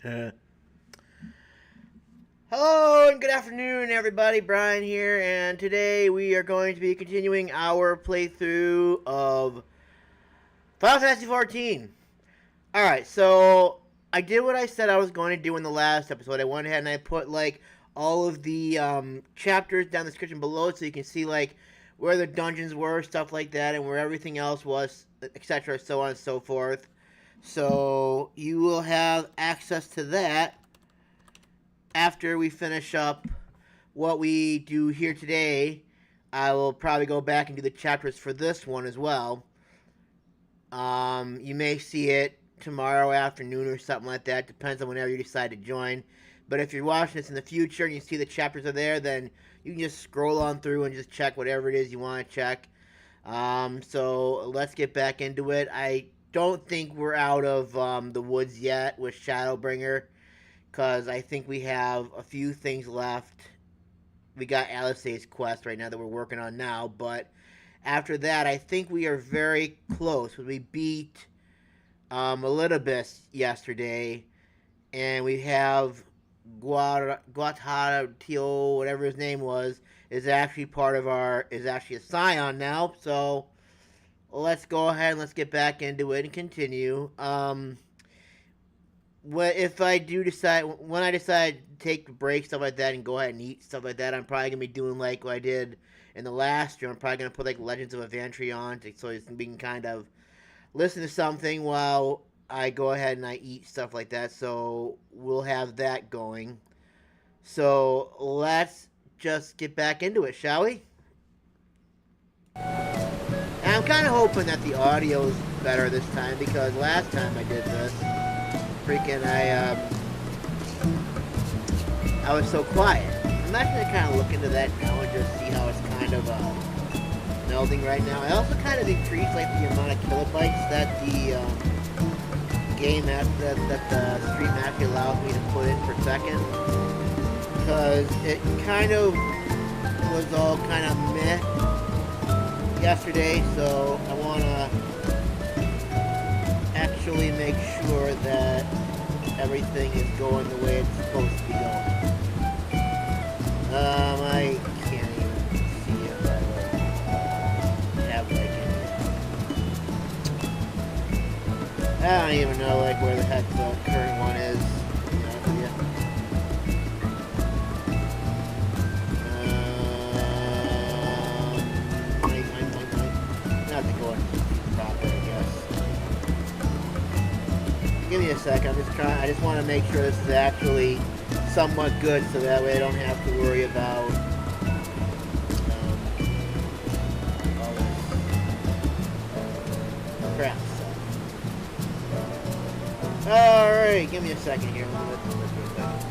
Uh, Hello and good afternoon, everybody. Brian here, and today we are going to be continuing our playthrough of Final Fantasy XIV. Alright, so I did what I said I was going to do in the last episode. I went ahead and I put like all of the chapters down in the description below so you can see like where the dungeons were, stuff like that, and where everything else was, etc., so on and so forth. So you will have access to that after we finish up what we do here today. I will probably go back and do the chapters for this one as well. You may see it tomorrow afternoon or something like that. Depends on whenever you decide to join. But if you're watching this in the future and you see the chapters are there, then you can just scroll on through and just check whatever it is you want to check. So let's get back into it. I don't think we're out of the woods yet with Shadowbringer, because I think we have a few things left. We got Alice's quest right now that we're working on now, but after that, I think we are very close. We beat Elidibus yesterday, and we have Guatatio, whatever his name was, is actually a scion now. So let's go ahead and let's get back into it and continue. If I do decide, when I decide to take a break, stuff like that, and go ahead and eat, stuff like that, I'm probably going to be doing like what I did in the last stream. I'm probably going to put like Legends of Avantri on, so we can kind of listen to something while I go ahead and I eat, stuff like that. So we'll have that going. So let's just get back into it, shall we? And I'm kind of hoping that the audio is better this time, because last time I did this, I was so quiet. I'm actually going to kind of look into that now and just see how it's kind of melding right now. I also kind of increased like the amount of kilobytes that the game that the stream actually allows me to put in per second, because it kind of was all kind of meh yesterday. So I want to actually make sure that everything is going the way it's supposed to be going. I can't even see if I have like any. I don't even know like where the heck the current one is. Not to go in proper, I guess. Give me a sec. I just want to make sure this is actually somewhat good, so that way I don't have to worry about all this crap stuff. Alright, give me a second here. Let's do a second.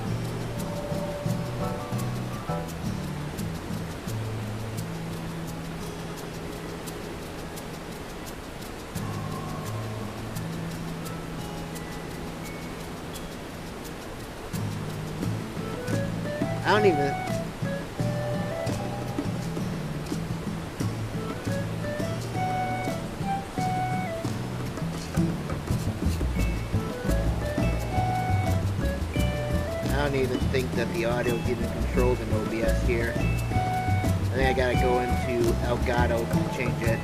I don't even. I don't even think that the audio is even controlled in OBS here. I think I gotta go into Elgato to change it.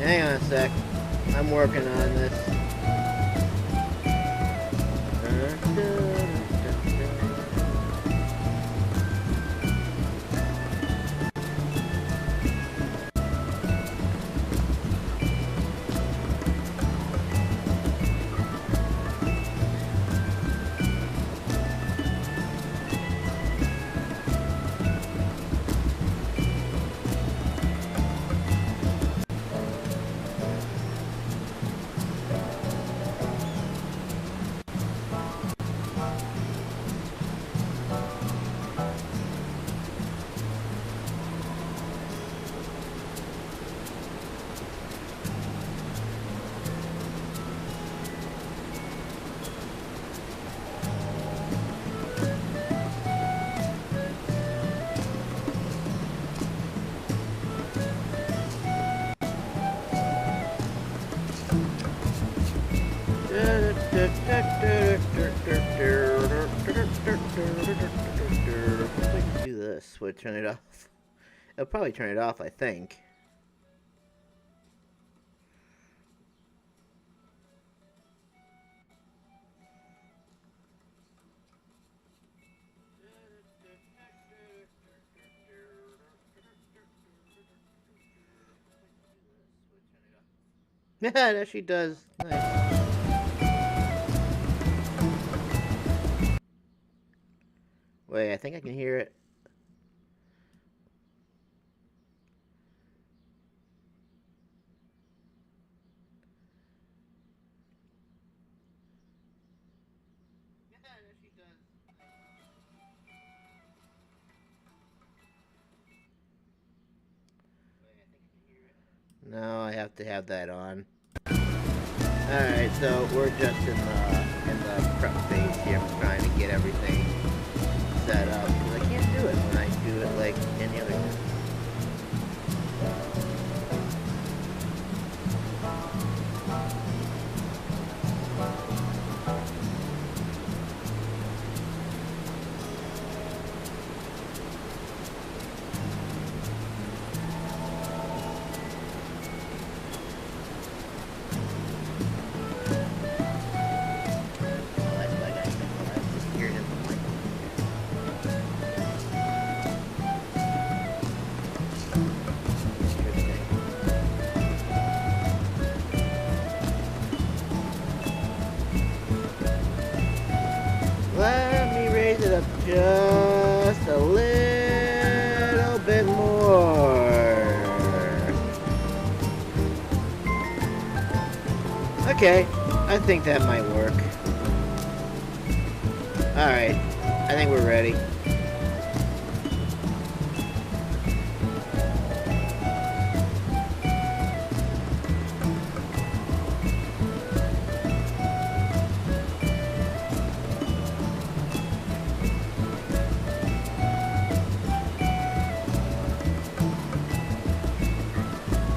Hang on a sec. I'm working on this. If I can do this, would it turn it off? It'll probably turn it off, I think. Yeah, it actually does. Nice. Wait, I think I can hear it. Yeah, it actually does. Wait, I think I can hear it. No, I have to have that on. Alright, so we're just in the prep phase here. I'm trying to get everything set up, because I can't do it when I do it like any other time. Let me raise it up just a little bit more. Okay, I think that might work. Alright, I think we're ready.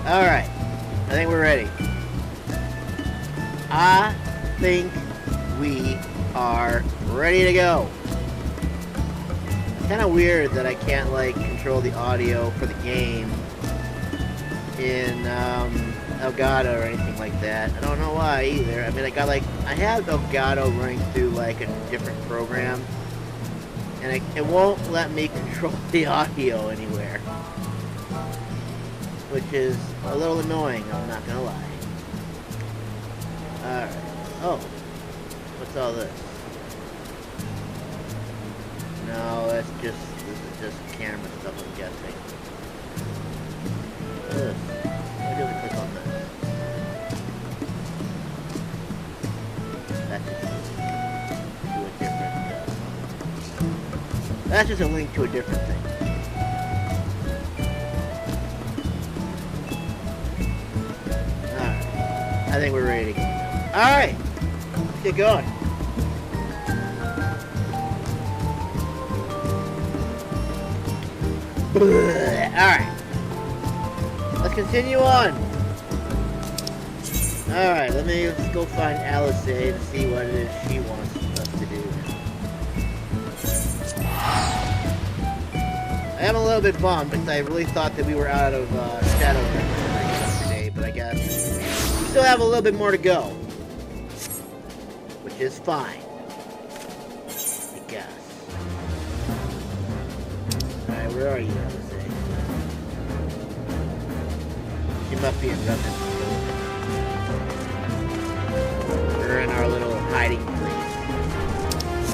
Alright, I think we're ready. I think we are ready to go. It's kind of weird that I can't, like, control the audio for the game in Elgato or anything like that. I don't know why either. I mean, I have Elgato running through, like, a different program, and it won't let me control the audio anywhere, which is a little annoying, I'm not gonna lie. Alright. Oh. What's all this? No, this is just camera stuff, I'm guessing. What's this? Why do I click on this? That's just a link to a different thing. I think we're ready to go. Alright! Let's get going. Alright. Let's continue on. Alright, let's go find Alice and see what it is she wants us to do. I am a little bit bummed because I really thought that we were out of Shadowbringer yesterday, but I guess we still have a little bit more to go, which is fine, I guess. Alright, where are you, Alice? She must be in Ruffin. We're in our little hiding place.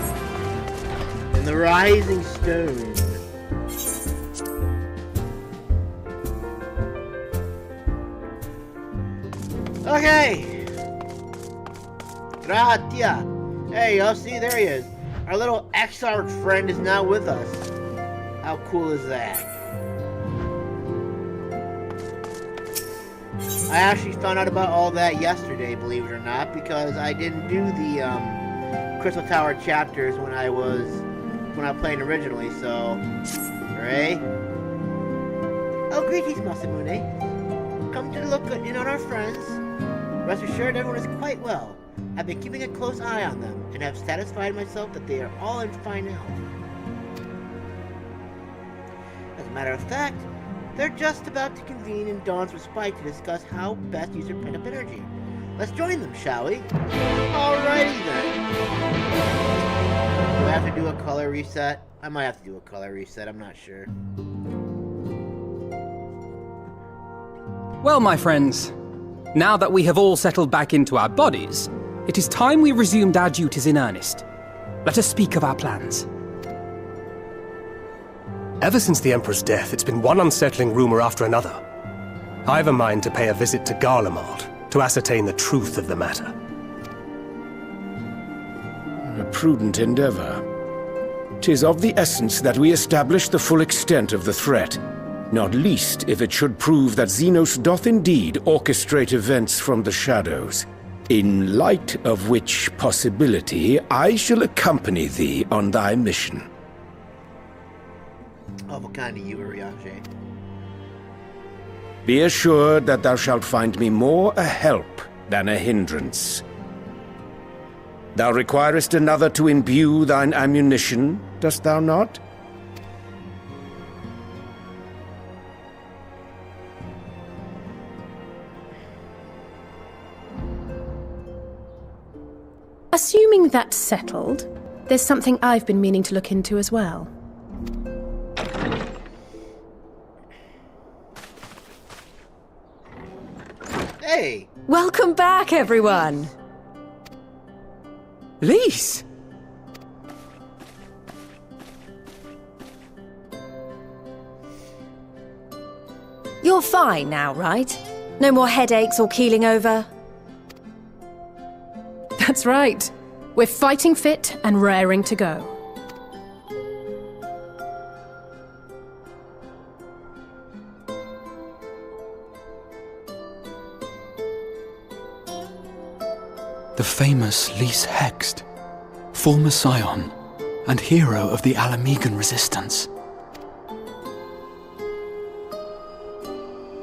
In the Rising Stone. Okay! Gratia! Hey, y'all see, there he is. Our little Exarch friend is now with us. How cool is that? I actually found out about all that yesterday, believe it or not, because I didn't do the Crystal Tower chapters when I was playing originally, so hooray. Oh, greetings, Masamune. Come to look in on our friends. Rest assured everyone is quite well. I've been keeping a close eye on them, and have satisfied myself that they are all in fine health. As a matter of fact, they're just about to convene in Dawn's Respite to discuss how best use their pent-up energy. Let's join them, shall we? Alrighty then. Do I have to do a color reset? I might have to do a color reset, I'm not sure. Well, my friends, now that we have all settled back into our bodies, it is time we resumed our duties in earnest. Let us speak of our plans. Ever since the Emperor's death, it's been one unsettling rumor after another. I've a mind to pay a visit to Garlemald to ascertain the truth of the matter. A prudent endeavor. 'Tis of the essence that we establish the full extent of the threat, not least if it should prove that Xenos doth indeed orchestrate events from the shadows. In light of which possibility, I shall accompany thee on thy mission. Awful kind of you, Ariache. Be assured that thou shalt find me more a help than a hindrance. Thou requirest another to imbue thine ammunition, dost thou not? Assuming that's settled, there's something I've been meaning to look into as well. Hey! Welcome back, everyone! Lise! You're fine now, right? No more headaches or keeling over? That's right. We're fighting fit and raring to go. The famous Lise Hext, former scion and hero of the Alamegan resistance.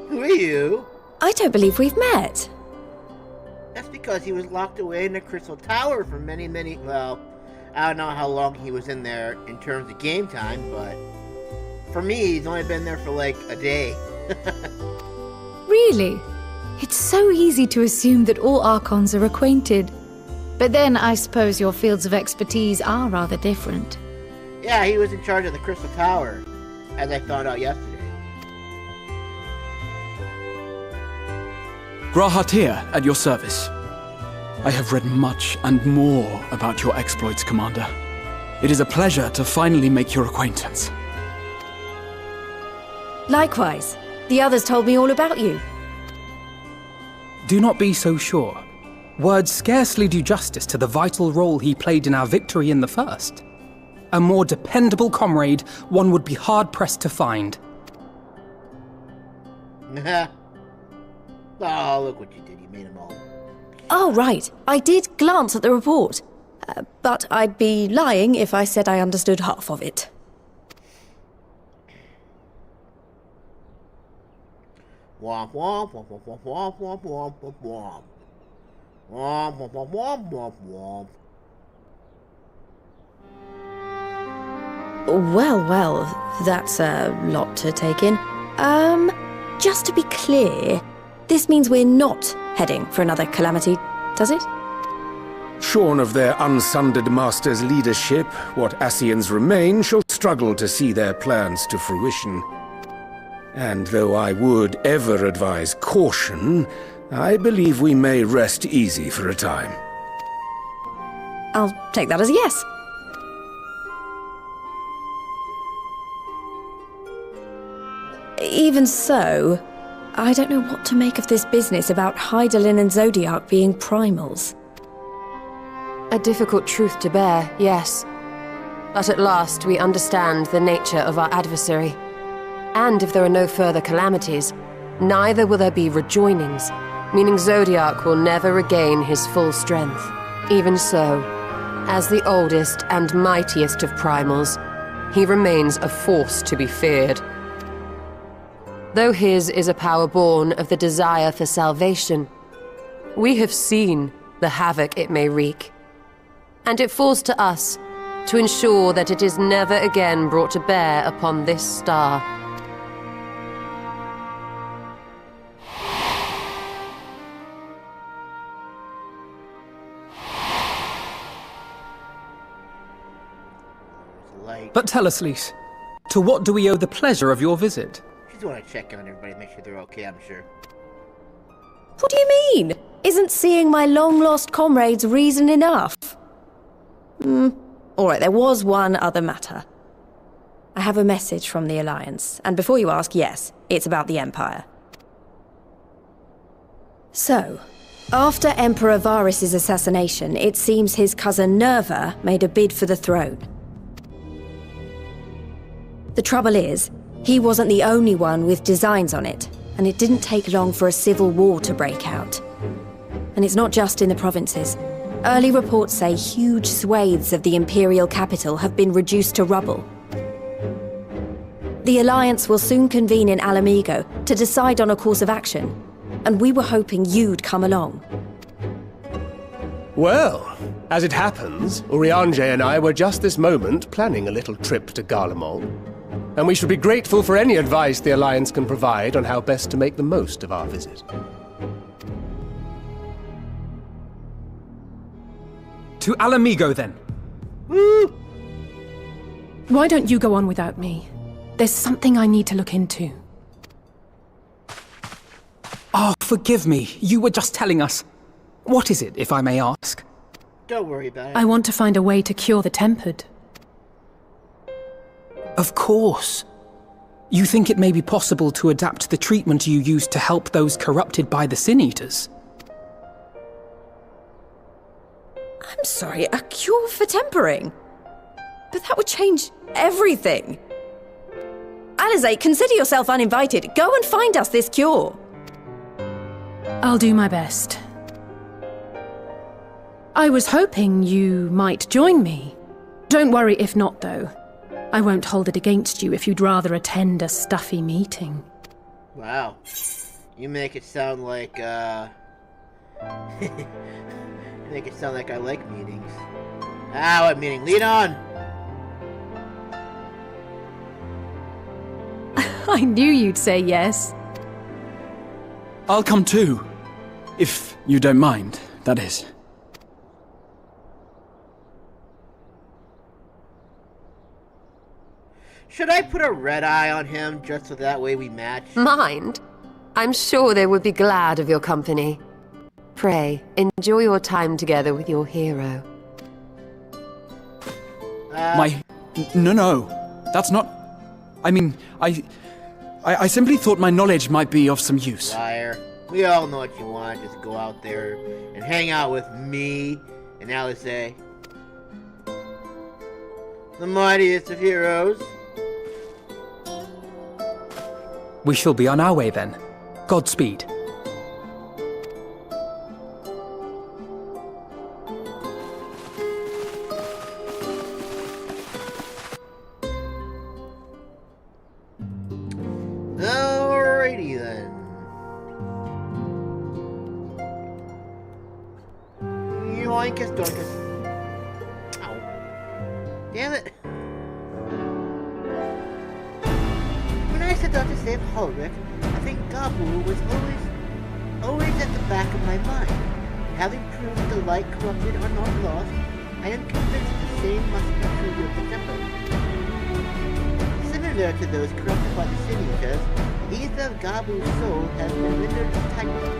Who are you? I don't believe we've met. That's because he was locked away in the Crystal Tower for many, well, I don't know how long he was in there in terms of game time, but for me, he's only been there for like a day. Really? It's so easy to assume that all Archons are acquainted. But then I suppose your fields of expertise are rather different. Yeah, he was in charge of the Crystal Tower, as I found out yesterday. Grahatir, at your service. I have read much and more about your exploits, Commander. It is a pleasure to finally make your acquaintance. Likewise. The others told me all about you. Do not be so sure. Words scarcely do justice to the vital role he played in our victory in the first. A more dependable comrade one would be hard-pressed to find. Oh, look what you did. You made them all. Oh, right. I did glance at the report. But I'd be lying if I said I understood half of it. Womp womp womp womp womp womp womp womp womp. Womp womp womp womp womp womp. Well, that's a lot to take in. Just to be clear, this means we're not heading for another calamity, does it? Shorn of their unsundered master's leadership, what Ascians remain shall struggle to see their plans to fruition. And though I would ever advise caution, I believe we may rest easy for a time. I'll take that as a yes. Even so, I don't know what to make of this business about Hydaelyn and Zodiac being primals. A difficult truth to bear, yes. But at last we understand the nature of our adversary. And if there are no further calamities, neither will there be rejoinings, meaning Zodiac will never regain his full strength. Even so, as the oldest and mightiest of primals, he remains a force to be feared. Though his is a power born of the desire for salvation, we have seen the havoc it may wreak. And it falls to us to ensure that it is never again brought to bear upon this star. But tell us, Lys, to what do we owe the pleasure of your visit? Just want to check on everybody, make sure they're okay, I'm sure. What do you mean? Isn't seeing my long-lost comrades reason enough? Alright, there was one other matter. I have a message from the Alliance, and before you ask, yes, it's about the Empire. So, after Emperor Varys' assassination, it seems his cousin Nerva made a bid for the throne. The trouble is, he wasn't the only one with designs on it, and it didn't take long for a civil war to break out. And it's not just in the provinces. Early reports say huge swathes of the Imperial capital have been reduced to rubble. The Alliance will soon convene in Alamigo to decide on a course of action, and we were hoping you'd come along. Well, as it happens, Urianger and I were just this moment planning a little trip to Garlemald, and we should be grateful for any advice the Alliance can provide on how best to make the most of our visit. To Alamigo, then. Woo! Why don't you go on without me? There's something I need to look into. Oh, forgive me. You were just telling us. What is it, if I may ask? Don't worry about it. I want to find a way to cure the Tempered. Of course. You think it may be possible to adapt the treatment you used to help those corrupted by the Sin Eaters? I'm sorry, a cure for tempering? But that would change everything. Alizé, consider yourself uninvited. Go and find us this cure. I'll do my best. I was hoping you might join me. Don't worry if not, though. I won't hold it against you if you'd rather attend a stuffy meeting. Wow. You make it sound like, you make it sound like I like meetings. Ah, what meeting? Lead on! I knew you'd say yes. I'll come too. If you don't mind, that is. Should I put a red eye on him just so that way we match? Mind? I'm sure they would be glad of your company. Pray, enjoy your time together with your hero. No. That's not... I mean, I simply thought my knowledge might be of some use. Liar. We all know what you want. Just go out there and hang out with me and Alizé. The mightiest of heroes. We shall be on our way then. Godspeed. Alrighty then. Yoinkus doinkus. Ow. Damn it. When I set out to save Ulrich, I think Gabu was always at the back of my mind. Having proved that the light corrupted are not lost, I am convinced the same must be true of the Temple. Similar to those corrupted by the Sin Eaters, the ether of Gabu's soul has been rendered stagnant.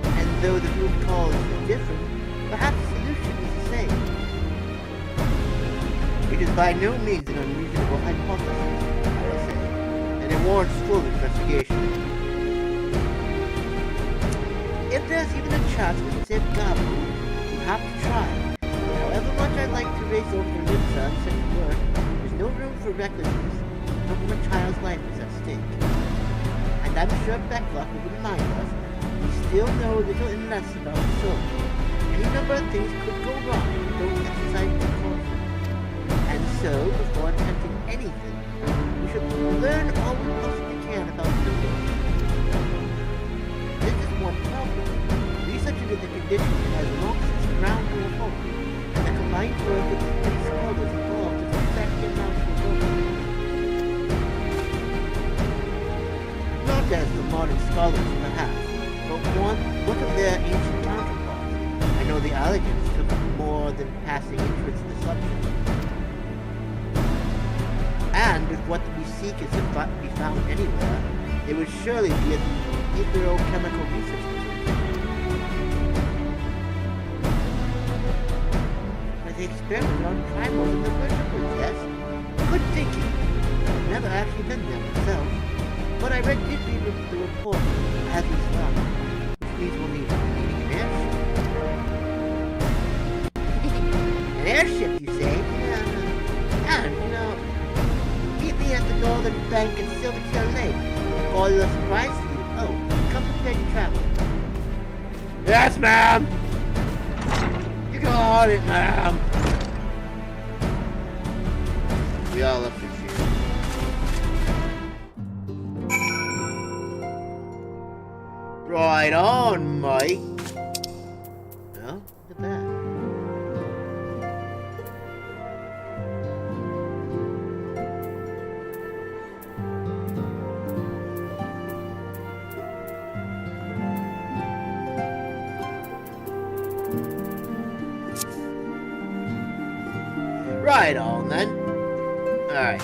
And though the root cause is different, perhaps the solution is the same. It is by no means an unreasonable hypothesis, I will say, and it warrants full investigation. If there's even a chance we can save Gabu, we'll have to try. However much I'd like to race over to Rimsa and set to work, there's no room for recklessness, not when a child's life is at stake. And I'm sure Becklock will remind us we still know little and less about the soul. Any number of things could go wrong if we don't exercise due caution. And so, before attempting anything, we should learn all we possibly can about the world. This is one problem. Research into the condition has long since ground to a halt, and the combined force of the three scholars involved to protect him out to a not as the modern scholars, perhaps, but what of their ancient counterparts? I know the elegance took more than passing interest in the subject. And if what we seek is to be found anywhere, it would surely be at the Chemical Research Facility. But the experiment on primals and the worshippers, yes? Good thinking. I've never actually been there myself, but I did read the report as we started, which means we'll need an airship. An airship, you say? And, you know, meet me at the Northern Bank in Silvertail Lake. All the surprise for you. Oh, come prepared to travel. Yes, ma'am! You got it, ma'am! We all appreciate it. Right on, Mike. Oh, look at that. Right on, then. Alright.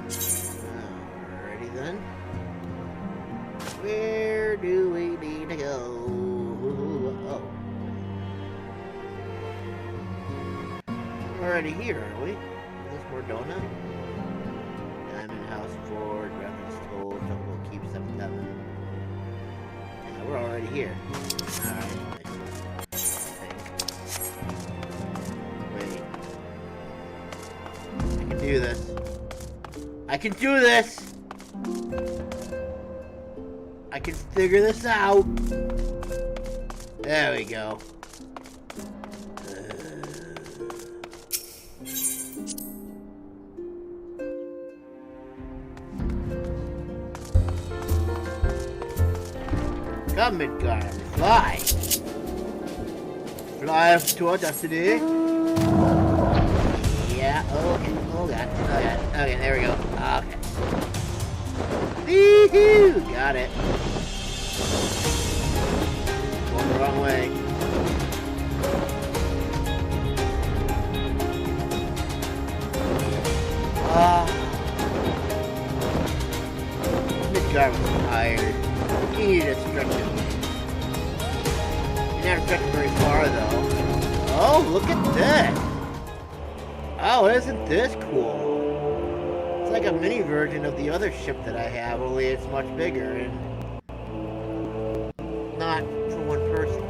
Alrighty then. Where do we need to go? Oh. We're already here, are we? Is this Mordona? Diamond House Ford, Reference Toll, Jungle Keep 77. Yeah, we're already here. Alright, wait. I can do this. I can do this! I can figure this out! There we go. Come, Midgard, fly! Fly up to our destiny. Yeah, okay, okay, there we go. Okay. Wee-hoo! Got it. Going the wrong way. Midgard was tired. He needed to stretch it. He never stretched very far, though. Oh, look at this! Oh, isn't this cool? It's like a mini version of the other ship that I have, only it's much bigger and not for one person.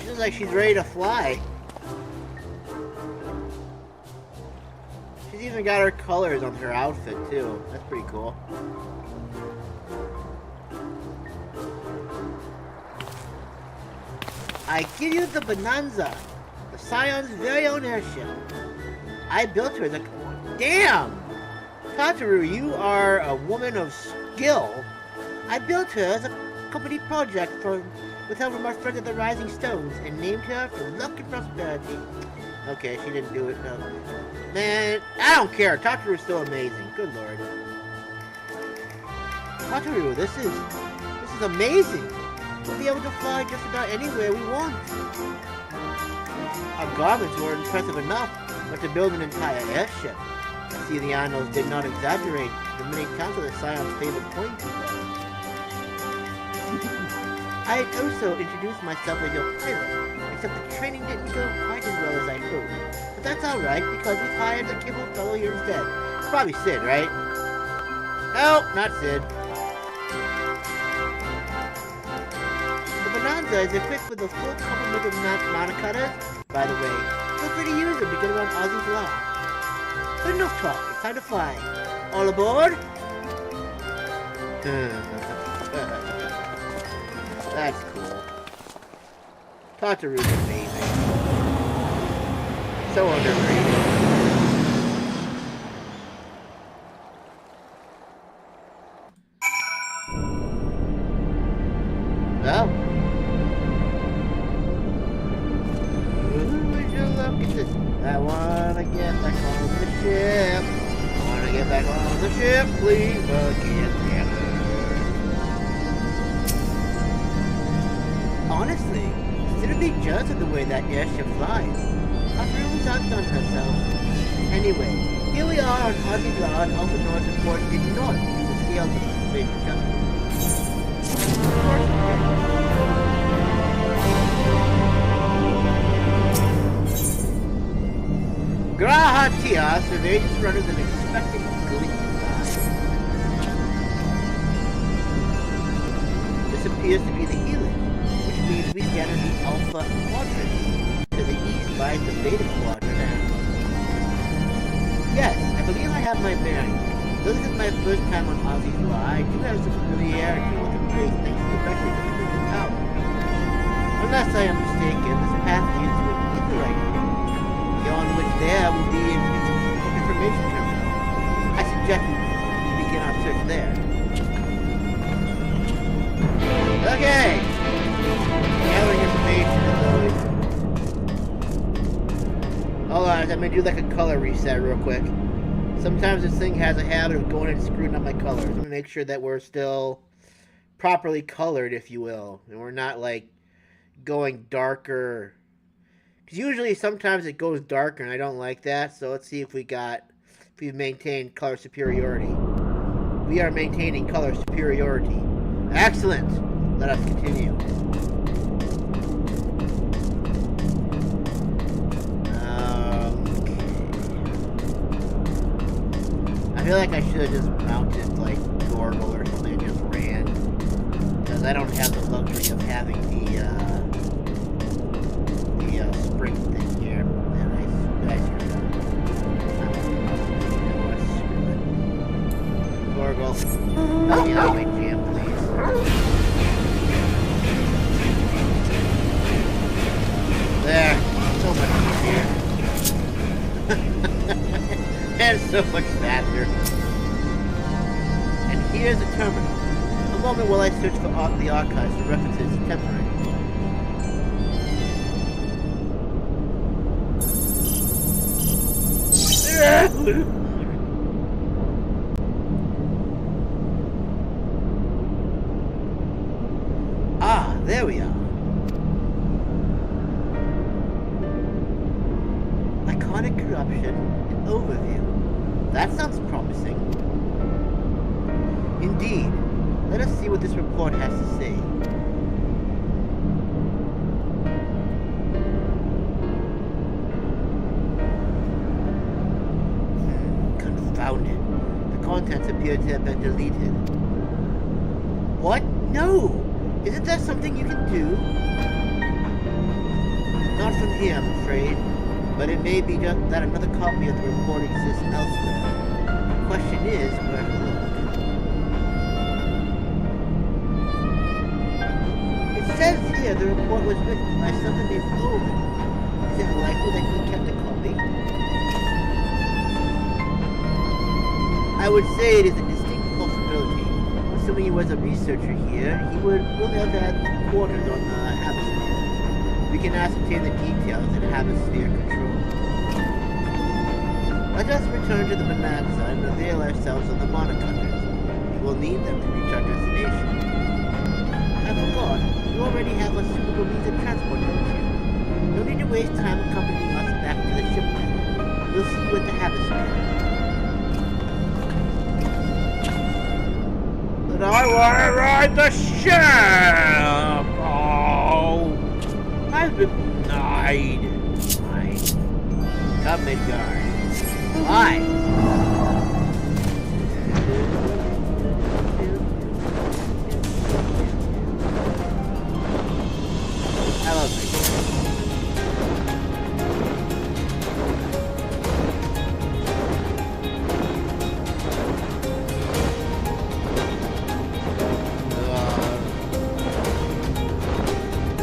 She looks like she's ready to fly. She's even got her colors on her outfit, too. That's pretty cool. I give you the Bonanza, the Scion's very own airship. I built her the... Damn! Tataru, you are a woman of skill. I built her as a company project with help from our friends at the Rising Stones and named her for luck and prosperity. Okay, she didn't do it, no. Man, I don't care. Tataru is still amazing. Good lord. Tataru, this is amazing. We'll be able to fly just about anywhere we want. Our garments were impressive enough, but to build an entire airship, I see the annals did not exaggerate the many times of the Scion's favorite point people. I had also introduced myself as your pilot, except the training didn't go quite as well as I hoped. But that's alright, because we've hired a Kibble fellow here instead. Probably Sid, right? No, not Sid. The Bonanza is equipped with a full complement of monocutters. By the way, feel free to use them to get around Ozzy's Law. But enough talk, it's time to fly. All aboard? That's cool. Tataru's amazing. So underrated. Well. Ooh, would you look at this? I wanna get back on the ship. I wanna get back on the ship, please, but can't get it. Honestly, consider me jealous of the way that airship flies. Tataru's outdone herself. Anyway, here we are on Vylbrand. Alpha North report did not use the scales of the space adjustment. Grahatia surveyed its runners and expected gleam. This appears to be the Helix, which means we scatter the Alpha Quadrant. To the east lies the Beta Quadrant and... Yes, I believe I have my bearings. Though this is my first time on Ozzy's Law, I do have some familiarity with the place thanks directly to the Crystal Tower. Unless I am mistaken, this path leads to an etherite, beyond which there will be an information terminal. I suggest we begin our search there. Okay! Gathering information is always... Hold on, I'm gonna do like a color reset real quick. Sometimes this thing has a habit of going and screwing up my colors. I'm gonna make sure that we're still properly colored, if you will. And we're not like going darker. Because usually sometimes it goes darker and I don't like that. So let's see if we've maintained color superiority. We are maintaining color superiority. Excellent! Let us continue. I feel like I should have just mounted like Gorgle or something and just ran. Because I don't have the luxury of having the spring thing here. And I screwed up. Gorgle, help me out of my jam, please. There. So much easier. And so much faster. And here's the terminal. A moment while I search for the archives for references to temporary. Ah, there we are. Iconic corruption and overview. That sounds promising. Indeed. Let us see what this report has to say. Confounded. The contents appear to have been deleted. What? No! Isn't that something you can do? Not from here, I'm afraid. But it may be just that another copy of the report exists elsewhere. The question is where to look. It says here the report was written by someone named Owen. Is it likely that he kept a copy? I would say it is a distinct possibility. Assuming he was a researcher here, he would really have had quarters on the Hemisphere. We can ascertain the details in Hemisphere control. Let us return to the Bonanza and avail ourselves of the monocutters. We will need them to reach our destination. I forgot, you already have a suitable means of transport, don't you? No need to waste time accompanying us back to the ship then. We'll see you at the Hemisphere. But I want to ride the ship! Oh! I've been denied. Fine. Come, Midgard. Why? I love Midgard.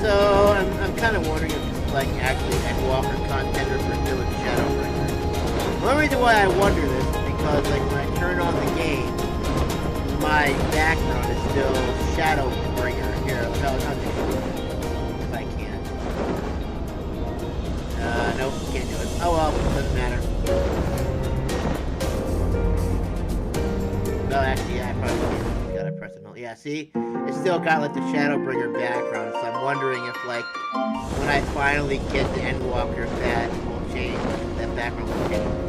So I'm kind of worried One reason why I wonder this is because, like, when I turn on the game, my background is still Shadowbringer. Here, I'll just if I can. Nope, can't do it. Oh well, doesn't matter. No, actually, yeah, I probably gotta press it. Yeah, see? It's still got, like, the Shadowbringer background, so I'm wondering if, like, when I finally get the Endwalker, that will change. That background will change.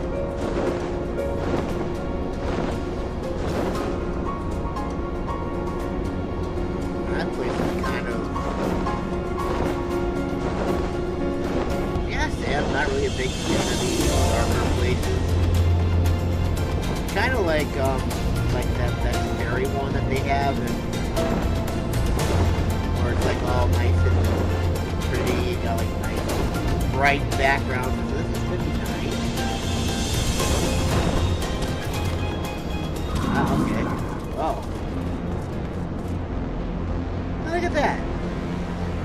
That place is kind of... Yeah, I'm not really a big fan of these darker places. Kind of like that fairy one that they have, and where it's like all nice and pretty, you got like nice bright background. So this is pretty nice. Okay. Oh. Look at that.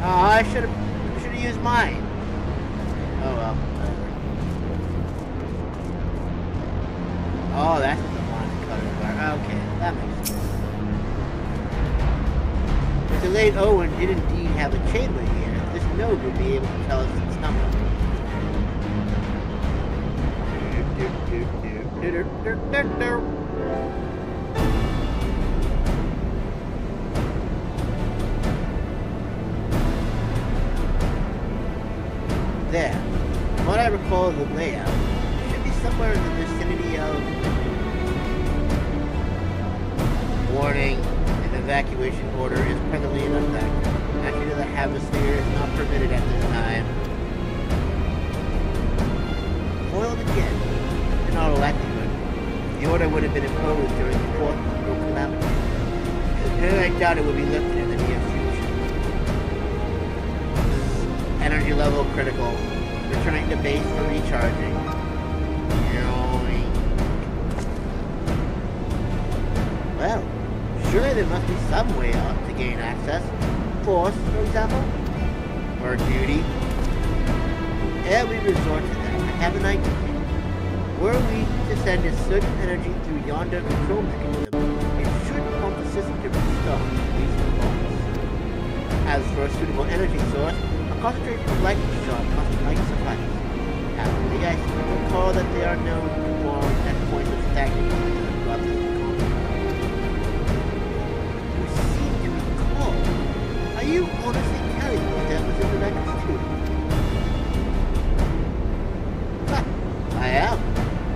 Oh, I should have used mine. Oh well. Whatever. Oh, that's the one color bar. Okay, that makes sense. If the late Owen did indeed have a chainway here, this node would be able to tell us its number. There. From what I recall of the layout, it should be somewhere in the vicinity of... Warning, an evacuation order is presently in effect. Entry to the hemisphere is not permitted at this time. Foiled again. In all likelihood, the order would have been imposed during the fourth calamity. And I doubt it would be lifted in the near future. Energy level critical. Returning to base for recharging. Well, surely there must be some way out to gain access. Force, for example? Or duty? Ere we resort to that, I have an idea. Were we to send a certain energy through yonder control mechanism, it should prompt the system to restart these components. As for a suitable energy source, a concentrated lightning shot must might suffice. However, I recall that they are known to form at points of stagnation above this component. You seem to recall. Are you honestly telling me that was in the records too? I am.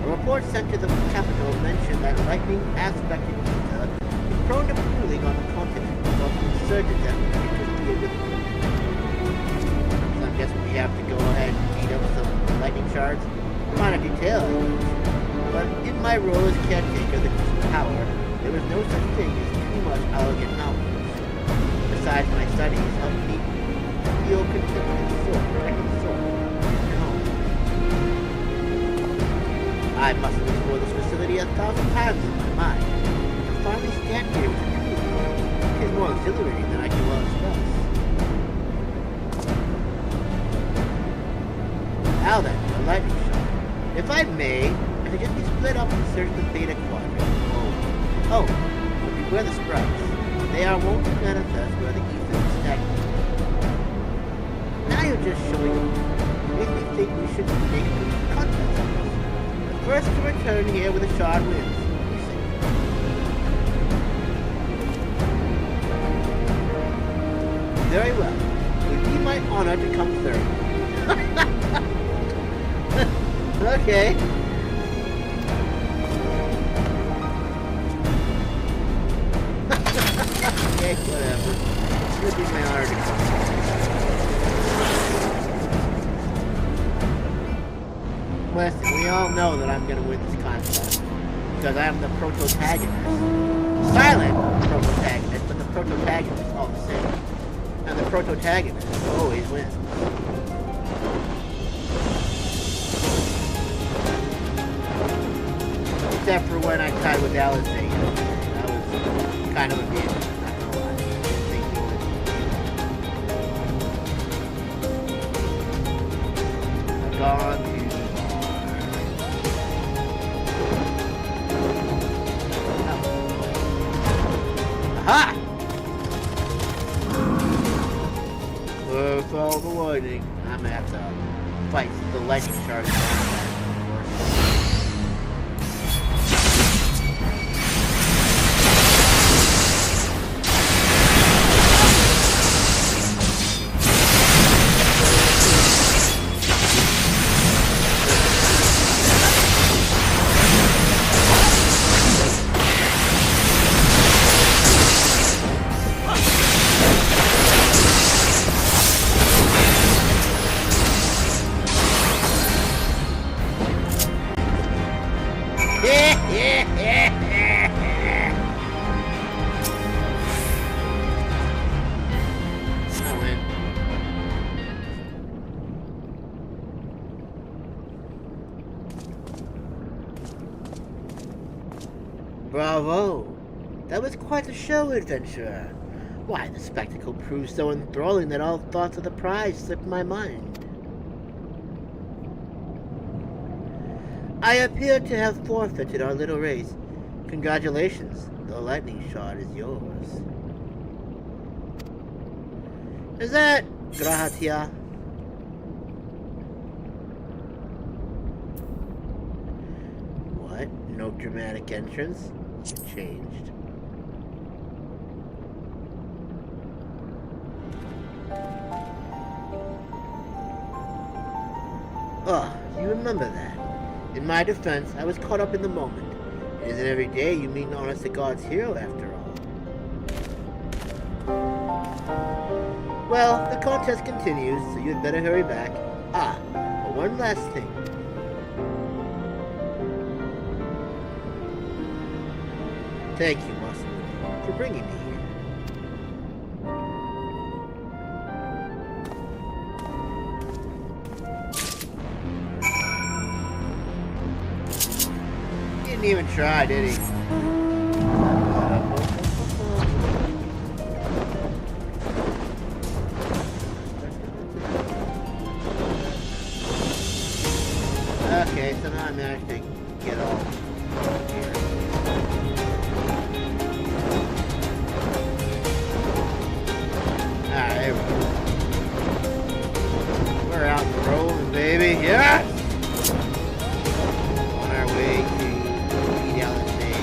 A report sent to the capital mentioned that lightning aspected ether is prone to cooling on the continent, resulting in surges that would interfere with it. So I'm guessing we have to go ahead and beat up some lightning shards. Minor detail, but in my role as caretaker of the tower, there was no such thing as too much elegant knowledge. Besides my studies helped me feel content and protecting the soul. I must have explored this facility 1,000 times in my mind. To finally stand here with a truth is more exhilarating than I can well express. Now then, the lightning shot. If I may, I could just be split up and search the Beta Quadrant. Oh, but beware the sprites. They are wont to manifest where the ether is stagnant. Now you're just showing up. Makes me think we should make contact. First to return here with a shard wins, you see. Very well. It would be my honor to come third. Okay. Okay, whatever. It would be my honor to come third. Listen, we all know that I'm gonna win this contest because I am the protagonist. Silent protagonist, but the protagonist is all the same. And the protagonist always wins. Except for when I tied with Alice Vegas. That was kind of a game, not gonna lie. I've gone to... Aha! Follow the lightning. I'm gonna have to fight the lightning shark. Bravo! That was quite a show, adventurer. Why, the spectacle proved so enthralling that all thoughts of the prize slipped my mind. I appear to have forfeited our little race. Congratulations, the lightning shard is yours. Is that Grahatia? What? No dramatic entrance? It changed. Oh, you remember that. In my defense, I was caught up in the moment. It isn't every day you meet an honest-to-God's hero, after all. Well, the contest continues, so you'd better hurry back. Ah, but one last thing. Thank you, Master, for bringing me here. He didn't even try, did he? Okay, so now I managed to get all here. Alright, there we go. We're out and rolling, baby. Yeah! On our way to eat out the day.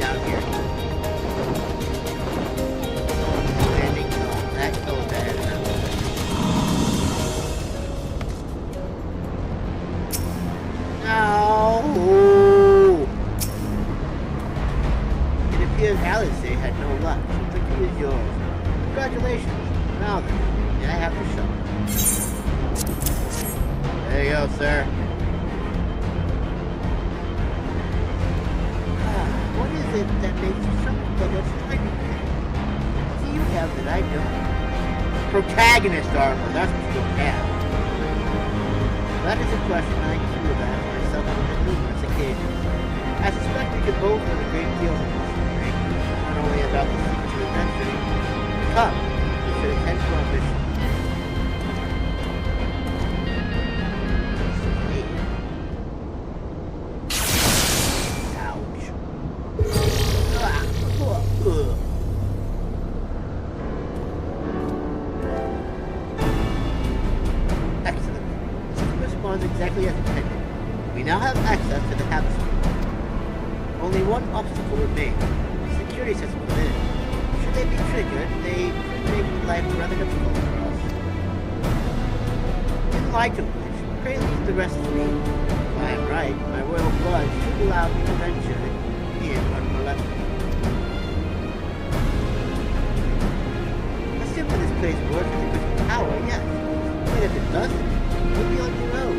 Down here. Landing zone. That goes ahead of us. No! It appears Alistair had no luck. The victory is yours. Congratulations. Now then, may I have the shot? There you go, sir. What is it that makes you something like a fighting thing? What do you have that I don't? Protagonist armor, that's what you don't have. That is a question I too have asked myself on numerous occasions. I suspect we could both learn a great deal from this story, not only about the secrets of adventuring. Come, we should attend to our mission. Ouch. Excellent. System responds exactly as intended. We now have access to the tapestry. Only one obstacle remains. The security system within. Should they be triggered, they could make life rather difficult for us. In light of which, pray leave the rest to me. If I am right, my royal blood should allow me to venture in unmolested. Assuming this place works with increasing power, yes. But if it doesn't, you'll be on your own.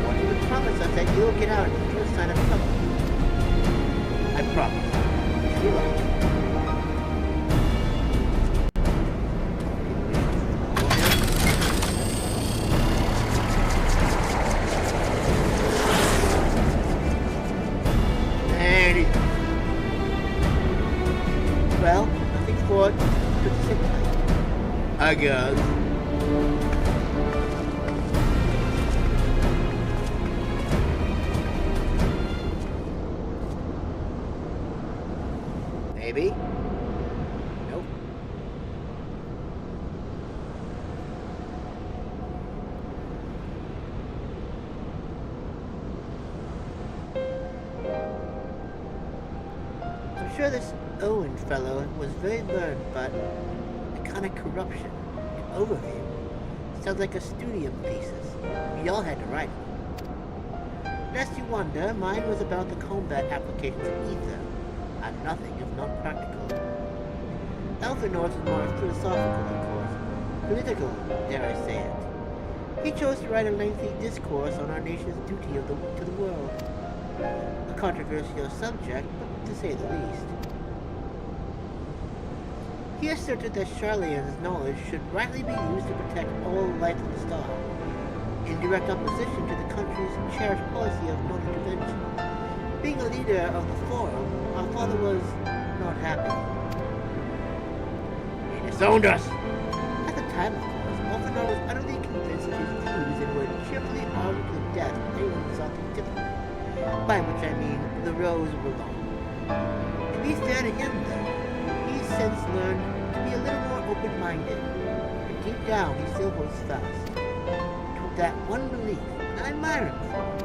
Won't even promise us that you'll get out if you sign up trouble. I promise. Wish you luck. There it is. Well, nothing for it. Just sit tight. I guess. sure this Owen fellow was very learned, but the kind of corruption and overview sounds like a studium thesis. We all had to write one. Lest you wonder, mine was about the combat applications of ether, and nothing if not practical. Elphanor's was more philosophical, of course, political, dare I say it. He chose to write a lengthy discourse on our nation's duty to the world. A controversial subject, but to say the least. He asserted that Charlayan's knowledge should rightly be used to protect all life on the star, in direct opposition to the country's cherished policy of non-intervention. Being a leader of the forum, our father was not happy. He disowned us! At the time, of course, Elphanor was utterly convinced of his views and would cheerfully argue to the death if anyone saw things differently. By which I mean, the rows were long. To be fair to him, though, he's since learned to be a little more open-minded, and deep down he still holds fast to that one belief, and I admire him for it.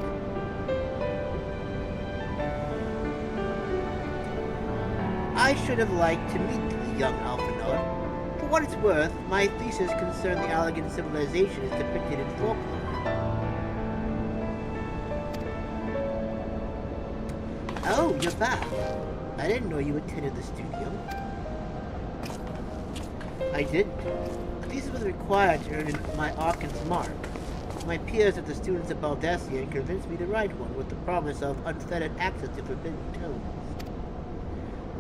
I should have liked to meet the young Elphanor. For what it's worth, my thesis concerned the Allegan civilization as depicted in folklore. Oh, you're back. I didn't know you attended the studio. I didn't. A thesis was required to earn my Arcan's mark. My peers at the students of Paglth'an convinced me to write one with the promise of unfettered access to forbidden tomes.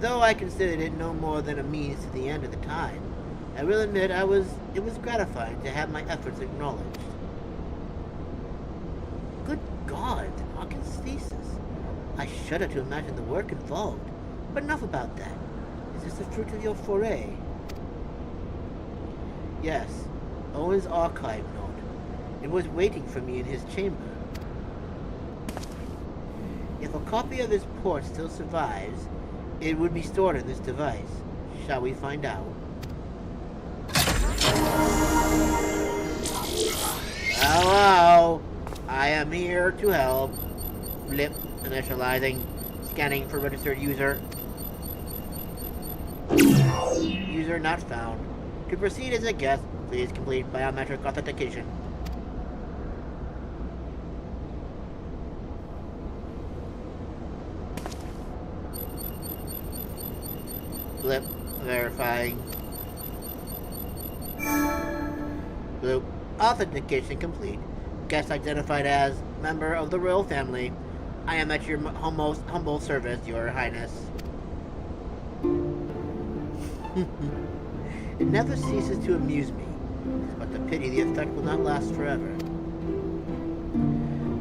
Though I considered it no more than a means to the end at the time, I will admit it was gratifying to have my efforts acknowledged. Good God, Arcan's thesis. I shudder to imagine the work involved. But enough about that. Is this the fruit of your foray? Yes, Owen's archive note. It was waiting for me in his chamber. If a copy of his port still survives, it would be stored in this device. Shall we find out? Hello! I am here to help. Blip. Initializing. Scanning for registered user. User not found. To proceed as a guest, please complete biometric authentication. Blip. Verifying. Bloop. Authentication complete. Guest identified as member of the royal family. I am at your most humble service, Your Highness. It never ceases to amuse me, but the pity the effect will not last forever.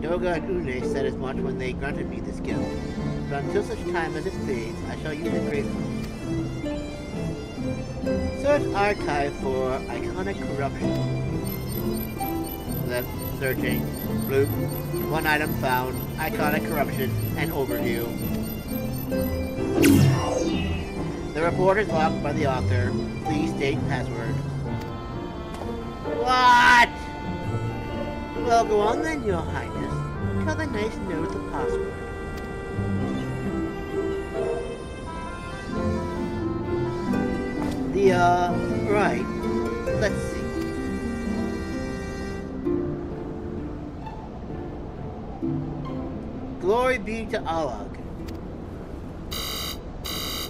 Doga and Une said as much when they granted me this gift, but until such time as it fades, I shall use it gratefully. Search archive for iconic corruption. Left, searching, bloop, one item found, iconic corruption, and overview. The report is locked by the author. Please state password. What? Well, go on then, Your Highness. Tell the nice note the password. Right. Let's see. Glory be to Allah.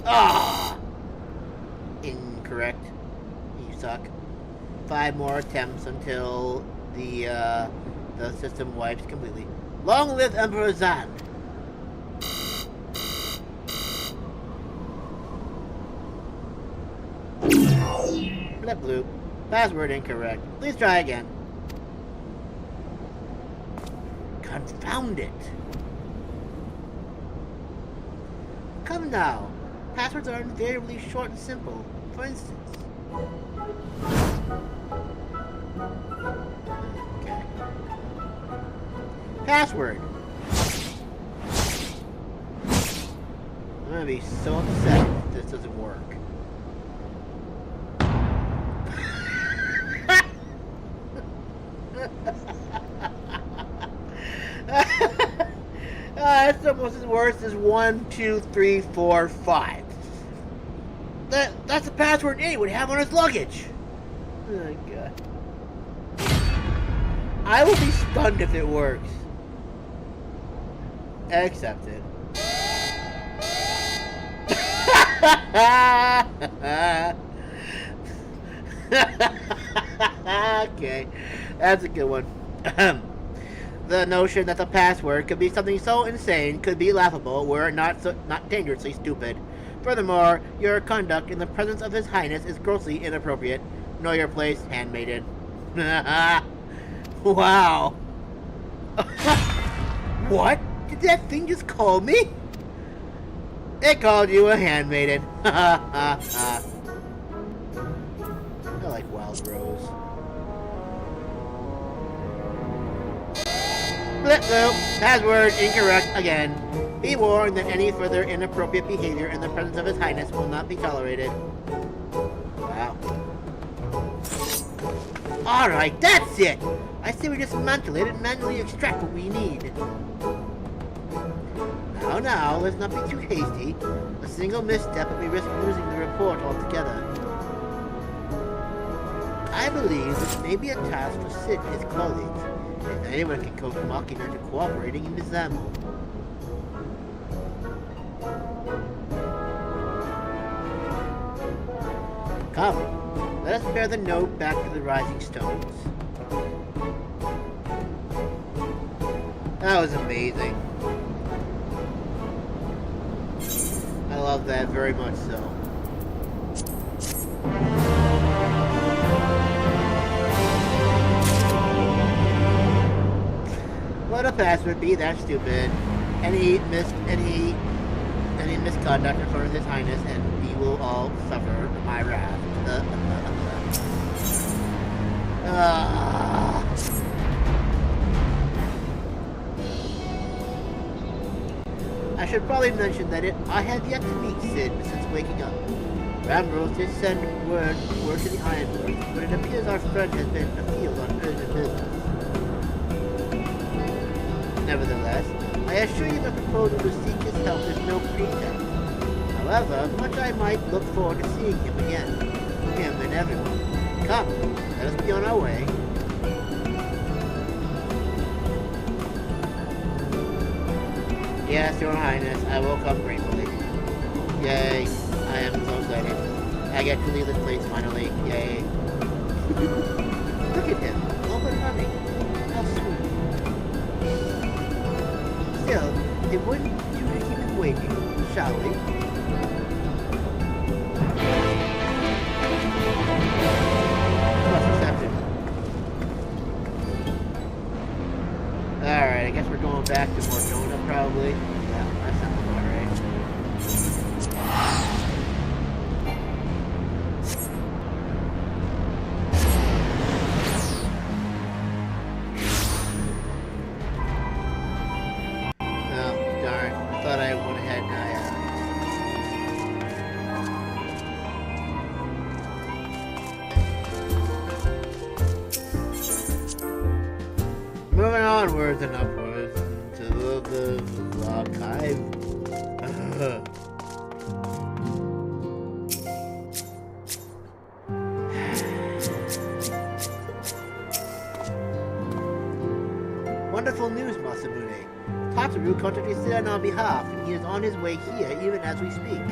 Ah! Incorrect. You suck. 5 more attempts until the system wipes completely. Long live Emperor Zan! Blip bloop. Password incorrect. Please try again. Confound it! Come now. Passwords are invariably short and simple. For instance. Okay. Password. I'm gonna be so upset if this doesn't work. It's almost as worse as 1, 2, 3, 4, 5. That's the password Nate would have on his luggage. Oh, God. I will be stunned if it works. Accepted. Okay, that's a good one. The notion that the password could be something so insane could be laughable were it not dangerously stupid. Furthermore, your conduct in the presence of His Highness is grossly inappropriate. Know your place, handmaiden. Wow. What? Did that thing just call me? It called you a handmaiden. I like Wild Rose. Flip-loop. Password incorrect again. Be warned that any further inappropriate behavior in the presence of His Highness will not be tolerated. Wow. Alright, that's it! I say we dismantle it and manually extract what we need. Now, let's not be too hasty. A single misstep and we risk losing the report altogether. I believe this may be a task for Sid and his colleagues. If anyone can coach Mocking into cooperating, it is them. Come, let us bear the note back to the Rising Stones. That was amazing. I love that very much so. Let a password be that stupid. Any misconduct in front of His Highness, and we will all suffer my wrath. I should probably mention that I have yet to meet Sid since waking up. Ramrose did send word to the Ironworks, but it appears our friend has been afield on urgent business. Nevertheless, I assure you the proposal to seek his help is no pretext. However, much I might look forward to seeing him again. Him and everyone. Come, let us be on our way. Yes, Your Highness, I will come gratefully. Yay, I am so excited. I get to leave this place finally. Yay. Look at him, up and running. How sweet. Still, it wouldn't do to keep him waiting, shall we? Reception. Alright, I guess we're going back to Morgana, probably. Yeah, that sounds about right. Oh, darn. I thought I went ahead and moving onwards and upwards to the archive. Wonderful news, Masamune. Tataru contacted Sid on our behalf, and he is on his way here even as we speak.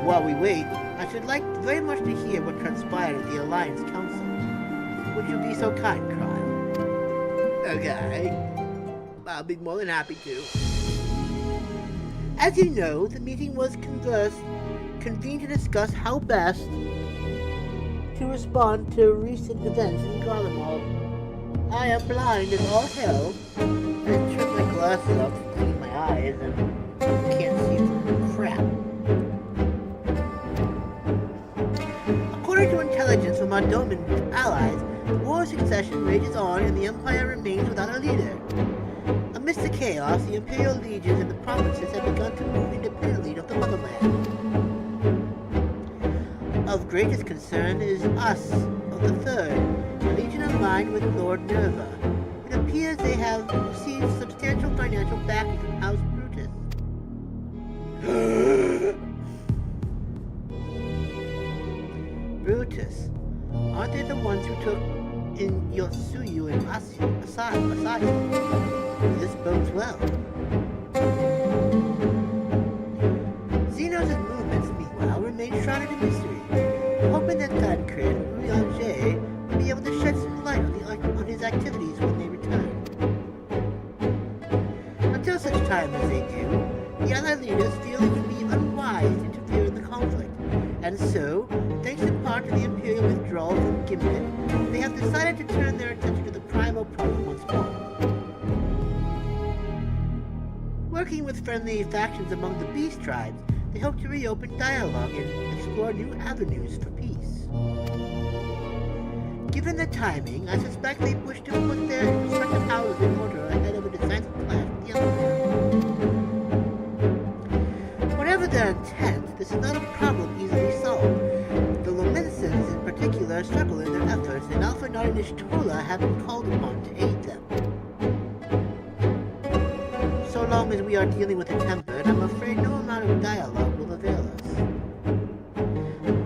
While we wait, I should like very much to hear what transpired at the Alliance Council. Would you be so kind, Cryle? Okay. I'll be more than happy to. As you know, the meeting was convened to discuss how best to respond to recent events in Garlemald. I am blind as all hell. I turned my glasses off to clean my eyes and can't see for crap. According to intelligence from our Domin allies, the War of Succession rages on and the Empire remains without a leader. Amidst the chaos, the Imperial legions in the provinces have begun to move independently of the motherland. Of greatest concern is us, of the Third, a legion aligned with Lord Nerva. It appears they have received substantial financial backing from House Brutus. Aren't they the ones who took in Yosuyu and Asai? This bodes well. Xenos' movements, meanwhile, remain shrouded in mystery, hoping that Thancred and Ryanje will be able to shed some light on his activities when they return. Until such time as they do, the Allied leaders feel it would be unwise to interfere in the conflict, and so, thanks in part to the Imperial withdrawal from Gimlet, they have decided to turn their attention to the primal problem once more. Working with friendly factions among the Beast tribes, they hope to reopen dialogue and explore new avenues for peace. Given the timing, I suspect they wish to put their respective houses in order ahead of a decisive clash with the Empire. Whatever their intent, this is not a problem easily solved. The Lominsons in particular struggle in their efforts, and Alpha Nard and Ishtola have been called upon to aid them. So long as we are dealing with the Tempered, I'm afraid no amount of dialogue will avail us.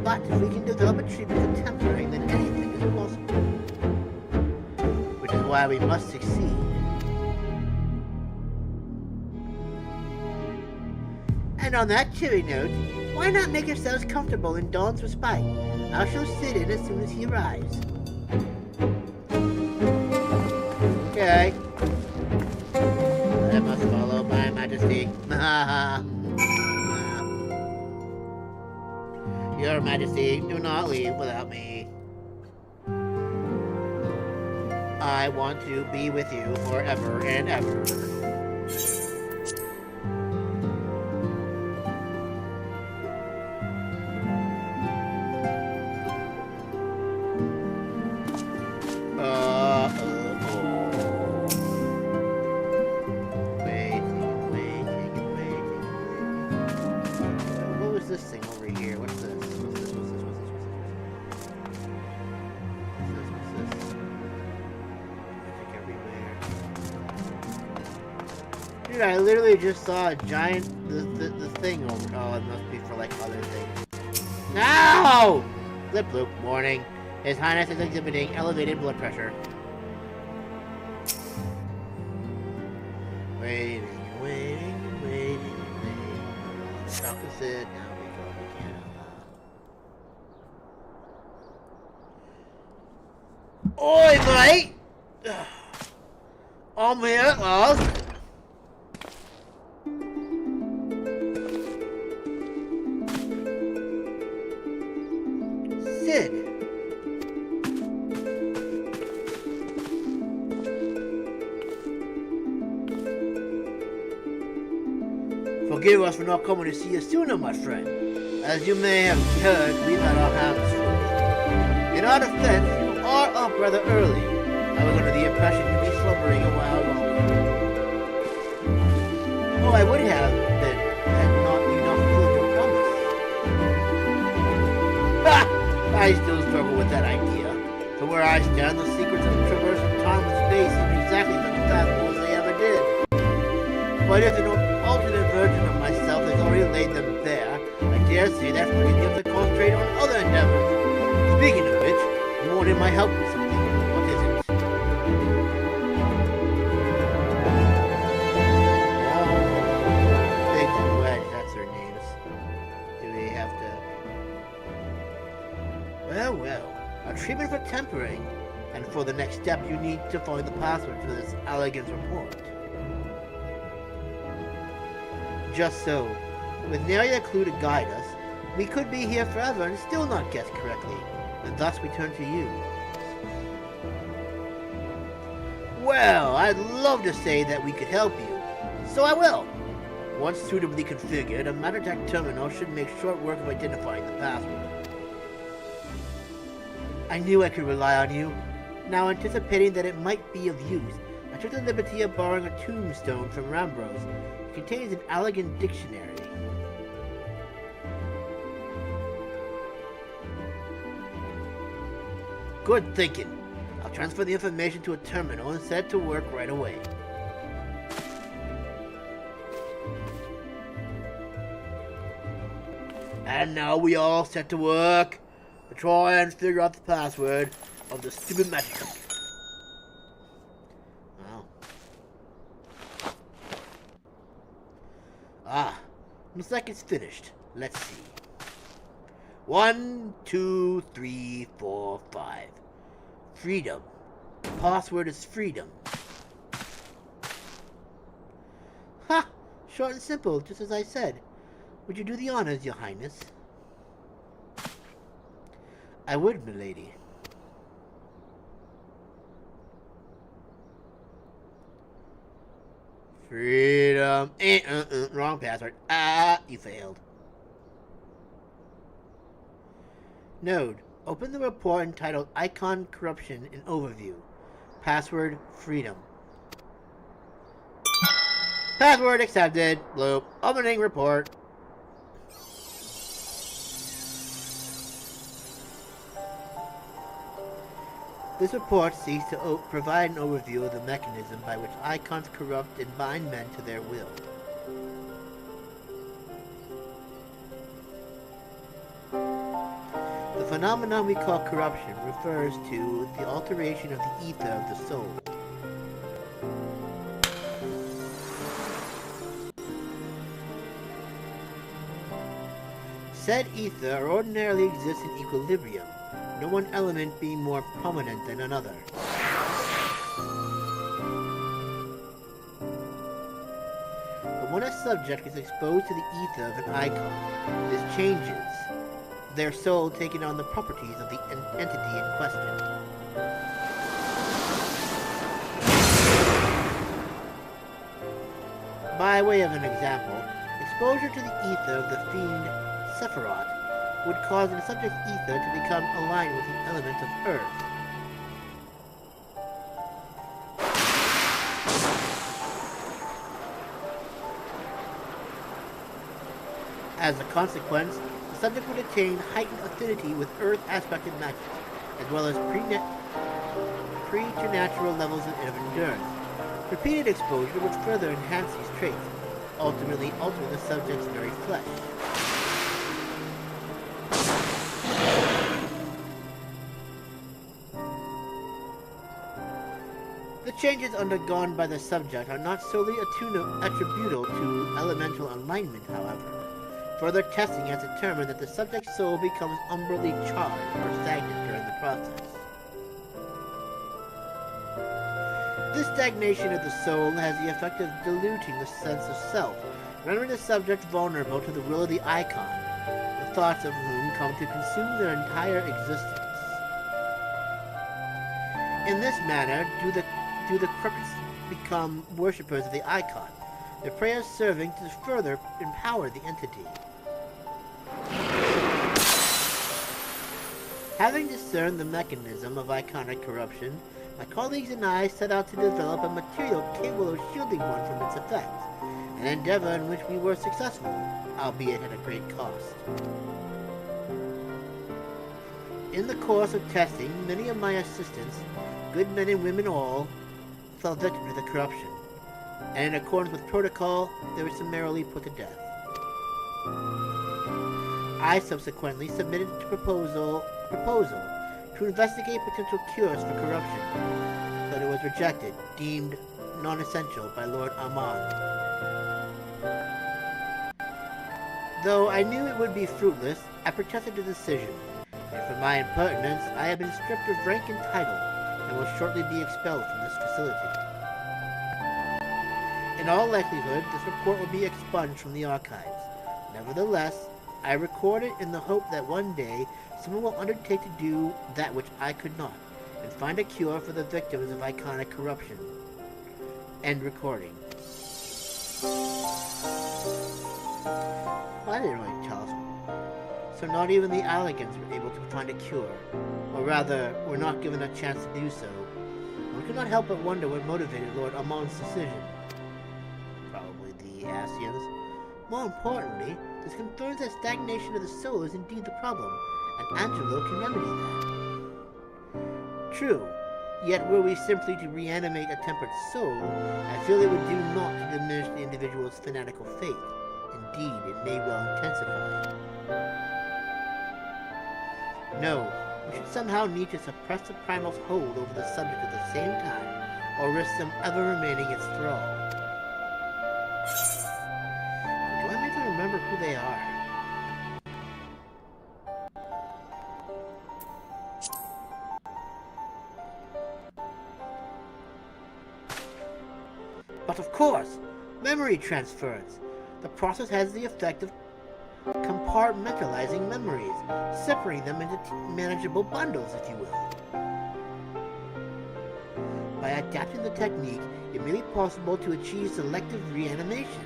But if we can develop a treatment for tempering, then anything is possible. Which is why we must succeed. And on that cheery note, why not make yourselves comfortable in Dawn's respite? I shall sit in as soon as he arrives. Okay. I must follow my majesty. Your Majesty, do not leave without me. I want to be with you forever and ever. Dude, I literally just saw a giant, the thing over, oh, it must be for like other things. No! Flip loop, warning. His Highness is exhibiting elevated blood pressure. Waiting. Stop to sit, now we go again. Oi, mate! I'm here at last. Sid. Forgive us for not coming to see you sooner, my friend. As you may have heard, we've had our hands full. In our defense, you are up rather early. I was under the impression you'd be slumbering a while longer. Oh, I would have been, had not you not fulfilled your promise. Ha! I still struggle with that idea. From where I stand, the secrets of traversing time and space seem exactly as unfathomable as they ever did. But if an alternate version of myself has already laid them bare, I dare say that's pretty good to concentrate on other endeavors. Speaking of which, you wanted my help with something. What is it? Biggs and Wedge, that's their names. Do we have to... Well, a treatment for tempering, and for the next step you need to find the password to this Elegance report. Just so, with nary a clue to guide us, we could be here forever and still not guess correctly, and thus we turn to you. Well, I'd love to say that we could help you, so I will. Once suitably configured, a Mattertech terminal should make short work of identifying the password. I knew I could rely on you. Now, anticipating that it might be of use, I took the liberty of borrowing a tombstone from Rambros. It contains an elegant dictionary. Good thinking. I'll transfer the information to a terminal and set it to work right away. And now we all set to work. to try and figure out the password of the stupid magic. Wow. Ah, looks like it's finished. Let's see. 1, 2, 3, 4, 5. Freedom. The password is freedom. Ha! Short and simple, just as I said. Would you do the honors, Your Highness? I would, milady. Freedom. Wrong password. Ah, you failed. Node. Open the report entitled Icon Corruption and Overview. Password freedom. Password accepted. Bloop. Opening report. This report seeks to provide an overview of the mechanism by which icons corrupt and bind men to their will. The phenomenon we call corruption refers to the alteration of the ether of the soul. Said ether ordinarily exists in equilibrium, no one element being more prominent than another. But when a subject is exposed to the ether of an icon, this changes, their soul taking on the properties of the entity in question. By way of an example, exposure to the ether of the fiend Sephiroth would cause the subject's ether to become aligned with the element of earth. As a consequence, the subject would attain heightened affinity with earth-aspected magic, as well as preternatural levels of endurance. Repeated exposure would further enhance these traits, ultimately altering the subject's very flesh. The changes undergone by the subject are not solely attributable to elemental alignment, however. Further testing has determined that the subject's soul becomes umbrally charged or stagnant during the process. This stagnation of the soul has the effect of diluting the sense of self, rendering the subject vulnerable to the will of the icon, the thoughts of whom come to consume their entire existence. In this manner, do the crooks become worshippers of the icon, their prayers serving to further empower the entity. Having discerned the mechanism of iconic corruption, my colleagues and I set out to develop a material capable of shielding one from its effects, an endeavor in which we were successful, albeit at a great cost. In the course of testing, many of my assistants, good men and women all, fell victim to the corruption, and in accordance with protocol, they were summarily put to death. I subsequently submitted a proposal to investigate potential cures for corruption, but it was rejected, deemed non-essential by Lord Ahmad. Though I knew it would be fruitless, I protested the decision, and for my impertinence, I have been stripped of rank and title, and will shortly be expelled from this facility. In all likelihood, this report will be expunged from the archives. Nevertheless, I record it in the hope that one day someone will undertake to do that which I could not, and find a cure for the victims of iconic corruption. End recording. Well, I didn't really tell us. So not even the Allegans were able to find a cure, or rather, were not given a chance to do so. One could not help but wonder what motivated Lord Amon's decision. Probably the Asians. More importantly, this confirms that stagnation of the soul is indeed the problem, and Angelo can remedy that. True, yet were we simply to reanimate a tempered soul, I feel it would do naught to diminish the individual's fanatical faith. Indeed, it may well intensify. No, we should somehow need to suppress the Primal's hold over the subject at the same time, or risk them ever remaining its thrall. Do I make them remember who they are? But of course, memory transference. The process has the effect of compartmentalizing memories, separating them into manageable bundles, if you will. By adapting the technique, it may be possible to achieve selective reanimation.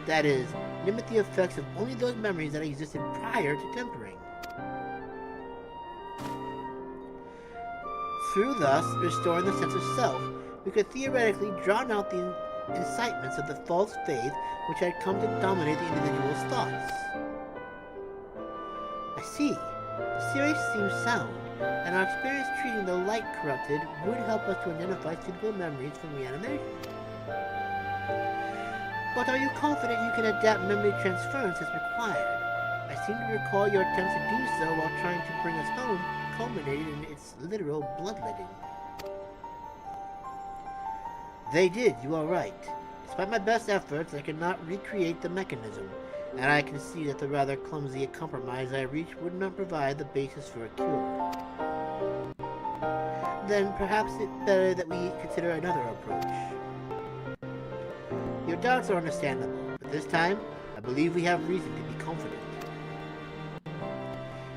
That is, limit the effects of only those memories that existed prior to tempering. Through thus restoring the sense of self, we could theoretically drown out the incitements of the false faith which had come to dominate the individual's thoughts. I see. The theory seems sound, and our experience treating the light corrupted would help us to identify suitable memories from reanimation. But are you confident you can adapt memory transference as required? I seem to recall your attempts to do so while trying to bring us home culminated in its literal bloodletting. They did, you are right. Despite my best efforts, I cannot recreate the mechanism, and I can see that the rather clumsy compromise I reached would not provide the basis for a cure. Then perhaps it's better that we consider another approach. Your doubts are understandable, but this time, I believe we have reason to be confident.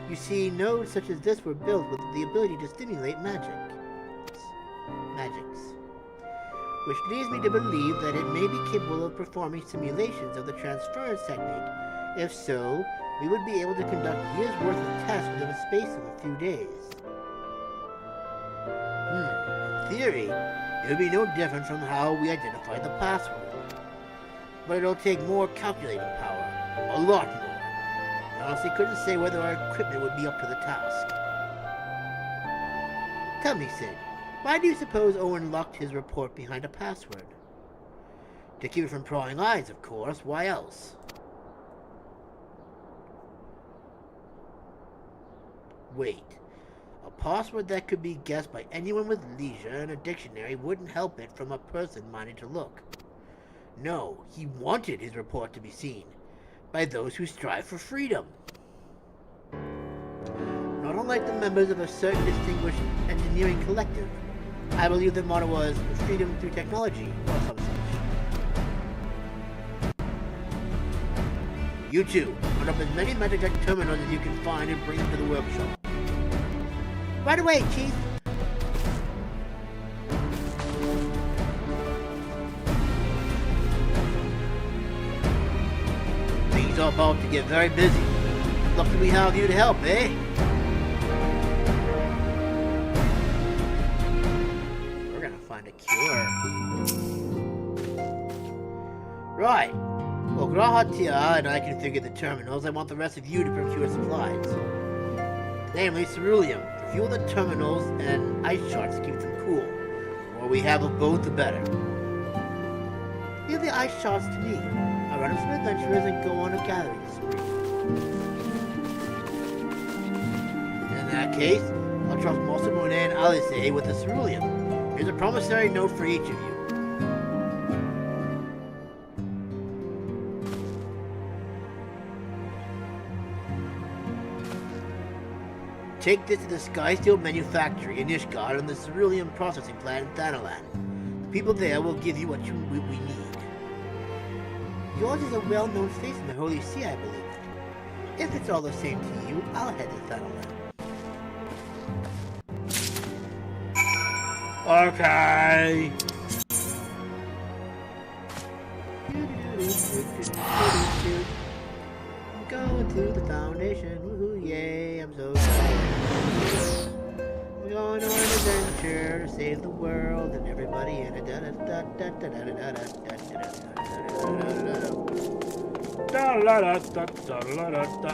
You see, nodes such as this were built with the ability to stimulate magics. Which leads me to believe that it may be capable of performing simulations of the transference technique. If so, we would be able to conduct years' worth of tests within a space of a few days. In theory, it would be no different from how we identified the password. But it'll take more calculating power. A lot more. I honestly couldn't say whether our equipment would be up to the task. Tell me, Sid. Why do you suppose Owen locked his report behind a password? To keep it from prying eyes, of course. Why else? Wait. A password that could be guessed by anyone with leisure in a dictionary wouldn't help it from a person minded to look. No, he wanted his report to be seen. By those who strive for freedom. Not unlike the members of a certain distinguished engineering collective. I believe their motto was freedom through technology, or some such. You two, hunt up as many Magic terminals as you can find and bring them to the workshop. Right away, Chief! Things are about to get very busy. Lucky we have you to help, eh? Right. Well, Grahatia and I configured the terminals. I want the rest of you to procure supplies. Namely, ceruleum to fuel the terminals and ice shards to keep them cool. The more we have of both, the better. Leave the ice shards to me. I'll run up some adventurers and go on a gathering spree. In that case, I'll trust Mosamune and Alice with the ceruleum. Here's a promissory note for each of you. Take this to the Skysteel Manufactory in Ishgard and the ceruleum processing plant in Thanalan. The people there will give you what we need. Yours is a well-known face in the Holy See, I believe. If it's all the same to you, I'll head to Thanalan. Okay. I'm going to the Foundation. Woohoo, yay, I'm so excited. I'm going on an adventure to save the world and everybody in it.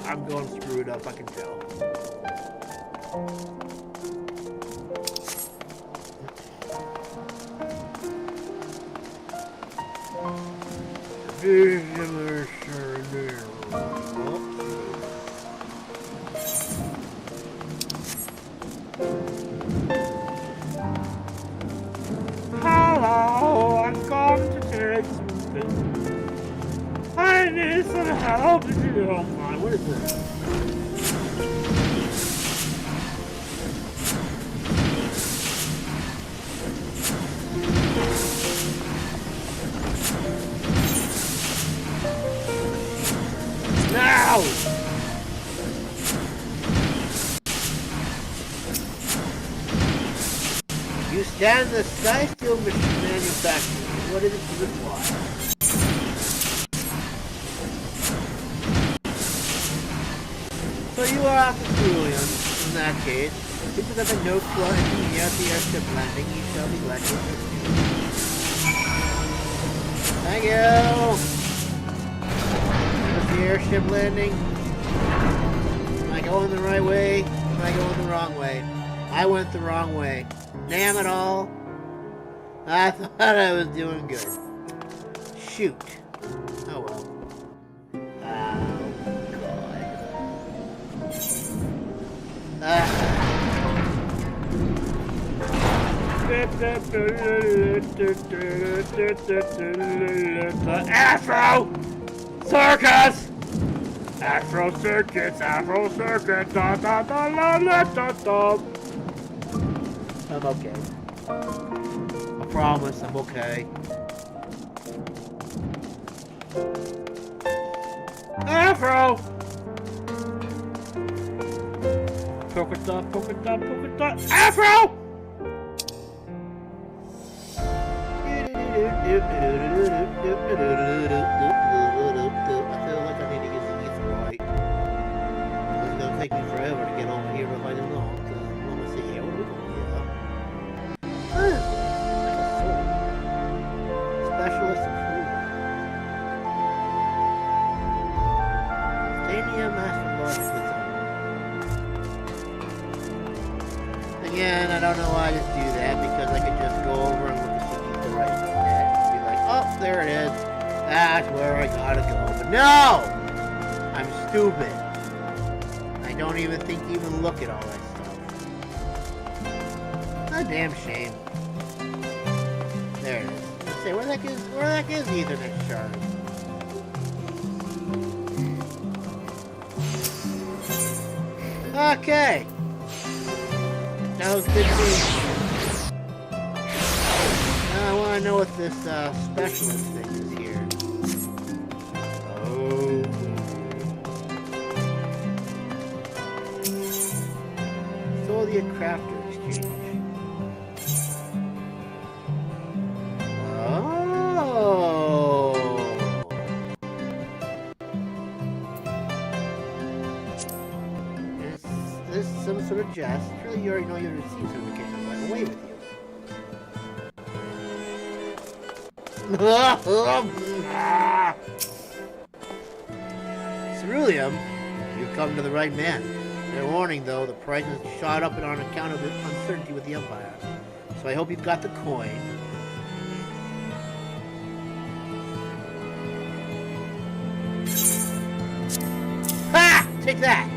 I'm going screwed up, I can tell. I need some help if you don't mind. What is this? Now! You stand in the Sky Steel manufacturer. What is it you require? So you are after Cerulean, in that case. Because of the note to our engineer at the airship landing, you shall be elected. Thank you! With the airship landing. Am I going the right way? Am I going the wrong way? I went the wrong way. Damn it all. I thought I was doing good. Shoot. Oh well. Oh, God. Afro! Circus! Afro circuits, Afro circuit, da da da da da da da. I'm okay. I promise I'm okay. Afro! Polka dot, polka dot, polka dot. Afro! I feel like I need to use the ether right. It's gonna take me forever to get over here if I don't know. Let me see here. What are we going here? Like a sword. Specialist approval. Stania Master Logic. Again, I don't know why I just do that because I could just go over and look at the right net and be like, oh, there it is. That's where I gotta go. But no! I'm stupid. I don't even think to even look at all that stuff. A damn shame. There it is. Let's see, where the heck is the Ethernet shard? Okay. That was good news. Now I want to know what this specialist thing is here. Oh. Solia Crafter Exchange. Oh. Is this some sort of jest? Surely you already know you received certification right away with you. Ceruleum, you've come to the right man. Fair warning, though, the price has shot up on account of the uncertainty with the Empire. So I hope you've got the coin. Ha! Take that!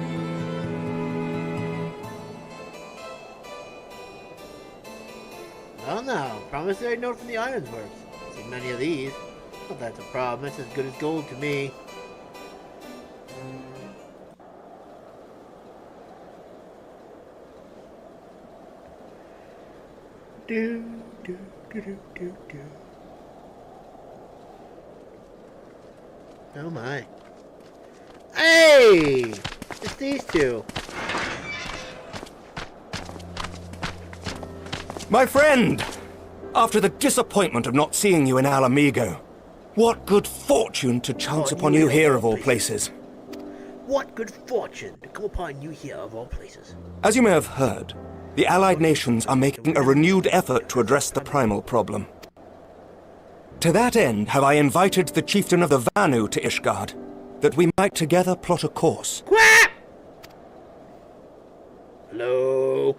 Well, no. Promissory note from the Ironsworks. See many of these. Not that's a problem. It's as good as gold to me. Do, do, do, do, do, do. Oh my. Hey! It's these two. My friend! After the disappointment of not seeing you in Alamigo, what good fortune to chance upon you here of all places. What good fortune to come upon you here of all places. As you may have heard, the Allied nations are making a renewed effort to address the primal problem. To that end, have I invited the chieftain of the Vanu to Ishgard, that we might together plot a course. Quack! Hello?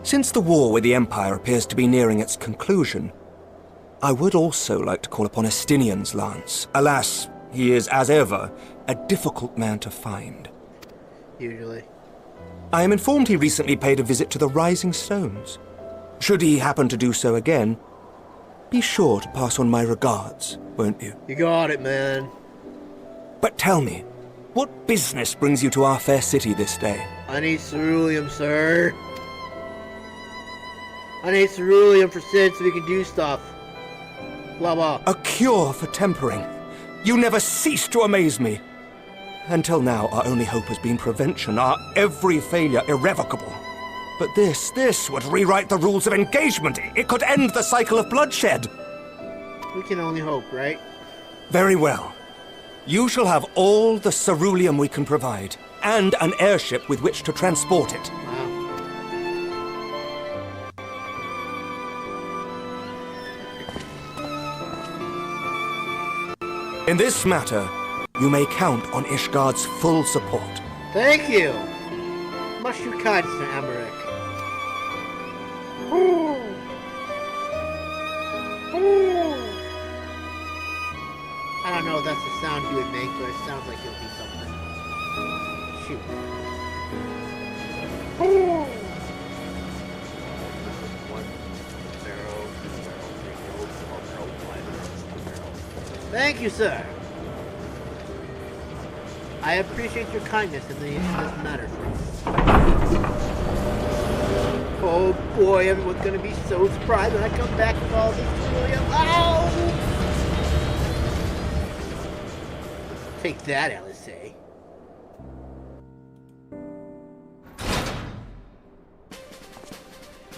Since the war with the Empire appears to be nearing its conclusion, I would also like to call upon Estinian's lance. Alas, he is, as ever, a difficult man to find. Usually. I am informed he recently paid a visit to the Rising Stones. Should he happen to do so again, Be sure to pass on my regards, won't you? You got it, man. But tell me, what business brings you to our fair city this day? I need ceruleum, sir. I need ceruleum for Sid so we can do stuff. Blah, blah. A cure for tempering. You never cease to amaze me. Until now, our only hope has been prevention, our every failure irrevocable. But this would rewrite the rules of engagement. It could end the cycle of bloodshed. We can only hope, right? Very well. You shall have all the ceruleum we can provide, and an airship with which to transport it. Wow. In this matter, you may count on Ishgard's full support. Thank you. Much too kind, Sir Emmerich. I don't know if that's the sound he would make, but it sounds like it'll be something. Shoot. Thank you, sir. I appreciate your kindness in this matter. Oh boy, everyone's gonna be so surprised when I come back with all this ceruleum. Oh! Take that, LSA.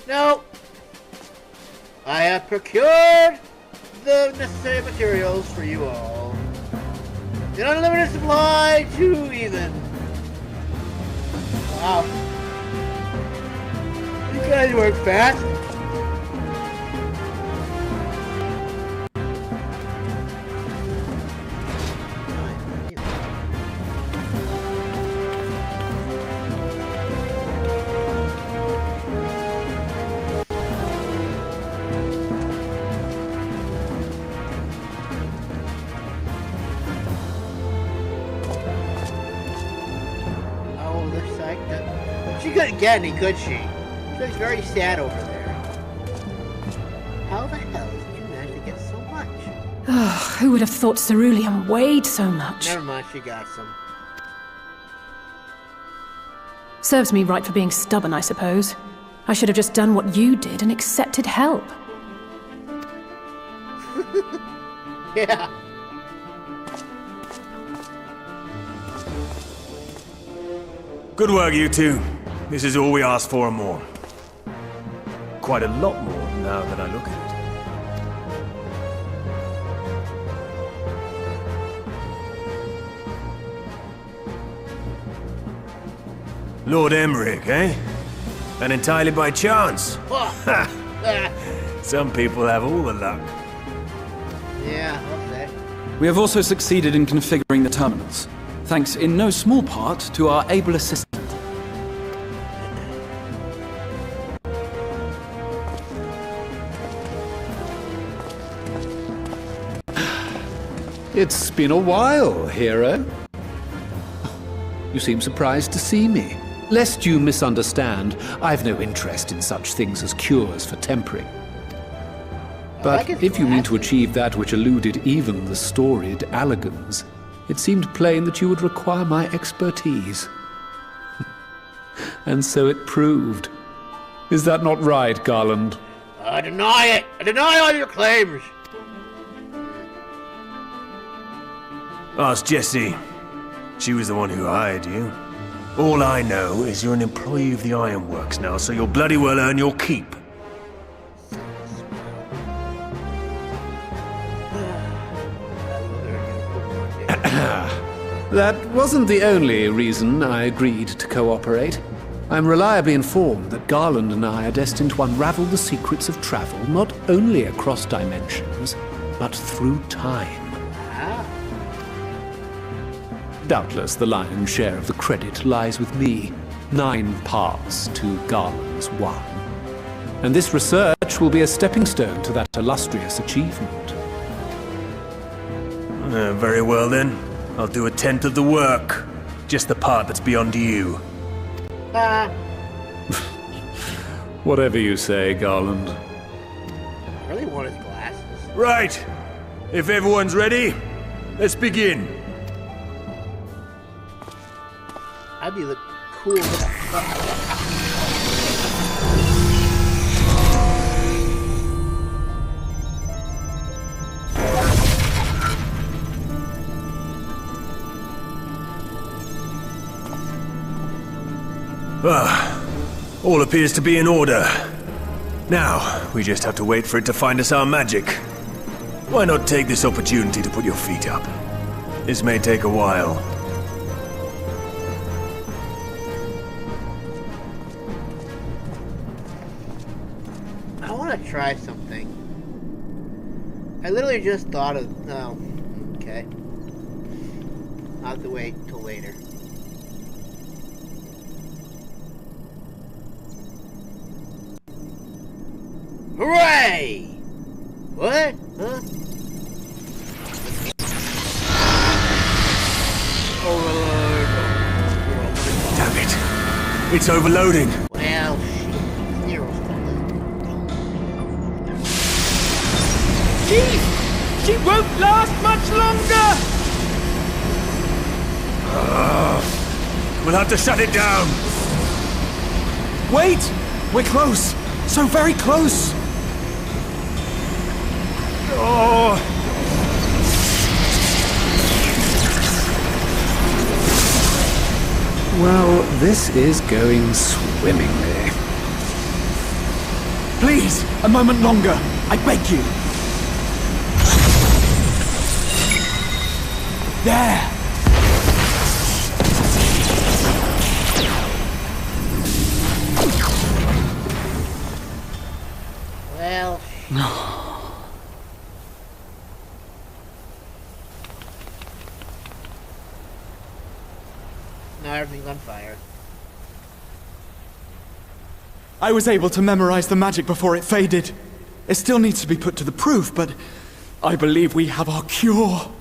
No! I have procured the necessary materials for you all. An unlimited supply, too, even. Wow. You guys work fast. She couldn't get any, could she? She looks very sad over there. How the hell did you manage to get so much? Oh, who would have thought ceruleum weighed so much? Never mind, she got some. Serves me right for being stubborn, I suppose. I should have just done what you did and accepted help. Yeah. Good work, you two. This is all we asked for and more. Quite a lot more now that I look at it. Lord Emmerich, eh? And entirely by chance. Some people have all the luck. Yeah, okay. We have also succeeded in configuring the terminals, thanks in no small part to our able assistant. It's been a while, hero. You seem surprised to see me. Lest you misunderstand, I've no interest in such things as cures for tempering. But if you mean to achieve that which eluded even the storied Allagans, it seemed plain that you would require my expertise. And so it proved. Is that not right, Garland? I deny it! I deny all your claims! Ask Jessie. She was the one who hired you. All I know is you're an employee of the Ironworks now, so you'll bloody well earn your keep. That wasn't the only reason I agreed to cooperate. I'm reliably informed that Garland and I are destined to unravel the secrets of travel not only across dimensions, but through time. Doubtless the lion's share of the credit lies with me. 9 parts to Garland's 1. And this research will be a stepping stone to that illustrious achievement. Very well then. I'll do 1/10 of the work. Just the part that's beyond you. Whatever you say, Garland. I really want his glasses. Right. If everyone's ready, let's begin. I'd be the cool. All appears to be in order. Now, we just have to wait for it to find us our magic. Why not take this opportunity to put your feet up? This may take a while. I want to try something. I literally just thought of... Oh, okay. I'll have to wait till later. Hooray! What? Huh? Damn it. It's overloading. Well, Nero's Chief! She won't last much longer! We'll have to shut it down. Wait! We're close! So very close! Oh! Well, this is going swimmingly. Please, a moment longer. I beg you. There! Well... Now everything's on fire. I was able to memorize the magic before it faded. It still needs to be put to the proof, but I believe we have our cure.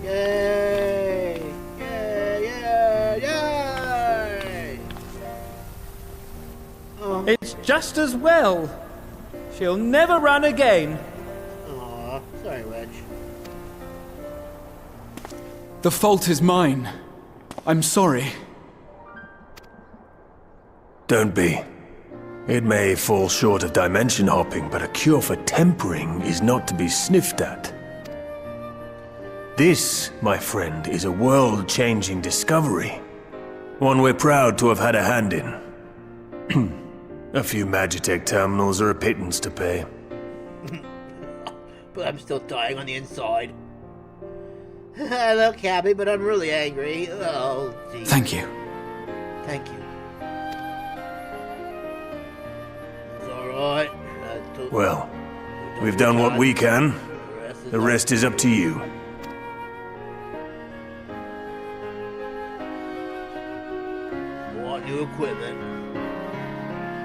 Yay! Yay! Yay! Yay! Oh. It's just as well. She'll never run again. Aw, sorry, Wedge. The fault is mine. I'm sorry. Don't be. It may fall short of dimension hopping, but a cure for tempering is not to be sniffed at. This, my friend, is a world-changing discovery. One we're proud to have had a hand in. A few Magitech terminals are a pittance to pay. But I'm still dying on the inside. I look happy, but I'm really angry. Oh, geez. Thank you. Thank you. It's alright. Well, we've done what we can. The rest is up to you. Want new equipment.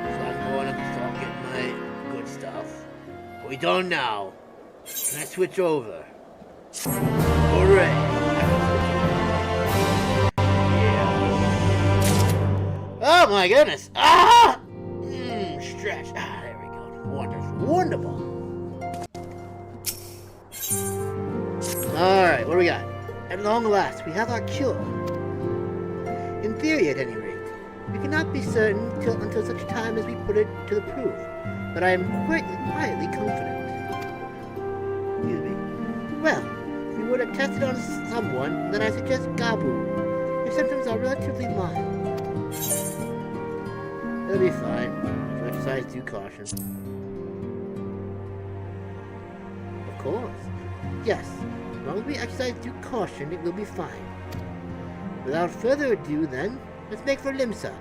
So I'm going to start getting my good stuff. What we done now? Can I switch over? Hooray! Yeah. Oh my goodness! Ah! Stretch. Ah, there we go. Wonderful. Wonderful. Alright, what do we got? At long last, we have our cure. In theory, at any rate. We cannot be certain until such time as we put it to the proof. But I am quietly confident. Excuse me. Well, if we were to test it on someone, then I suggest Gabu. Your symptoms are relatively mild. It'll be fine. So exercise due caution. Of course. Yes. As long as we exercise due caution, it will be fine. Without further ado, then, let's make for Limsa.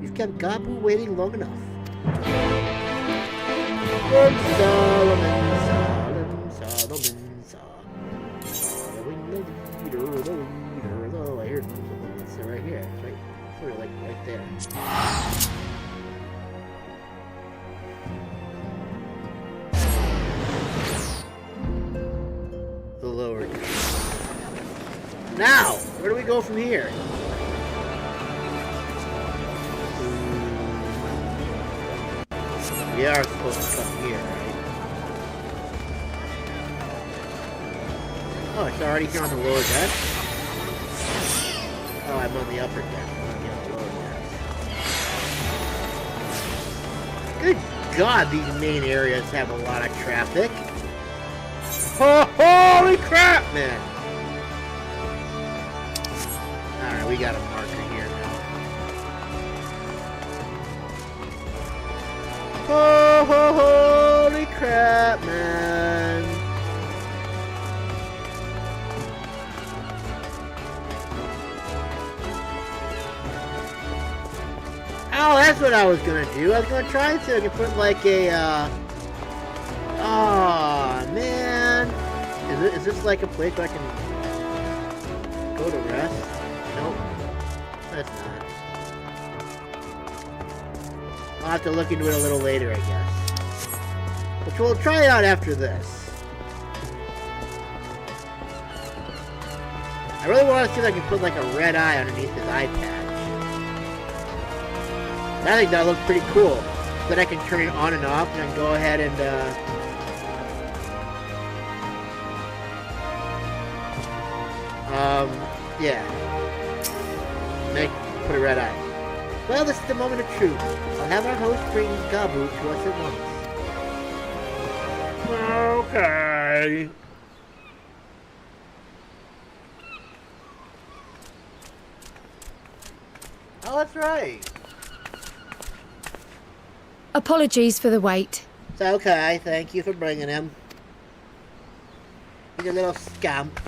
We've kept Gabu waiting long enough. Limsa, Limsa, Limsa. Following the leader. Oh, I hear something. It's right here. It's right, sort of like right there. The lower. Now, where do we go from here? We are supposed to come here, right? Oh, it's already here on the lower deck? Oh, I'm on the upper deck. I'm on the lower deck. Good God, these main areas have a lot of traffic. Oh, holy crap, man! Alright, we got a marker here now. Oh, holy crap, man! Oh, that's what I was gonna do. I was gonna try and see if I could put like a, oh, man. Is this like a place where I can go to rest? Nope. That's not. I'll have to look into it a little later, I guess. Which we'll try it out after this. I really want to see if I can put like a red eye underneath his eye patch. I think that looks pretty cool. Then I can turn it on and off, and I can go ahead and, yeah. Put a red eye. Well, this is the moment of truth. I'll have our host bring Gabu to us at once. Okay. Oh, that's right. Apologies for the wait. It's okay. Thank you for bringing him. He's a little scamp.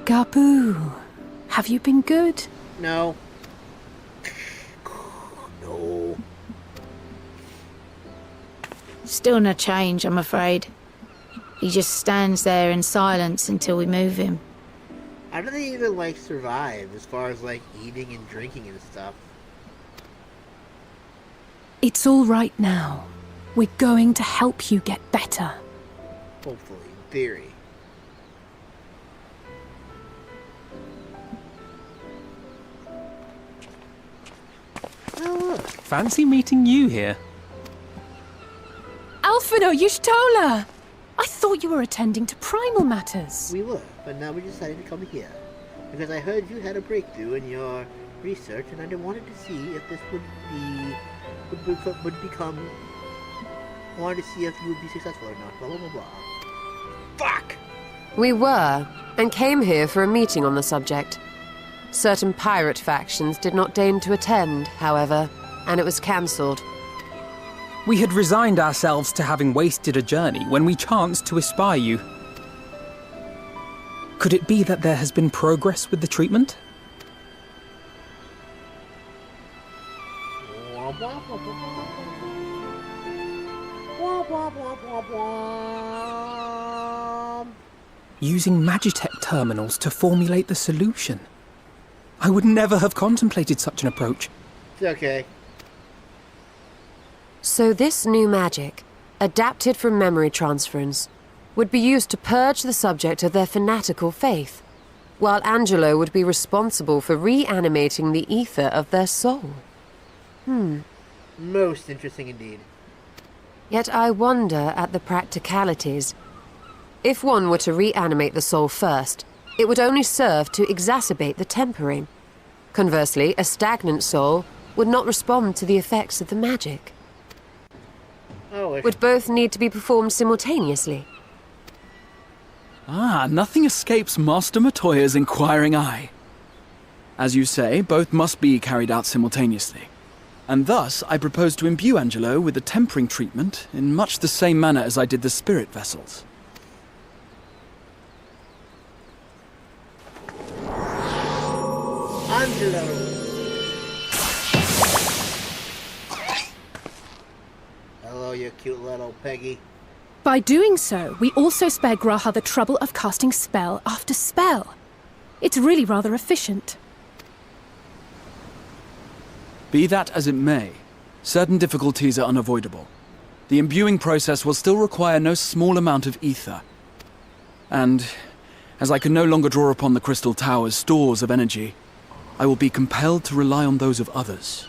Gabu, have you been good? No. No. Still no change, I'm afraid. He just stands there in silence until we move him. How do they even, like, survive as far as, like, eating and drinking and stuff? It's all right now. We're going to help you get better. Hopefully, in theory. Oh, look. Fancy meeting you here. Alphino Y'shtola! I thought you were attending to primal matters. We were, but now we decided to come here. Because I heard you had a breakthrough in your research, and I wanted to see if this would become... I wanted to see if you would be successful or not, blah blah blah blah. Fuck! We were, and came here for a meeting on the subject. Certain pirate factions did not deign to attend, however, and it was cancelled. We had resigned ourselves to having wasted a journey when we chanced to espy you. Could it be that there has been progress with the treatment? Using Magitech terminals to formulate the solution. I would never have contemplated such an approach. It's okay. So this new magic, adapted from memory transference, would be used to purge the subject of their fanatical faith, while Angelo would be responsible for reanimating the ether of their soul. Most interesting indeed. Yet I wonder at the practicalities. If one were to reanimate the soul first, it would only serve to exacerbate the tempering. Conversely, a stagnant soul would not respond to the effects of the magic. Would both need to be performed simultaneously? Ah, nothing escapes Master Matoya's inquiring eye. As you say, both must be carried out simultaneously. And thus, I propose to imbue Angelo with the tempering treatment in much the same manner as I did the spirit vessels. Angelo! Hello, you cute little Peggy. By doing so, we also spare Graha the trouble of casting spell after spell. It's really rather efficient. Be that as it may, certain difficulties are unavoidable. The imbuing process will still require no small amount of ether. And As I can no longer draw upon the Crystal Tower's stores of energy, I will be compelled to rely on those of others.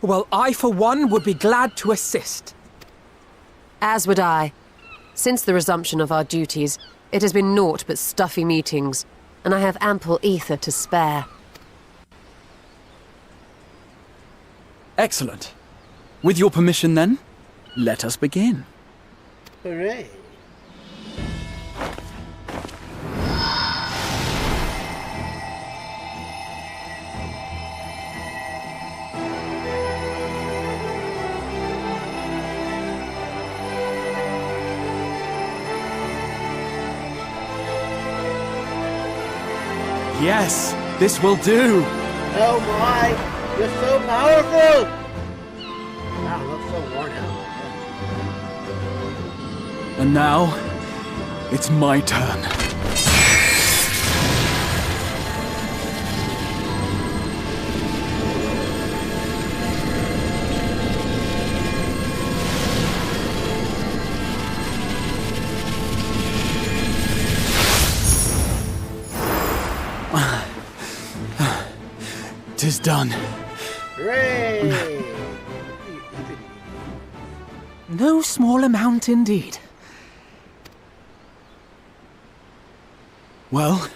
Well, I, for one, would be glad to assist. As would I. Since the resumption of our duties, it has been naught but stuffy meetings, and I have ample ether to spare. Excellent. With your permission, then, let us begin. Hooray. Yes, this will do. Oh my, you're so powerful! Wow, it looks so worn out. And now, it's my turn. Tis done. Hooray! No small amount indeed. Well,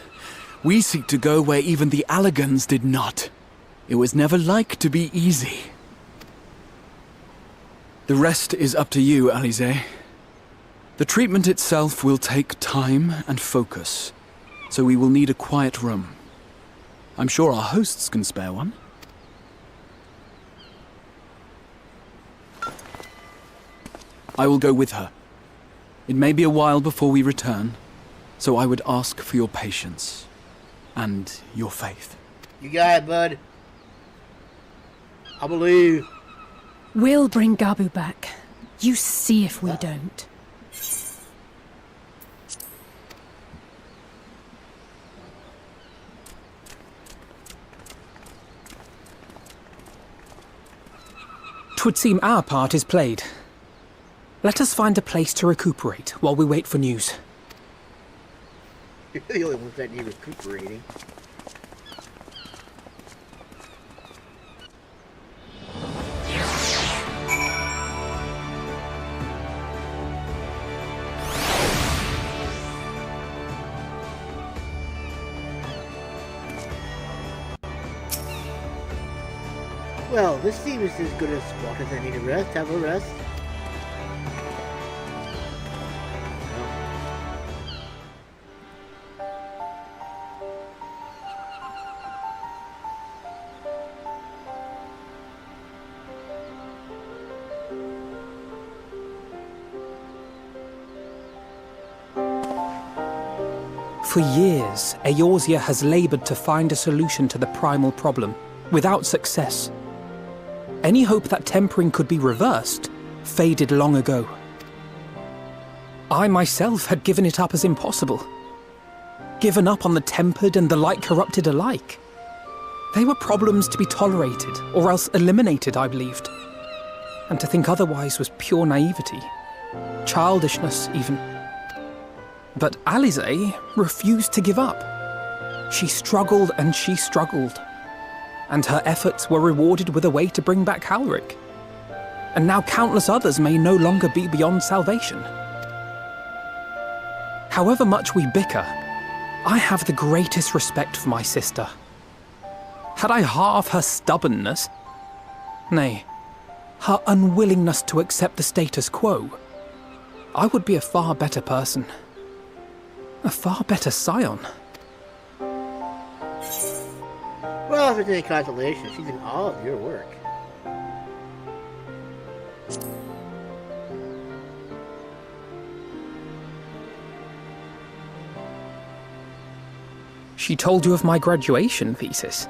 we seek to go where even the Allegans did not. It was never like to be easy. The rest is up to you, Alize. The treatment itself will take time and focus, so we will need a quiet room. I'm sure our hosts can spare one. I will go with her. It may be a while before we return, so I would ask for your patience and your faith. You got it, bud. I believe. We'll bring Gabu back. You see if we don't. Twould seem our part is played. Let us find a place to recuperate while we wait for news. You're the only ones that need recuperating. Well, this seems as good a spot as I need a rest. Have a rest. For years, Eorzea has labored to find a solution to the primal problem, without success. Any hope that tempering could be reversed faded long ago. I myself had given it up as impossible. Given up on the tempered and the light-corrupted alike. They were problems to be tolerated, or else eliminated, I believed. And to think otherwise was pure naivety. Childishness, even. But Alize refused to give up. She struggled and she struggled. And her efforts were rewarded with a way to bring back Halric. And now countless others may no longer be beyond salvation. However much we bicker, I have the greatest respect for my sister. Had I half her stubbornness, nay, her unwillingness to accept the status quo, I would be a far better person. A far better scion. Well, if it's any consolation, she's in awe of your work. She told you of my graduation thesis.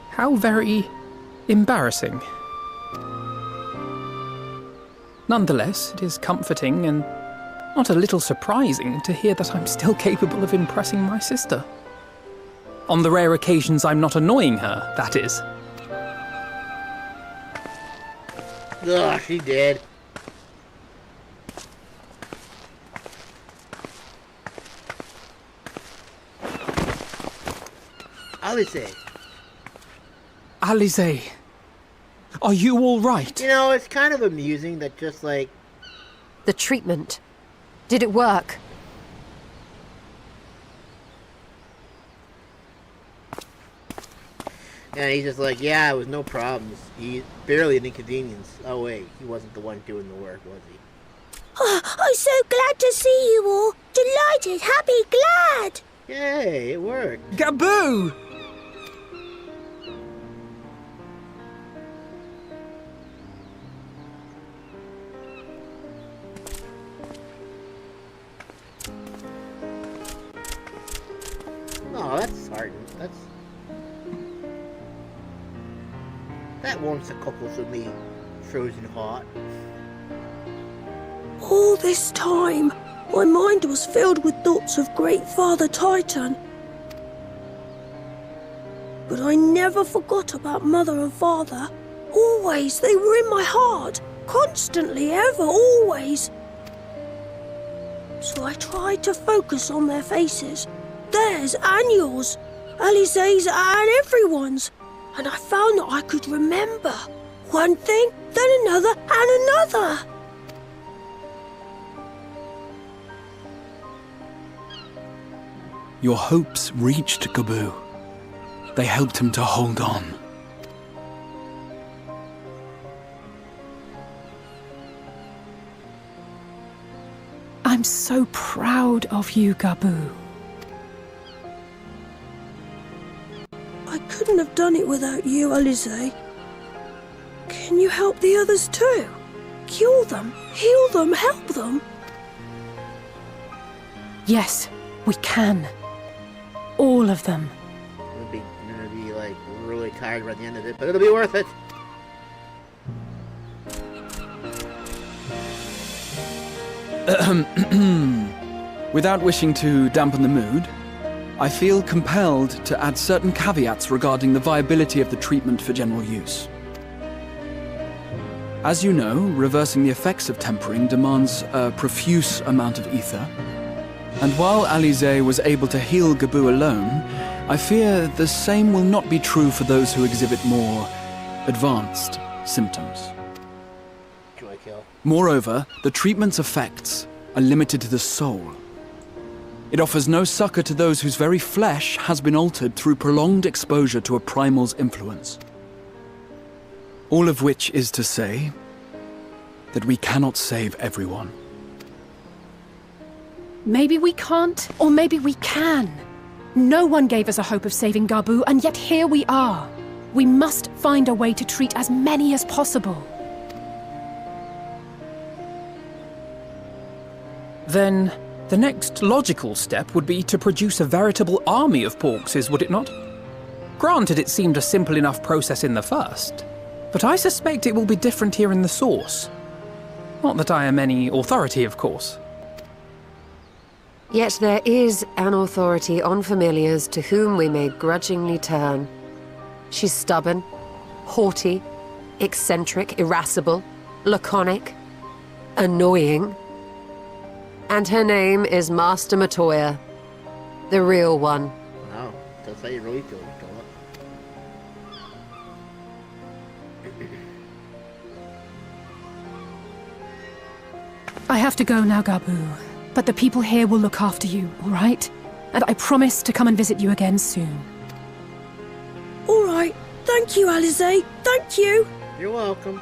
How very embarrassing. Nonetheless, it is comforting and not a little surprising to hear that I'm still capable of impressing my sister. On the rare occasions I'm not annoying her, that is. Ugh, she did. Alize. Alize, are you all right? You know, it's kind of amusing that just like... The treatment. Did it work? And he's just like, yeah, it was no problems. He barely an inconvenience. Oh wait, he wasn't the one doing the work, was he? Oh, I'm so glad to see you all. Delighted, happy, glad. Yay, it worked. Gaboo! Oh, that's heartening. That warms the cockles of me, frozen heart. All this time, my mind was filled with thoughts of Great Father Titan. But I never forgot about Mother and Father. Always, they were in my heart. Constantly, ever, always. So I tried to focus on their faces. Theirs and yours. Alize's and everyone's. And I found that I could remember. One thing, then another, and another. Your hopes reached Gaboo. They helped him to hold on. I'm so proud of you, Gaboo. I couldn't have done it without you, Alize. Can you help the others too? Cure them, heal them, help them? Yes, we can. All of them. I'm gonna be like really tired by the end of it, but it'll be worth it. Without wishing to dampen the mood, I feel compelled to add certain caveats regarding the viability of the treatment for general use. As you know, reversing the effects of tempering demands a profuse amount of ether. And while Alize was able to heal Gaboo alone, I fear the same will not be true for those who exhibit more advanced symptoms. Joy kill. Moreover, the treatment's effects are limited to the soul. It offers no succor to those whose very flesh has been altered through prolonged exposure to a primal's influence. All of which is to say that we cannot save everyone. Maybe we can't, or maybe we can. No one gave us a hope of saving Gaboo, and yet here we are. We must find a way to treat as many as possible. Then, the next logical step would be to produce a veritable army of Porkses, would it not? Granted, it seemed a simple enough process in the first, but I suspect it will be different here in the source. Not that I am any authority, of course. Yet there is an authority on familiars to whom we may grudgingly turn. She's stubborn, haughty, eccentric, irascible, laconic, annoying. And her name is Master Matoya, the real one. Wow, that's how you really feel, Nicola. I have to go now, Gaboo. But the people here will look after you, all right? And I promise to come and visit you again soon. All right. Thank you, Alize. Thank you. You're welcome.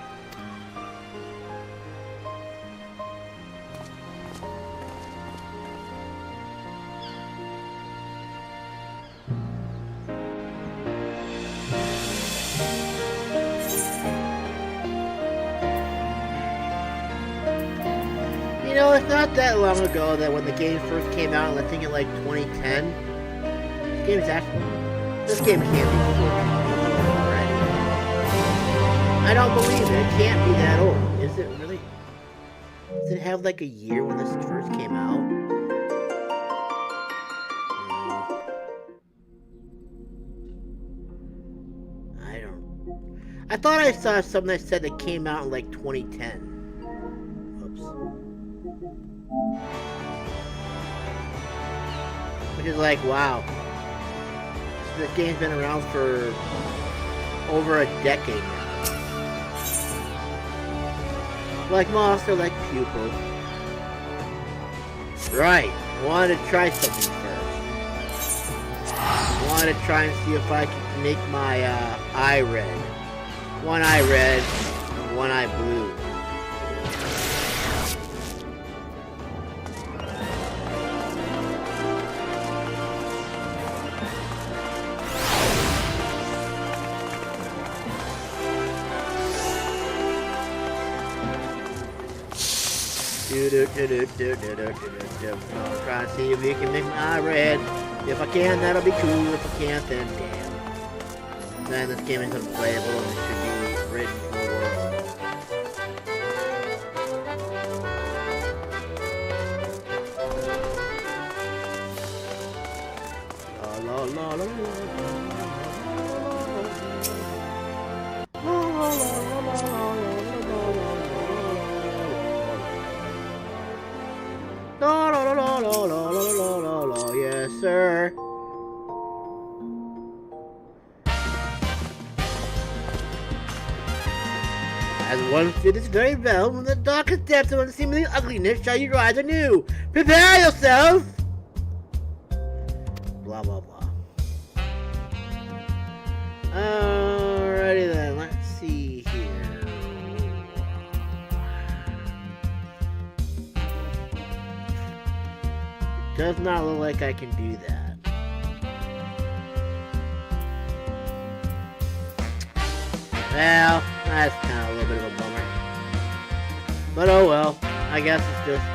You know, it's not that long ago that when the game first came out, I think in like 2010, this game can't be 14 years old already. I don't believe it. It can't be that old. Is it really? Does it have like a year when this first came out? I don't. I thought I saw something that said it came out in like 2010. Which is like, wow. It's this game's been around for over a decade now. Like Monster, like Pupil. Right, I wanted to try something first. I wanted to try and see if I could make my eye red. One eye red, and one eye blue. Try to see if you can make my eye red. If I can, that'll be cool. If I can't, then damn. Then this game is unplayable and it should be written for the world. La la la la la. Yes, sir. As one fit is very well, from the darkest depths of unseemly ugliness shall you rise anew. Prepare yourself! Blah, blah, blah. Alrighty then, let's see here. It does not look like I can do that. Well, that's kind of a little bit of a bummer. But oh well, I guess it's just...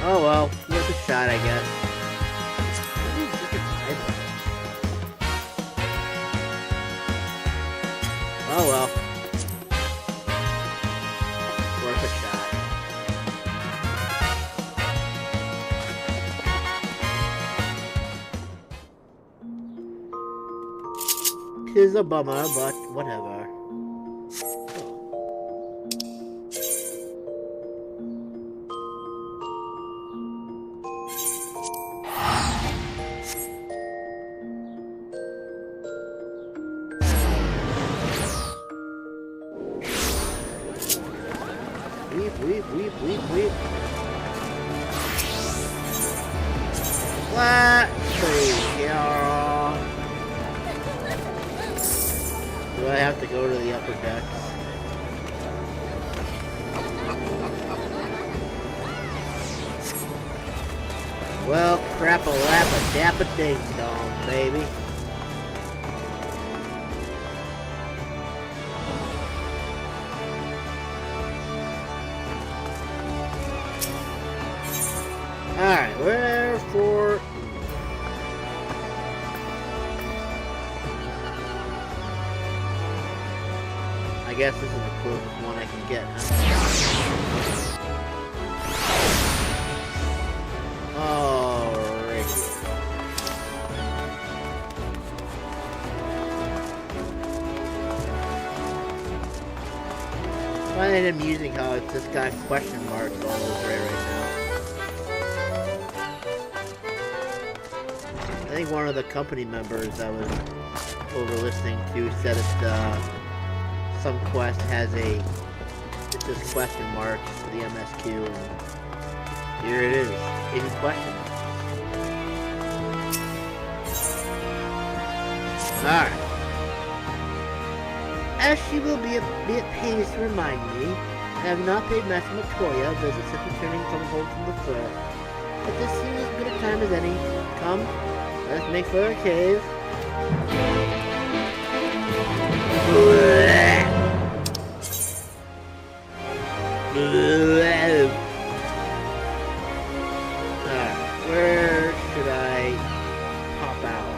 Oh well, worth a shot, I guess. Oh well. Worth a shot. 'Tis a bummer, but whatever. Weep. What? Do I have to go to the upper decks? Well, crap-a-lap-a-dap-a-ding-dong, baby. Alright, wherefore... I guess this is the closest one I can get, huh? Alright. I find it amusing how it's just got question marks all over it right now. I think one of the company members I was over listening to said that some quest has it's just question marks for the MSQ, and here it is, hidden question marks. Alright. As she will be at pains to remind me, I have not paid Master Matoya a visit since returning from home from the fair. But this seems as good a time as any. Come, let's make for a cave. Alright, where should I pop out?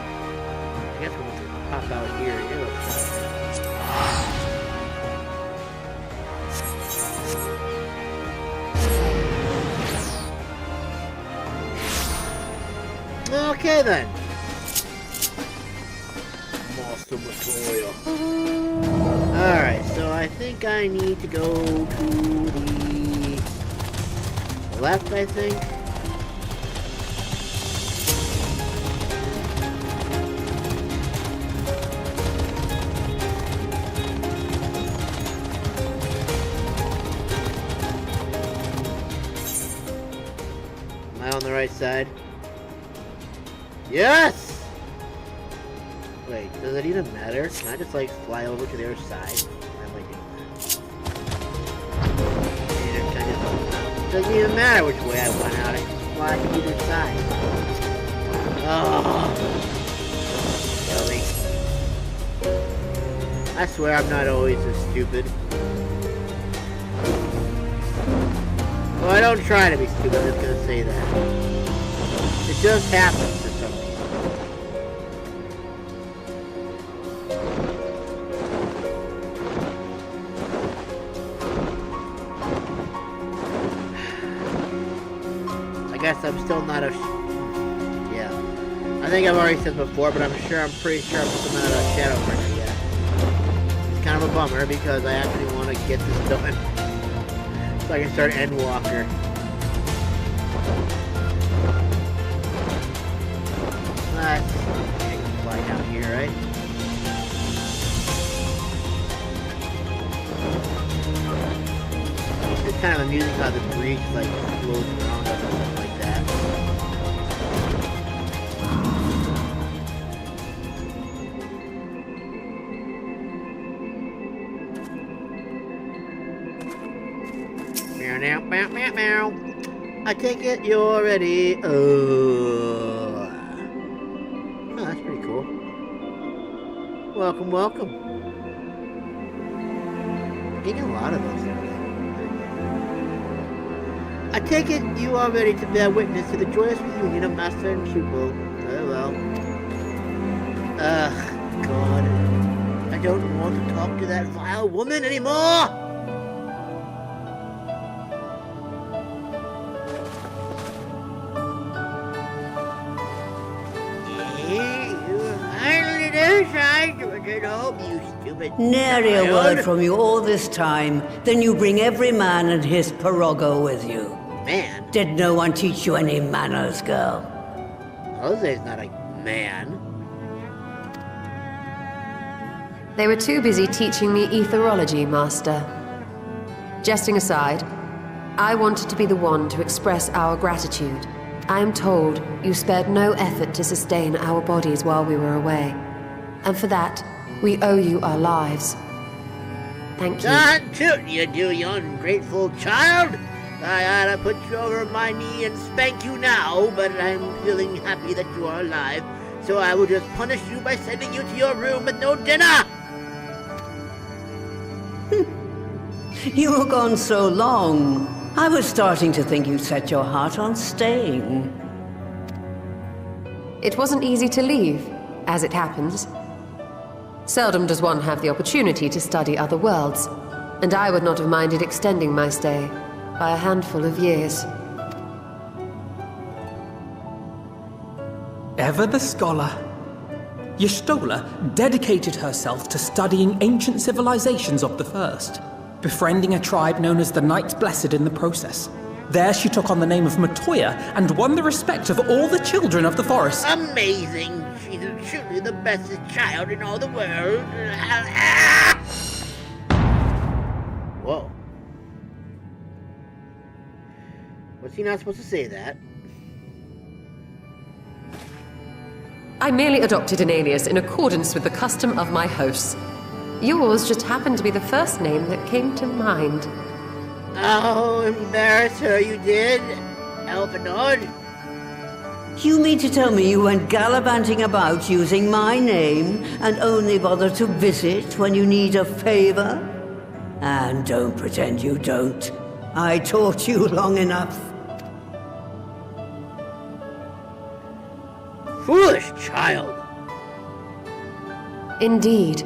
I guess we'll pop out here. Okay then. Master Matoya. Alright, so I think I need to go to the left, I think. Am I on the right side? Yes! Wait, does it even matter? Can I just like fly over to the other side? How am I doing that? It doesn't even matter which way I went out. I can just fly to either side. Oh, really? I swear I'm not always this stupid. Well, I don't try to be stupid. I'm just gonna say that. It just happens for some reason. I guess I'm still not a... Yeah. I think I've already said before, but I'm pretty sure I'm still not a Shadowbringer yet. It's kind of a bummer because I actually want to get this done. So I can start Endwalker. I can fly down here, right? It's kind of amusing how the breeze like flows around us and stuff like that. Meow, meow, meow, meow, meow. I take it you're ready. Oh, that's pretty cool. Welcome, welcome. I'm getting a lot of those there. I take it you are ready to bear witness to the joyous reunion of master and pupil. Very well. God. I don't want to talk to that vile woman anymore! Nary a word from you all this time. Then you bring every man and his pirogo with you. Man? Did no one teach you any manners, girl? Jose's not a man. They were too busy teaching me etherology, Master. Jesting aside, I wanted to be the one to express our gratitude. I am told you spared no effort to sustain our bodies while we were away. And for that, we owe you our lives. Thank you. Don't toot you do, you ungrateful child! I ought to put you over my knee and spank you now, but I'm feeling happy that you are alive, so I will just punish you by sending you to your room with no dinner! You were gone so long. I was starting to think you set your heart on staying. It wasn't easy to leave, as it happens. Seldom does one have the opportunity to study other worlds, and I would not have minded extending my stay by a handful of years. Ever the scholar. Y'shtola dedicated herself to studying ancient civilizations of the First, befriending a tribe known as the Knights Blessed in the process. There she took on the name of Matoya and won the respect of all the children of the forest. Amazing! She's truly the bestest child in all the world. Whoa. Was he not supposed to say that? I merely adopted an alias in accordance with the custom of my hosts. Yours just happened to be the first name that came to mind. Oh, embarrass her, you did? Elfinord? You mean to tell me you went gallivanting about using my name and only bother to visit when you need a favor? And don't pretend you don't. I taught you long enough. Foolish child! Indeed.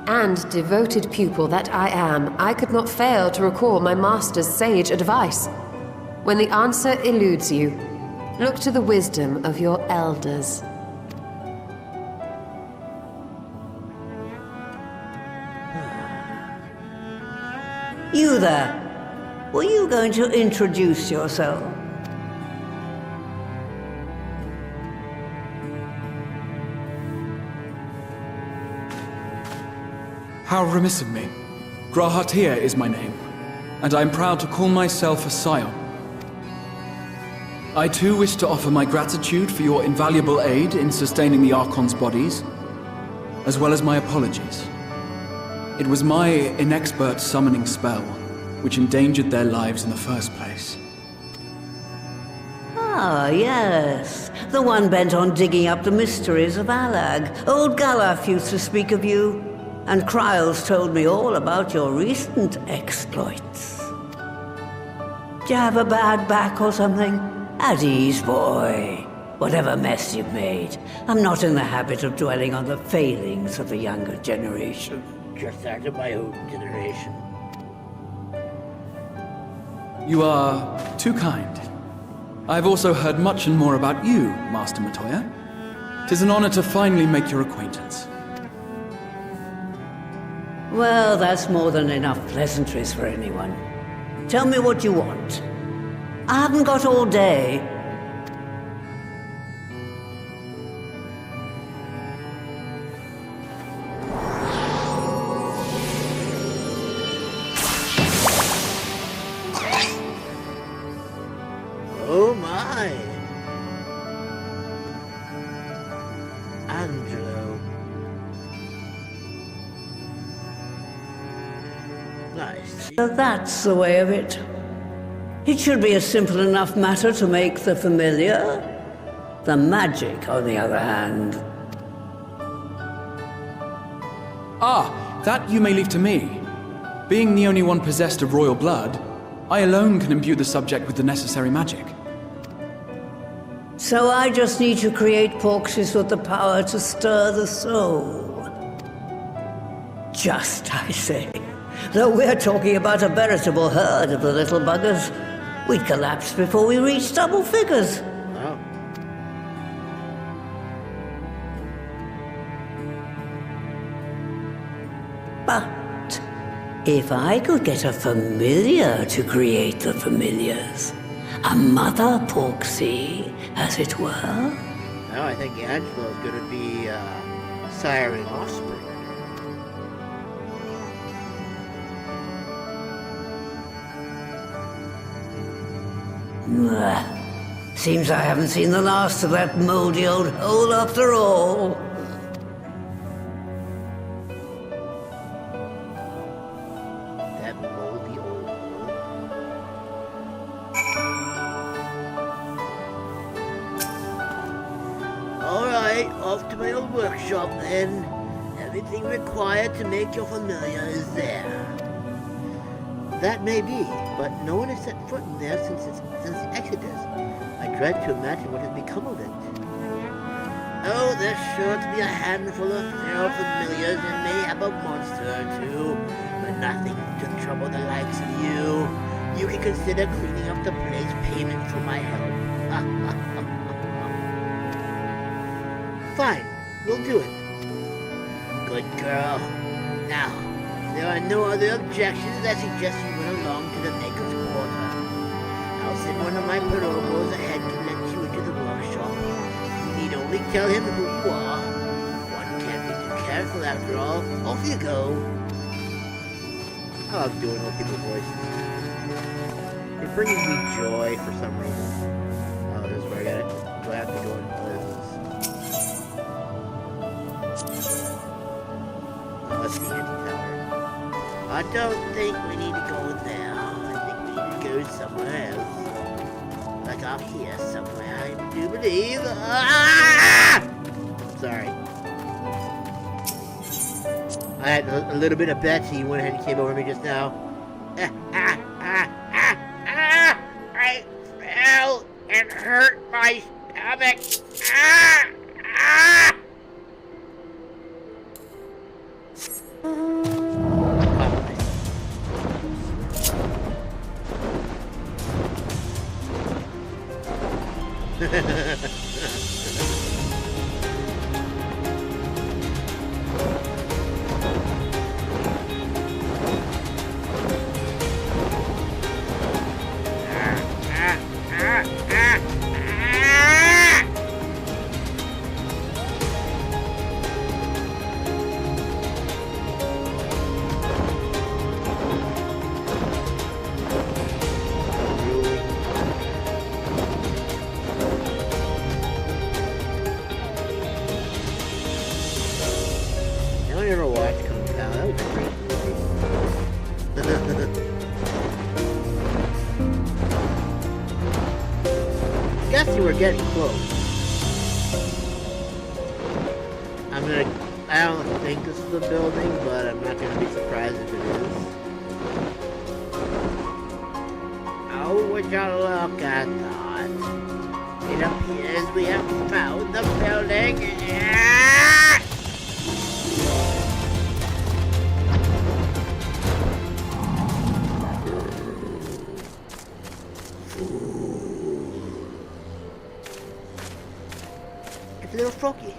And devoted pupil that I am, I could not fail to recall my master's sage advice. When the answer eludes you, look to the wisdom of your elders. You there. Were you going to introduce yourself? How remiss of me. Grahatia is my name, and I am proud to call myself a scion. I too wish to offer my gratitude for your invaluable aid in sustaining the Archon's bodies, as well as my apologies. It was my inexpert summoning spell which endangered their lives in the first place. Ah, yes. The one bent on digging up the mysteries of Alag. Old Galaf used to speak of you, and Kryles told me all about your recent exploits. Do you have a bad back or something? At ease, boy. Whatever mess you've made, I'm not in the habit of dwelling on the failings of the younger generation. Just out of my own generation. You are too kind. I've also heard much and more about you, Master Matoya. 'Tis an honor to finally make your acquaintance. Well, that's more than enough pleasantries for anyone. Tell me what you want. I haven't got all day. Oh my! Angelo. Nice. So that's the way of it. It should be a simple enough matter to make the familiar. The magic, on the other hand. Ah, that you may leave to me. Being the only one possessed of royal blood, I alone can imbue the subject with the necessary magic. So I just need to create porxes with the power to stir the soul. Just, I say. Though we're talking about a veritable herd of the little buggers, we'd collapse before we reached double figures. Wow. But if I could get a familiar to create the familiars, a mother porxie, as it were. No, I think Angelo's going to be siring offspring. Seems I haven't seen the last of that moldy old hole after all. That moldy old hole. Alright, off to my old workshop then. Everything required to make your familiar is there. That may be, but no one has set foot in there since the Exodus. I dread to imagine what has become of it. Oh, there's sure to be a handful of feral familiars and mayhap a monster or two, but nothing to trouble the likes of you. You can consider cleaning up the place payment for my help. Fine, we'll do it. Good girl. Now, if there are no other objections, I suggest you run along to the Maker's Quarter. I'll send one of my perogos ahead to let you into the workshop. You need only tell him who you are. One can't be too careful after all. Off you go. I love doing old people's voices. It brings me joy for some reason. Oh, this is where I got it. Do I have to go into this? Oh, that's the anti-tower. I don't think we need to go there. I think we need to go somewhere else. Like up here somewhere, I do believe. Ah! Sorry. I had a little bit of Betsy went ahead and came over me just now. I fell and hurt my stomach. that was a great movie. I guess you were getting close. I don't think this is a building, but I'm not gonna be surprised if it is. Oh, would you look at that? It appears we have found the building. Yeah! It's a little froggy.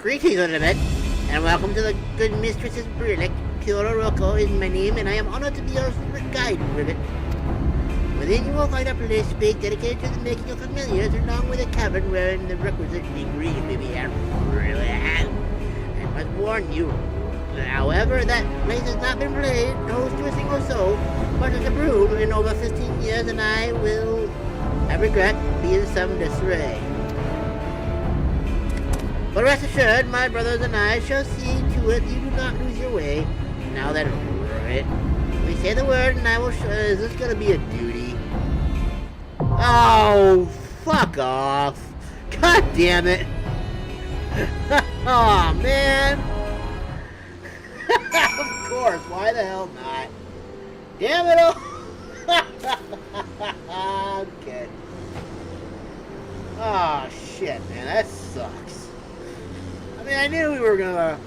Greetings, Elizabeth, and welcome to the good mistress's Relict. Kyoto Roko is my name, and I am honored to be your guide with it. Within you will find a place space dedicated to the making of familiars, along with a cavern wherein the requisite ingredients may be had. I must warn you. However, that place has not been played, close to a single soul, but as a broom in over 15 years, and I will, I regret, be in some disarray. But rest assured, my brothers and I shall see to it you do not lose your way. Now then, right? We say the word and I will show. Is this gonna be a duty? Oh, fuck off. God damn it. Oh, man. Of course, why the hell not? Damn it all. Okay. Oh, shit, man, that sucks. I mean, I knew we were gonna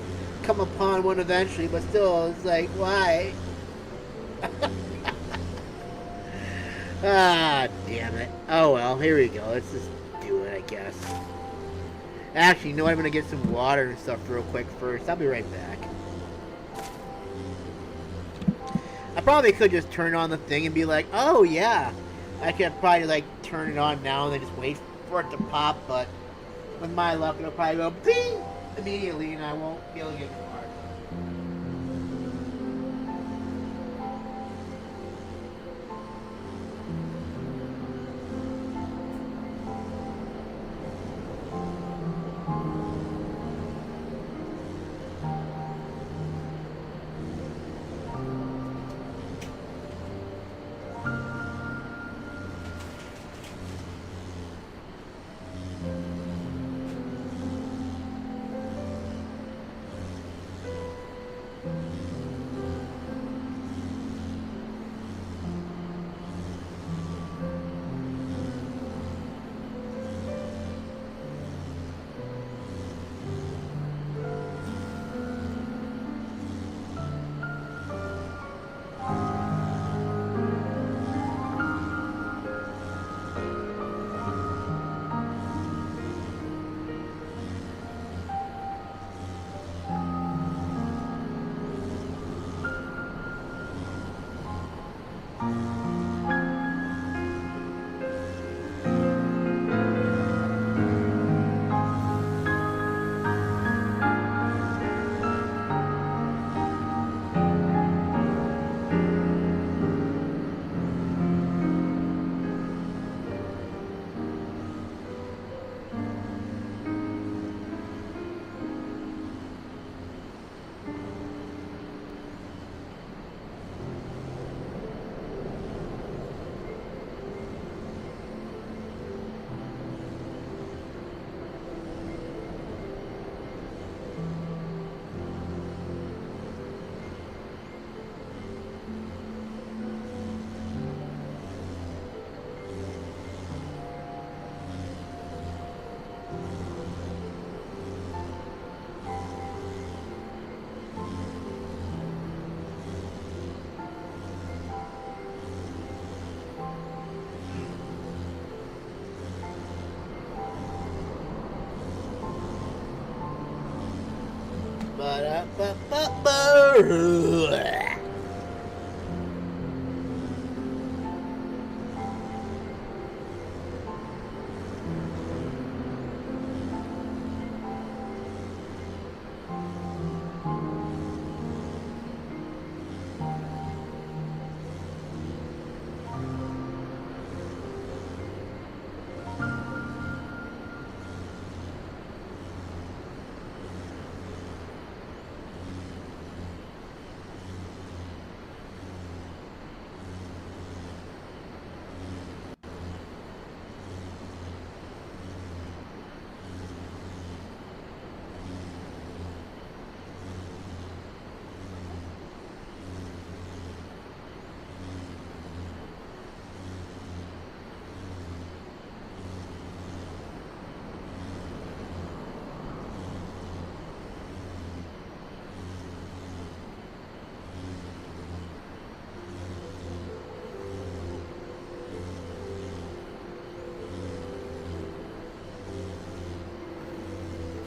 come upon one eventually, but still, it's like, why? Ah, damn it. Oh well, here we go. Let's just do it, I guess. Actually, you know what? I'm gonna get some water and stuff real quick first. I'll be right back. I probably could just turn on the thing and be like, oh yeah. I could probably like turn it on now and then just wait for it to pop, but with my luck, it'll probably go ping immediately, and I won't be able to get the card.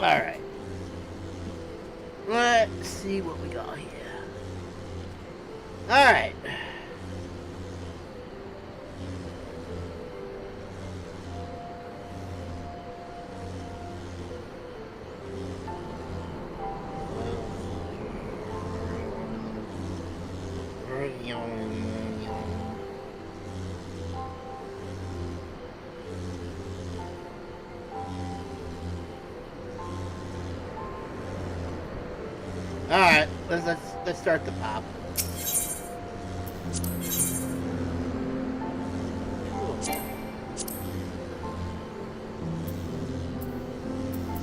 Alright. Let's see what we got here. Alright. Alright, let's start the pop.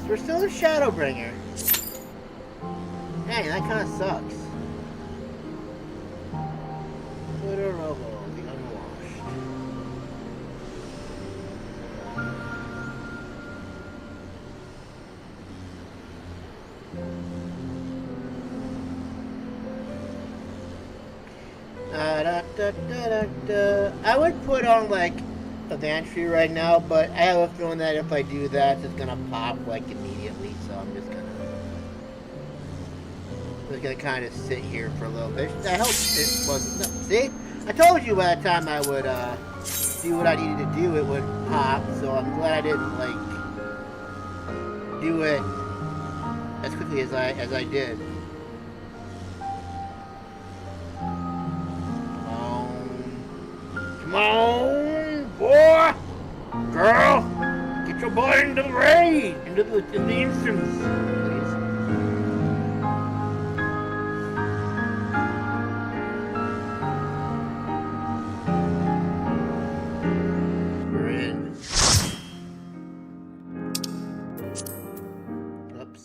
We're still in Shadowbringer. Dang, that kinda sucks. Twitter Robo, the unwashed. I would put on like Avantri right now, but I have a feeling that if I do that, it's gonna pop like immediately. So I'm just gonna kind of sit here for a little bit. I hope it wasn't. No, see, I told you by the time I would do what I needed to do, it would pop. So I'm glad I didn't like do it as quickly as I did. Come on, boy, girl, get your boy into the raid, into the instance, please. We're in. Oops.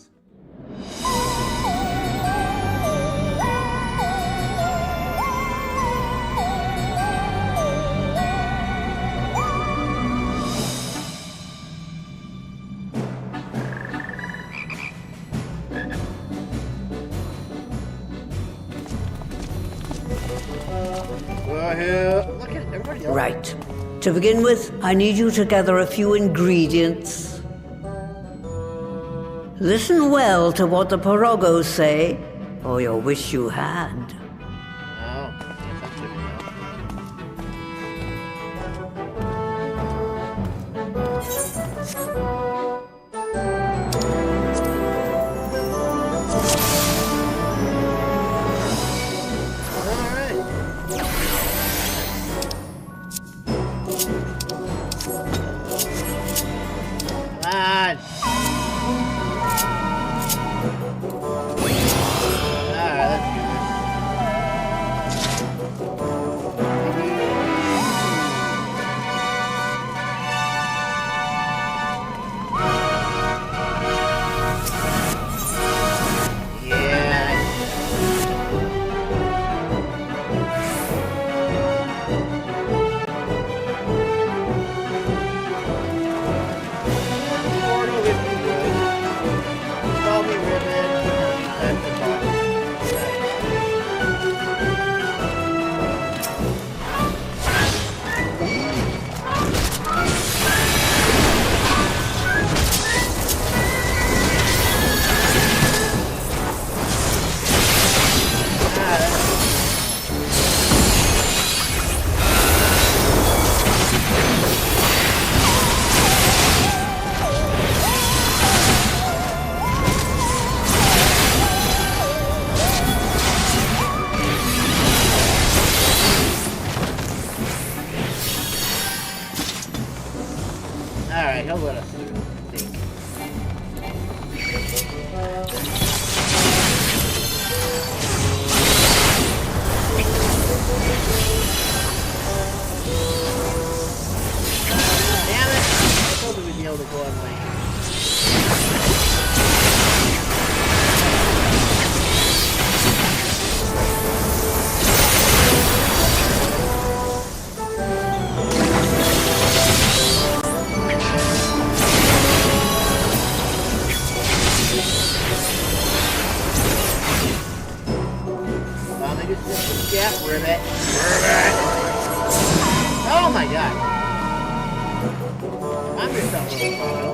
Look at everybody else. Right. To begin with, I need you to gather a few ingredients. Listen well to what the Porogos say, or you'll wish you had. Alright, he'll let us think. Damn it! I told you we'd be able to go on like. Yeah, ribbit. Ribbit. Oh my god. I'm just not little photo.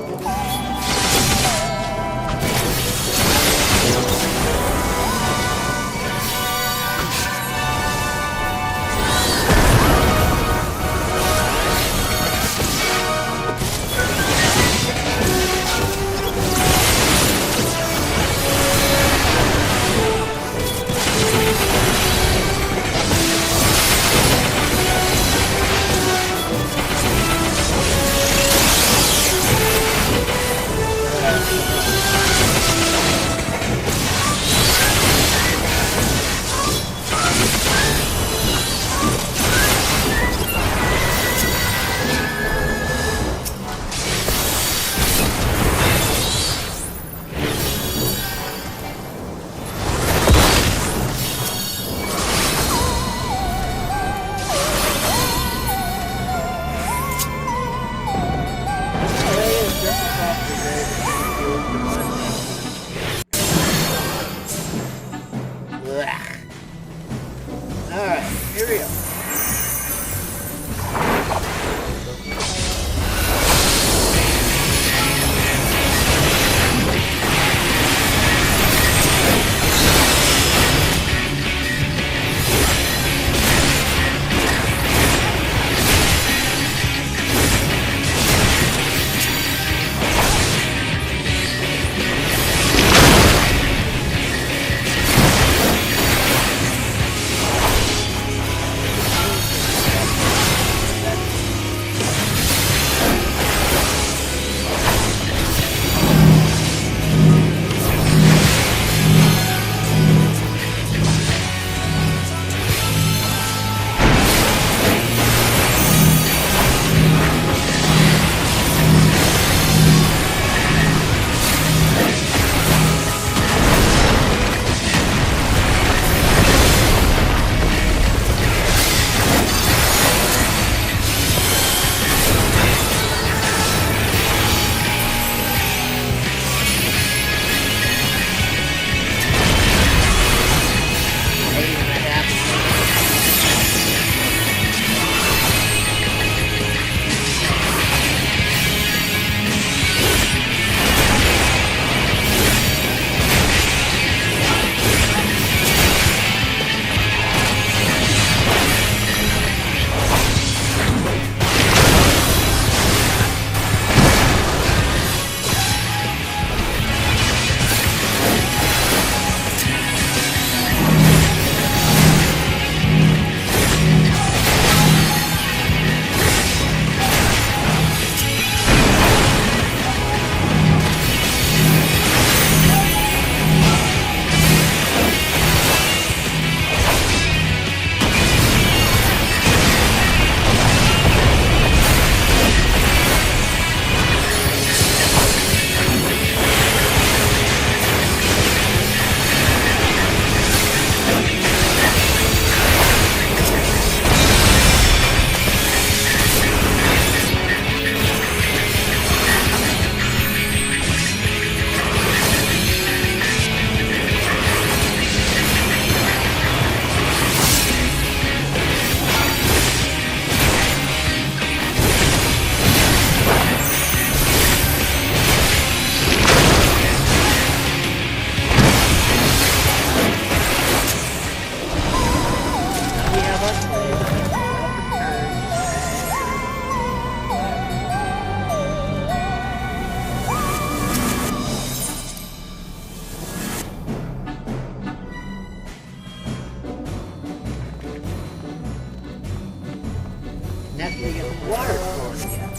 to get water source again.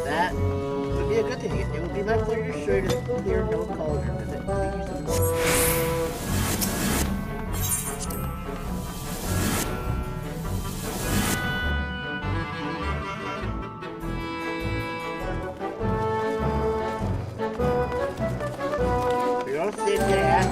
That would be a good thing. It would be my pleasure to show you the clear no cauldron because it could use some water. We don't sit there.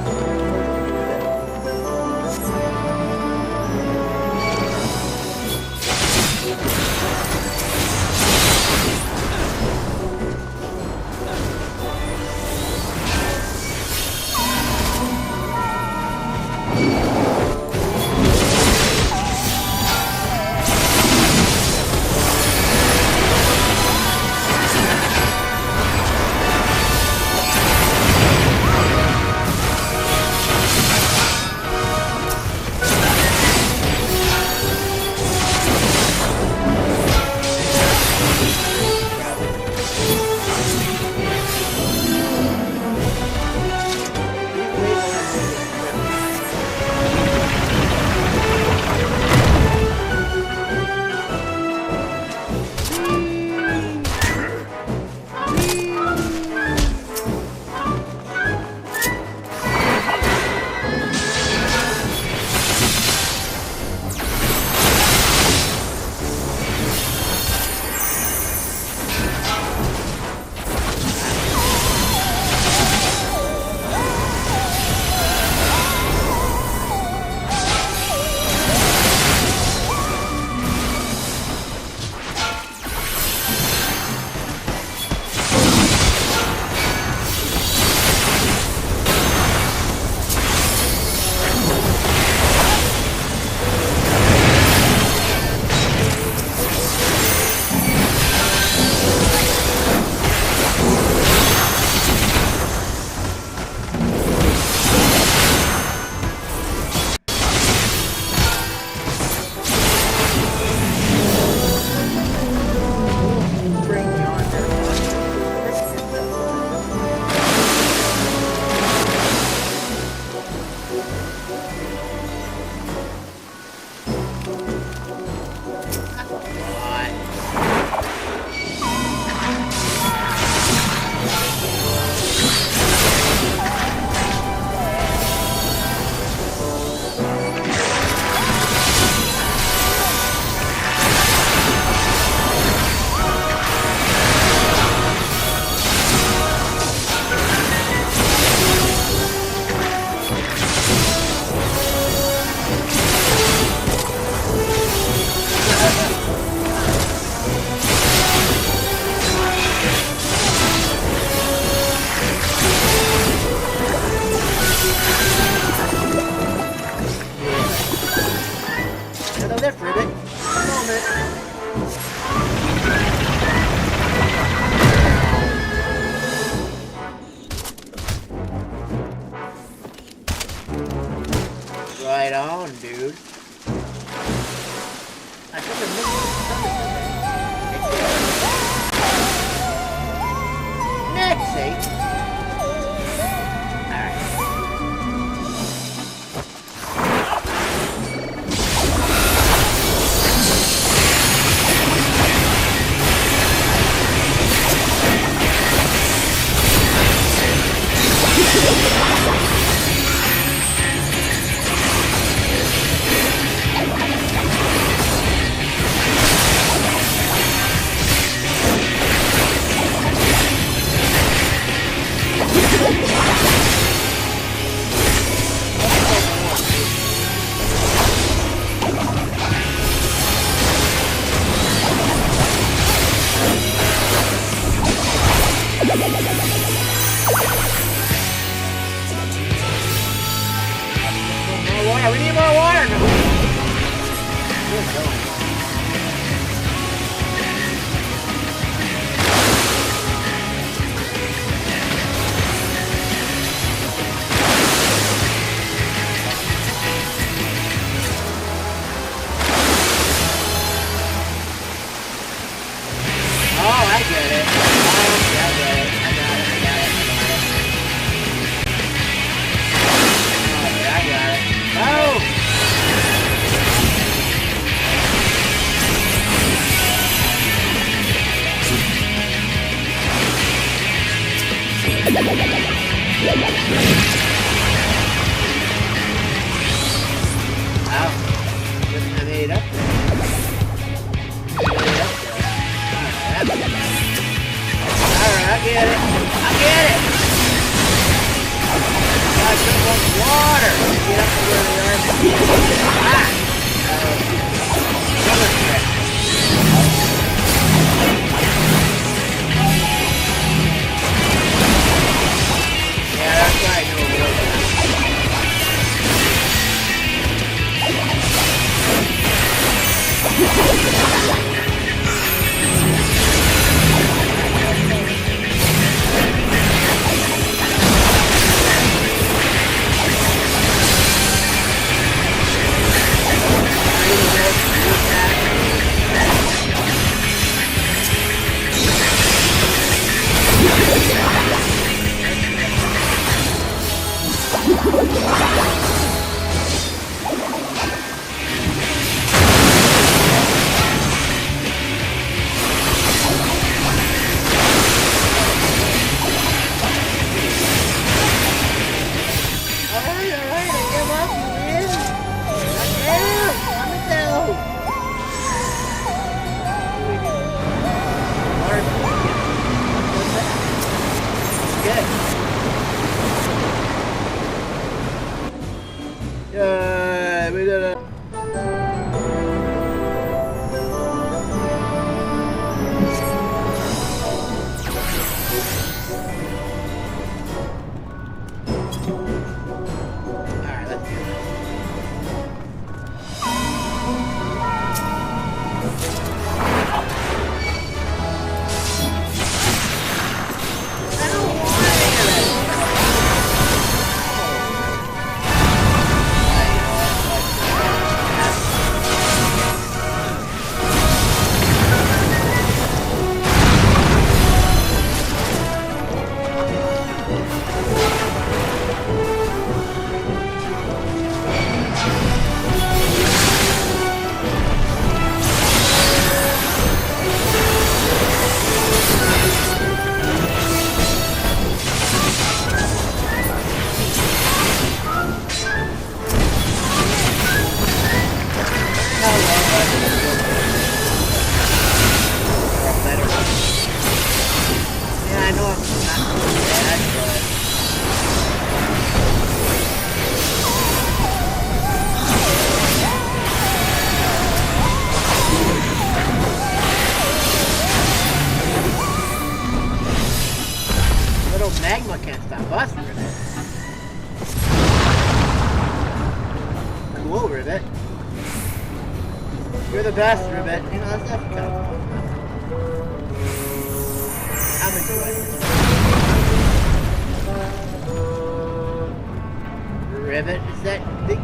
Right on, dude. I took a next eight. We need more water. Oh, I get it. I got it. Oh! get up there. Alright, I get it. I get it! Gotta drink more water to get up to where they are. Ah! Another trick. Yeah, that's right. We did it. Magma can't stop us, Rivet. Cool, Rivet. You're the best, Rivet. You know, that's kind of fun. I'm enjoying this. Rivet, is that big?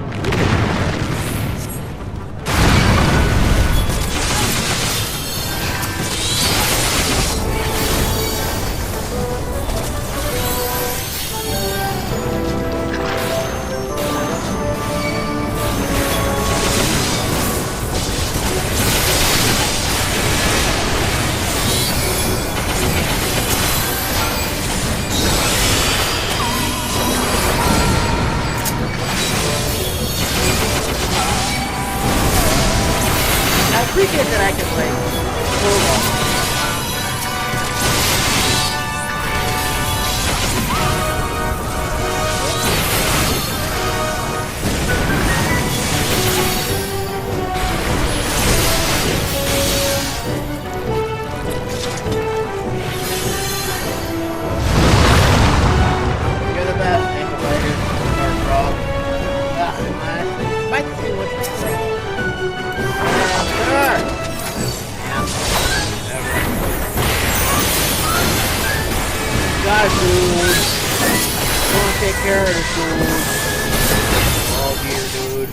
I appreciate that I can play so long. You're the best, Ankle Biker, or Frog. Honestly, might see what's the Frog. God, dude. I want to take care of this dude. Oh dear, dude.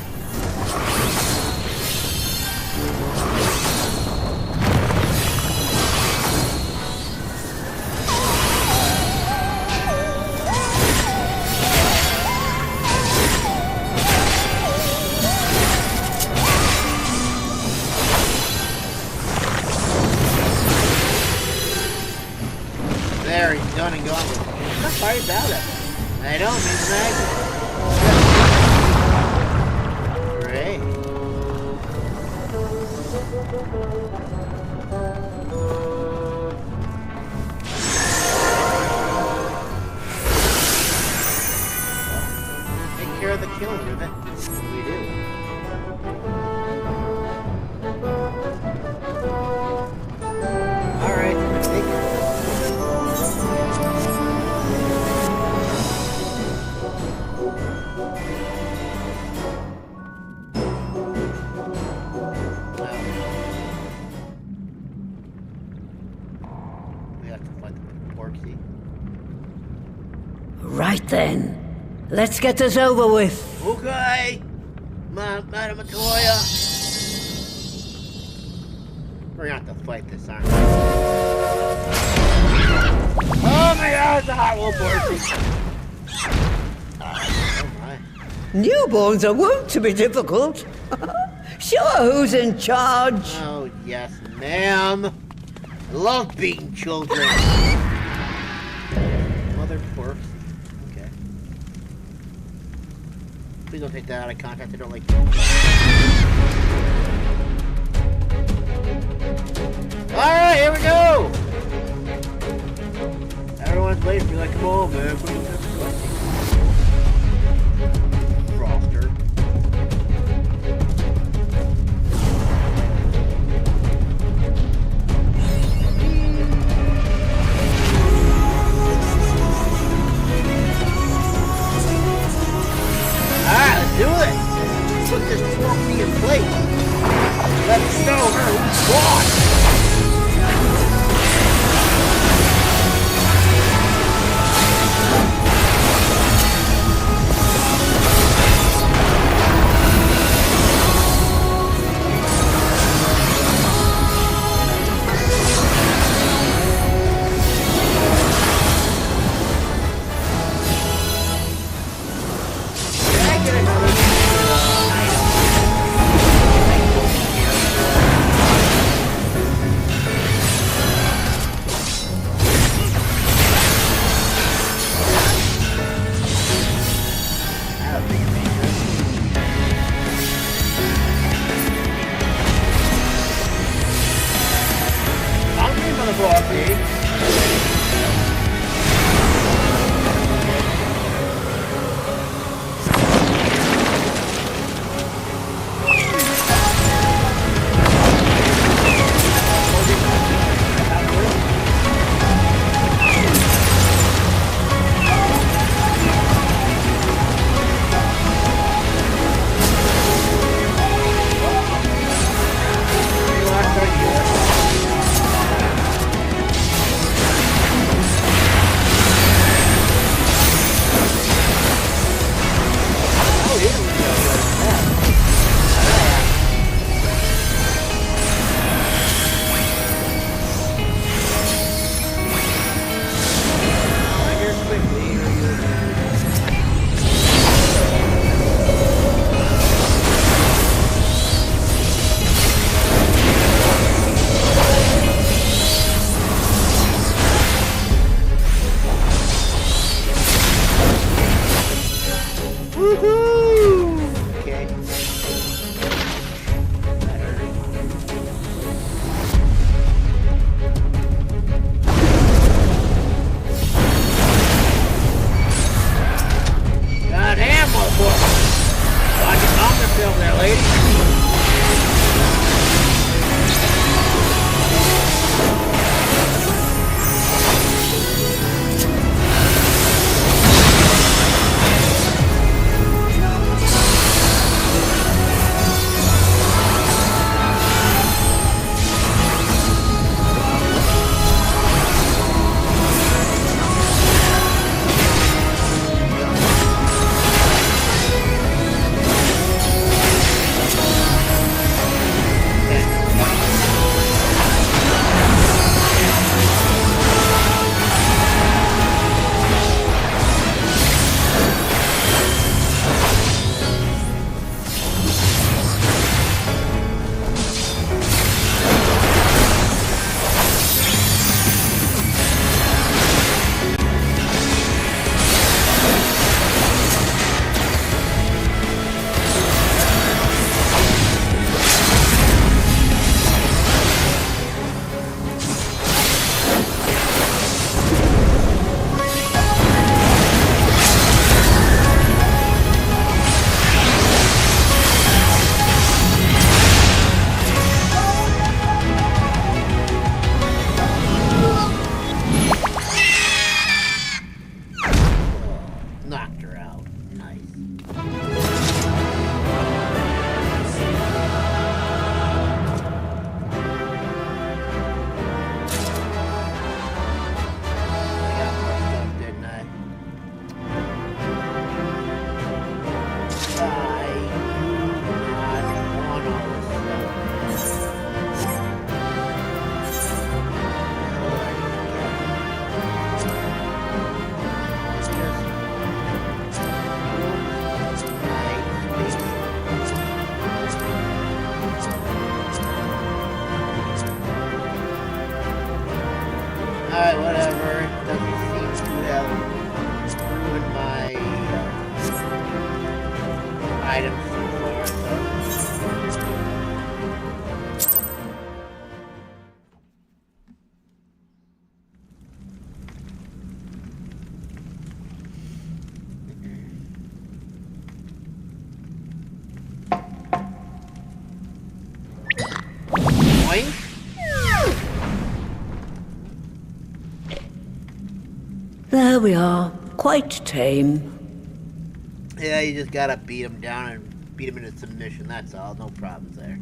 There, he's done and gone. I'm not sorry about it. I don't mean that. Great. Take care of the killing of it. We do. Alright, take it. We have to find the Porksy. Right then. Let's get this over with. Okay, Madam Matoya. We're gonna have to fight this, aren't we? Oh my God, it's a hot little Porksy. Oh my. Newborns are wont to be difficult. Sure, who's in charge? Oh yes, ma'am. I love beating children. Mother Porksy. Please don't take that out of context. I don't like. Alright, here we go! Everyone's waiting for like, come on, man. Froster. Alright, let's do it! Put this Porksy in place. Let's show her who's boss! Alright, whatever. Doesn't seem to have ruined my items so far, so. Boing. There we are. Quite tame. Yeah, you just gotta beat him down and beat him into submission, that's all. No problems there.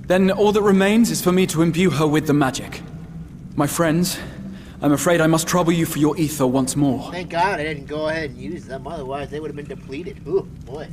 Then all that remains is for me to imbue her with the magic. My friends, I'm afraid I must trouble you for your ether once more. Thank God I didn't go ahead and use them, otherwise they would have been depleted. Ooh, boy.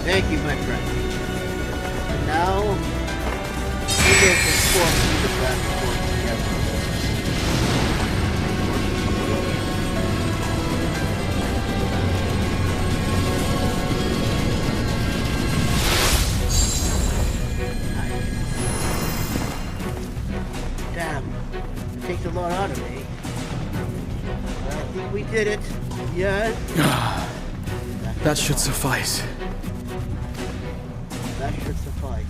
Thank you, my friend. And now, we get to form the last form together. Damn, it takes a lot out of me. But I think we did it. Yes. That should suffice. That should suffice.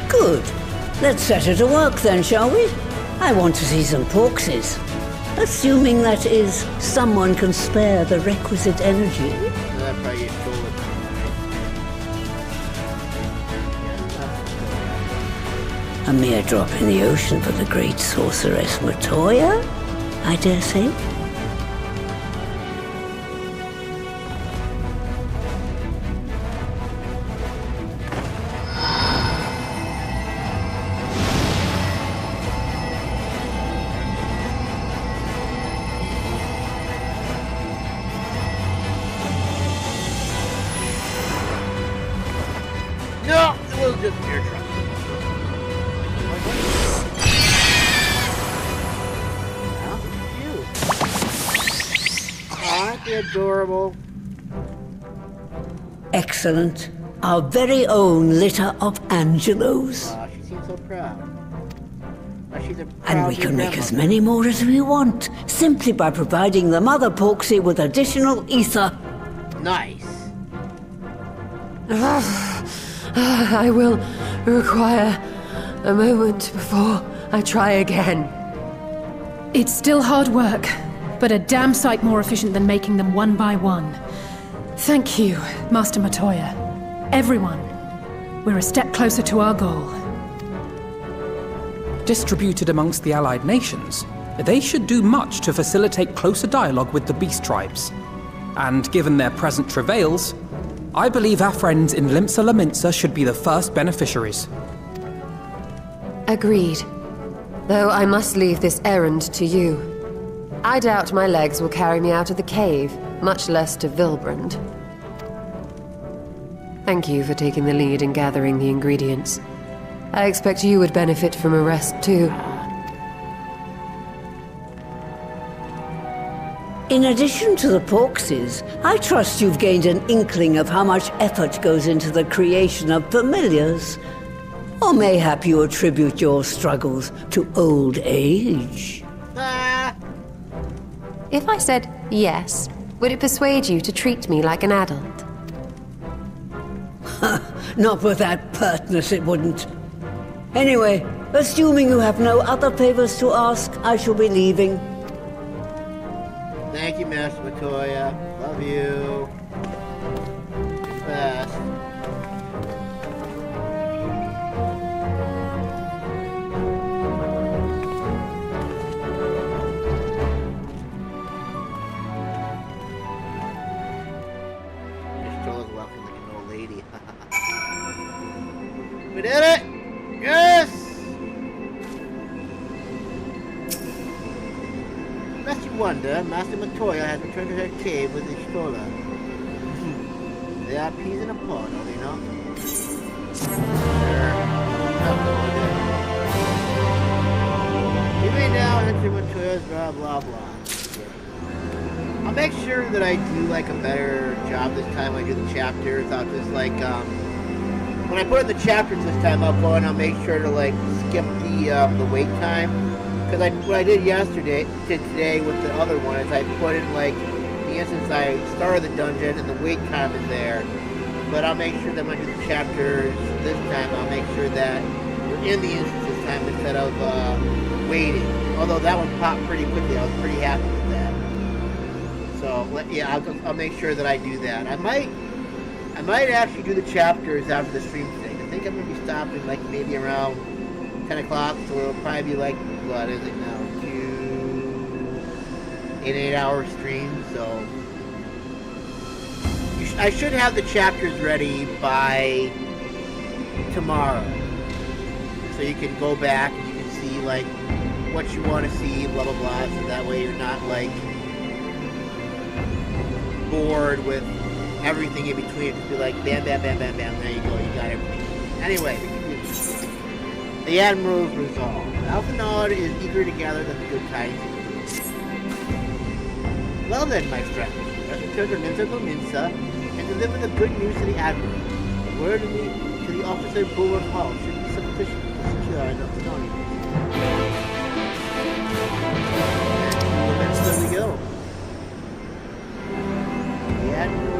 Good. Let's set her to work then, shall we? I want to see some porkses. Assuming that is, someone can spare the requisite energy. That probably stole it from me. A mere drop in the ocean for the great sorceress Matoya, I dare say. No, it was just air truck. Aren't they adorable? Excellent. Our very own litter of Angelos. Aw, she seems so proud. She's a And we proud can make as grandmother. many more as we want, simply by providing the mother Porksy with additional ether. Nice. I will require a moment before I try again. It's still hard work, but a damn sight more efficient than making them one by one. Thank you, Master Matoya. Everyone, we're a step closer to our goal. Distributed amongst the allied nations, they should do much to facilitate closer dialogue with the beast tribes. And given their present travails, I believe our friends in Limsa Laminsa should be the first beneficiaries. Agreed. Though I must leave this errand to you. I doubt my legs will carry me out of the cave, much less to Vylbrand. Thank you for taking the lead in gathering the ingredients. I expect you would benefit from a rest too. In addition to the Porkses, I trust you've gained an inkling of how much effort goes into the creation of familiars. Or mayhap you attribute your struggles to old age. If I said yes, would it persuade you to treat me like an adult? Not with that pertness, it wouldn't. Anyway, assuming you have no other favors to ask, I shall be leaving. Thank you, Master Matoya. Love you. You're fast. Just told us walking like an old lady. We did it! Yes! wonder, Master Matoya has returned to her cave with the Stola. They are peas in a pod, are they not? You may now enter Matoya's blah blah blah. I'll make sure that I do like a better job this time when I do the chapters. I'll just like, when I put in the chapters this time, I'll go and I'll make sure to like skip the wait time. Because what I did today with the other one is I put in like, the instance I started the dungeon and the wait time is there. But I'll make sure that when I do the chapters this time, I'll make sure that we're in the instance this time instead of waiting. Although that one popped pretty quickly, I was pretty happy with that. So yeah, I'll make sure that I do that. I might actually do the chapters after the stream today. I think I'm gonna be stopping like maybe around 10 o'clock, so it'll probably be like, what is it now? 8-hour stream. So I should have the chapters ready by tomorrow, so you can go back and you can see like what you want to see, blah blah blah. So that way you're not like bored with everything in between. Just be like bam bam bam bam bam, there you go, you got everything. Anyway, the Admiral's resolve. Alphanod is eager to gather the good tidings. Well then, my friend, let's return to Minsa and deliver the good news to the Admiral. The word to the officer Bulwark Hall should be sufficient to secure our authority. And there we go. The Admiral.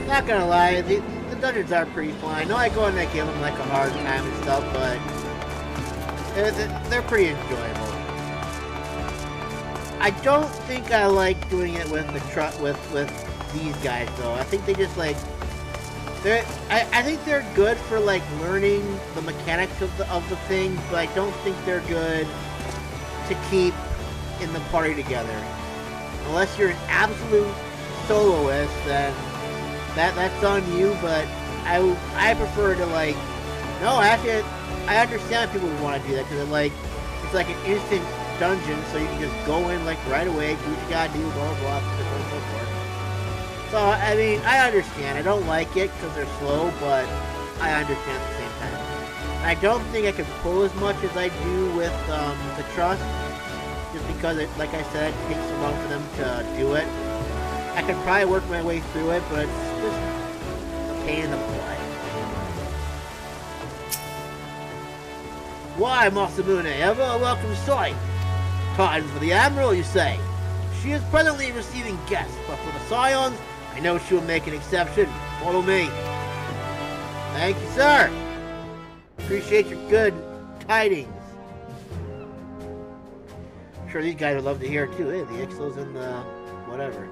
Not gonna lie, the dungeons are pretty fun. I know I go and I give them like a hard time and stuff, but they're pretty enjoyable. I don't think I like doing it with with these guys though. I think they just like I think they're good for like learning the mechanics of the thing, but I don't think they're good to keep in the party together. Unless you're an absolute soloist, then that's on you, but I prefer to like, no, actually, I understand people who want to do that, because it's like an instant dungeon, so you can just go in like right away, do what you gotta do, blah blah blah, so on and so forth. So, I mean, I understand. I don't like it because they're slow, but I understand at the same time. I don't think I can pull as much as I do with the Trust, just because, like I said, it takes so long for them to do it. I could probably work my way through it, but it's just a pain in the butt. Why, Masamune, ever a welcome sight? Time for the Admiral, you say? She is presently receiving guests, but for the Scions, I know she will make an exception. Follow me. Thank you, sir. Appreciate your good tidings. I'm sure these guys would love to hear it too. Hey, the Ixos and the whatever.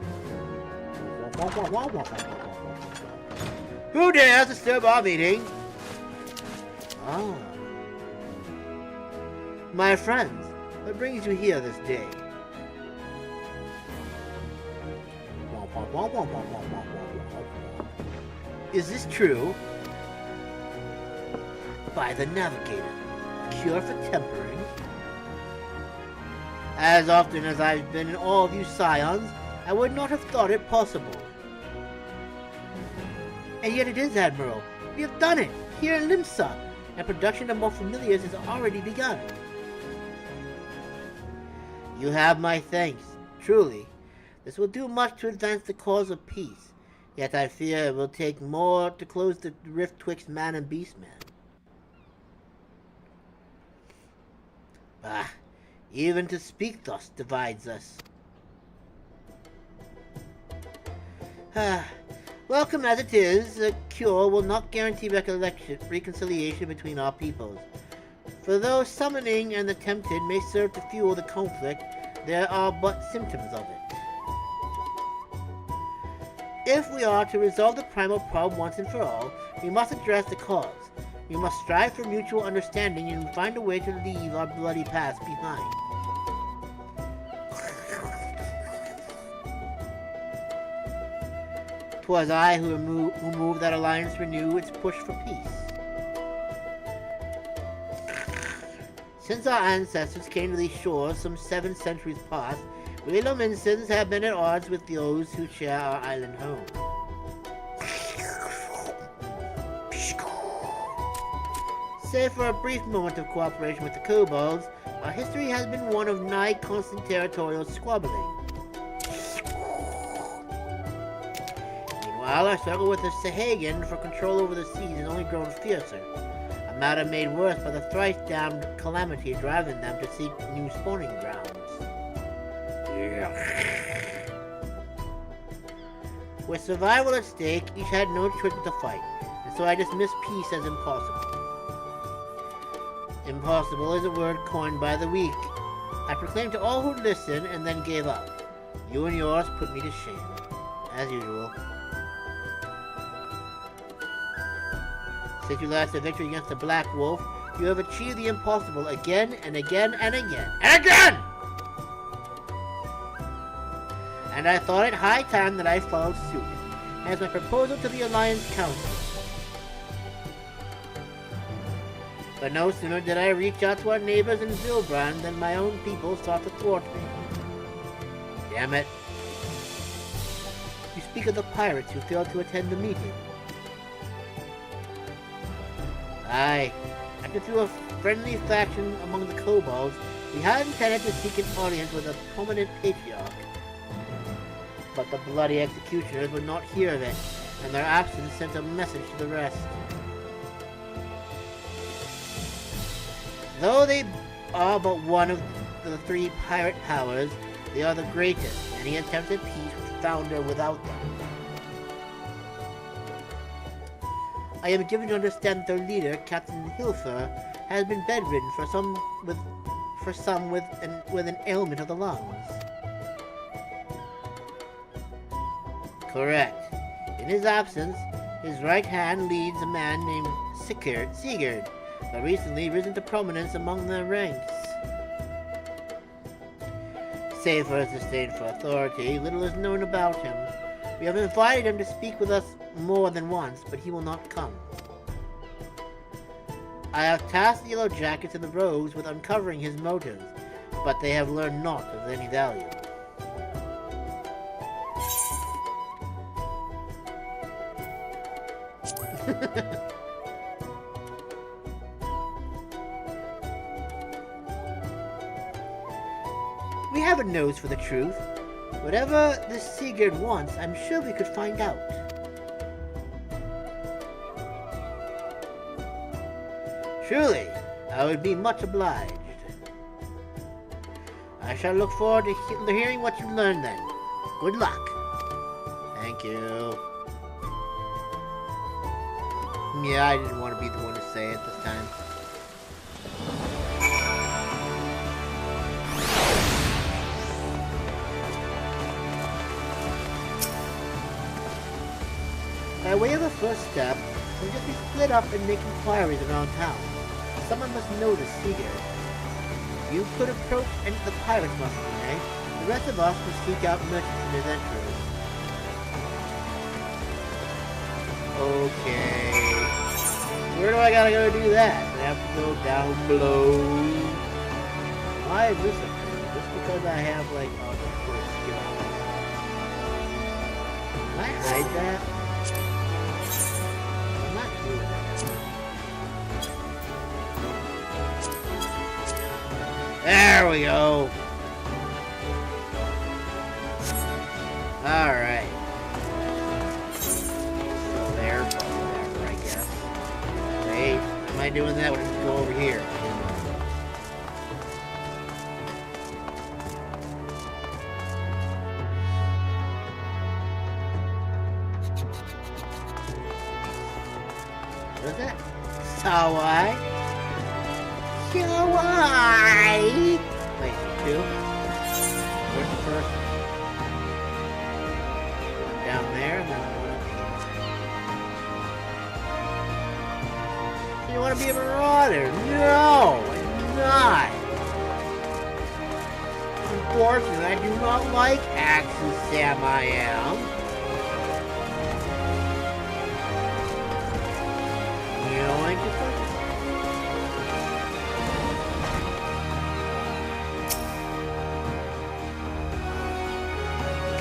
Who dares disturb our meeting? Ah. My friends, what brings you here this day? Is this true? By the Navigator, a cure for tempering? As often as I've been in all of you Scions, I would not have thought it possible. And yet it is, Admiral. We have done it, here in Limsa, and production of more familiars has already begun. You have my thanks, truly. This will do much to advance the cause of peace, yet I fear it will take more to close the rift twixt man and beastman. Ah, even to speak thus divides us. Welcome as it is, a cure will not guarantee reconciliation between our peoples. For though summoning and the tempted may serve to fuel the conflict, there are but symptoms of it. If we are to resolve the primal problem once and for all, we must address the cause. We must strive for mutual understanding and find a way to leave our bloody past behind. 'Twas I who moved that alliance renew its push for peace. Since our ancestors came to these shores some 7 centuries past, we Lominsons have been at odds with those who share our island home. Save for a brief moment of cooperation with the kobolds, our history has been one of nigh constant territorial squabbling. Meanwhile, our struggle with the Sahagan for control over the seas has only grown fiercer, a matter made worse by the thrice-damned calamity driving them to seek new spawning grounds. With survival at stake, each had no choice but to fight, and so I dismissed peace as impossible. Impossible is a word coined by the weak. I proclaimed to all who'd listen and then gave up. You and yours put me to shame, as usual. Since you lost a victory against the Black Wolf, you have achieved the impossible again and again and again and again! And I thought it high time that I followed suit, as my proposal to the Alliance Council. But no sooner did I reach out to our neighbors in Vylbrand than my own people sought to thwart me. Damn it. You speak of the pirates who failed to attend the meeting. Aye. After through a friendly faction among the kobolds, we had intended to seek an audience with a prominent patriarch. But the bloody executioners would not hear of it, and their absence sent a message to the rest. Though they are but one of the 3 pirate powers, they are the greatest. Any attempted peace would founder without them. I am given to understand that their leader, Captain Hilfer, has been bedridden for some with an ailment of the lungs. Correct. In his absence, his right hand leads a man named Sigurd, but recently risen to prominence among the ranks. Save for his disdain for authority, little is known about him. We have invited him to speak with us more than once, but he will not come. I have tasked the Yellow Jackets and the Rogues with uncovering his motives, but they have learned naught of any value. We have a nose for the truth. Whatever this Sigurd wants, I'm sure we could find out. Truly, I would be much obliged. I shall look forward to hearing what you learn then. Good luck. Thank you. Yeah, I didn't want to be the one to say it this time. By way of a first step, we'll just be split up and make inquiries around town. Someone must know the Sigurd. You could approach the pirates must be, eh? The rest of us will seek out merchants and adventurers. Okay. Where do I gotta go do that? I have to go down below. Why is this a thing? Just because I have like a first skill. Can I hide that? I'm not doing that. There we go. Alright. So there, whatever, I guess. Wait, am I doing that? We'll just go over here. What is that? Sawai? Sawai! Wait, 2? Where's the first? Down there, and then one up here. You want to be a marauder? No, I'm not. Unfortunately, I do not like axes, Sam I am.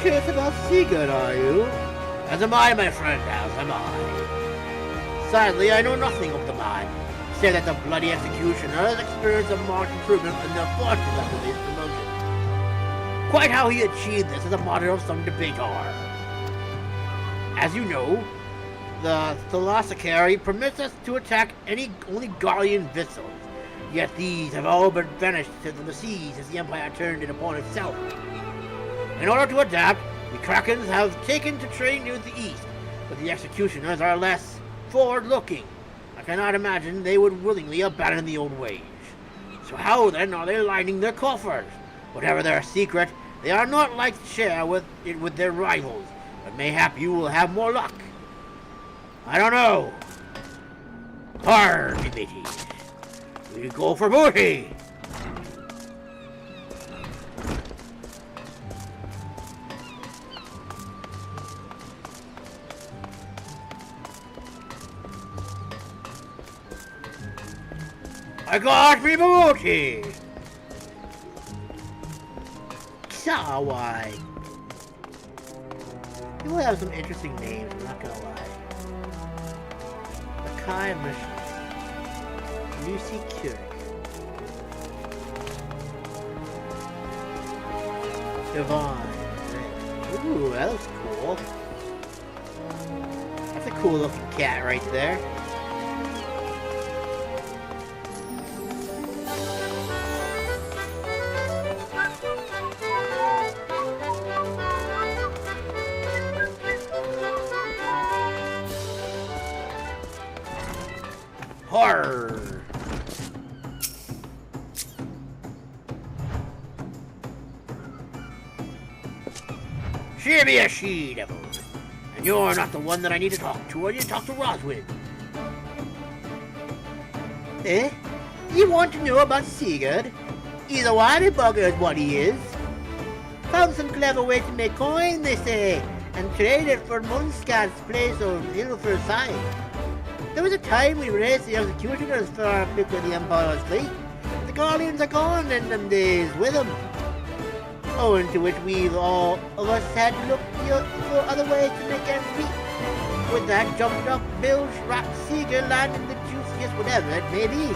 curious about Sigurd, are you? As am I, my friend, as am I. Sadly, I know nothing of the man. Say that the bloody executioners experienced a marked improvement in their fortunes after his promotion. Quite how he achieved this is a matter of some debate are. As you know, the Thalassacary permits us to attack only Garlean vessels, yet these have all been vanished to the seas as the Empire turned it upon itself. In order to adapt, the Krakens have taken to trade near the east, but the executioners are less forward-looking. I cannot imagine they would willingly abandon the old ways. So how then are they lining their coffers? Whatever their secret, they are not like to share it with their rivals, but mayhap you will have more luck. I don't know. Arr, me mateys. We go for booty. I got me booty. Sawai. People have some interesting names, I'm not gonna lie. Makai Missions. Lucy Curie. Devon. Ooh, that looks cool. That's a cool looking cat right there. Horror. She be a she-devil. And you're not the one that I need to talk to. I need to talk to Roswin. Eh? You want to know about Sigurd? He's a wily bugger is what he is. Found some clever way to make coin, they say, and trade it for Munskat's place on Ilfur's side. There was a time we raised the executioners for our pick of the Empire's fleet. The Guardians are gone in them days with them. Owing to which we've all of us had to look for other ways to make ends meet. With that jumped up bilge rat Seeger landing the juiciest whatever it may be.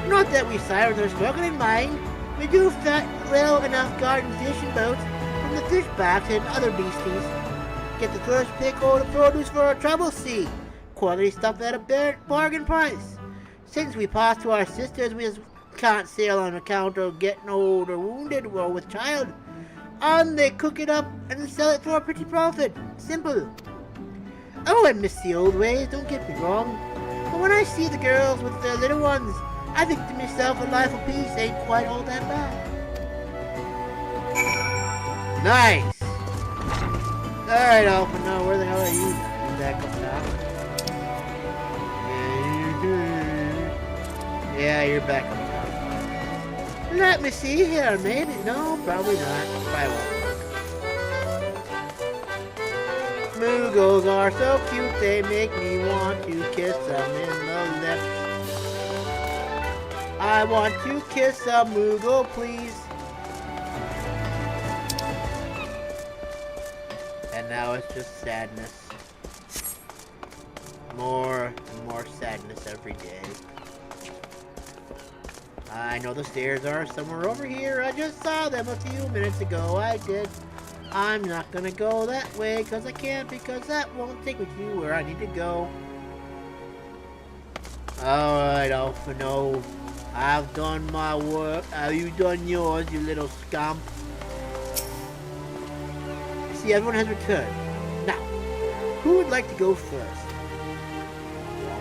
Not that we sirens are struggling mind. We do well enough garden fishing boats from the fish backs and other beasties. Get the first pick of the produce for our trouble sea. Quality stuff at a bargain price. Since we pass to our sisters, we can't sail on account of getting old or wounded or with child. And they cook it up and sell it for a pretty profit. Simple. Oh, I miss the old ways, don't get me wrong. But when I see the girls with their little ones, I think to myself a life of peace ain't quite all that bad. Nice! Alright, Alpha, now where the hell are you? You back up top? Yeah, you're back up top. Let me see here, maybe. No, probably not. Probably won't work. Moogles are so cute, they make me want to kiss them in the lips. I want to kiss a Moogle, please. And now it's just sadness. More and more sadness every day. I know the stairs are somewhere over here. I just saw them a few minutes ago. I did. I'm not gonna go that way because I can't, because that won't take me to where I need to go. Alright, Alpha, no. I've done my work. Have you done yours, you little scamp? See, everyone has returned. Now, who would like to go first?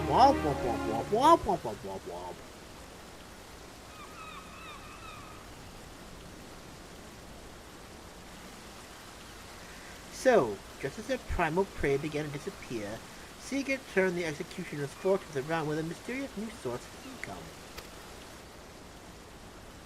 Womp, womp, womp, womp, womp, womp, womp, womp, womp. So, just as their primal prey began to disappear, Sigurd turned the executioner's fortunes around with a mysterious new source of income.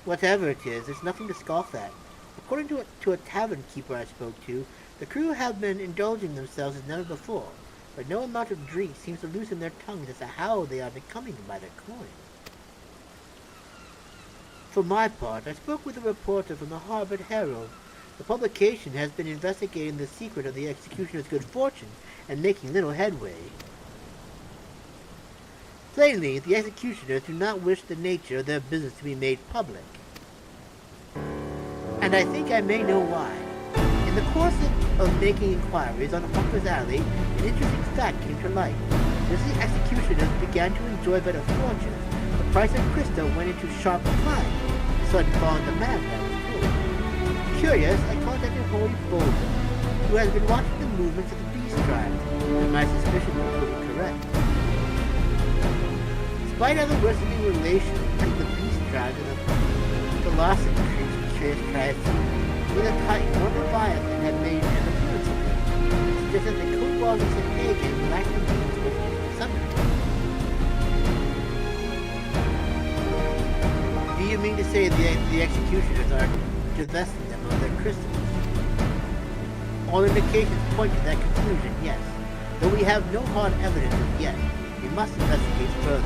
Whatever it is, there's nothing to scoff at. According to a tavern keeper I spoke to, the crew have been indulging themselves as never before, but no amount of drink seems to loosen their tongues as to how they are becoming by their coin. For my part, I spoke with a reporter from the Harvard Herald. The publication has been investigating the secret of the executioner's good fortune and making little headway. Plainly, the executioners do not wish the nature of their business to be made public. And I think I may know why. In the course of making inquiries on Hunker's Alley, an interesting fact came to light. As the executioners began to enjoy better fortune, the price of crystal went into sharp decline. A sudden fall into madness, I was told. Curious, I contacted Holy Boulder, who has been watching the movements of the beast tribe, and my suspicion was proved correct. Despite of the worsening relations between the beast tribe and the lost increased tribes, neither Titan nor Leviathan had made an appearance of them. It's just that the kobolds and pagan lacked the means with which to summon them. Do you mean to say the executioners are divesting them of their crystals? All indications point to that conclusion, yes. Though we have no hard evidence as yet, we must investigate further.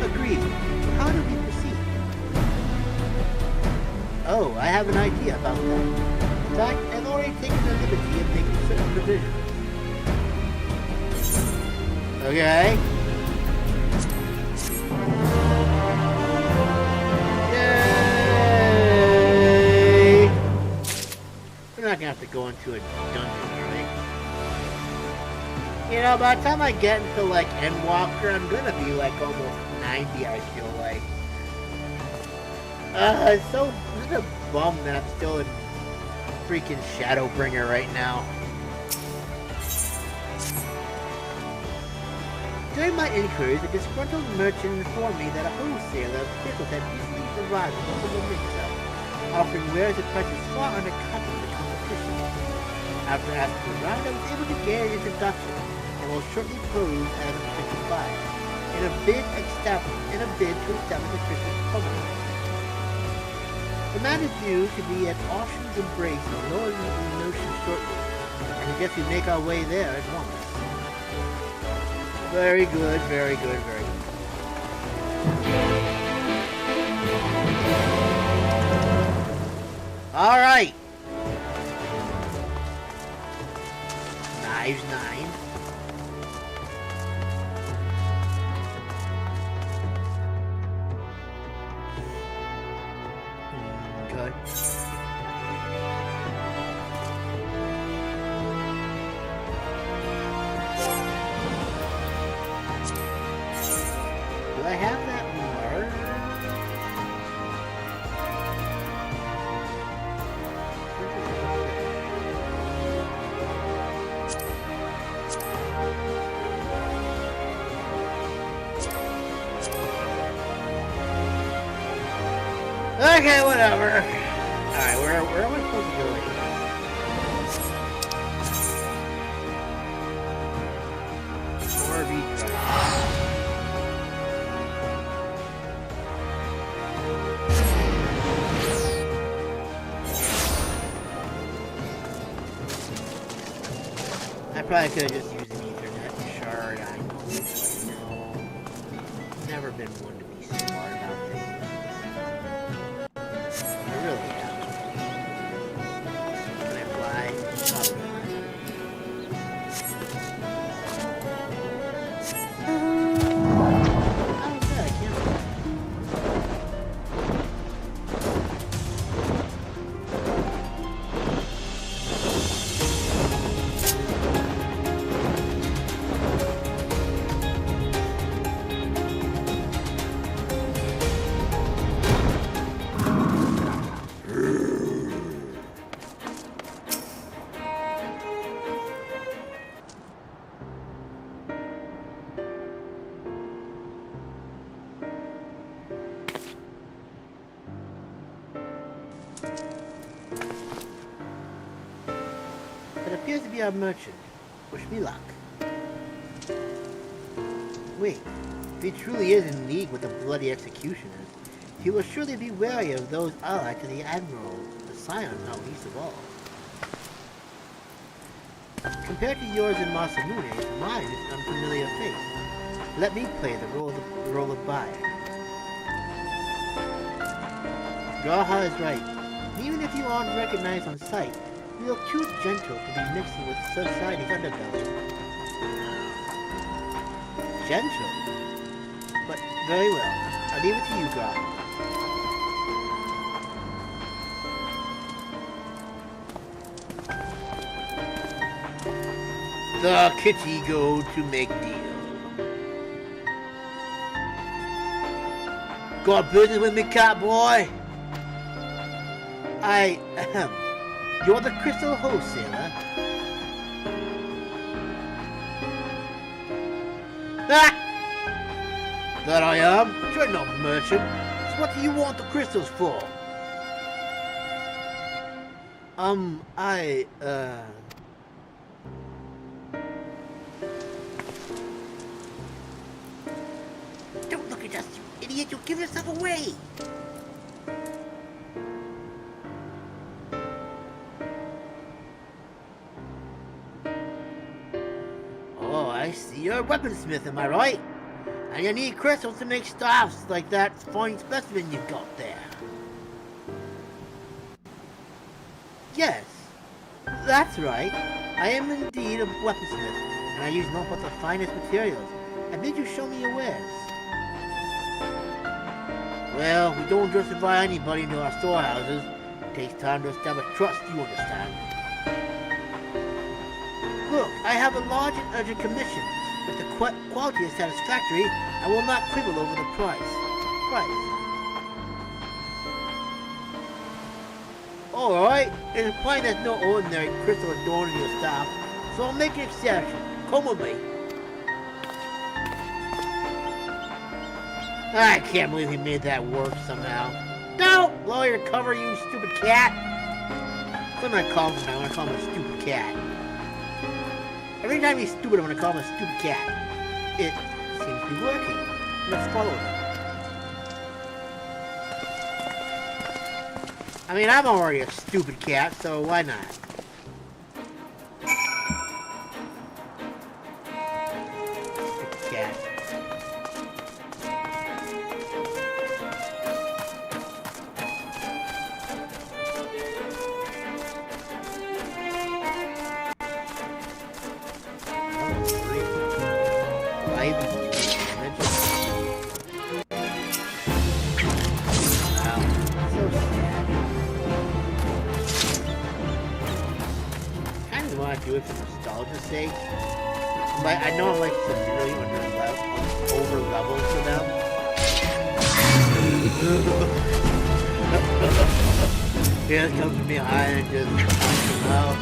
Agreed. How do we proceed? Oh, I have an idea about that. In fact, I've already taken the liberty of making certain provisions. Okay. Yay! We're not gonna have to go into a dungeon, right? You know, by the time I get into like Endwalker, I'm gonna be like almost 90, I feel like. It's so a bum that I'm still in freaking Shadowbringer right now. During my inquiries, a disgruntled merchant informed me that a wholesaler of pickles had recently arrived at the mix-up, offering wares at prices far undercutting the competition. After asking around, I was able to get an introduction and will shortly pose as a potential buyer in a bid to establish a Christian public. The man is due to be at Auction's Embrace in Lower Notion shortly, and I guess we make our way there at once. Very good, very good, very good. Alright! Knives 9. Okay. Do I have that marked? Okay, whatever. Alright, where am I supposed to go here? RV drive. I probably could have just used an Ethernet shard. I know. Never been one to be smart about things. Really? Can I fly? Probably not. Oh, good, I can't fly. It appears to be our merchant. Wish me luck. Wait, if he truly is in league with the bloody executioners, he will surely be wary of those allied to the Admiral, the Scion not least of all. Compared to yours and Masamune's, mine is an unfamiliar face. Let me play the role of buyer. Gaha is right. And even if you aren't recognized on sight, you look too gentle to be mixing with society's underbelly. Gentle? But very well. I'll leave it to you guys. The kitty go to make deal. Got business with me, cat boy? You're the crystal wholesaler? Ah! That I am? You're no merchant. So what do you want the crystals for? Don't look at us, you idiot! You'll give yourself away! Oh, I see. You're a weaponsmith, am I right? And you need crystals to make staffs like that fine specimen you've got there. Yes, that's right. I am indeed a weaponsmith, and I use none but the finest materials. And did you show me your wares? Well, we don't just invite anybody into our storehouses. It takes time to establish trust, you understand. Look, I have a large and urgent commission. If the quality is satisfactory, I will not quibble over the price. Alright, it's implying there's no ordinary crystal adorning your staff, so I'll make an exception. Come with me. I can't believe he made that work somehow. Don't blow your cover, you stupid cat. What am I gonna call him now? I'm gonna call him a stupid cat. Every time he's stupid, I'm gonna call him a stupid cat. It seems to be working. Let's follow him. I mean, I'm already a stupid cat, so why not? Stupid cat. Do it for nostalgia's sake, but I know I'm like severely over leveled for them. He just comes from behind and just knocks him out.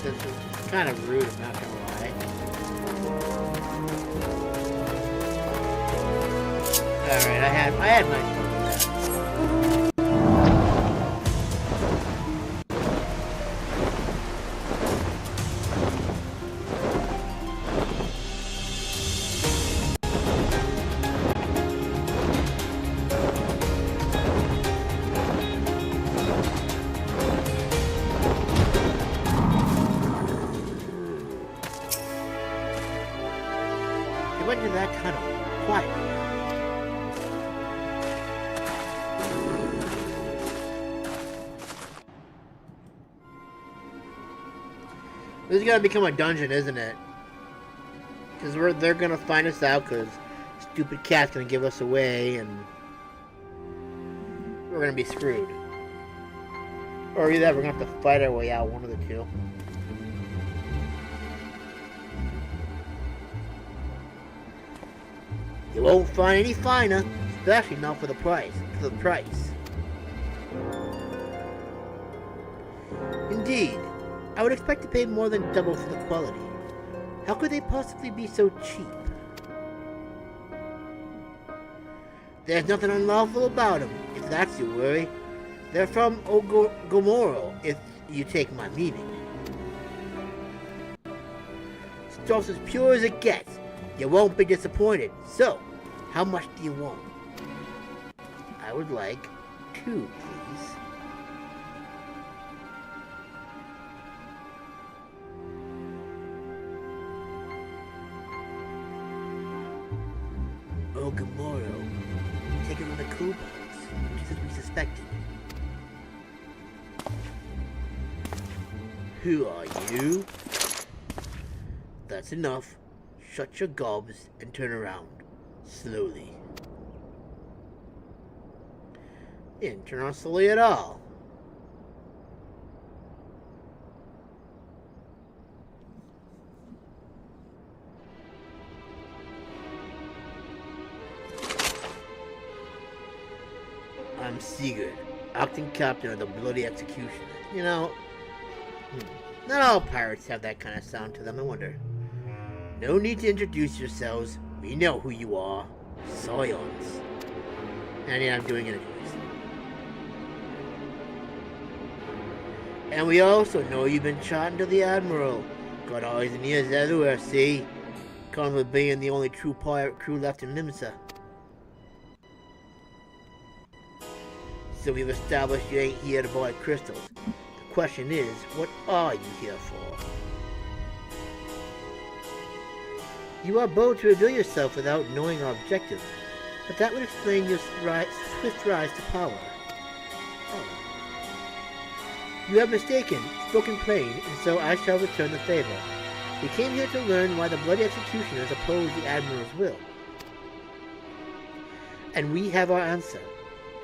It's kind of rude, I'm not gonna lie. Alright, I had my fun with It went to that kind of quiet. This is gonna become a dungeon, isn't it? Because they're gonna find us out because stupid cat's gonna give us away and we're gonna be screwed. Or either that, we're gonna have to fight our way out, one of the two. You won't find any finer, especially not for the price. Indeed, I would expect to pay more than double for the quality. How could they possibly be so cheap? There's nothing unlawful about them, if that's your worry. They're from Gomorrah, if you take my meaning. Stuff's as pure as it gets. You won't be disappointed. So, how much do you want? I would like 2, please. Gomorrah, taken from the kobolds, just as we suspected. Who are you? That's enough. Shut your gobs and turn around. Slowly. You didn't turn around slowly at all. I'm Sigurd, acting captain of the Bloody Executioner. You know, not all pirates have that kind of sound to them, I wonder. No need to introduce yourselves. We know who you are. Scions. And yeah, I'm doing interviews. And we also know you've been chatting to the Admiral. Got eyes and ears everywhere, see? Comes with being the only true pirate crew left in Limsa. So we've established you ain't here to buy crystals. The question is, what are you here for? You are bold to reveal yourself without knowing our objective, but that would explain your swift rise to power. Oh. You have mistaken, spoken plain, and so I shall return the favor. We came here to learn why the Bloody Executioners oppose the Admiral's will. And we have our answer.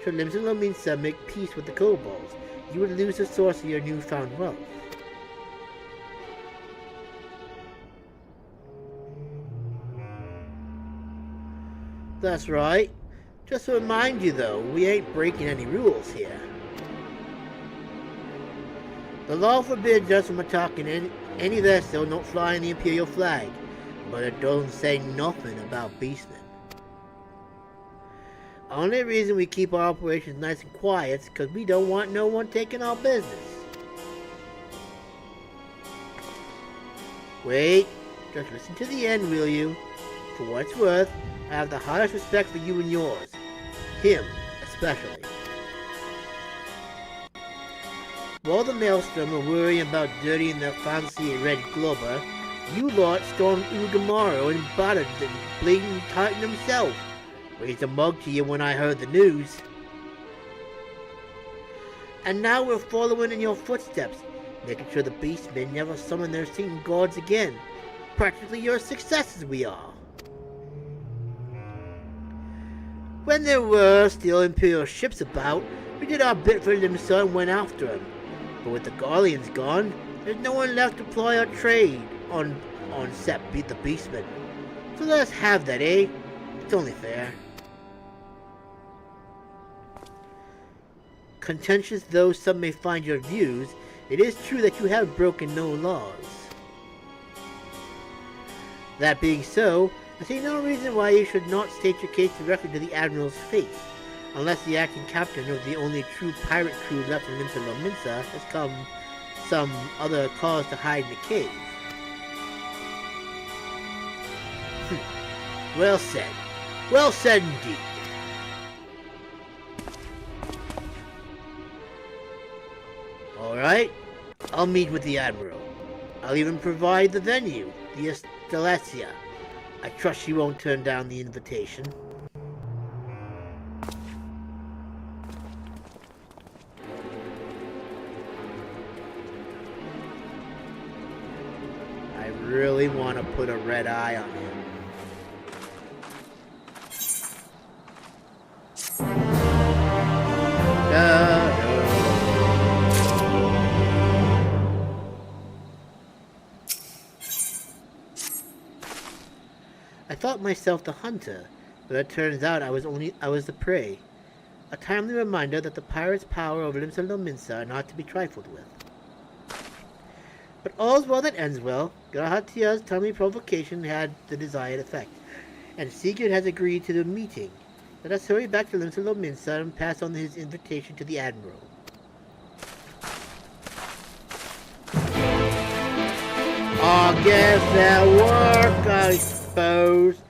Should Limsa Lominsa make peace with the kobolds, you would lose the source of your newfound wealth. That's right. Just to remind you though, we ain't breaking any rules here. The law forbids us from attacking any vessel not flying the Imperial flag, but it doesn't say nothing about beastmen. Only reason we keep our operations nice and quiet is because we don't want no one taking our business. Wait, just listen to the end, will you? For what it's worth, I have the highest respect for you and yours. Him, especially. While the Maelstrom were worrying about dirtying their fancy red globber, you lot stormed Ugamaro and battered the bleeding Titan himself. Raised a mug to you when I heard the news. And now we're following in your footsteps, making sure the beastmen never summon their Satan gods again. Practically your successors we are. When there were still Imperial ships about, we did our bit for Limsa and went after them. But with the Garleans gone, there's no one left to ply our trade on set beat the beastmen. So let us have that, eh? It's only fair. Contentious though some may find your views, it is true that you have broken no laws. That being so, I see no reason why you should not state your case directly to the Admiral's face, unless the acting captain of the only true pirate crew left in Limsa Lominsa has come some other cause to hide in the cave. Well said. Well said indeed. Alright, I'll meet with the Admiral. I'll even provide the venue, the Estalacia. I trust she won't turn down the invitation. I really want to put a red eye on him. I thought myself the hunter, but it turns out I was the prey. A timely reminder that the pirates' power over Limsa Lominsa are not to be trifled with. But all's well that ends well. Garhatia's timely provocation had the desired effect, and Sigurd has agreed to the meeting. Let us hurry back to Limsa Lominsa and pass on his invitation to the Admiral. I guess that worked, I suppose.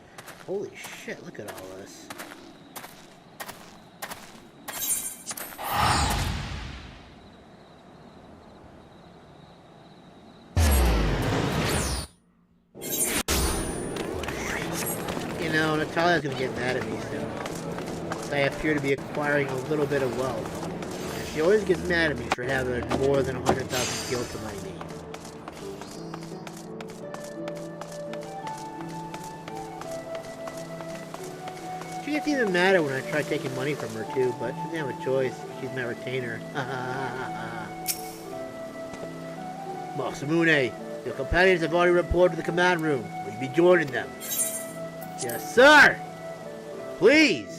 Holy shit, look at all this. You know, Natalia's gonna get mad at me soon. I appear to be acquiring a little bit of wealth. And she always gets mad at me for having more than 100,000 gil to my name. She gets even madder when I try taking money from her too, but she doesn't have a choice. She's my retainer. Masamune, your companions have already reported to the command room. Will you be joining them? Yes, sir! Please!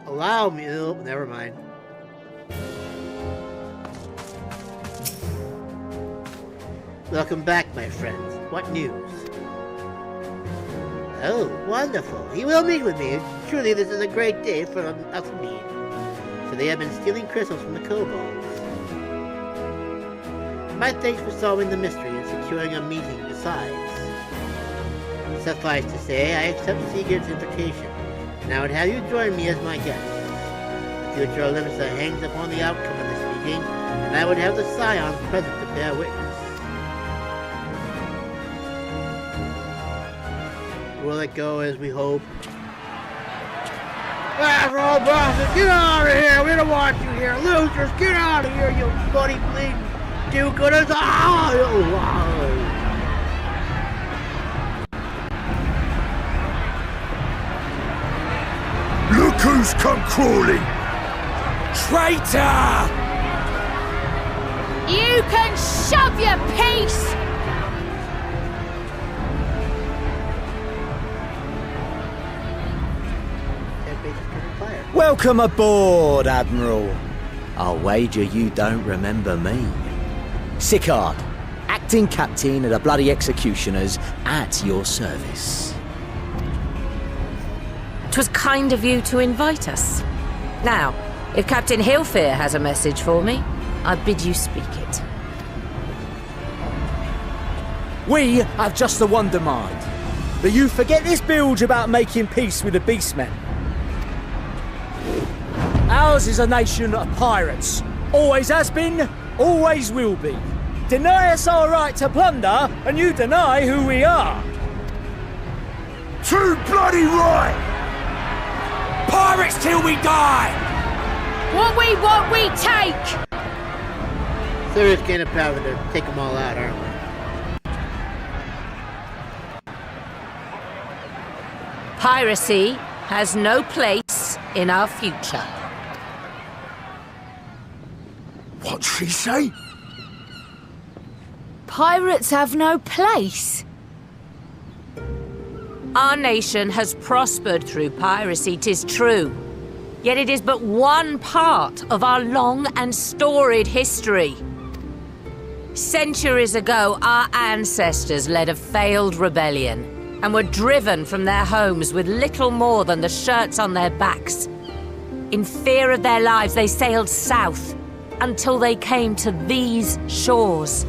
Allow me. Oh, never mind. Welcome back, my friends. What news? Oh, wonderful. He will meet with me. Truly, this is a great day for us indeed. So they have been stealing crystals from the kobolds. My thanks for solving the mystery and securing a meeting besides. Suffice to say, I accept Sigurd's invitation, and I would have you join me as my guest. The future of Limsa hangs upon the outcome of this meeting, and I would have the Scions present to bear witness. Will it go as we hope? Asshole bosses, get out of here! We don't want you here! Losers, get out of here, you bloody bleeding do-gooders! Look who's come crawling! Traitor! You can shove your piece! Welcome aboard, Admiral. I'll wager you don't remember me. Sicard, acting captain of the bloody executioners, at your service. 'Twas kind of you to invite us. Now, if Captain Hillfear has a message for me, I bid you speak it. We have just the one demand. That you forget this bilge about making peace with the Beastmen. Ours is a nation of pirates. Always has been, always will be. Deny us our right to plunder, and you deny who we are. Too bloody right! Pirates till we die! What we want, we take! So we're just getting a power to take them all out, aren't we? Piracy has no place in our future. What'd she say? Pirates have no place. Our nation has prospered through piracy, 'tis true. Yet it is but one part of our long and storied history. Centuries ago, our ancestors led a failed rebellion and were driven from their homes with little more than the shirts on their backs. In fear of their lives, they sailed south until they came to these shores.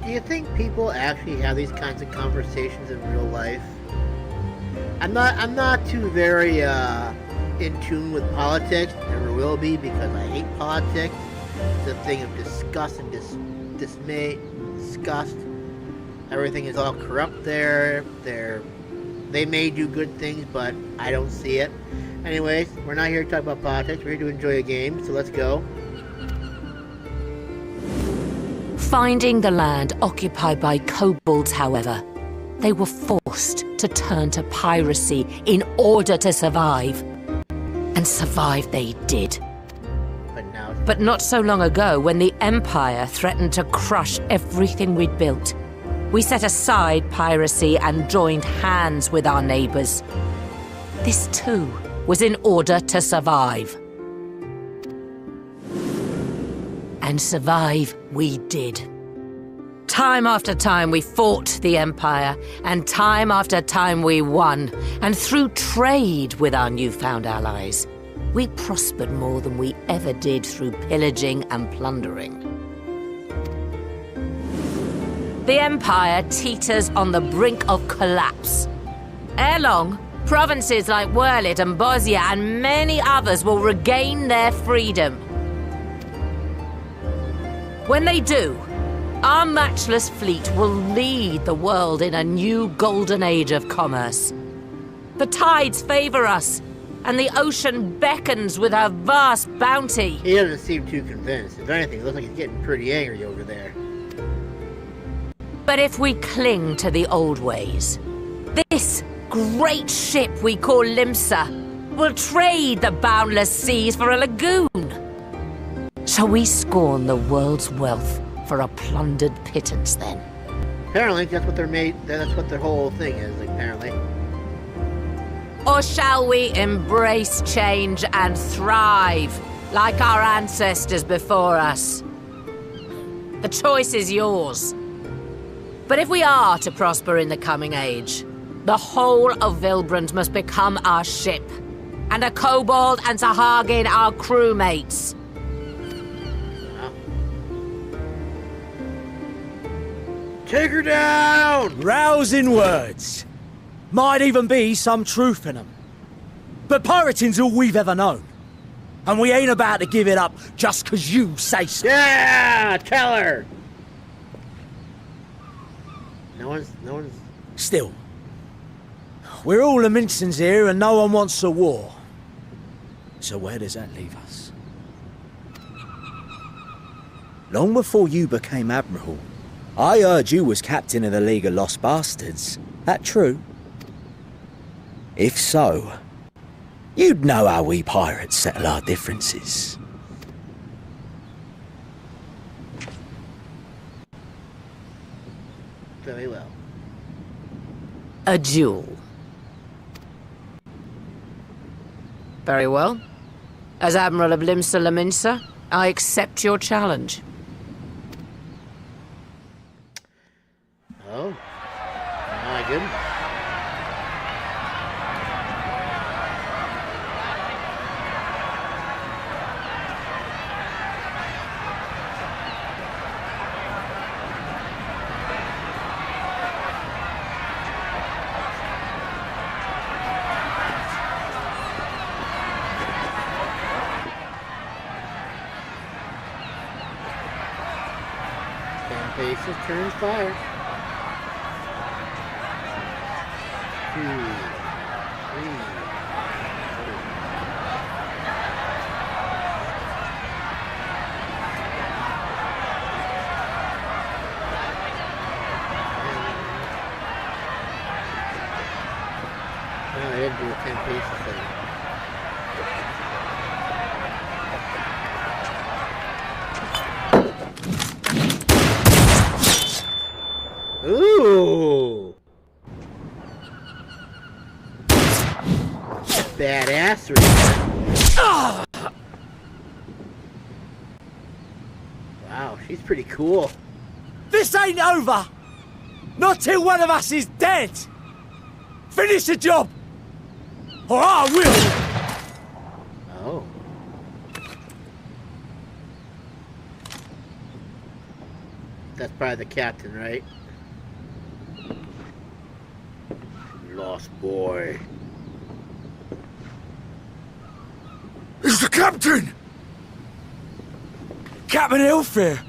Do you think people actually have these kinds of conversations in real life? I'm not too very in tune with politics. Never will be, because I hate politics. It's a thing of disgust and dismay, disgust. Everything is all corrupt there. They may do good things, but I don't see it. Anyways, we're not here to talk about politics. We're here to enjoy a game, so let's go. Finding the land occupied by kobolds, however, they were forced to turn to piracy in order to survive. And survive they did. But not so long ago, when the Empire threatened to crush everything we'd built, we set aside piracy and joined hands with our neighbors. This too was in order to survive. And survive we did. Time after time we fought the Empire, and time after time we won. And through trade with our newfound allies, we prospered more than we ever did through pillaging and plundering. The Empire teeters on the brink of collapse. Ere long, provinces like Werlit and Bosnia and many others will regain their freedom. When they do, our matchless fleet will lead the world in a new golden age of commerce. The tides favor us, and the ocean beckons with her vast bounty. He doesn't seem too convinced. If anything, it looks like he's getting pretty angry over there. But if we cling to the old ways, this great ship we call Limsa will trade the boundless seas for a lagoon. Shall we scorn the world's wealth for a plundered pittance, then? Apparently, that's what they're made. That's what their whole thing is. Apparently. Or shall we embrace change and thrive like our ancestors before us? The choice is yours. But if we are to prosper in the coming age, the whole of Vylbrand must become our ship, and a kobold and Sahagin our crewmates. Take her down! Rousing words. Might even be some truth in them. But pirating's all we've ever known. And we ain't about to give it up just 'cause you say so. Yeah! Tell her! No one's... Still, we're all Laminsons here and no one wants a war. So where does that leave us? Long before you became Admiral, I heard you was captain of the League of Lost Bastards. That true? If so, you'd know how we pirates settle our differences. Very well. A duel. Very well. As Admiral of Limsa Laminsa, I accept your challenge. Oh. My goodness. Faces turns fire. 2, 3, 4. No, I didn't do a 10 paces thing. Ooh! Badassery. Wow, she's pretty cool. This ain't over! Not till one of us is dead! Finish the job! Or I will! Oh. That's probably the captain, right? Lost boy. It's the captain! Captain Elfair!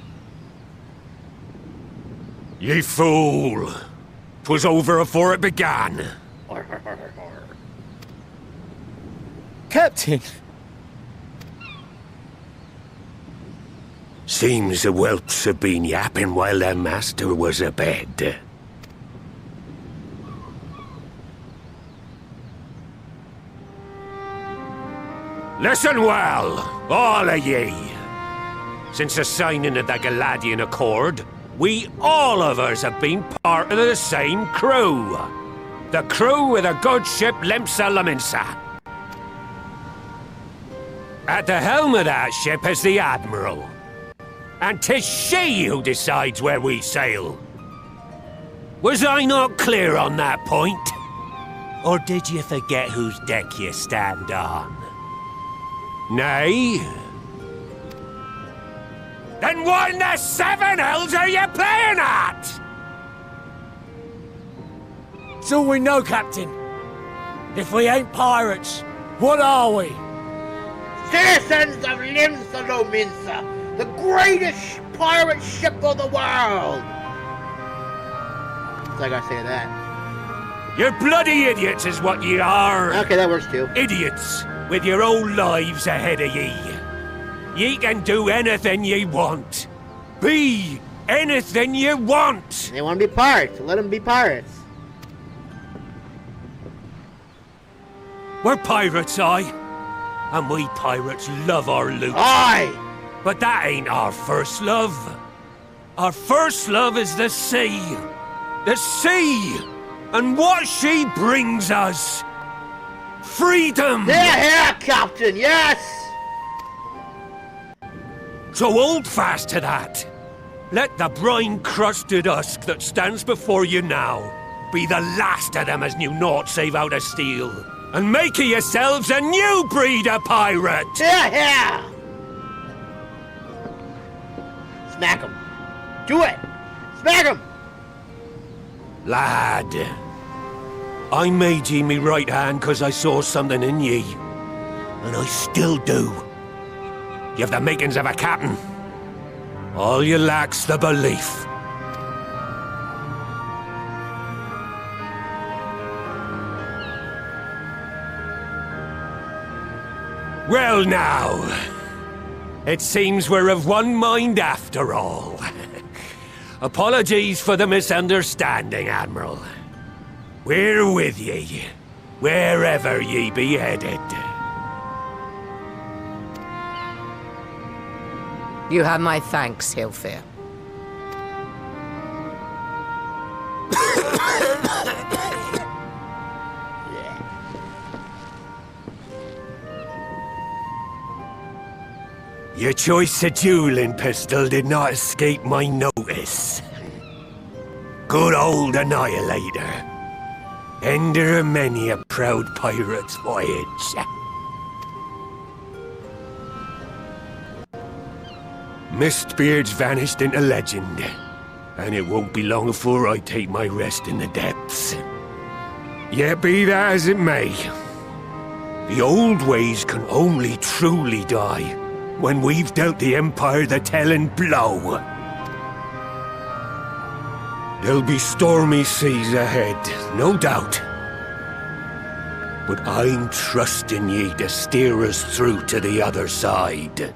Ye fool! 'Twas over afore it began. Captain! Seems the whelps have been yapping while their master was abed. Listen well, all of ye. Since the signing of the Galadian Accord, we all of us have been part of the same crew. The crew of the good ship Limsa Laminsa. At the helm of that ship is the Admiral. And 'tis she who decides where we sail. Was I not clear on that point? Or did you forget whose deck you stand on? Nay? Then what in the seven hells are you playing at? It's all we know, Captain. If we ain't pirates, what are we? Citizens of Limsa, the greatest pirate ship of the world! So I gotta say that. You're bloody idiots is what ye are. Okay, that works too. Idiots, with your own lives ahead of ye. Ye can do anything ye want. Be anything you want. They want to be pirates, so let them be pirates. We're pirates, aye. And we pirates love our loot. Aye! But that ain't our first love. Our first love is the sea. The sea! And what she brings us. Freedom! Yeah, Captain, yes! So hold fast to that. Let the brine-crusted husk that stands before you now be the last of them as knew naught save out of steel. And make of yourselves a new breed of pirate! Yeah! Smack him. Do it! Smack him! Lad, I made ye me right hand 'cause I saw something in ye. And I still do. You have the makings of a captain. All you lack's the belief. Well now, it seems we're of one mind after all. Apologies for the misunderstanding, Admiral. We're with ye, wherever ye be headed. You have my thanks, Hilfir. Your choice of dueling pistol did not escape my notice. Good old Annihilator. Ender of many a proud pirate's voyage. Mistbeard's vanished into legend, and it won't be long before I take my rest in the depths. Yet be that as it may, the old ways can only truly die when we've dealt the Empire the telling blow. There'll be stormy seas ahead, no doubt. But I'm trusting ye to steer us through to the other side.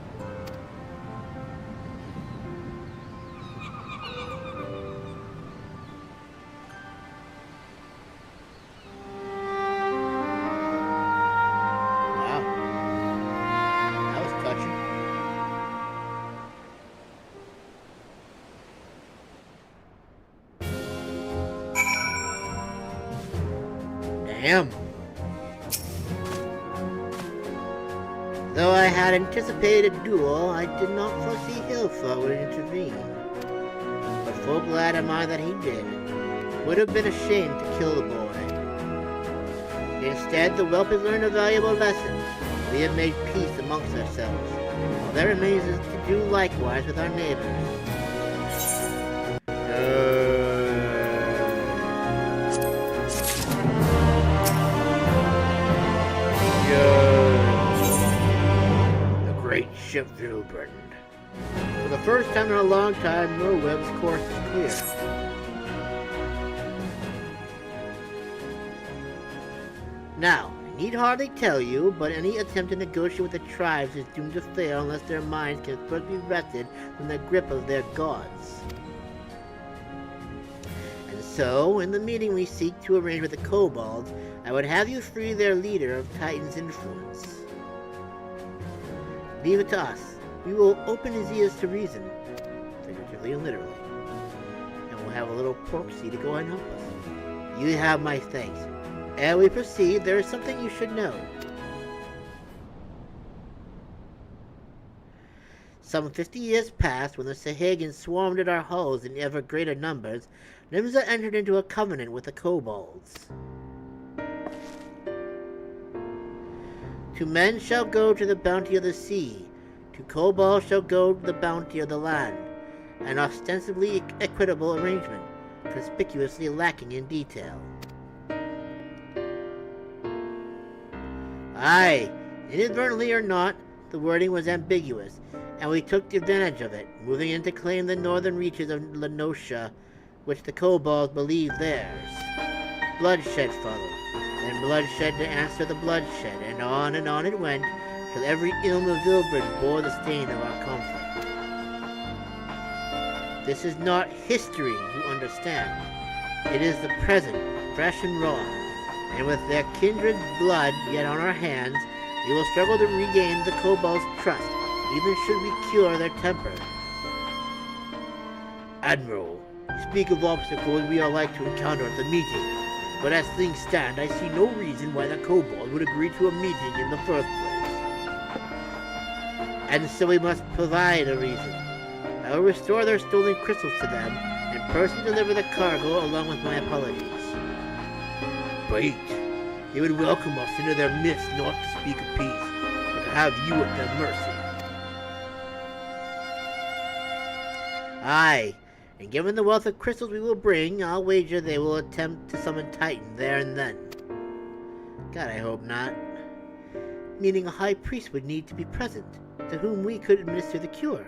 Damn. Though I had anticipated a duel, I did not foresee Hilfa would intervene. But full glad am I that he did. Would have been a shame to kill the boy. Instead, the whelp has learned a valuable lesson. We have made peace amongst ourselves. All that remains is to do likewise with our neighbors. The great ship Vylbrand. For the first time in a long time, Norweb's course is clear. Now, I need hardly tell you, but any attempt to negotiate with the tribes is doomed to fail unless their minds can first be wrested from the grip of their gods. And so, in the meeting we seek to arrange with the kobolds, I would have you free their leader of Titan's influence. Leave it to us. We will open his ears to reason, figuratively and literally. And we'll have a little proxy to go and help us. You have my thanks. Ere we proceed, there is something you should know. some 50 years past, when the Sahagins swarmed at our halls in ever greater numbers, Limsa entered into a covenant with the kobolds. 2 men shall go to the bounty of the sea, 2 kobolds shall go to the bounty of the land, an ostensibly equitable arrangement, conspicuously lacking in detail. Aye, inadvertently or not, the wording was ambiguous, and we took advantage of it, moving in to claim the northern reaches of Lenosha, which the kobolds believed theirs. Bloodshed followed, then bloodshed to answer the bloodshed, and on it went, till every ilm of Vylbrand bore the stain of our conflict. This is not history, you understand. It is the present, fresh and raw, and with their kindred blood yet on our hands, we will struggle to regain the kobolds' trust, even should we cure their temper. Admiral, you speak of obstacles we are like to encounter at the meeting, but as things stand, I see no reason why the kobolds would agree to a meeting in the first place. And so we must provide a reason. I will restore their stolen crystals to them, and personally deliver the cargo along with my apologies. Great. They would welcome us into their midst, not to speak of peace, but to have you at their mercy. Aye, and given the wealth of crystals we will bring, I'll wager they will attempt to summon Titan there and then. God, I hope not. Meaning a high priest would need to be present, to whom we could administer the cure.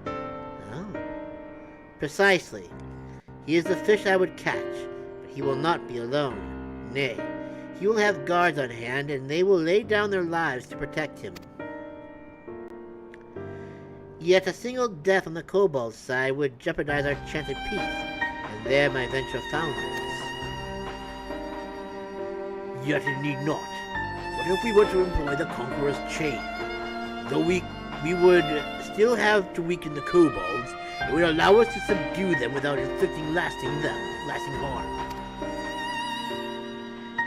Oh. Precisely. He is the fish I would catch, but he will not be alone. Nay, he will have guards on hand, and they will lay down their lives to protect him. Yet a single death on the kobold side would jeopardize our chance at peace, and there my venture founders. Yet it need not. What if we were to employ the Conqueror's chain? Though we would still have to weaken the kobolds, it would allow us to subdue them without inflicting lasting harm.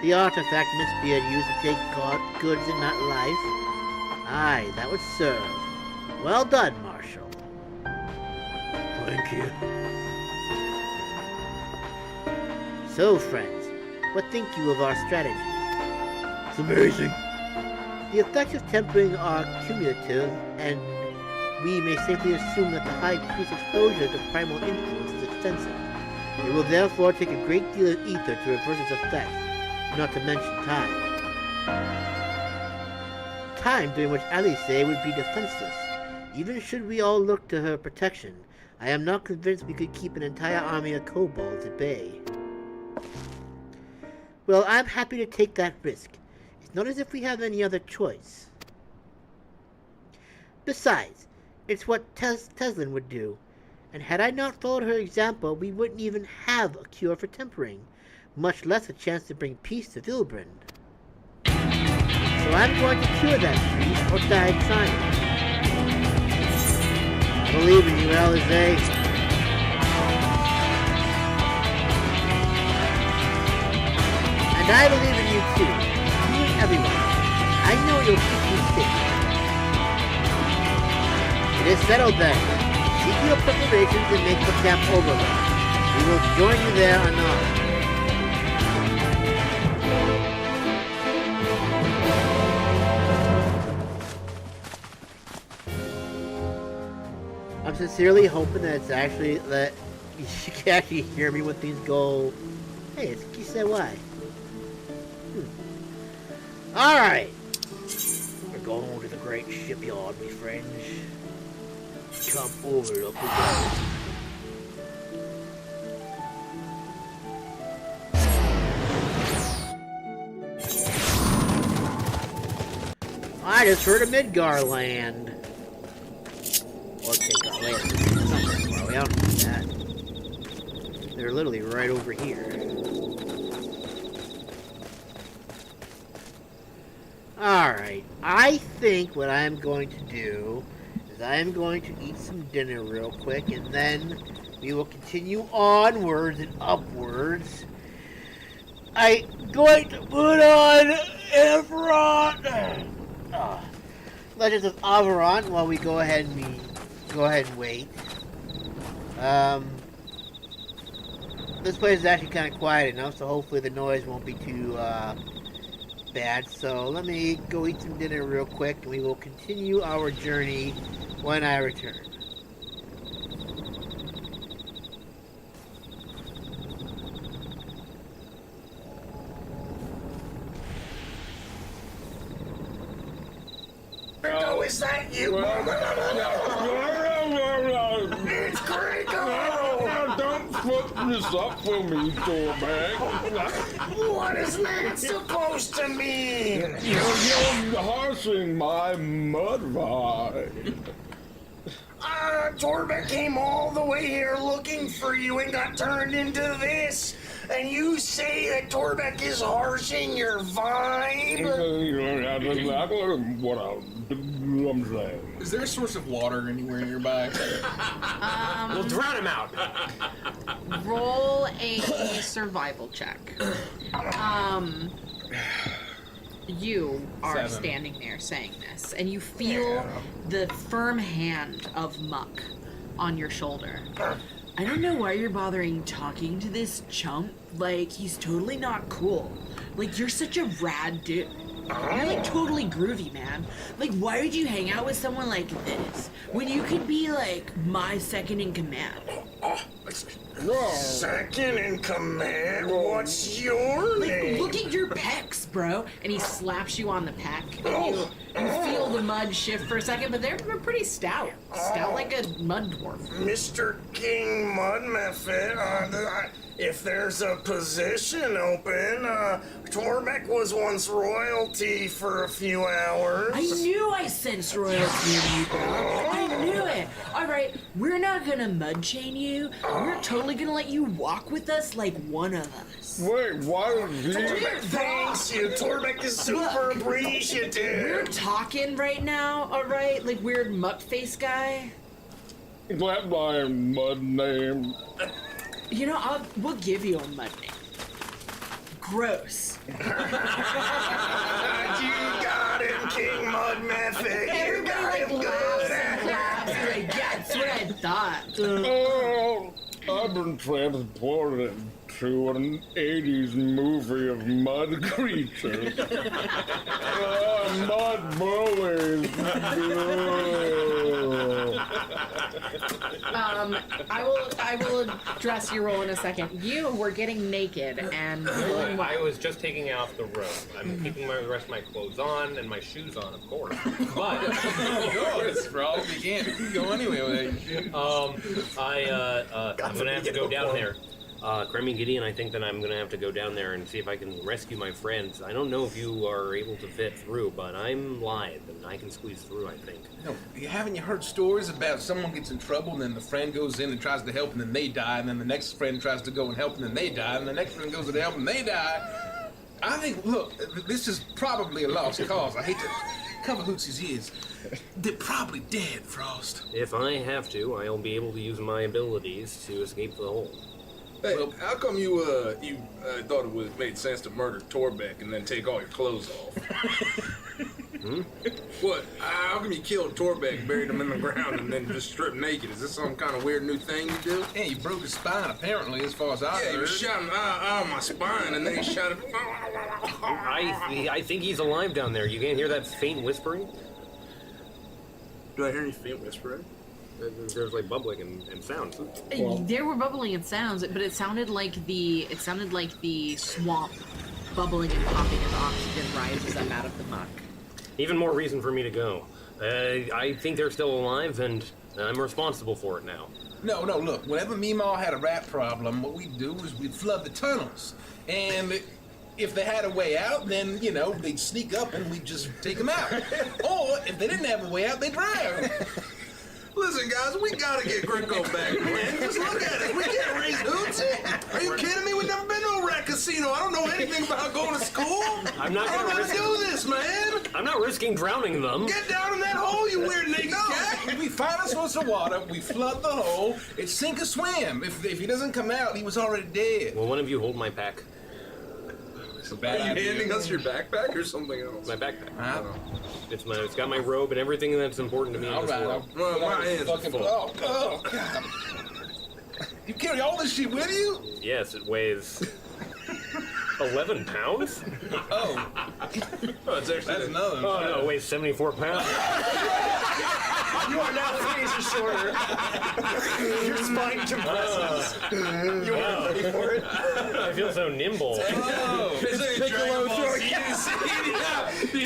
The artifact Miss Beard used to take goods and not life? Aye, that would serve. Well done, Marshal. Thank you. So, friends, what think you of our strategy? It's amazing. The effects of tempering are cumulative, and we may safely assume that the High Priest's exposure to primal influence is extensive. It will therefore take a great deal of ether to reverse its effects, not to mention time. Time during which Alice would be defenseless. Even should we all look to her protection, I am not convinced we could keep an entire army of kobolds at bay. Well, I'm happy to take that risk. It's not as if we have any other choice. Besides, it's what Teslin would do, and had I not followed her example, we wouldn't even have a cure for tempering, much less a chance to bring peace to Vylbrand. So I'm going to cure that priest, or die trying. I believe in you, Alice. And I believe in you too. You and everyone. I know you'll keep me safe. It is settled then. Keep your preparations and make the camp overlord. We will join you there anon. I'm sincerely hoping that it's actually that you can actually hear me when things go. Hey, it's Kisewai. Alright. We're going to the great shipyard, my friends. Come overlook the go. I just heard of Midgar land. Or take our land. Not that far away, I don't need that. They're literally right over here. Alright, I think what I'm going to do is I'm going to eat some dinner real quick, and then we will continue onwards and upwards. I'm going to put on Efron. Legends of Avantri while we go ahead and wait. This place is actually kind of quiet enough, so hopefully the noise won't be too bad. So let me go eat some dinner real quick, and we will continue our journey when I return. Oh, is that you? It's Gregor! Don't fuck this up for me, Torbak. What is that supposed to mean? You're harshing my mud vibe. Torbak came all the way here looking for you and got turned into this. And you say that Torbak is harshing your vibe? That's what I'm saying. Is there a source of water anywhere nearby? We'll drown him out. Roll a survival check. You are 7. standing there saying this, and you feel the firm hand of Muck on your shoulder. I don't know why you're bothering talking to this chump. Like, he's totally not cool. Like, you're such a rad dude. You're, like, totally groovy, man. Like, why would you hang out with someone like this when you could be, like, my second in command? Second in command? What's your name? Look at your pecs, bro. And he slaps you on the pec. And you feel the mud shift for a second, but they're pretty stout. Stout like a mud dwarf. Mr. King Mudmethod, if there's a position open, Torbak was once royalty for a few hours. I knew I sensed royalty in you, bro. I knew it. All right, we're not gonna mud chain you. We're totally gonna let you walk with us like one of us. Wait, why is he... Torbak thanks you. Torbak is super appreciative. We're talking right now, all right? Like weird muck face guy. That's my mud name. You know, we'll give you a mud name. Gross. You got him, King Mudmethod. You got him good. Like, yeah, that's what I thought. Oh, I've been transported to an 80s movie of mud creatures. Mud bullies. I will address your role in a second. You were getting naked and I was just taking off the robe. I'm keeping the rest of my clothes on and my shoes on, of course. But Bro, you can't go anywhere. I'm gonna have to go down there. Cremy Gideon, I think that I'm gonna have to go down there and see if I can rescue my friends. I don't know if you are able to fit through, but I'm lithe and I can squeeze through, I think. No, haven't you heard stories about someone gets in trouble and then the friend goes in and tries to help and then they die, and then the next friend tries to go and help and then they die, and the next friend goes to help and they die? I think, look, this is probably a lost cause. I hate to cover Hootsy's ears. They're probably dead, Frost. If I have to, I'll be able to use my abilities to escape the hole. Hey, how come you thought it made sense to murder Torbak and then take all your clothes off? What? How come you killed Torbak, buried him in the ground, and then just stripped naked? Is this some kind of weird new thing you do? Yeah, you broke his spine, apparently, as far as I heard. Yeah, he shot him out my spine, and then he shot him... I think he's alive down there. You can't hear that faint whispering? Do I hear any faint whispering? There's like bubbling and sounds. There were bubbling and sounds, but it sounded like the swamp bubbling and popping as oxygen rises up out of the muck. Even more reason for me to go. I think they're still alive, and I'm responsible for it now. No, look, whenever Meemaw had a rat problem, what we'd do is we'd flood the tunnels. And if they had a way out, then, you know, they'd sneak up and we'd just take them out. Or if they didn't have a way out, they'd drown. Listen, guys, we gotta get Greco back, man. Just look at it. We can't raise Hootsy. Are you kidding me? We've never been to a rat casino. I don't know anything about going to school. I'm not I don't gonna know how to do this, man. I'm not risking drowning them. Get down in that hole, you weird naked cat. We find a source of water, we flood the hole, it's sink or swim. If he doesn't come out, he was already dead. Will one of you hold my pack? It's a bad Are you idea. handing us your backpack or something else? My backpack. Huh? It's got my robe and everything that's important to me in this world. Well, my hands are full. Oh, God. You carry all this shit with you? Yes, it weighs 11 pounds? Oh, it's actually that's another. Oh no, it weighs 74 pounds. You are now 3 inches shorter. Your spine compresses. You weren't ready for it. I feel so nimble. Oh, it's like Piccolo throwing He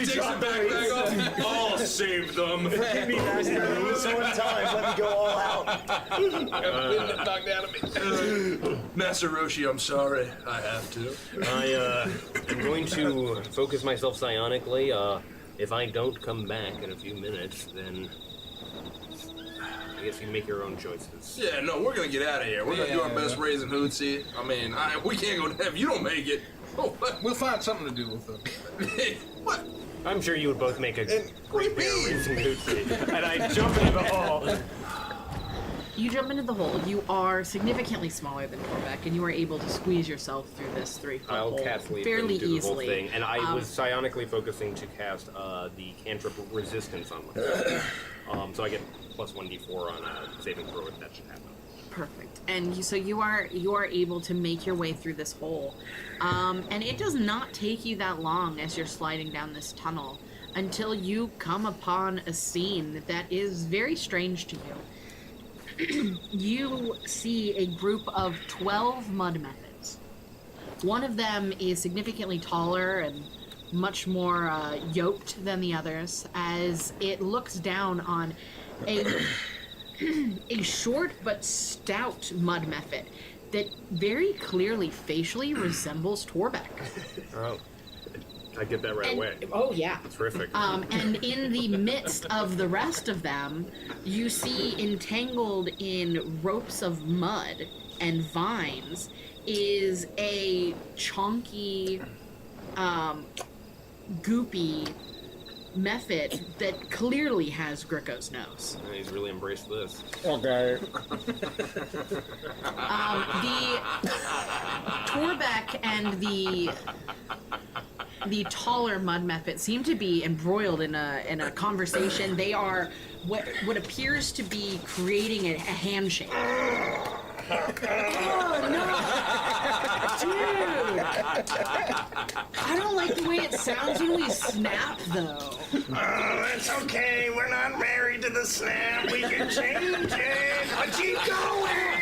takes the backpack off. I'll save them. Give me Master. So in time, let me go all out. Knocked out of me. Master Roshi, I'm sorry. I have to. I'm going to focus myself psionically. If I don't come back in a few minutes, then I guess you make your own choices. Yeah, no, we're gonna get out of here. We're gonna do our best raising Hootsie. I mean, we can't go to heaven. You don't make it. Oh, we'll find something to do with them. What? I'm sure you would both make a great pair of racing Hootsie. And I jump into the hole. You jump into the hole. You are significantly smaller than Torbeck, and you are able to squeeze yourself through this 3-foot I'll hole cast leap fairly and do the whole easily. thing. And I was psionically focusing to cast the cantrip resistance on myself. So I get plus 1d4 on a saving throw if that should happen. Perfect. And so you are able to make your way through this hole, and it does not take you that long as you're sliding down this tunnel until you come upon a scene that is very strange to you. You see a group of 12 mud methods. One of them is significantly taller and much more yoked than the others, as it looks down on a short but stout mud method that very clearly facially resembles Torbeck. Oh, I get that right away. Oh yeah. Terrific. And in the midst of the rest of them, you see entangled in ropes of mud and vines is a chonky, goopy method that clearly has Gricko's nose. He's really embraced this. Okay. The Torbeck and the taller mud method seem to be embroiled in a conversation. They are what appears to be creating a handshake. Oh no, dude! I don't like the way it sounds when we snap, though. Oh, it's okay. We're not married to the snap. We can change it. But keep going.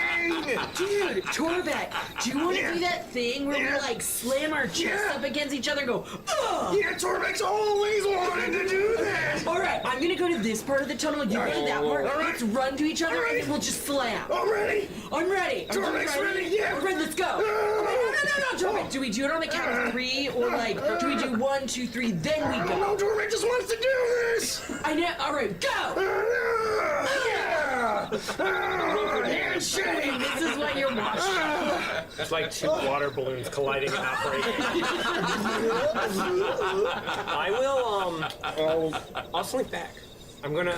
Dude, Torbeck, do you want to do that thing where we like slam our chests up against each other and go, ugh? Yeah, Torbeck's always wanted to do that. All right, I'm gonna go to this part of the tunnel. You go to that part. All right. Let's run to each other and then we'll just slam. I'm ready. I'm ready. Torbeck's ready. Yeah. All right, let's go. No, Torbeck. Do we do it on the count of 3 or like do we do 1, 2, 3, then we go? No, Torbeck just wants to do this. I know. All right, go. Handshake. This is what you're watching. It's like 2 water balloons colliding and not breaking. I will. I'll slink back. I'm gonna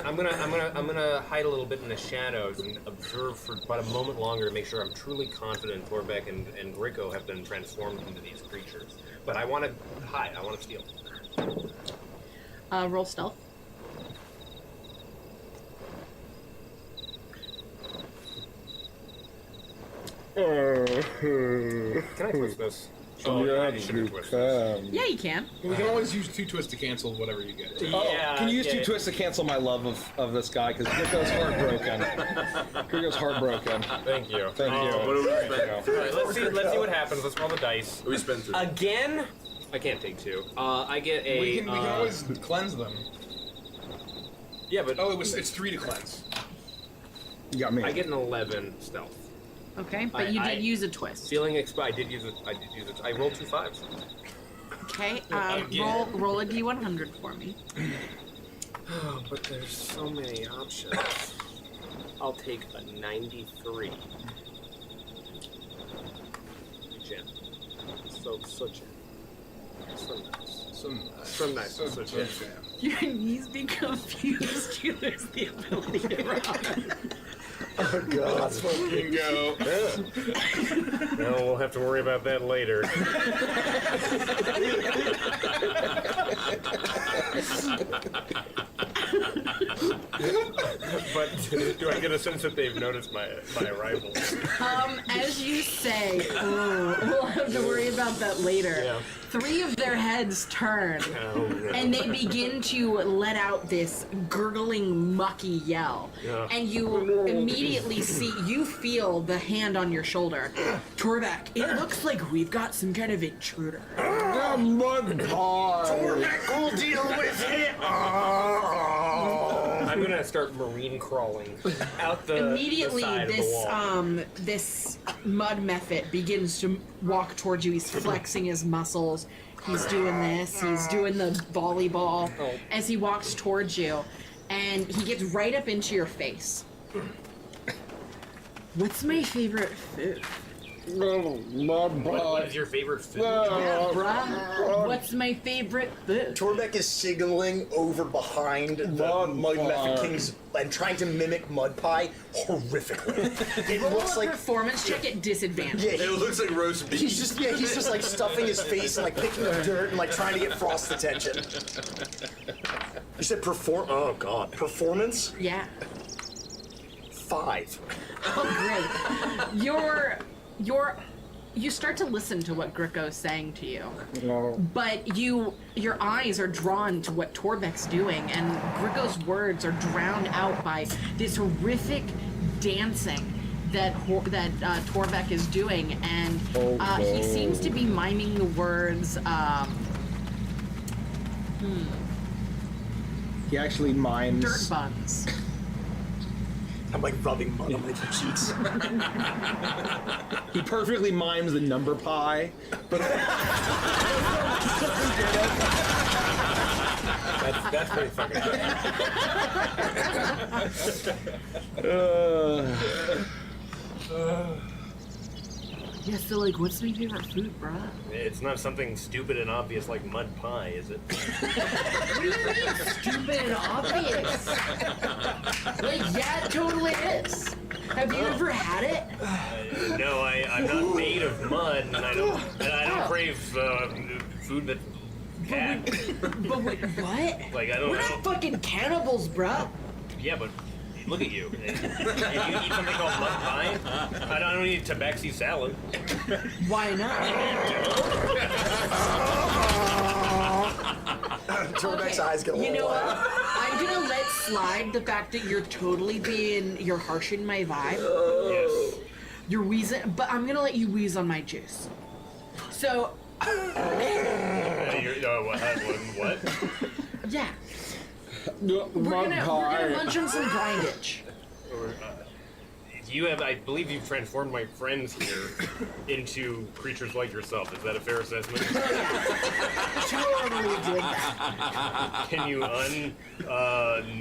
hide a little bit in the shadows and observe for about a moment longer to make sure I'm truly confident Torbeck and Gricko have been transformed into these creatures. But I want to hide. I want to steal. Roll stealth. Can I twist this? Yeah, Yeah, you can. We can always use 2 twists to cancel whatever you get. Can you use 2 twists to cancel my love of this guy? Because Gricko's heartbroken. Gricko's heartbroken. Thank you. Thank you. All right, let's see what happens. Let's roll the dice. We spend 2. Again? I can't take 2. I get a. We can always cleanse them. Yeah, but it's 3 to cleanse. You got me. I get an 11 stealth. Okay, but you did use a twist. Feeling I did use it. I rolled 2 5s. Okay, roll a d100 for me. Oh, but there's so many options. I'll take a 93. Gem. So gem. So nice. So nice. So gem. Your knees be confused. You lose the ability to run. Oh God. Fucking go. No, we'll have to worry about that later. But do I get a sense that they've noticed my arrival? As you say, we'll have to worry about that later. Yeah. 3 of their heads turn, and they begin to let out this gurgling, mucky yell. Yeah. And you immediately feel the hand on your shoulder. Torbeck, it looks like we've got some kind of intruder. Mud pie. Torbeck will deal with it. I'm gonna start marine crawling out the Immediately, the side of the wall. this mud mephit begins to walk towards you. He's flexing his muscles. He's doing this. He's doing the volleyball as he walks towards you, and he gets right up into your face. What's my favorite food? Mud pie. What is your favorite food? Yeah, bruh. What's my favorite food? Torbeck is signaling over behind the Mud Mephit Kings and trying to mimic Mud Pie horrifically. It Roll looks a like performance check at disadvantage. Yeah, It looks like roast beef. he's just like stuffing his face and like picking up dirt and like trying to get Frost's attention. You said oh God, performance? Yeah. 5. Oh, great. You start to listen to what Gricko's saying to you, but your eyes are drawn to what Torbeck's doing, and Gricko's words are drowned out by this horrific dancing that Torbeck is doing, and he seems to be miming the words. He actually mimes dirt buns. I'm like rubbing mud on my cheeks. He perfectly mimes the number pi, but that's pretty fucking Yeah, so like, what's my favorite food, bruh? It's not something stupid and obvious like mud pie, is it? What do you mean, stupid and obvious? Like, yeah, it totally is. Have you ever had it? No, I'm not made of mud, and I don't crave food that cat. But wait, what? Like I don't. We're not fucking cannibals, bruh. Yeah, but look at you. You eat something called mud pie? I don't eat tabaxi salad. Why not? Torbeck's eyes get a little You know wide. what? I'm gonna let slide the fact that you're you're harshing my vibe. Yes. You're wheezing, but I'm gonna let you wheeze on my juice. So. What? Yeah. We're gonna munch on some grindage. I believe you've transformed my friends here into creatures like yourself. Is that a fair assessment? Totally did that. Can you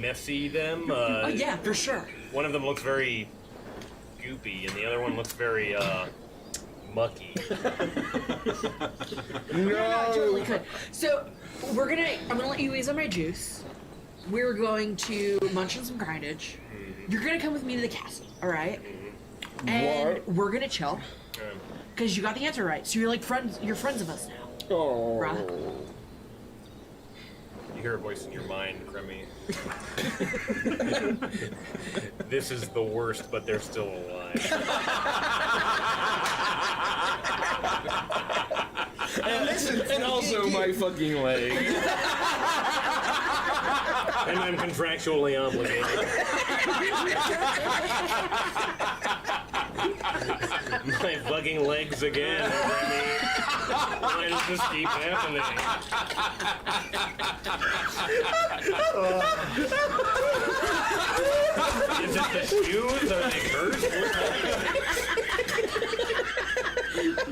messy them? Oh yeah, for sure. One of them looks very goopy, and the other one looks very mucky. Yeah, totally could. So I'm gonna let you wheeze on my juice. We're going to munch on some grindage. You're gonna come with me to the castle, all right? And we're gonna chill. Because you got the answer right. So you're like friends. You're friends of us now. Oh. Bruh. You hear a voice in your mind, Crummy. This is the worst, but they're still alive. And also my fucking leg. And I'm contractually obligated. My fucking legs again, Remy. Why does this keep happening? Is it the shoes? Are they cursed?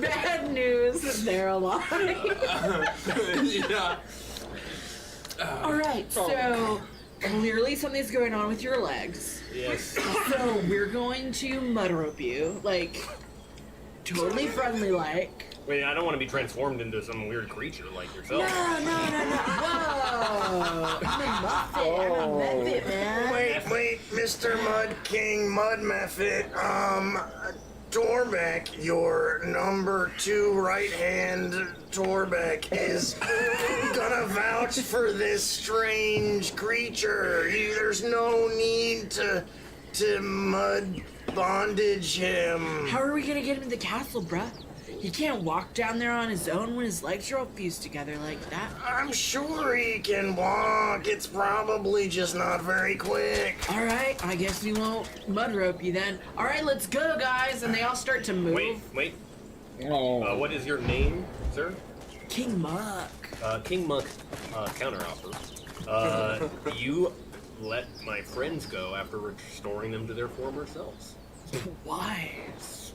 Bad news. They're alive. Yeah. All right. So clearly something's going on with your legs. Yes. So we're going to mud rope you, like totally friendly like. Wait, I don't want to be transformed into some weird creature like yourself. No. Whoa. I'm a Muffet, man. Wait, Mr. Mud King Mud Method. Torbeck, your number 2 right-hand Torbeck is gonna vouch for this strange creature. There's no need to mud bondage him. How are we gonna get him to the castle, bruh? He can't walk down there on his own when his legs are all fused together like that. I'm sure he can walk. It's probably just not very quick. All right, I guess we won't mud rope you then. All right, let's go, guys. And they all start to move. Wait. What is your name, sir? King Muck. King Muck, counteroffer. You let my friends go after restoring them to their former selves. Why?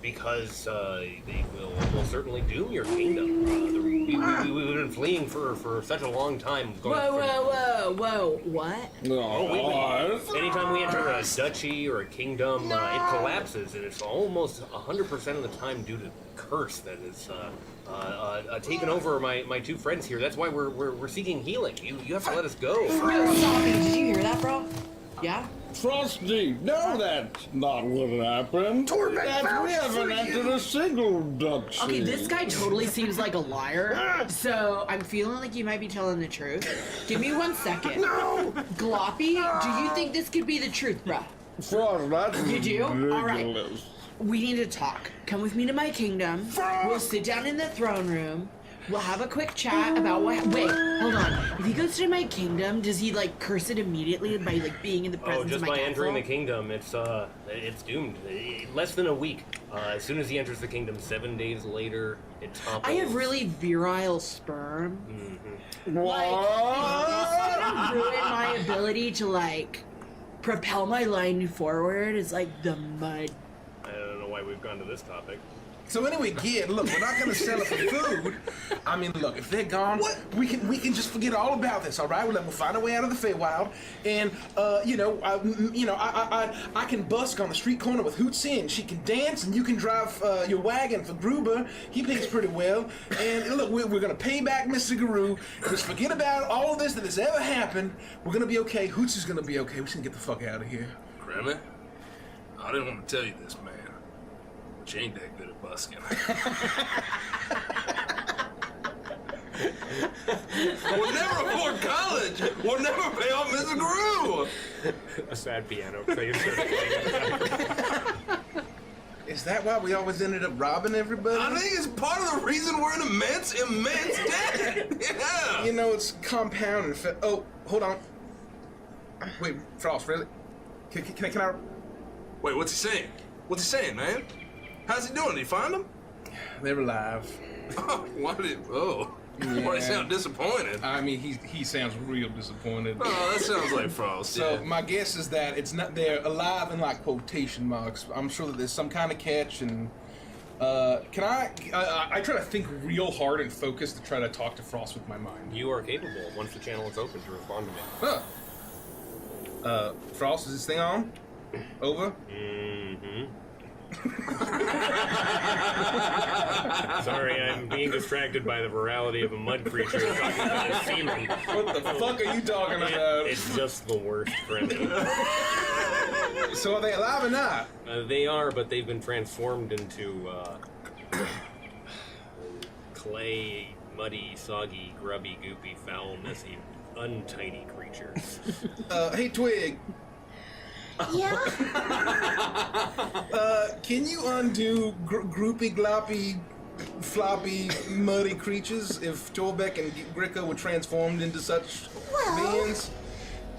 Because they will certainly doom your kingdom. We've been fleeing for such a long time. Whoa, what? Anytime we enter a duchy or a kingdom, it collapses, and it's almost 100% of the time due to curse that is taken over my 2 friends here. That's why we're seeking healing. You have to let us go. Did you hear that, bro? Yeah? Frosty, no, that's not what happened. We haven't entered a single duchy. Okay, this guy totally seems like a liar, so I'm feeling like you might be telling the truth. Give me 1 second. No! Gloppy, do you think this could be the truth, bruh? Frost, that's You do? All right. ridiculous. We need to talk. Come with me to my kingdom. We'll sit down in the throne room. We'll have a quick chat about what. Wait, hold on. If he goes to my kingdom, does he like curse it immediately by like being in the presence of my just by castle? entering the kingdom, it's doomed. Less than a week. As soon as he enters the kingdom, 7 days later, it topples. I have really virile sperm. Mm-hmm. Like, is this gonna ruin my ability to like propel my line forward? Is like the mud. I don't know why we've gone to this topic. So anyway, kid, look, we're not gonna sell it for food. I mean, look, if they're gone, we can just forget all about this, all right? We'll find a way out of the Feywild, and I can busk on the street corner with Hootsie, and she can dance, and you can drive your wagon for Gruber. He pays pretty well, and look, we're gonna pay back Mr. Guru. Just forget about all of this that has ever happened. We're gonna be okay. Hootsie's gonna be okay. We just gonna get the fuck out of here. Grammy, I didn't want to tell you this, man. But you ain't that good at busking. We'll never afford college. We'll never pay off Mr. Guru. A sad piano player. Is that why we always ended up robbing everybody? I think it's part of the reason we're in immense debt. Yeah. You know, it's compound and oh, hold on. Wait, Frost, really? Can I? Wait, what's he saying? What's he saying, man? How's he doing? Did you find him? They're alive. Oh, why did he sound disappointed? I mean, he sounds real disappointed. Oh, that sounds like Frost. So yeah. my guess is that it's not they're alive in like quotation marks. I'm sure that there's some kind of catch. And can I try to think real hard and focus to try to talk to Frost with my mind. You are capable once the channel is open to respond to me. Huh. Frost, is this thing on? Over? Mm-hmm. Sorry, I'm being distracted by the virality of a mud creature talking about his semen. What the fuck are you talking about? It's just the worst, Brendan. So are they alive or not? They are, but they've been transformed into clay, muddy, soggy, grubby, goopy, foul, messy, untidy creatures. Hey, Twig. Yeah? Can you undo groupy, gloppy, floppy, muddy creatures if Torbeck and Gricka were transformed into such beings?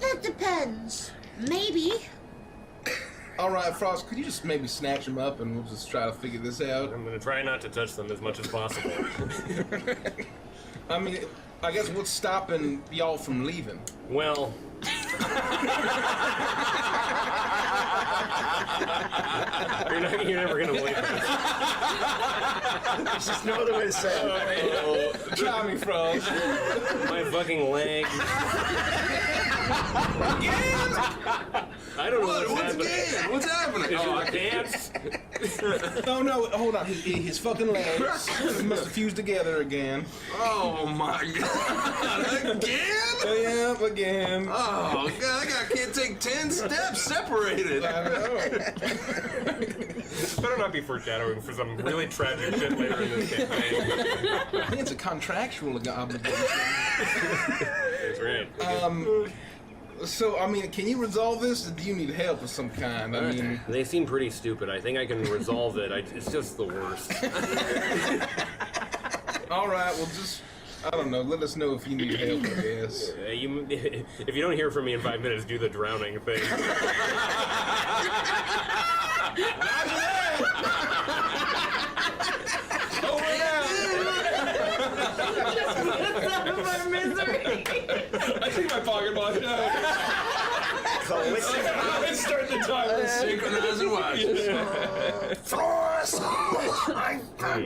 That depends. Maybe. All right, Frost, could you just maybe snatch them up and we'll just try to figure this out? I'm gonna try not to touch them as much as possible. I mean, I guess what's stopping y'all from leaving? Well... You're never gonna believe this. There's just no other way to say it. Try me, Frost. My fucking leg. Again? I don't know what's good? happening. What's happening? Is Oh, it the dance? Oh no! Hold on. His fucking legs must have fused together again. Oh my god! Again? Yeah, again. Oh god! I can't take 10 steps separated. I know. Better not be foreshadowing for some really tragic shit later in this campaign. I think it's a contractual obligation. That's right. So, I mean, can you resolve this, or do you need help of some kind? I mean... They seem pretty stupid. I think I can resolve it. It's just the worst. Alright, well, just... I don't know, let us know if you need help, I guess. If you don't hear from me in 5 minutes, do the drowning thing. I think my pocket watch out. Let's start the timer. Synchronize and watch. Frost!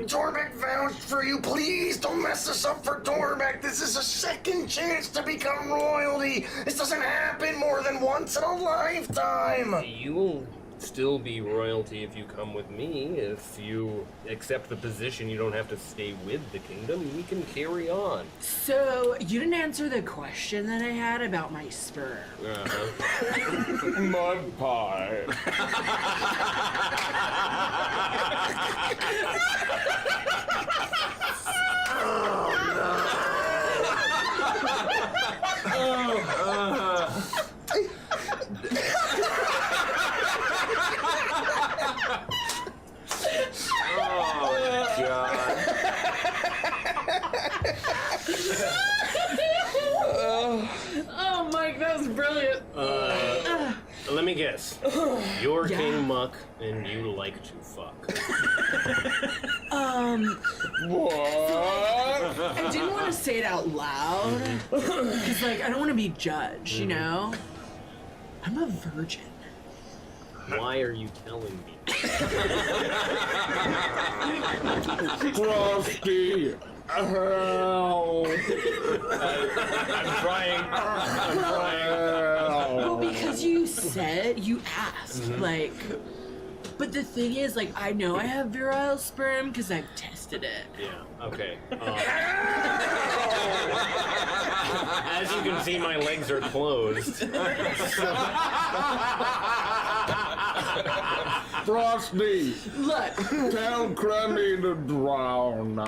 Torbeck vouched for you. Please don't mess this up for Torbeck. This is a second chance to become royalty. This doesn't happen more than once in a lifetime. You will still be royalty if you come with me. If you accept the position, you don't have to stay with the kingdom. We can carry on. So, you didn't answer the question that I had about my sperm. Mud pie. Oh, Mike, that was brilliant. Let me guess. You're King Muck, and you like to fuck. What? I didn't want to say it out loud, because, like, I don't want to be judged, you know? I'm a virgin. Why are you telling me? Frosty! Help! I'm trying. Well, because you said, you asked, like... But the thing is, like, I know I have virile sperm because I've tested it. Yeah, okay. As you can see, my legs are closed. Frosty! Look! Tell Crummy to drown now.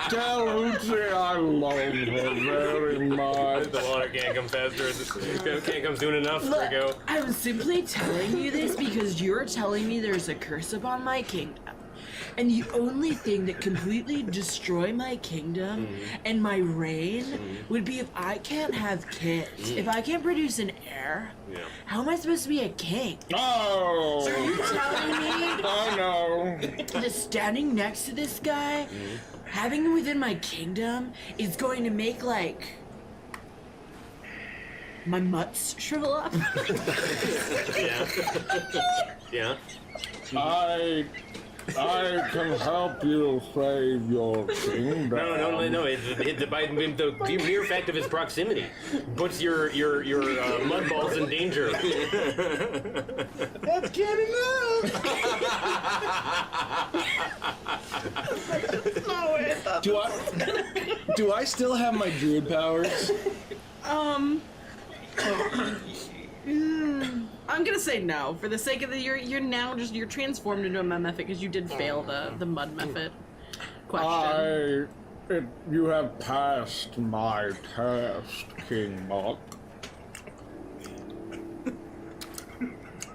Tell Lucy I love her very much. The water can't come faster. Can't come soon enough. Look, There we go. I'm simply telling you this because you're telling me there's a curse upon my kingdom. And the only thing that completely destroy my kingdom and my reign would be if I can't have kids. If I can't produce an heir, how am I supposed to be a king? Oh! So are you telling me Oh no! that standing next to this guy, having him within my kingdom, is going to make, like, my mutts shrivel up? Yeah. I can help you save your kingdom. No. By the mere fact of its proximity puts your mud balls in danger. That's getting up. Do I still have my druid powers? I'm gonna say no for the sake of the you're now just you're transformed into a mud method because you did fail the mud method question. You have passed my test, King Muck.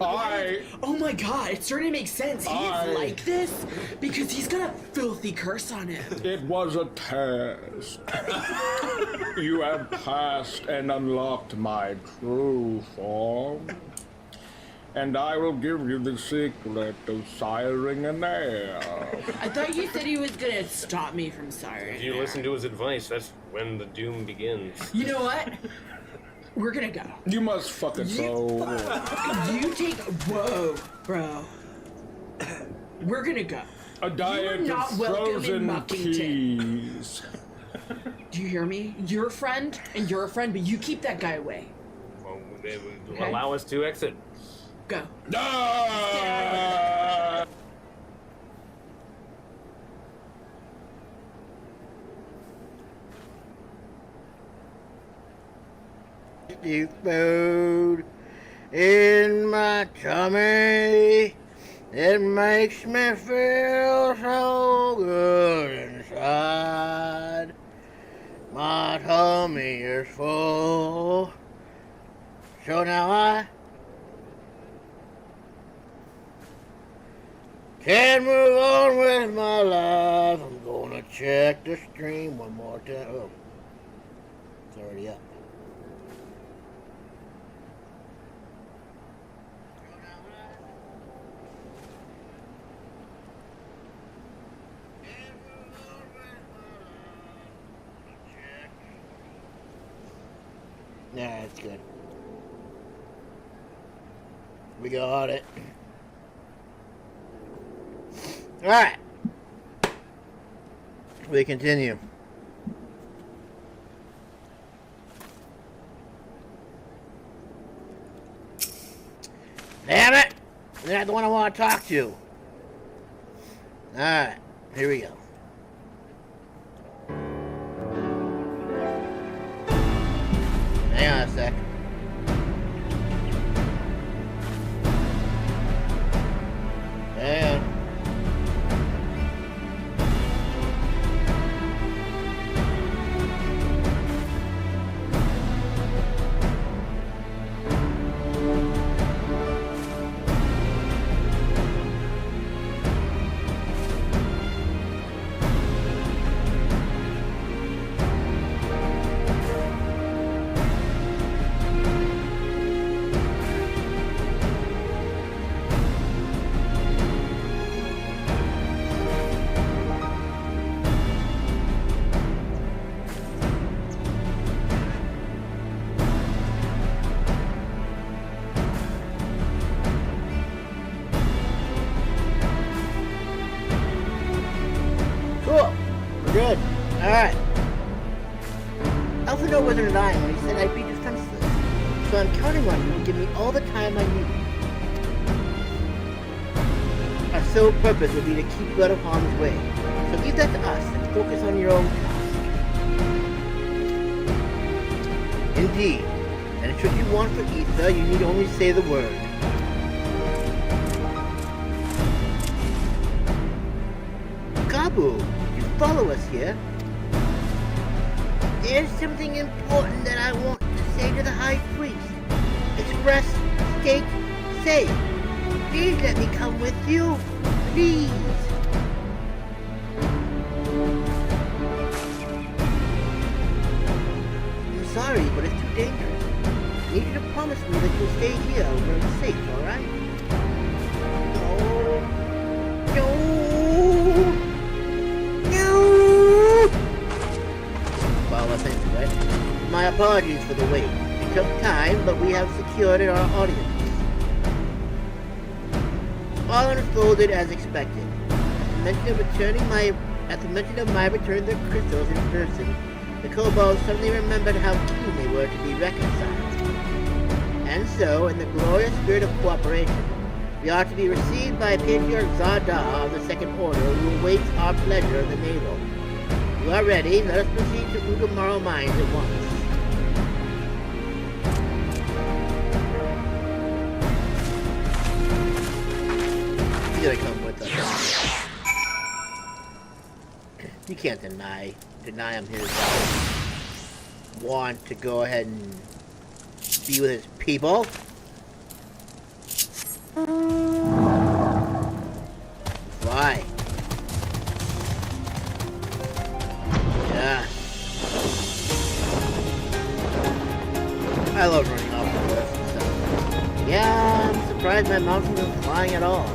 Oh my god, it's starting to make sense. He's like this because he's got a filthy curse on him. It was a test. You have passed and unlocked my true form. And I will give you the secret of siring an air. I thought you said he was gonna stop me from siring. If you listen to his advice, that's when the doom begins. You know what? We're gonna go. You must fucking so. You take. Whoa, bro. We're gonna go. A diet You are not of welcome in frozen Muckington. keys. Do you hear me? You're a friend, and you're a friend, but you keep that guy away. allow us to exit. Go. Deep food in my tummy. It makes me feel so good inside. My tummy is full. So now I can move on with my life. I'm gonna check the stream one more time. Oh, it's already up. Nah, it's good. We got it. Alright. We continue. Damn it! You're not the one I want to talk to. Alright, here we go. Hang on a sec. Hang on. Good. Alright. Alpha no wasn't lying when he said I'd be defenseless. So I'm counting on you to give me all the time I need. Our sole purpose will be to keep you out of harm's way. So leave that to us and focus on your own task. Indeed. And should you want for Ether, you need only say the word. Gabu, you follow us here. There's something important that I want to say to the High Priest. Express, state, say. Please let me come with you. Please. I'm sorry, but it's too dangerous. I need you to promise me that you'll stay here where it's safe, alright? My apologies for the wait. It took time, but we have secured our audience. All unfolded as expected. At the mention of my return to the crystals in person, the kobolds suddenly remembered how keen they were to be reconciled. And so, in the glorious spirit of cooperation, we are to be received by Patriarch Zardar of the Second Order, who awaits our pleasure in the navel. You are ready. Let us proceed to Ugamaro Mines at once. You gotta come with us. You can't deny him his want to go ahead and be with his people. Fly. Yeah. I love running off the cliffs and stuff. Yeah, I'm surprised my mountain isn't flying at all.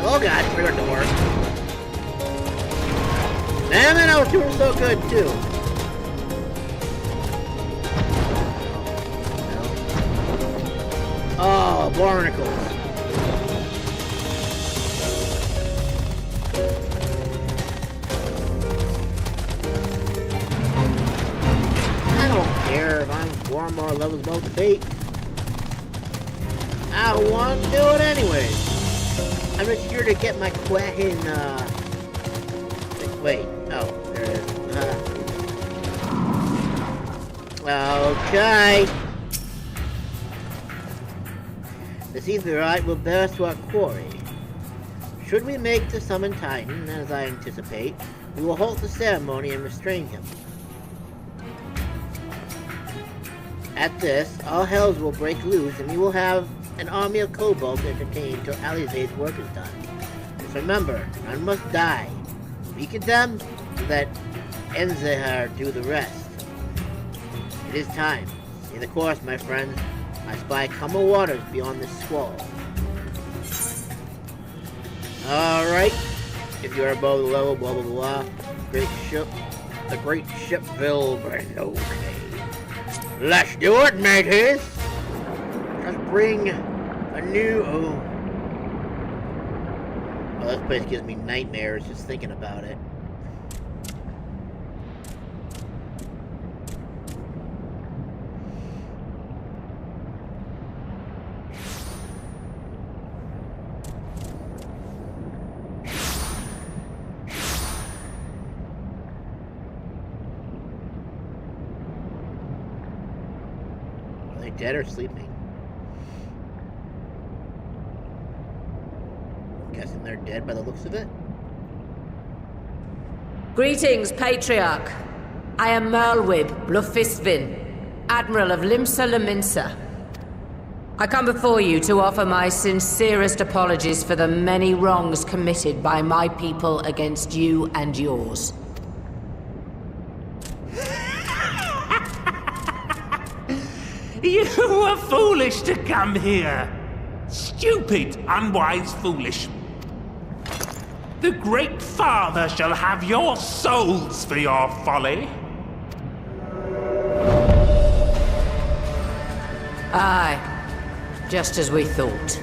Oh god, I forgot to work. Damn it, I was doing so good too. Oh, barnacles. care if I'm 4 more levels above the bait. I want to do it anyway. I'm just here to get my quacking, wait, oh, there it is. Okay. This Etherite will bear us to our quarry. Should we make the summon Titan, as I anticipate, we will halt the ceremony and restrain him. At this, all hells will break loose and we will have an army of kobolds entertained till Alizé's work is done. Just remember, none must die. Weaken them, so that Enzehar do the rest. It is time. Stay the course, my friends. I spy calmer waters beyond this squall. Alright. If you are above the level, blah blah blah. The great ship Vylbrand. Okay. Let's do it, mateys! Let's bring a new... Oh, this place gives me nightmares just thinking about it. Dead or sleeping? I'm guessing they're dead by the looks of it. Greetings, Patriarch. I am Merlwib Blufistvin, Admiral of Limsa Laminsa. I come before you to offer my sincerest apologies for the many wrongs committed by my people against you and yours. You were foolish to come here. Stupid, unwise, foolish. The Great Father shall have your souls for your folly. Aye, just as we thought.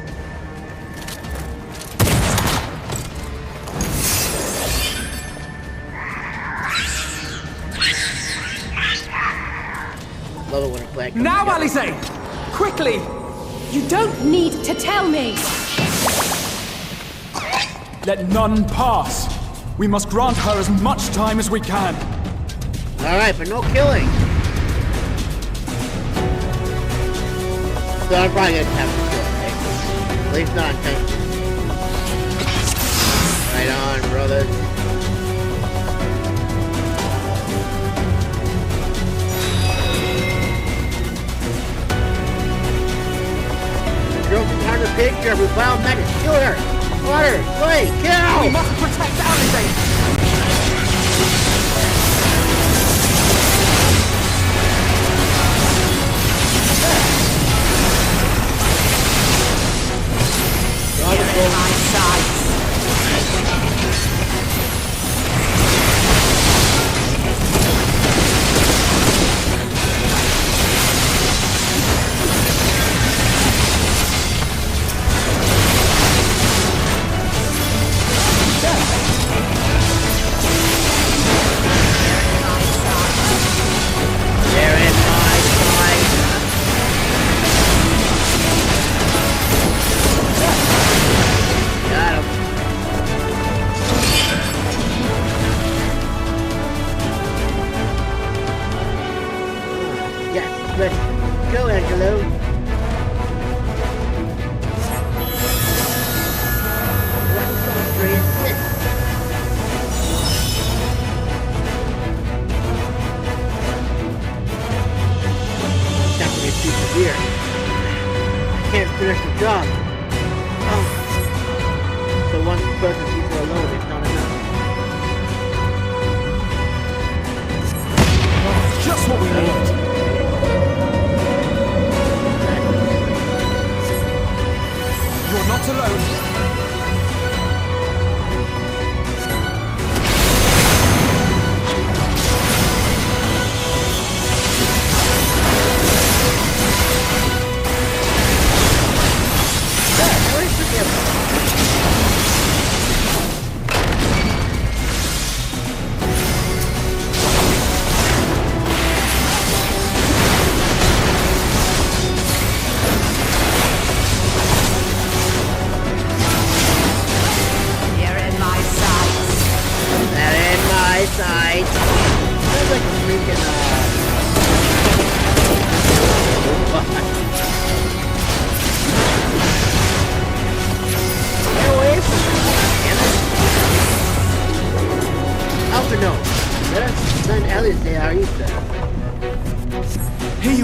Love it when a flag comes Now, together. Alizé! Quickly! You don't need to tell me! Let none pass. We must grant her as much time as we can. Alright, but no killing. So I'm probably gonna have to kill him. At least not intentionally. Right on, brothers. Girl from behind the picture, we found magic, kill her! Water, play, kill! We must protect Alizé! My sights.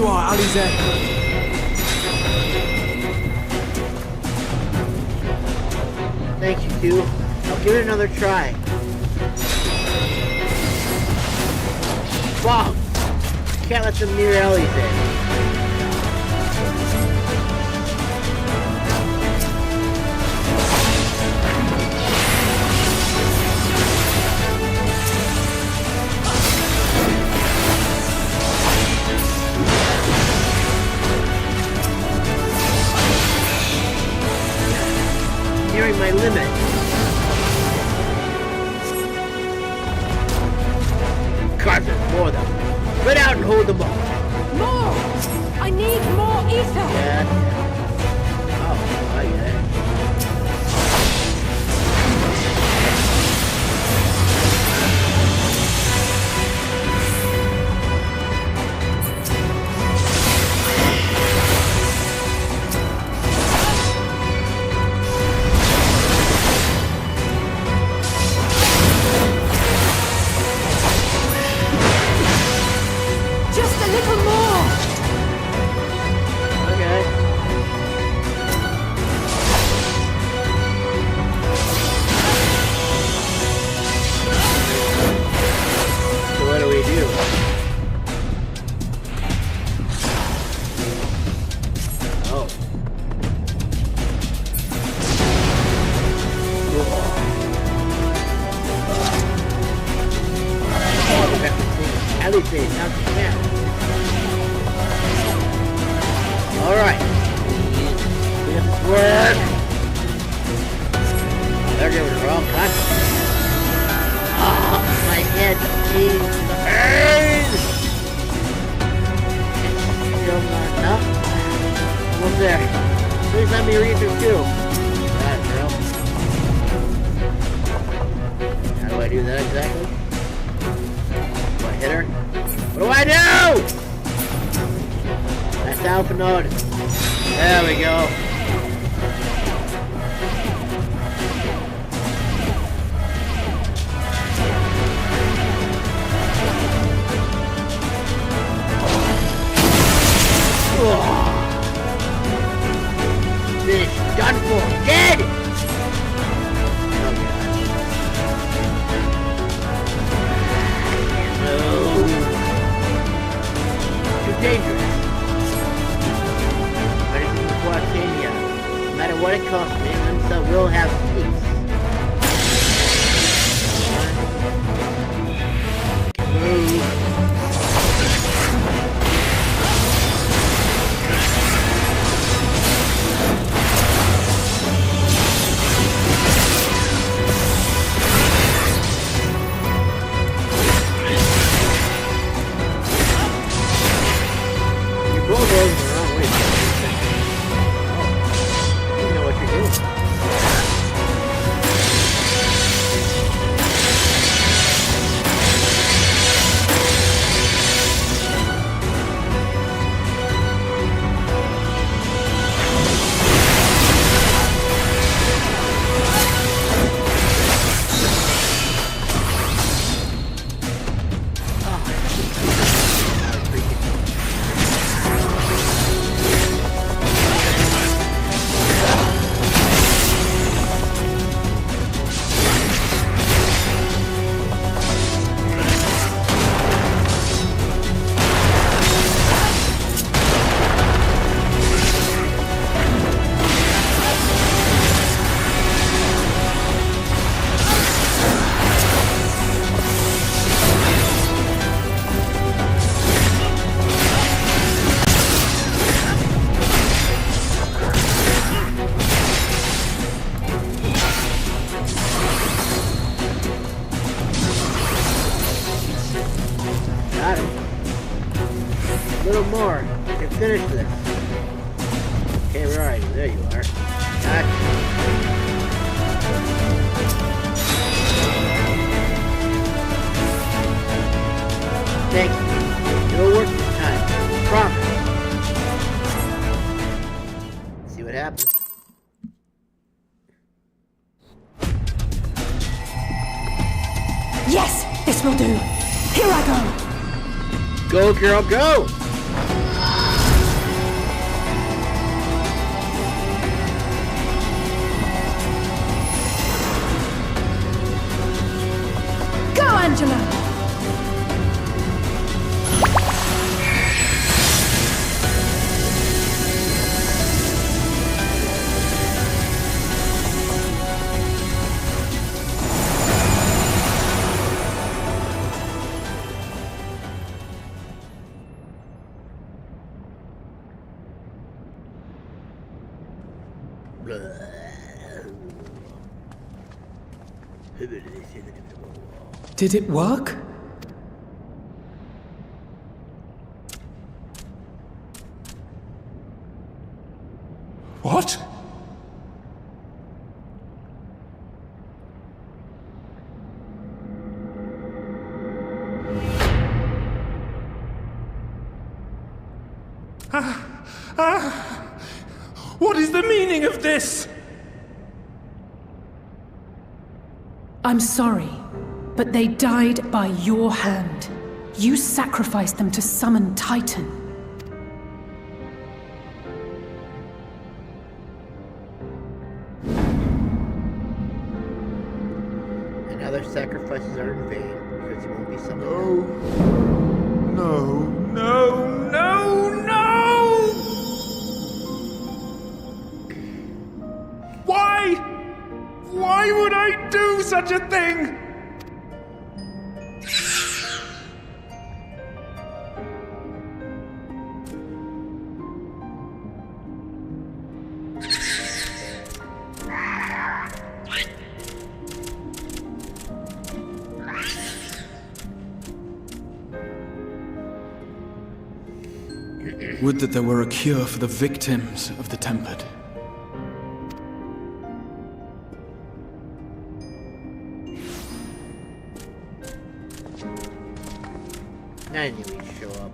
are, Alize. Thank you, Q. I'll give it another try. Wow! Can't let them near Alize. Nearing my limit. Carson, more of them. Spread out and hold them all. More! I need more ether! Yeah. Oh, I get it. Just a little more! Okay. So what do we do? Oh. Alize, now you can. Alright. This work. They're doing it wrong time. Oh, my head needs the burn. Still not enough. Almost there. Please let me read through too. Alright, girl. How do I do that exactly? Do I hit her? What do I do? That's Alpha Node. There we go. Finished. Done for. Dead! Oh god. No. Too dangerous. Anything before Arcania. No matter what it costs me, Limsa will have peace. Move. You're both going the wrong way. Oh. You know what you're doing. Got it. A little more. I can finish this. Okay, where are you? There you are. Gotcha. Thank you. It'll work this time. Promise. See what happens. Yes! This will do! Here I go! Go, girl, go! Angela! Did it work? What? What is the meaning of this? I'm sorry, but they died by your hand. You sacrificed them to summon Titan. And other sacrifices are in vain, because he won't be summoned. No, no, no, no! Why? Why would I do such a thing? Would that there were a cure for the victims of the Tempered. I knew he'd show up.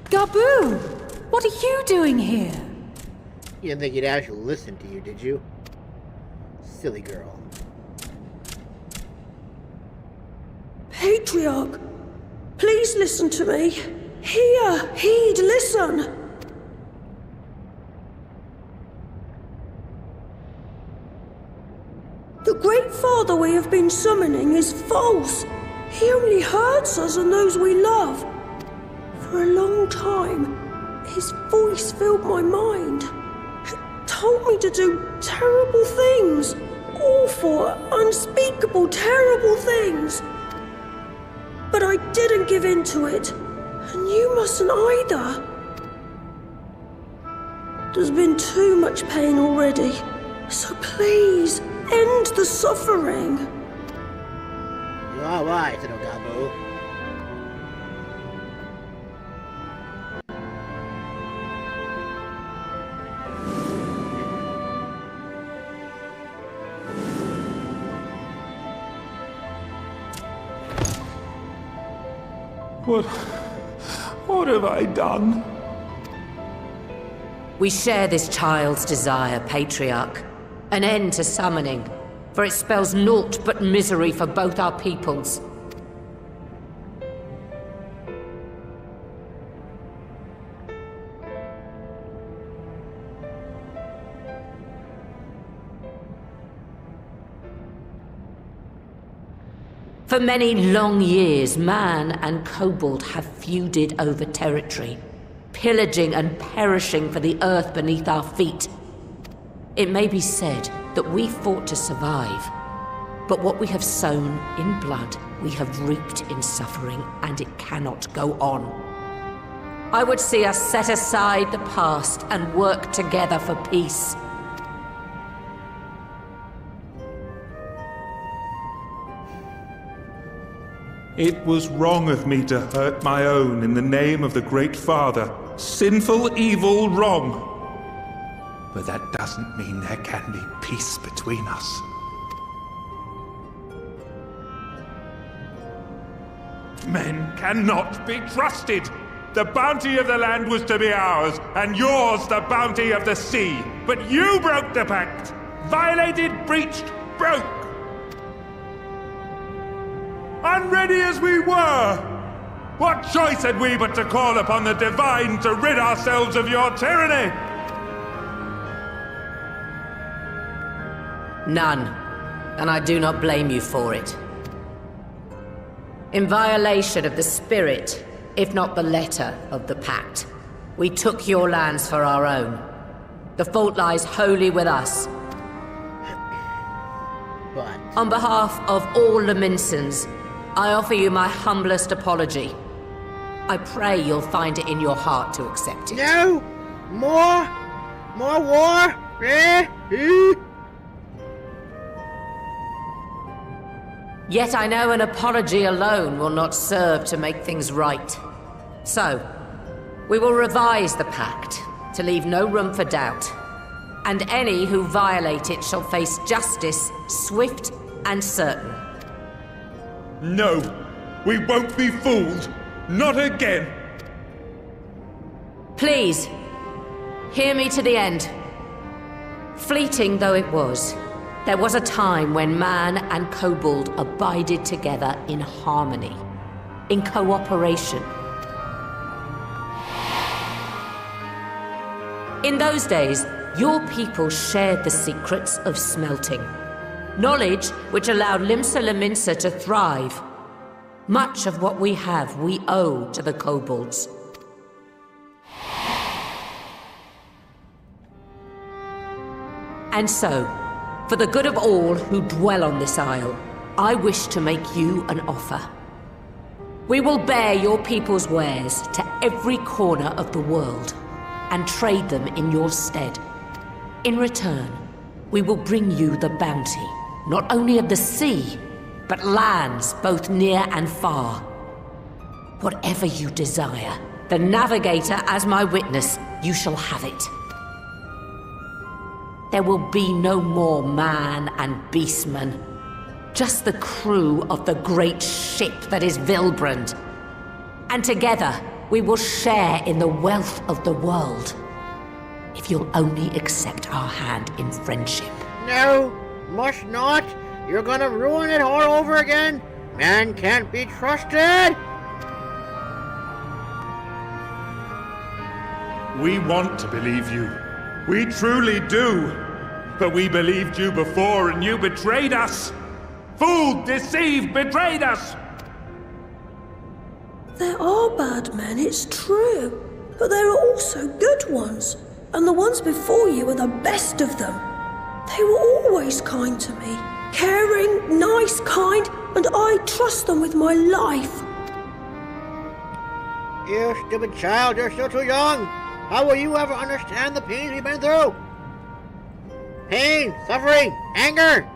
Gaboo! What are you doing here? You didn't think he'd actually listen to you, did you? Silly girl. Patriarch, please listen to me. Hear, heed, listen. The Great Father we have been summoning is false. He only hurts us and those we love. For a long time, his voice filled my mind. It told me to do terrible things. Awful, unspeakable, terrible things. But I didn't give in to it. And you mustn't either. There's been too much pain already. So please, end the suffering. You are right, little Gabo. What have I done? We share this child's desire, Patriarch. An end to summoning, for it spells naught but misery for both our peoples. For many long years, man and kobold have feuded over territory, pillaging and perishing for the earth beneath our feet. It may be said that we fought to survive, but what we have sown in blood, we have reaped in suffering, and it cannot go on. I would see us set aside the past and work together for peace. It was wrong of me to hurt my own in the name of the Great Father. Sinful, evil, wrong. But that doesn't mean there can be peace between us. Men cannot be trusted. The bounty of the land was to be ours, and yours the bounty of the sea. But you broke the pact. Violated, breached, broke. Unready as we were, what choice had we but to call upon the divine to rid ourselves of your tyranny? None, and I do not blame you for it. In violation of the spirit, if not the letter, of the pact, we took your lands for our own. The fault lies wholly with us. But on behalf of all Laminsons, I offer you my humblest apology. I pray you'll find it in your heart to accept it. No! More war! Yet I know an apology alone will not serve to make things right. So, we will revise the pact to leave no room for doubt. And any who violate it shall face justice, swift and certain. No, we won't be fooled. Not again. Please, hear me to the end. Fleeting though it was, there was a time when man and kobold abided together in harmony, in cooperation. In those days, your people shared the secrets of smelting. Knowledge which allowed Limsa Lominsa to thrive. Much of what we have, we owe to the kobolds. And so, for the good of all who dwell on this isle, I wish to make you an offer. We will bear your people's wares to every corner of the world, and trade them in your stead. In return, we will bring you the bounty, not only of the sea, but lands both near and far. Whatever you desire, the Navigator as my witness, you shall have it. There will be no more man and beastman, just the crew of the great ship that is Vylbrand. And together, we will share in the wealth of the world. If you'll only accept our hand in friendship. No, must not. You're gonna ruin it all over again. Man can't be trusted. We want to believe you. We truly do. But we believed you before and you betrayed us. Fooled, deceived, betrayed us. There are bad men, it's true. But there are also good ones. And the ones before you are the best of them. They were always kind to me. Caring, nice, kind, and I trust them with my life. You stupid child, you're still too young. How will you ever understand the pains we've been through? Pain, suffering, anger.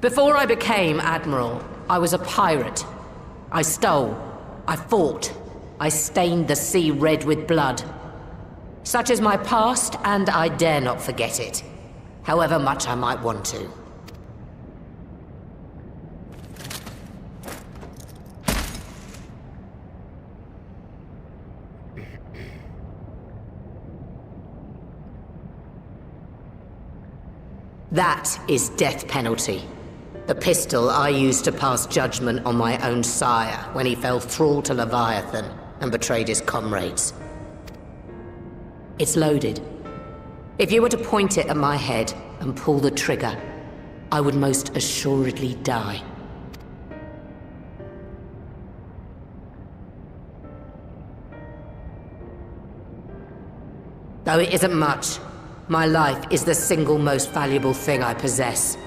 Before I became Admiral, I was a pirate. I stole, I fought, I stained the sea red with blood. Such is my past, and I dare not forget it, however much I might want to. That is death penalty. The pistol I used to pass judgment on my own sire when he fell thrall to Leviathan and betrayed his comrades. It's loaded. If you were to point it at my head and pull the trigger, I would most assuredly die. Though it isn't much, my life is the single most valuable thing I possess.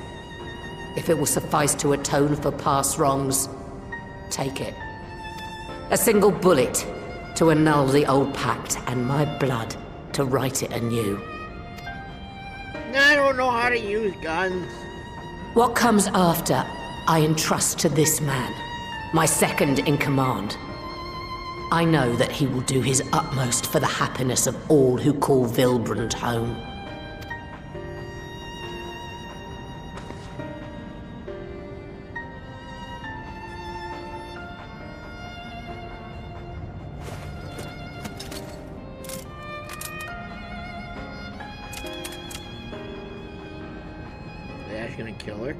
If it will suffice to atone for past wrongs, take it. A single bullet to annul the old pact, and my blood to write it anew. I don't know how to use guns. What comes after, I entrust to this man, my second in command. I know that he will do his utmost for the happiness of all who call Vylbrand home. That's gonna kill her.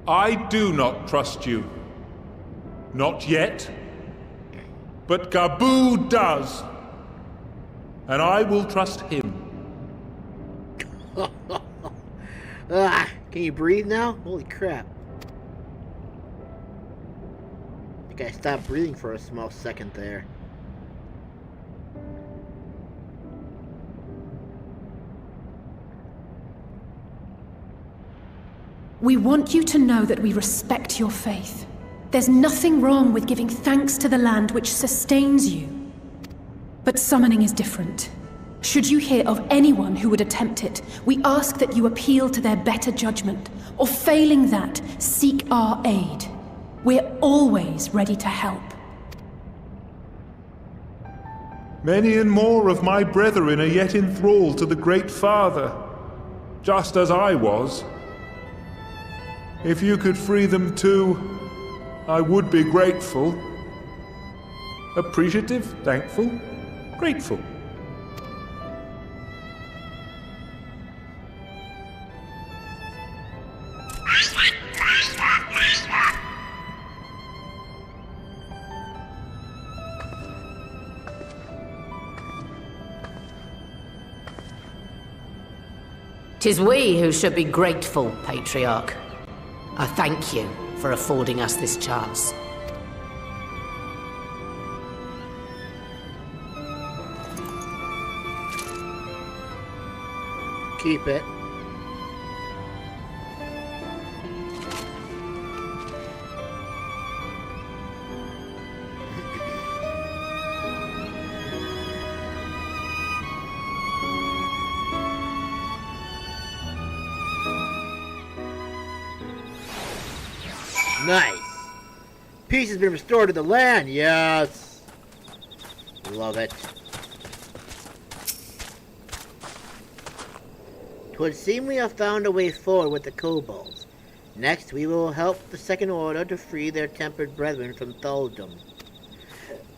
I do not trust you. Not yet. But Gabu does. And I will trust him. Can you breathe now? Holy crap. I think I stopped breathing for a small second there. We want you to know that we respect your faith. There's nothing wrong with giving thanks to the land which sustains you. But summoning is different. Should you hear of anyone who would attempt it, we ask that you appeal to their better judgment, or failing that, seek our aid. We're always ready to help. Many and more of my brethren are yet enthralled to the Great Father, just as I was. If you could free them too, I would be grateful. Appreciative, thankful, grateful. 'Tis we who should be grateful, Patriarch. I thank you for affording us this chance. Keep it. Nice. Peace has been restored to the land. Yes. Love it. 'Twould seem we have found a way forward with the kobolds. Next, we will help the Second Order to free their tempered brethren from thraldom.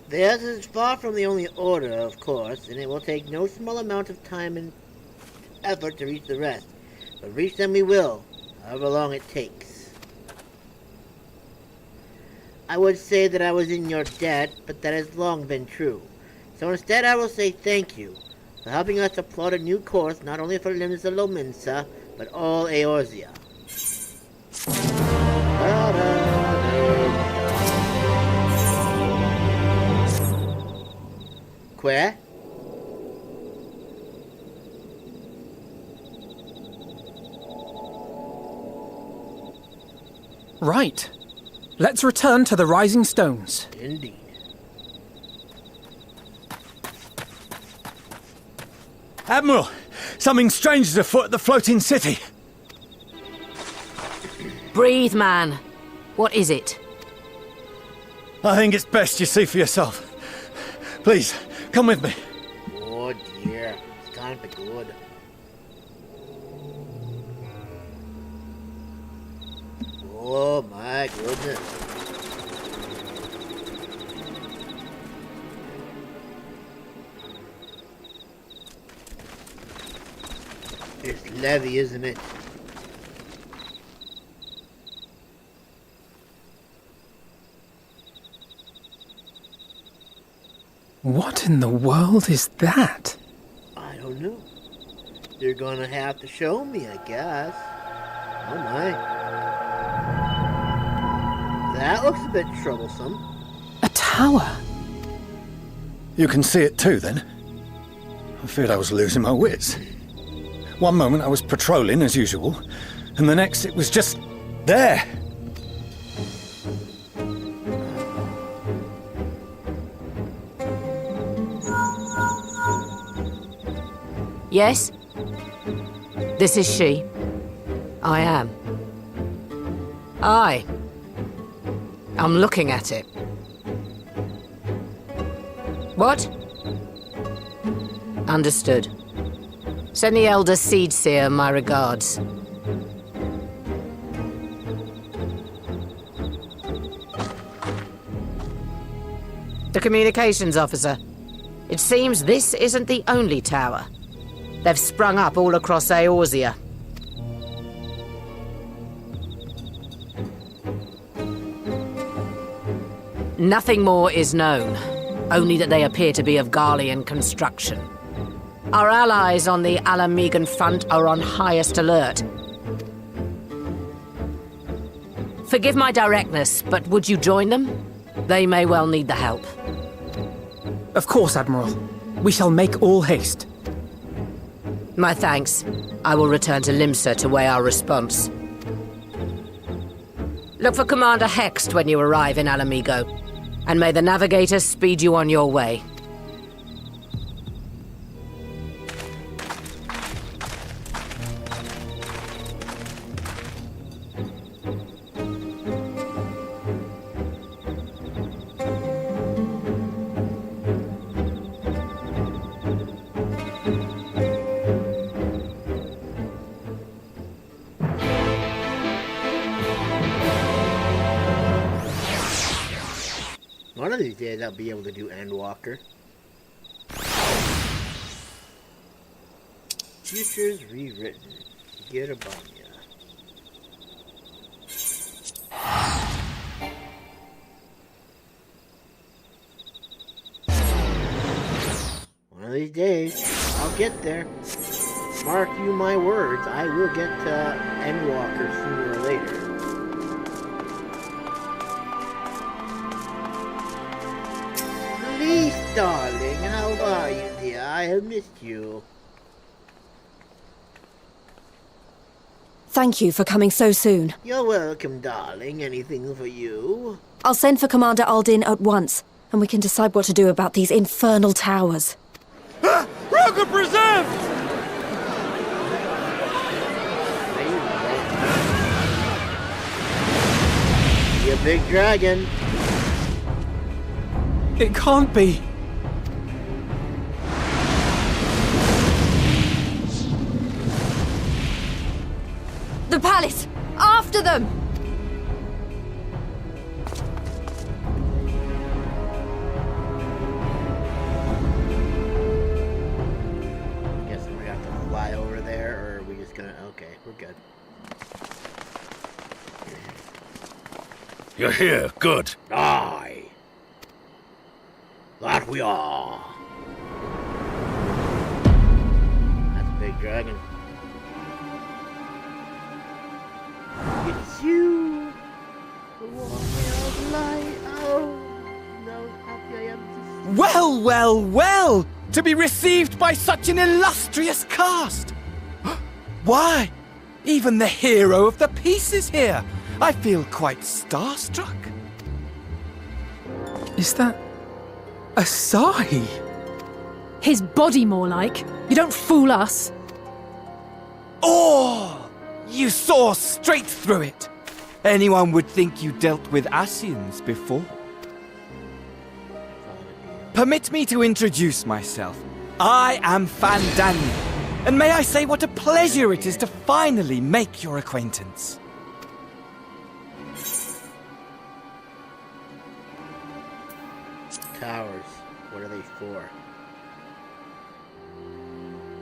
Theirs is far from the only order, of course, and it will take no small amount of time and effort to reach the rest. But reach them we will, however long it takes. I would say that I was in your debt, but that has long been true. So instead I will say thank you for helping us to plot a new course not only for Limsa Lominsa, but all Eorzea. Where? Right. Let's return to the Rising Stones. Indeed. Admiral, something strange is afoot at the floating city. Breathe, man. What is it? I think it's best you see for yourself. Please, come with me. Oh dear, it's kind of good. Oh my goodness. It's Levy, isn't it? What in the world is that? I don't know. You're gonna have to show me, I guess. Oh my. That looks a bit troublesome. A tower? You can see it too, then? I feared I was losing my wits. One moment I was patrolling as usual, and the next it was just there. Yes? This is she. I am. I'm looking at it. What? Understood. Send the Elder Seedseer my regards. The communications officer. It seems this isn't the only tower. They've sprung up all across Eorzea. Nothing more is known, only that they appear to be of Garlean construction. Our allies on the Alamegan front are on highest alert. Forgive my directness, but would you join them? They may well need the help. Of course, Admiral. We shall make all haste. My thanks. I will return to Limsa to weigh our response. Look for Commander Hext when you arrive in Alamigo, and may the Navigator speed you on your way. One of these days I'll be able to do Endwalker. Futures rewritten. Get a bomb, One of these days, I'll get there. Mark you my words, I will get to Endwalker sooner or later. Please, darling, how are you, dear? I have missed you. Thank you for coming so soon. You're welcome, darling. Anything for you? I'll send for Commander Aldin at once, and we can decide what to do about these infernal towers. Roger preserved! Be a big dragon. It can't be. The palace! After them! Guessing we have to fly over there, or are we just gonna... Okay, we're good. You're here, good. Aye. That we are. That's a big dragon. It's you. The warrior of light. Oh, no, happy I am to... Well, well, well! To be received by such an illustrious cast! Why, even the hero of the piece is here! I feel quite starstruck. Is that... Asahi? His body, more like. You don't fool us. Oh! You saw straight through it! Anyone would think you dealt with Asians before. Permit me to introduce myself. I am Fandaniel, and may I say what a pleasure it is to finally make your acquaintance. Towers. What are they for?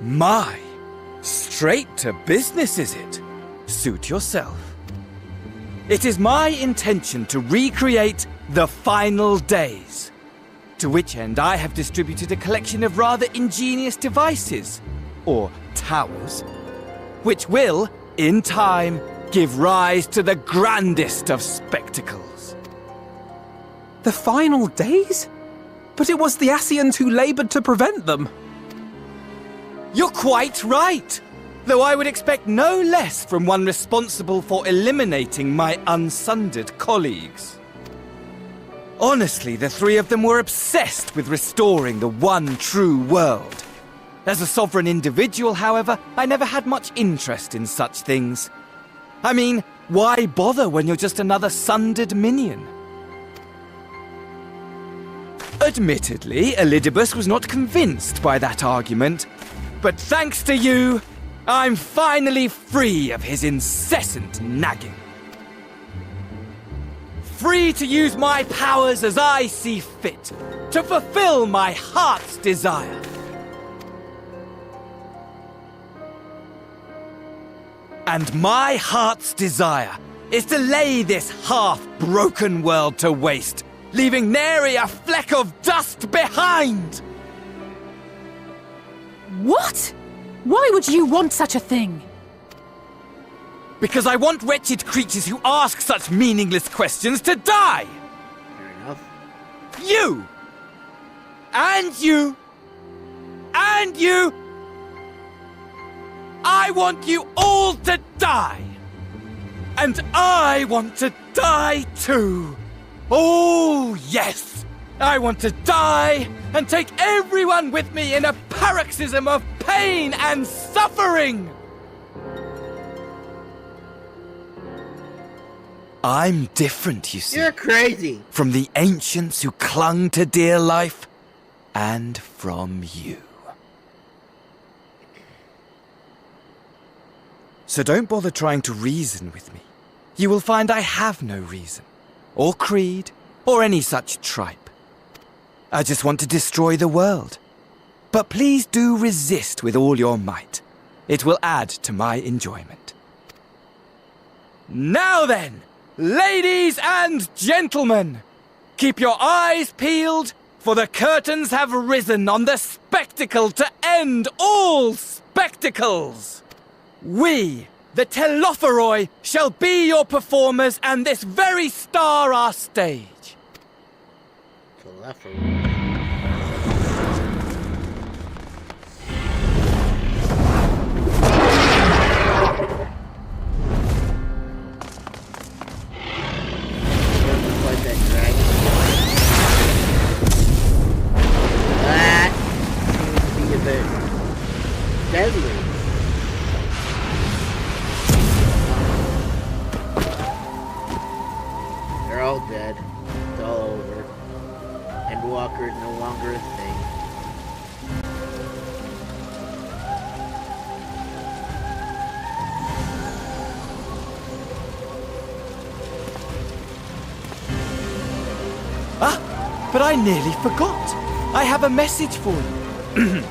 My, straight to business is it? Suit yourself. It is my intention to recreate the final days, to which end I have distributed a collection of rather ingenious devices, or towers, which will, in time, give rise to the grandest of spectacles. The final days? But it was the Asians who labored to prevent them. You're quite right, though I would expect no less from one responsible for eliminating my unsundered colleagues. Honestly, the three of them were obsessed with restoring the one true world. As a sovereign individual, however, I never had much interest in such things. I mean, why bother when you're just another sundered minion? Admittedly, Elidibus was not convinced by that argument, but thanks to you, I'm finally free of his incessant nagging. Free to use my powers as I see fit, to fulfill my heart's desire. And my heart's desire is to lay this half-broken world to waste, leaving nary a fleck of dust behind! What? Why would you want such a thing? Because I want wretched creatures who ask such meaningless questions to die! Fair enough. You! And you! And you! I want you all to die! And I want to die too! Oh, yes! I want to die and take everyone with me in a paroxysm of pain and suffering! I'm different, you see. You're crazy! From the ancients who clung to dear life, and from you. So don't bother trying to reason with me. You will find I have no reason, or creed, or any such tripe. I just want to destroy the world. But please do resist with all your might. It will add to my enjoyment. Now then, ladies and gentlemen, keep your eyes peeled, for the curtains have risen on the spectacle to end all spectacles. We, the Telophoroi, shall be your performers, and this very star our stage. Telophoroi. Deadly. They're all dead. It's all over. Endwalker is no longer a thing. Ah, but I nearly forgot. I have a message for you.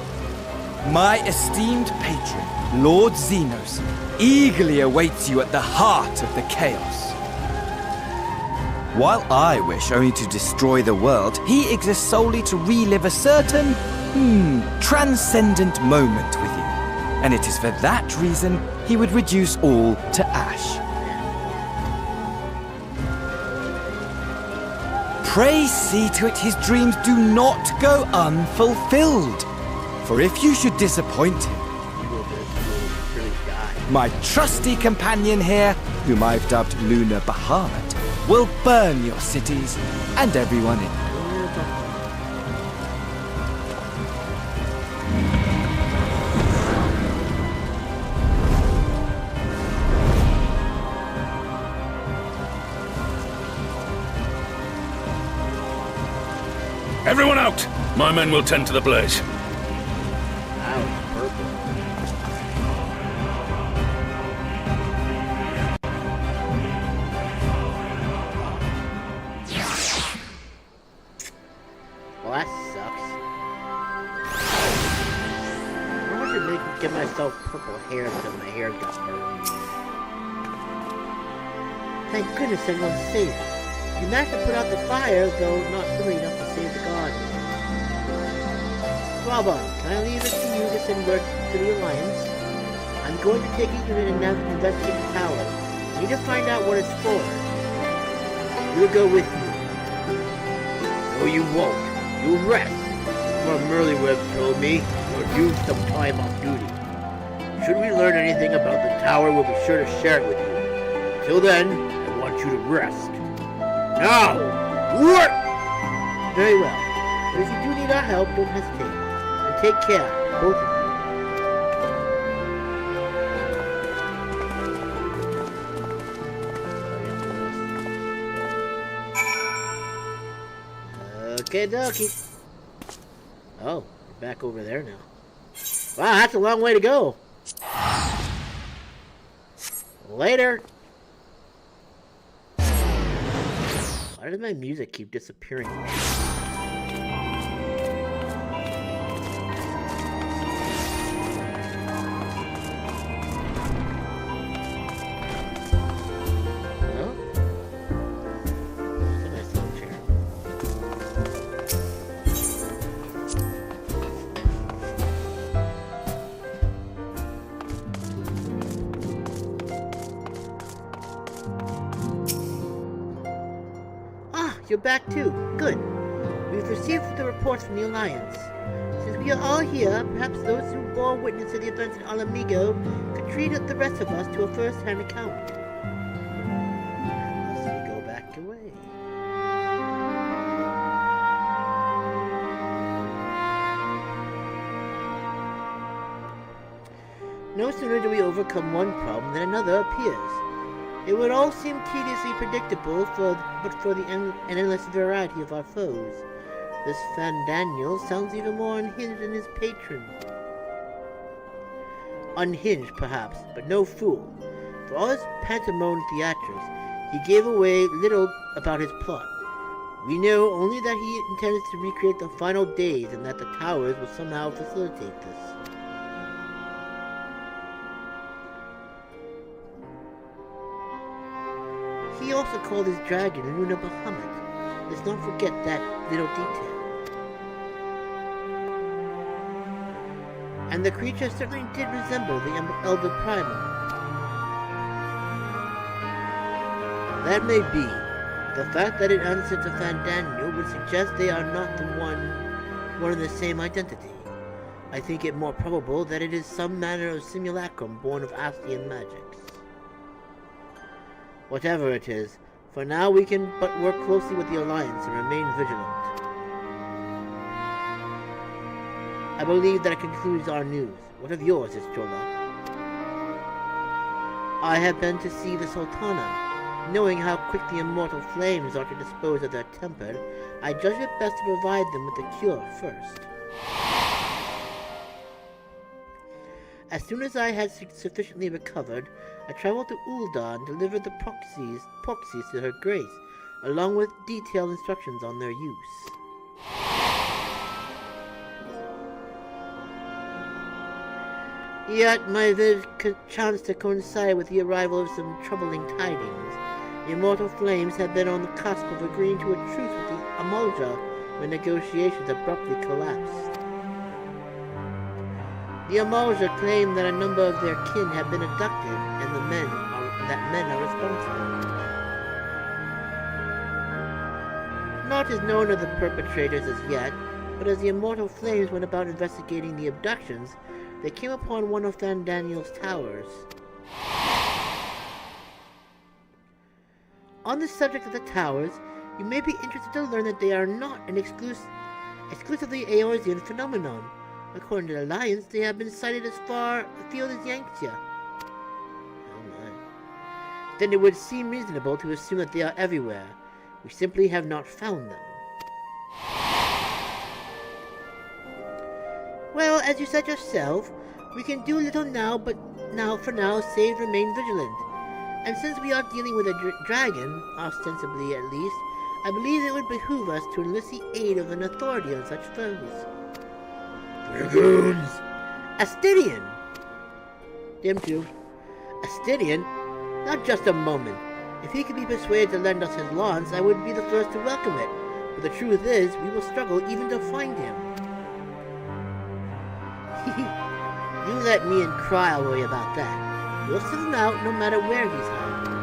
My esteemed patron, Lord Xenos, eagerly awaits you at the heart of the chaos. While I wish only to destroy the world, he exists solely to relive a certain, transcendent moment with you. And it is for that reason he would reduce all to ash. Pray see to it his dreams do not go unfulfilled. For if you should disappoint him, my trusty companion here, whom I've dubbed Lunar Bahamut, will burn your cities and everyone in them. Everyone out! My men will tend to the blaze. Purple hair until my hair got burned. Thank goodness everyone's safe. You managed to put out the fire, though not quickly enough to save the garden. Bravo, can I leave it to you to send word to the Alliance? I'm going to take you and investigate the tower. I need to find out what it's for. You'll go with me. No, you won't. You'll rest. What Merlyweb told me, you'll use some time off duty. Should we learn anything about the tower, we'll be sure to share it with you. Until then, I want you to rest. Now! Work! Very well. But if you do need our help, don't hesitate. And take care, both of you. Okay, dokie. Oh, we're back over there now. Wow, that's a long way to go. Later. Why does my music keep disappearing? you're back too. Good. We've received the reports from the Alliance. Since we are all here, perhaps those who bore witness to the events in Alamigo could treat the rest of us to a first-hand account. Unless we go back away. No sooner do we overcome one problem than another appears. It would all seem tediously predictable but for the endless variety of our foes. This Fandaniel sounds even more unhinged than his patron. Unhinged, perhaps, but no fool. For all his pantomime theatrics, he gave away little about his plot. We know only that he intends to recreate the final days and that the towers will somehow facilitate this. He also called his dragon Luna Bahamut. Let's not forget that little detail. And the creature certainly did resemble the Elder Primal. That may be. The fact that it answered to Fandaniel would suggest they are not the one and the same identity. I think it more probable that it is some manner of simulacrum born of Astian magics. Whatever it is, for now we can but work closely with the Alliance and remain vigilant. I believe that concludes our news. What of yours, Istrola? I have been to see the Sultana. Knowing how quick the immortal flames are to dispose of their temper, I judge it best to provide them with the cure first. As soon as I had sufficiently recovered, I traveled to Ul'dah and delivered the proxies to her grace, along with detailed instructions on their use. Yet my visit chanced to coincide with the arrival of some troubling tidings. The immortal flames had been on the cusp of agreeing to a truce with the Amalja when negotiations abruptly collapsed. The Amalja claimed that a number of their kin had been abducted and that men are responsible. Naught is known of the perpetrators as yet, but as the immortal flames went about investigating the abductions, they came upon one of Fandaniel's towers. On the subject of the towers, you may be interested to learn that they are not an exclusively Eorzean phenomenon. According to the Alliance, they have been sighted as far afield as Yangtze. Oh my. Then it would seem reasonable to assume that they are everywhere. We simply have not found them. Well, as you said yourself, we can do little now, but for now, save remain vigilant. And since we are dealing with a dragon, ostensibly at least, I believe it would behoove us to enlist the aid of an authority on such foes. Dragoons! Astidian! Them too. Astidian? Not just a moment. If he could be persuaded to lend us his lance, I would be the first to welcome it. But the truth is, we will struggle even to find him. You let me and Cry worry about that. We'll send him out no matter where he's hiding.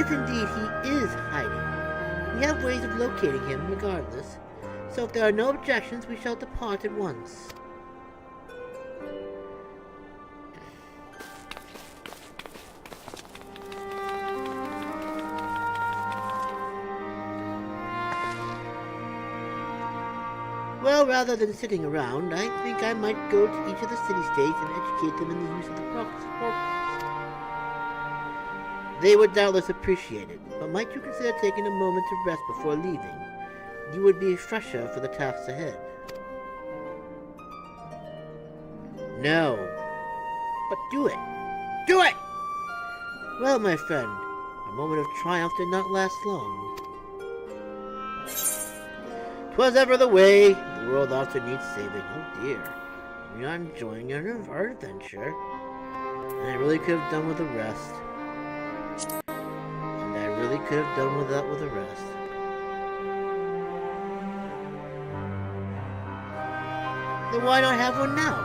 If indeed he is hiding, we have ways of locating him regardless. So if there are no objections, we shall depart at once. Well, rather than sitting around, I think I might go to each of the city-states and educate them in the use of the proxies. They would doubtless appreciate it, but might you consider taking a moment to rest before leaving? You would be fresher for the tasks ahead. No. But do it. Do it! Well, my friend, a moment of triumph did not last long. 'Twas ever the way. The world often needs saving. Oh dear. We are enjoying our adventure. And I really could have done with the rest. And I really could have done with the rest. Then why not have one now?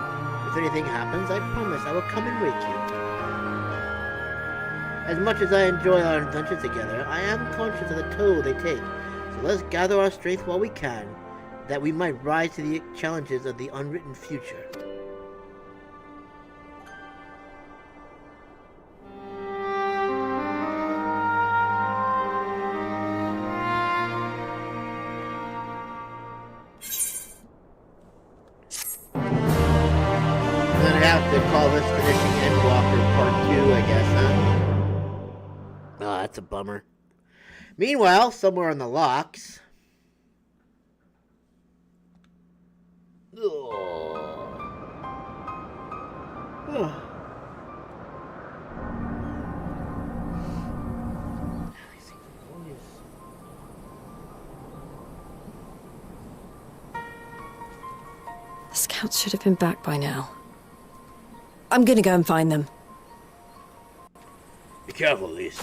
If anything happens, I promise I will come and wake you. As much as I enjoy our adventures together, I am conscious of the toll they take. So let's gather our strength while we can, that we might rise to the challenges of the unwritten future. I'm gonna have to call this finishing Endwalker Part 2, I guess, huh? Oh, that's a bummer. Meanwhile, somewhere in the locks... Oh. The scouts should have been back by now. I'm gonna go and find them. Be careful, Lise.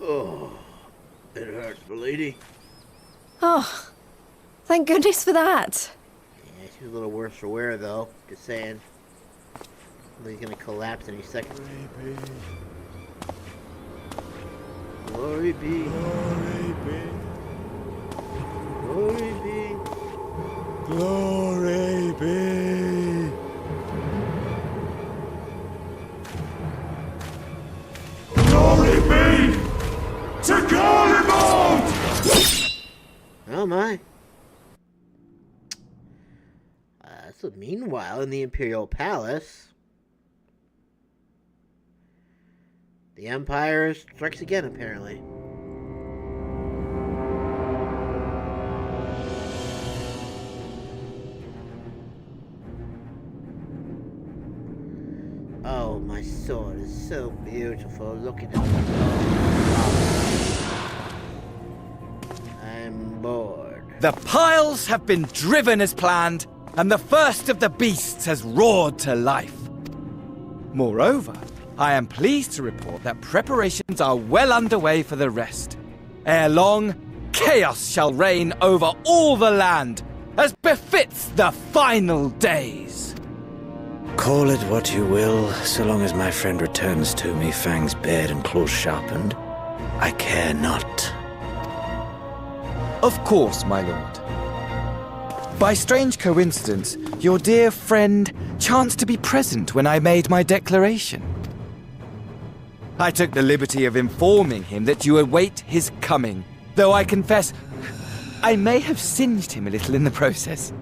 Oh, it hurts, milady. Oh, thank goodness for that. Yeah, she's a little worse for wear, though. Just saying. He's gonna collapse any second. Glory be. Glory be. Glory be. Glory be. Glory be to Vylbrand! Oh my. So meanwhile, in the Imperial Palace, the Empire strikes again, apparently. Oh, my sword is so beautiful. Look at it. I'm bored. The piles have been driven as planned, and the first of the beasts has roared to life. Moreover, I am pleased to report that preparations are well underway for the rest. Ere long, chaos shall reign over all the land, as befits the final days. Call it what you will, so long as my friend returns to me, fangs bared and claws sharpened. I care not. Of course, my lord. By strange coincidence, your dear friend chanced to be present when I made my declaration. I took the liberty of informing him that you await his coming, though I confess I may have singed him a little in the process.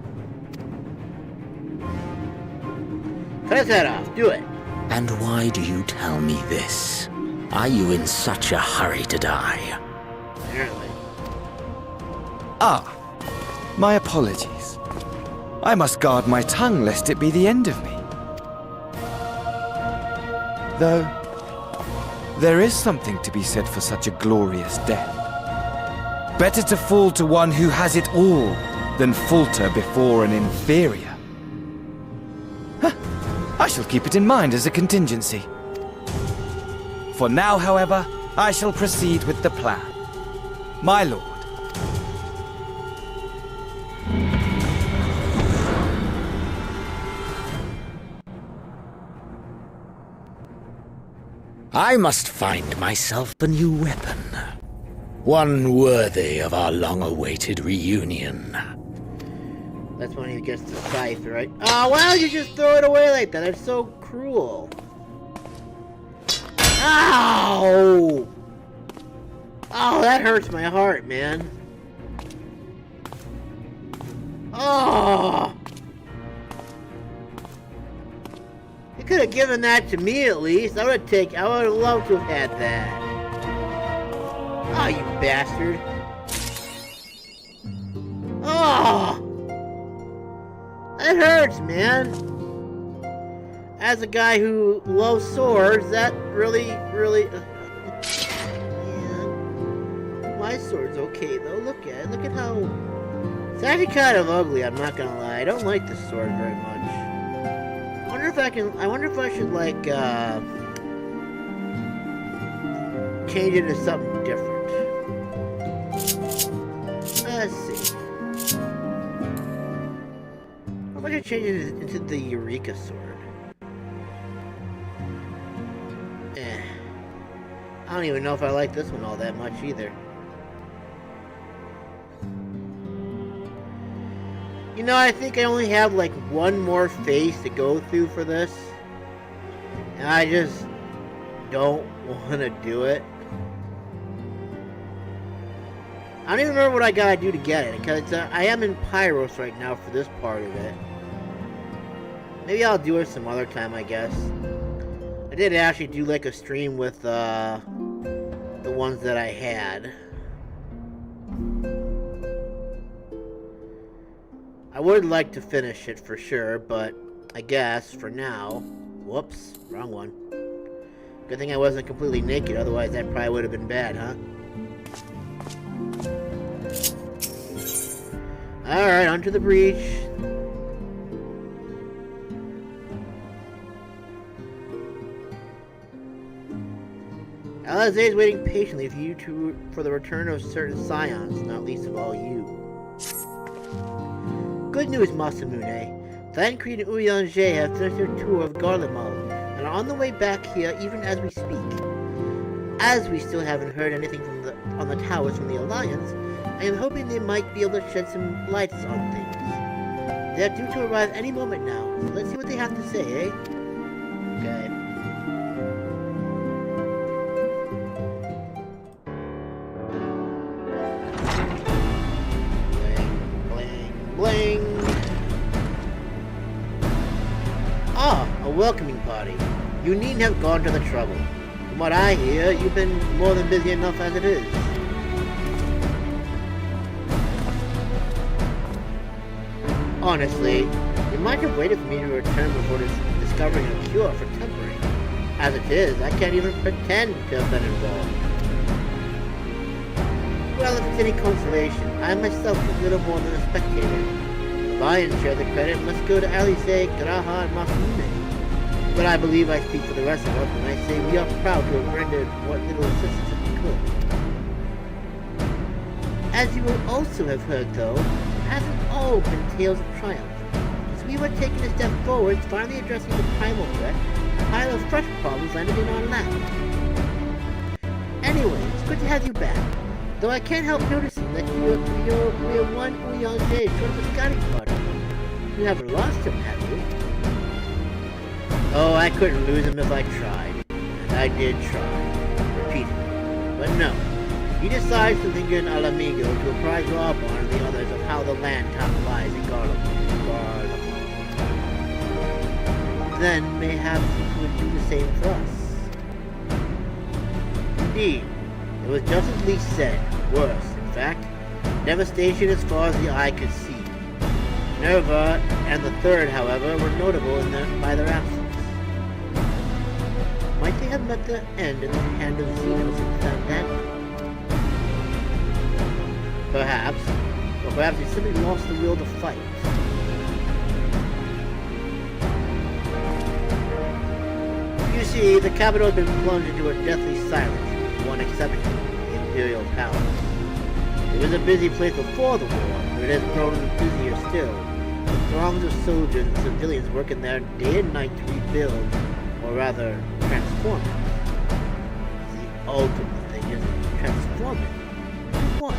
Cut his head off, do it. And why do you tell me this? Are you in such a hurry to die? Apparently. Ah, my apologies. I must guard my tongue lest it be the end of me. Though, there is something to be said for such a glorious death. Better to fall to one who has it all than falter before an inferior. Huh. I shall keep it in mind as a contingency. For now, however, I shall proceed with the plan. My lord. I must find myself a new weapon. One worthy of our long-awaited reunion. That's when he gets the scythe, right? Oh, why don't you just throw it away like that? That's so cruel. Ow! Oh, that hurts my heart, man. Oh! You could have given that to me at least. I would have loved to have had that. Oh, you bastard. Oh! That hurts, man. As a guy who loves swords, that really... Yeah. My sword's okay, though. Look at it. Look at how... It's actually kind of ugly, I'm not gonna lie. I don't like this sword very much. I wonder if I should, like, change it to something different. Let's see. How about I change it into the Eureka sword? I don't even know if I like this one all that much either. You know, I think I only have like one more phase to go through for this. And I just don't want to do it. I don't even remember what I gotta do to get it, because I am in Pyros right now for this part of it. Maybe I'll do it some other time, I guess. I did actually do like a stream with the ones that I had. I would like to finish it for sure, but I guess for now... Whoops, wrong one. Good thing I wasn't completely naked, otherwise that probably would have been bad, huh? Alright, onto the breach. Alizé is waiting patiently for the return of certain scions, not least of all you. Good news, Masamune. Thancred and Uyanje have finished their tour of Garlemald and are on the way back here even as we speak. As we still haven't heard anything on the towers from the Alliance, I am hoping they might be able to shed some lights on things. They are due to arrive any moment now, so let's see what they have to say, eh? Okay. Bling! Ah, a welcoming party. You needn't have gone to the trouble. From what I hear, you've been more than busy enough as it is. Honestly, you might have waited for me to return before discovering a cure for tempering. As it is, I can't even pretend to have been involved. Well, if it's any consolation, I myself was little more than a spectator. The lion's share of the credit must go to Alizé, Graha, and Masamune. But I believe I speak for the rest of us when I say we are proud to have rendered what little assistance we could. As you will also have heard, though, it hasn't all been tales of triumph. As we were taking a step forward, finally addressing the primal threat, a pile of fresh problems landed in our lap. Anyway, it's good to have you back. Though I can't help noticing that we are one Uyanje short of a scouting party. You haven't lost him, have you? Oh, I couldn't lose him if I tried. And I did try. Repeatedly. But no. He decides to linger in Alamigo to apprise Rawborn and the others of how the land top lies in Garlemald. Then mayhaps he would do the same for us. Indeed. It was just as Lee said, worse, in fact. Devastation as far as the eye could see. Nerva and the Third, however, were notable by their absence. Might they have met their end at the hand of Xenos and Fandango? Perhaps, or perhaps they simply lost the will to fight. You see, the capital had been plunged into a deathly silence. One exception, the Imperial Palace. It was a busy place before the war, but it has grown busier still, with throngs of soldiers and civilians working there day and night to rebuild, or rather, transform it. The ultimate thing is transform it. Into what?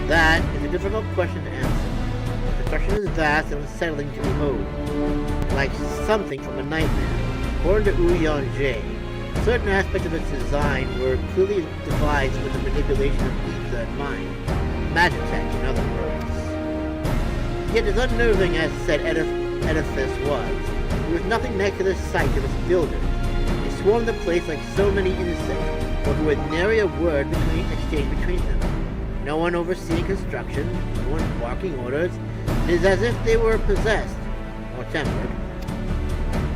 That is a difficult question to answer. The question is vast and unsettling to behold, like something from a nightmare. According to Uyanje, certain aspects of its design were clearly devised with the manipulation of ether and mind. Magitech, in other words. Yet as unnerving as said edifice was, there was nothing next to the sight of its builders. They swarmed the place like so many insects, but with nary a word exchanged between them. No one overseeing construction, no one barking orders. It is as if they were possessed, or tempered.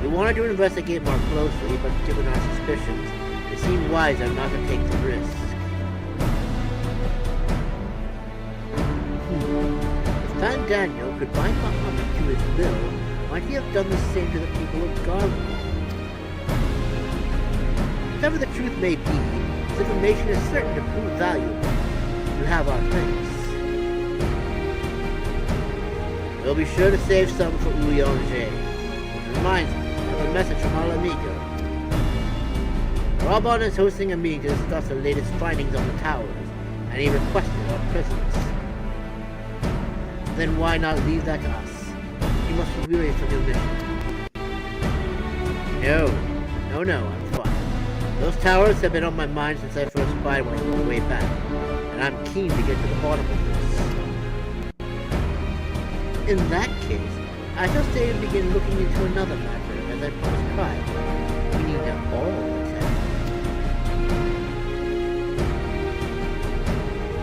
We wanted to investigate more closely, but given our suspicions, it seemed wiser not to take the risk. If Fandango could bind Muhammad to his will, might he have done the same to the people of Garlemald? Whatever the truth may be, this information is certain to prove valuable. You have our thanks. We'll be sure to save some for Uyanje, which reminds me. A message from Alamigo. Robon is hosting a meeting to discuss the latest findings on the towers, and he requested our presence. Then why not leave that to us? You must be weary from your mission. No, I'm fine. Those towers have been on my mind since I first spied one on the way back, and I'm keen to get to the bottom of this. In that case, I shall stay and begin looking into another matter, as I promised prior. We need to all attend.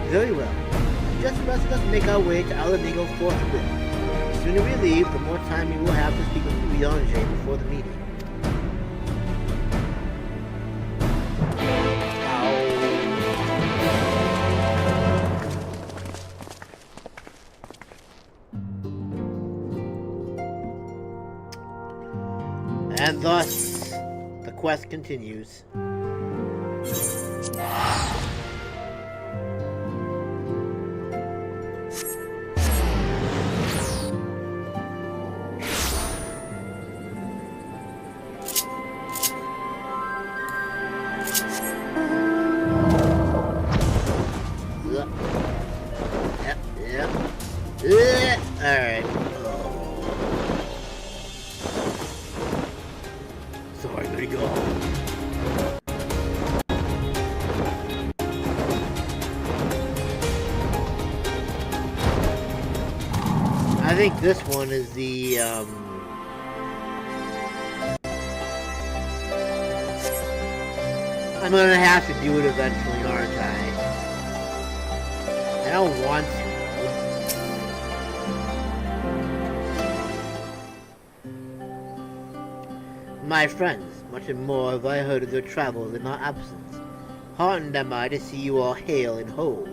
Very well. Just the rest of us make our way to Alamigo forthwith. The sooner we leave, the more time we will have to speak with Urianger before the meeting. And thus, the quest continues. Alright. Sorry, let me go. I think this one is the, I'm gonna have to do it eventually, aren't I? I don't want to. My friends, much and more have I heard of your travels in our absence. Heartened am I to see you all hale and whole.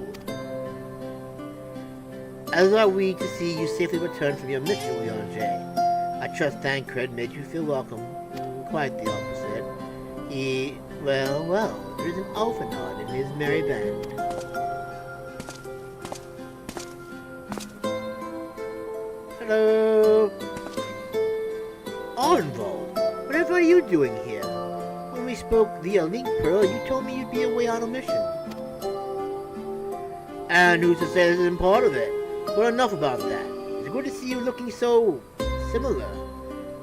As are we to see you safely return from your mission, Urianger. I trust Thancred made you feel welcome. Quite the opposite. Well, there's an Alphanod in his merry band. Hello! Arnvold! What are you doing here? When we spoke via Link Pearl, you told me you'd be away on a mission. And who's to say this isn't part of it? But enough about that. It's good to see you looking so similar.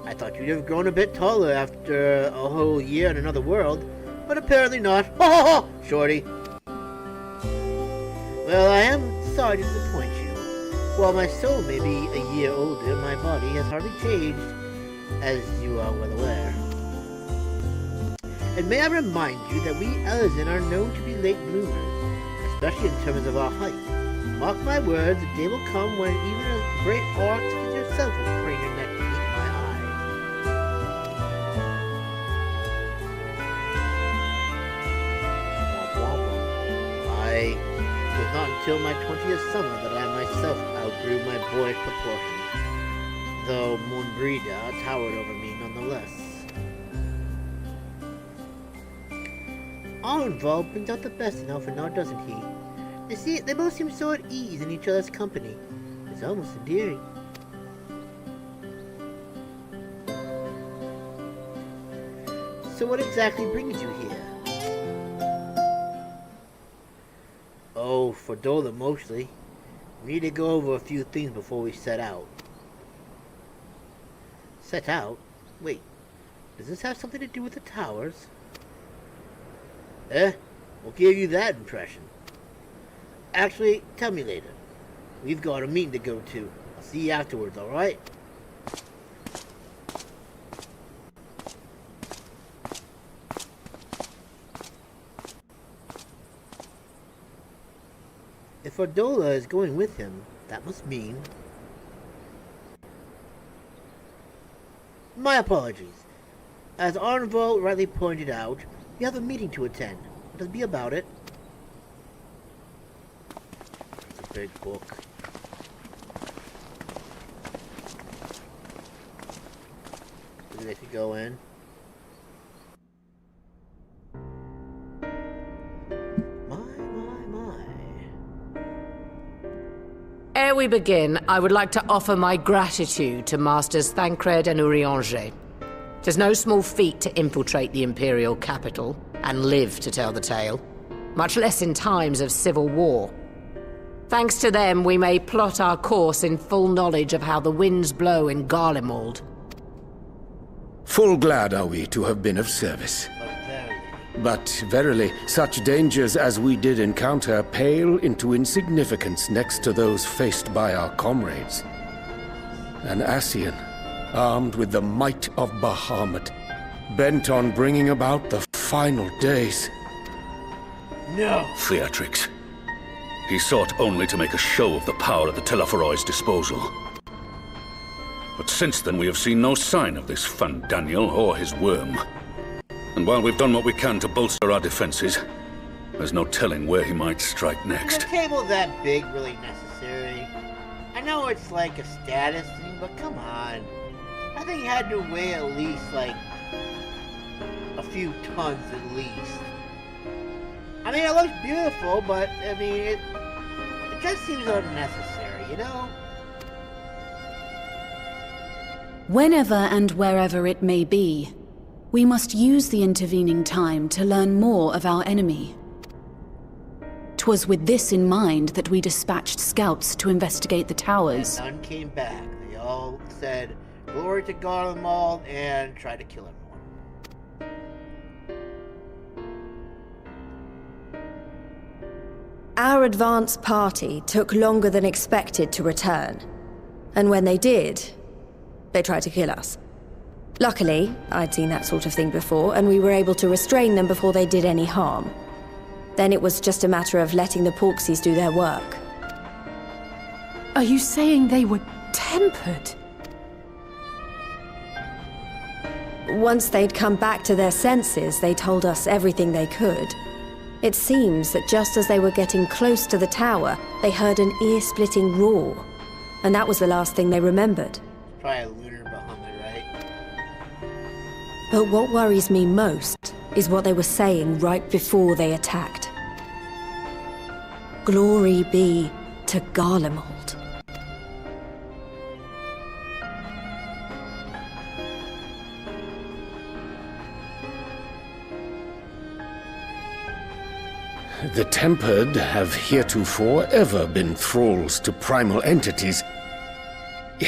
I thought you'd have grown a bit taller after a whole year in another world, but apparently not. Ho ho ho, shorty. Well, I am sorry to disappoint you. While my soul may be a year older, my body has hardly changed, as you are well aware. And may I remind you that we Elezen are known to be late bloomers, especially in terms of our height. Mark my words, the day will come when even a great orc such as yourself will crane your neck to meet my eye. It was not until my 20th summer that I myself outgrew my boyish proportions, though Moonbrida towered over me nonetheless. Arnvold brings out the best in Alphanod, doesn't he? They both seem so at ease in each other's company. It's almost endearing. So what exactly brings you here? Oh, for Dola mostly. We need to go over a few things before we set out. Set out? Wait, does this have something to do with the towers? What gave you that impression? Actually, tell me later. We've got a meeting to go to. I'll see you afterwards, alright? If Ordola is going with him, that must mean... My apologies. As Arnvold rightly pointed out, we have a meeting to attend. Let us be about it. It's a big book. Do they could go in? Ere we begin, I would like to offer my gratitude to Masters Thancred and Urianger. 'Tis no small feat to infiltrate the Imperial capital, and live to tell the tale, much less in times of civil war. Thanks to them, we may plot our course in full knowledge of how the winds blow in Garlemald. Full glad are we to have been of service. But verily, such dangers as we did encounter pale into insignificance next to those faced by our comrades. An Ascian, armed with the might of Bahamut, bent on bringing about the final days. No. Theatrix. He sought only to make a show of the power at the Telophoroid's disposal. But since then we have seen no sign of this Fandaniel or his worm. And while we've done what we can to bolster our defenses, there's no telling where he might strike next. Is a table that big really necessary? I know it's like a status thing, but come on. I think it had to weigh at least like a few tons at least. I mean, it looks beautiful, but I mean, it just seems unnecessary, you know? Whenever and wherever it may be, we must use the intervening time to learn more of our enemy. 'Twas with this in mind that we dispatched scouts to investigate the towers. And none came back. They all said, "Glory to Garlemald," and tried to kill everyone. Our advance party took longer than expected to return. And when they did, they tried to kill us. Luckily, I'd seen that sort of thing before, and we were able to restrain them before they did any harm. Then it was just a matter of letting the Porksies do their work. Are you saying they were tempered? Once they'd come back to their senses, they told us everything they could. It seems that just as they were getting close to the tower, they heard an ear-splitting roar. And that was the last thing they remembered. Probably a lunar Bahamut, right? But what worries me most is what they were saying right before they attacked. Glory be to Garlemald. The Tempered have heretofore ever been thralls to primal entities.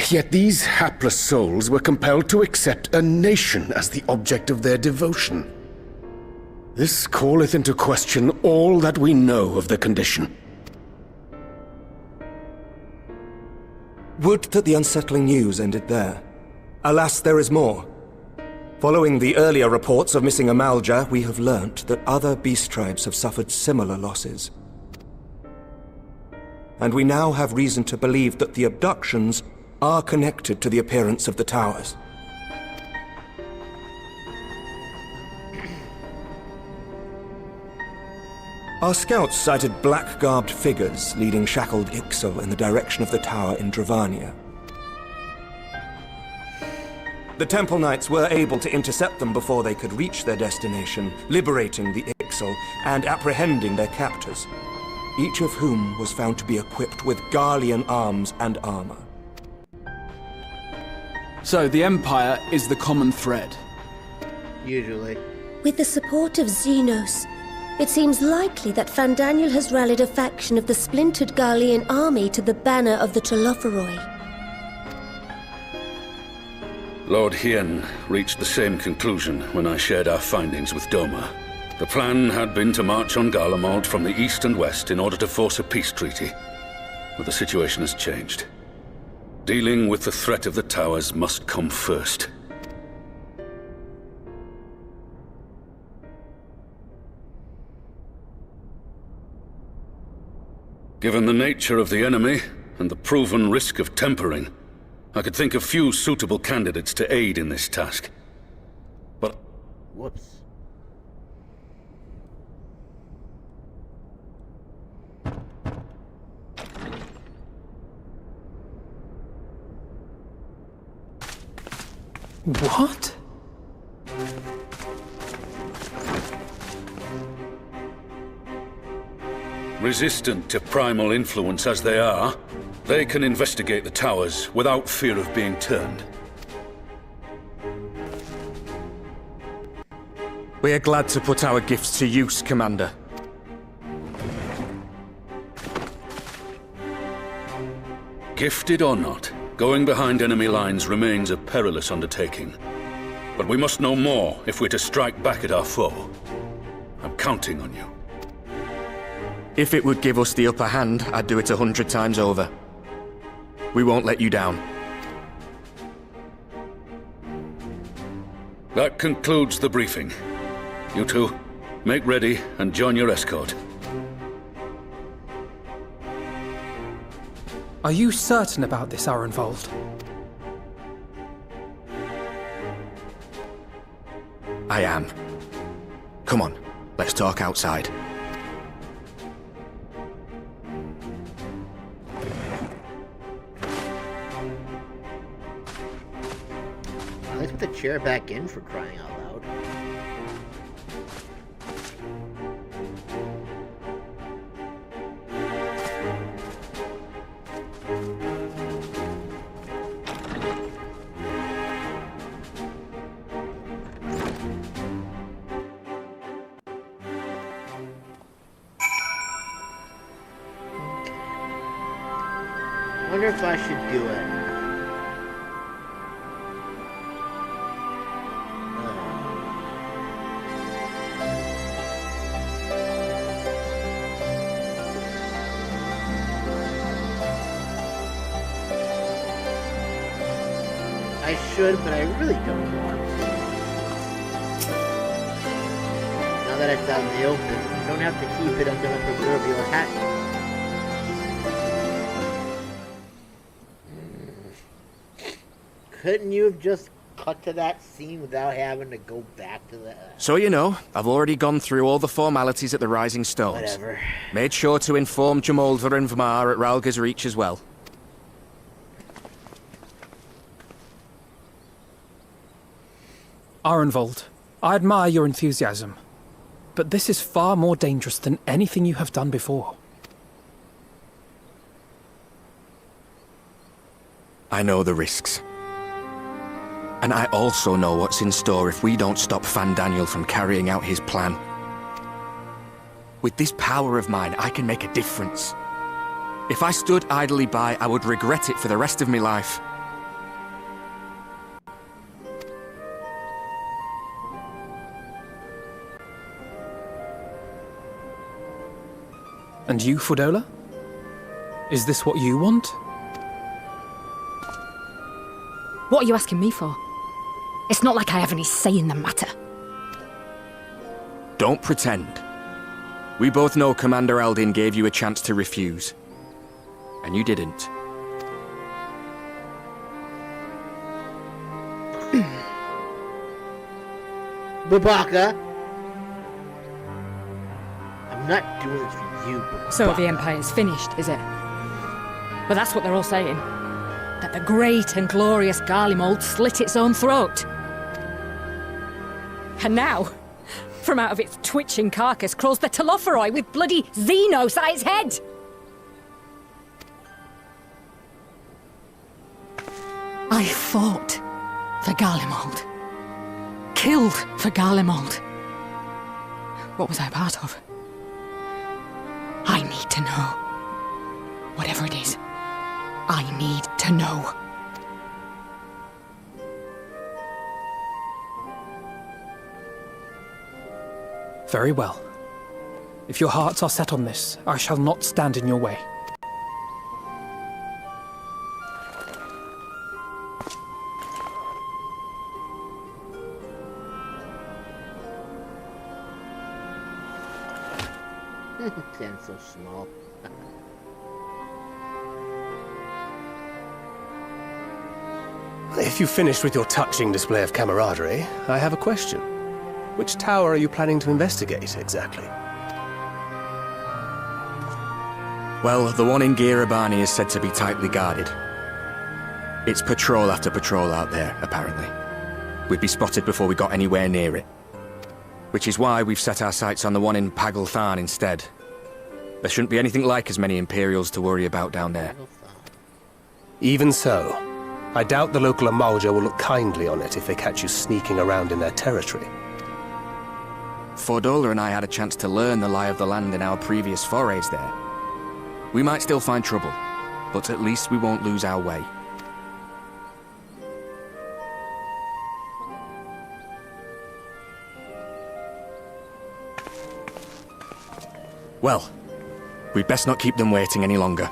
Yet these hapless souls were compelled to accept a nation as the object of their devotion. This calleth into question all that we know of the condition. Would that the unsettling news ended there. Alas, there is more. Following the earlier reports of missing Amalja, we have learnt that other beast tribes have suffered similar losses. And we now have reason to believe that the abductions are connected to the appearance of the towers. Our scouts sighted black-garbed figures leading shackled Ixal in the direction of the tower in Dravania. The Temple Knights were able to intercept them before they could reach their destination, liberating the Ixal and apprehending their captors, each of whom was found to be equipped with Garlean arms and armor. So the Empire is the common thread. Usually. With the support of Xenos, it seems likely that Fandaniel has rallied a faction of the splintered Garlean army to the banner of the Telophoroi. Lord Hien reached the same conclusion when I shared our findings with Doma. The plan had been to march on Garlemald from the east and west in order to force a peace treaty. But the situation has changed. Dealing with the threat of the towers must come first. Given the nature of the enemy and the proven risk of tempering, I could think of few suitable candidates to aid in this task. But... Whoops. What? Resistant to primal influence as they are, they can investigate the towers without fear of being turned. We are glad to put our gifts to use, Commander. Gifted or not, going behind enemy lines remains a perilous undertaking. But we must know more if we're to strike back at our foe. I'm counting on you. If it would give us the upper hand, I'd do it 100 times over. We won't let you down. That concludes the briefing. You two, make ready and join your escort. Are you certain about this, Arenvold? I am. Come on, let's talk outside. Let's put the chair back in, for crying out loud. I wonder if I should do it. I should, but I really don't want to. Now that it's out in the open, I don't have to keep it under the proverbial hat. Couldn't you have just cut to that scene without having to go back to that? So you know, I've already gone through all the formalities at the Rising Stones. Whatever. Made sure to inform Jamolder and Vmar at Ralga's Reach as well. Arenvold, I admire your enthusiasm, but this is far more dangerous than anything you have done before. I know the risks. And I also know what's in store if we don't stop Fandaniel from carrying out his plan. With this power of mine, I can make a difference. If I stood idly by, I would regret it for the rest of my life. And you, Fudola? Is this what you want? What are you asking me for? It's not like I have any say in the matter. Don't pretend. We both know Commander Eldin gave you a chance to refuse. And you didn't. Babaka! I'm not doing this for you, Babaka. So the Empire's finished, is it? But that's what they're all saying. That the great and glorious Garlemald slit its own throat. And now, from out of its twitching carcass crawls the Telophoroi with bloody Xenos at its head! I fought for Garlemald. Killed for Garlemald. What was I part of? I need to know. Whatever it is, I need to know. Very well. If your hearts are set on this, I shall not stand in your way. Ten's so small. If you've finished with your touching display of camaraderie, I have a question. Which tower are you planning to investigate, exactly? Well, the one in Girabani is said to be tightly guarded. It's patrol after patrol out there, apparently. We'd be spotted before we got anywhere near it. Which is why we've set our sights on the one in Paglth'an instead. There shouldn't be anything like as many Imperials to worry about down there. Even so, I doubt the local Amalja will look kindly on it if they catch you sneaking around in their territory. Fordola and I had a chance to learn the lie of the land in our previous forays there. We might still find trouble, but at least we won't lose our way. Well, we'd best not keep them waiting any longer.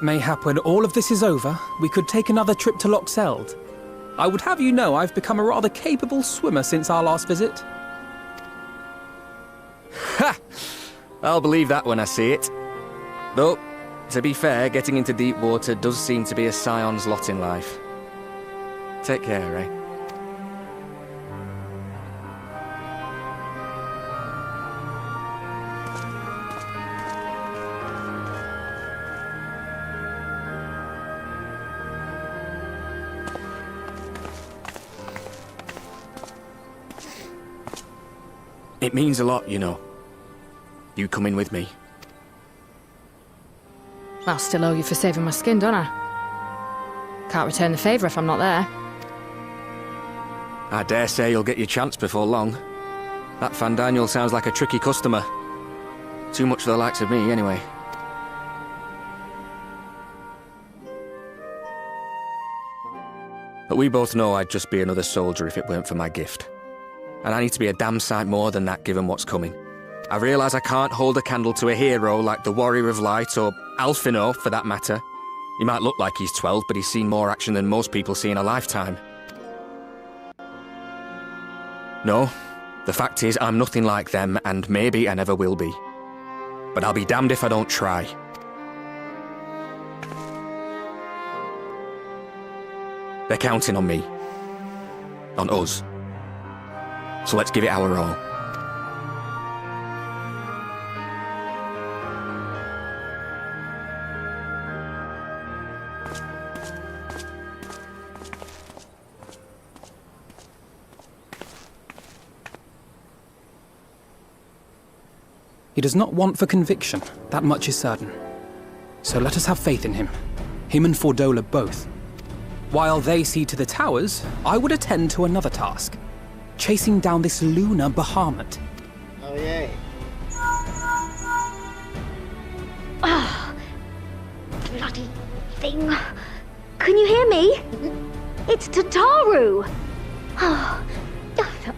Mayhap when all of this is over, we could take another trip to Loxeld. I would have you know I've become a rather capable swimmer since our last visit. Ha! I'll believe that when I see it. Though, to be fair, getting into deep water does seem to be a scion's lot in life. Take care, eh? It means a lot, you know. You coming with me. I'll still owe you for saving my skin, don't I? Can't return the favour if I'm not there. I dare say you'll get your chance before long. That Fandaniel sounds like a tricky customer. Too much for the likes of me, anyway. But we both know I'd just be another soldier if it weren't for my gift. And I need to be a damn sight more than that given what's coming. I realise I can't hold a candle to a hero like the Warrior of Light, or Alphino, for that matter. He might look like he's 12, but he's seen more action than most people see in a lifetime. No, the fact is I'm nothing like them, and maybe I never will be. But I'll be damned if I don't try. They're counting on me. On us. So let's give it our all. He does not want for conviction, that much is certain. So let us have faith in him. Him and Fordola both. While they see to the towers, I would attend to another task. Chasing down this lunar Bahamut. Oh, yay. Ah, bloody thing. Can you hear me? It's Tataru. Ah,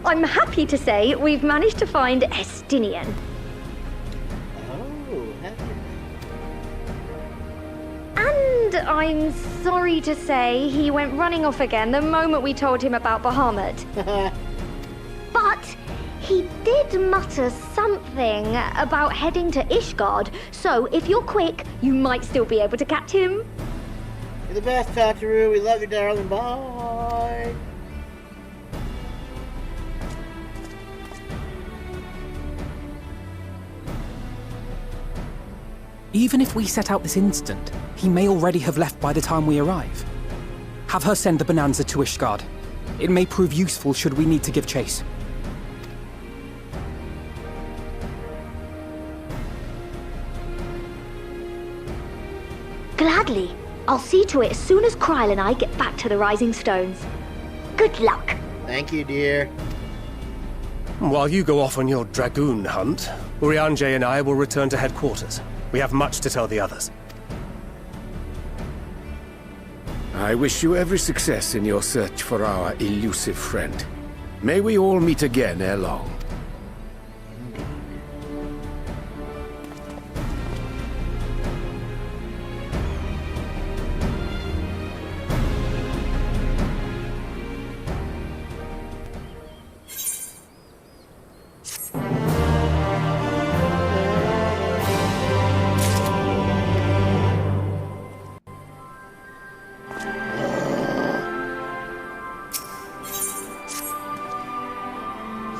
I'm happy to say we've managed to find Estinian. Oh, And I'm sorry to say he went running off again the moment we told him about Bahamut. But he did mutter something about heading to Ishgard, so if you're quick, you might still be able to catch him. You're the best, Tataru. We love you, darling. Bye. Even if we set out this instant, he may already have left by the time we arrive. Have her send the Bonanza to Ishgard. It may prove useful should we need to give chase. Gladly. I'll see to it as soon as Kryl and I get back to the Rising Stones. Good luck. Thank you, dear. While you go off on your dragoon hunt, Urianger and I will return to headquarters. We have much to tell the others. I wish you every success in your search for our elusive friend. May we all meet again ere long.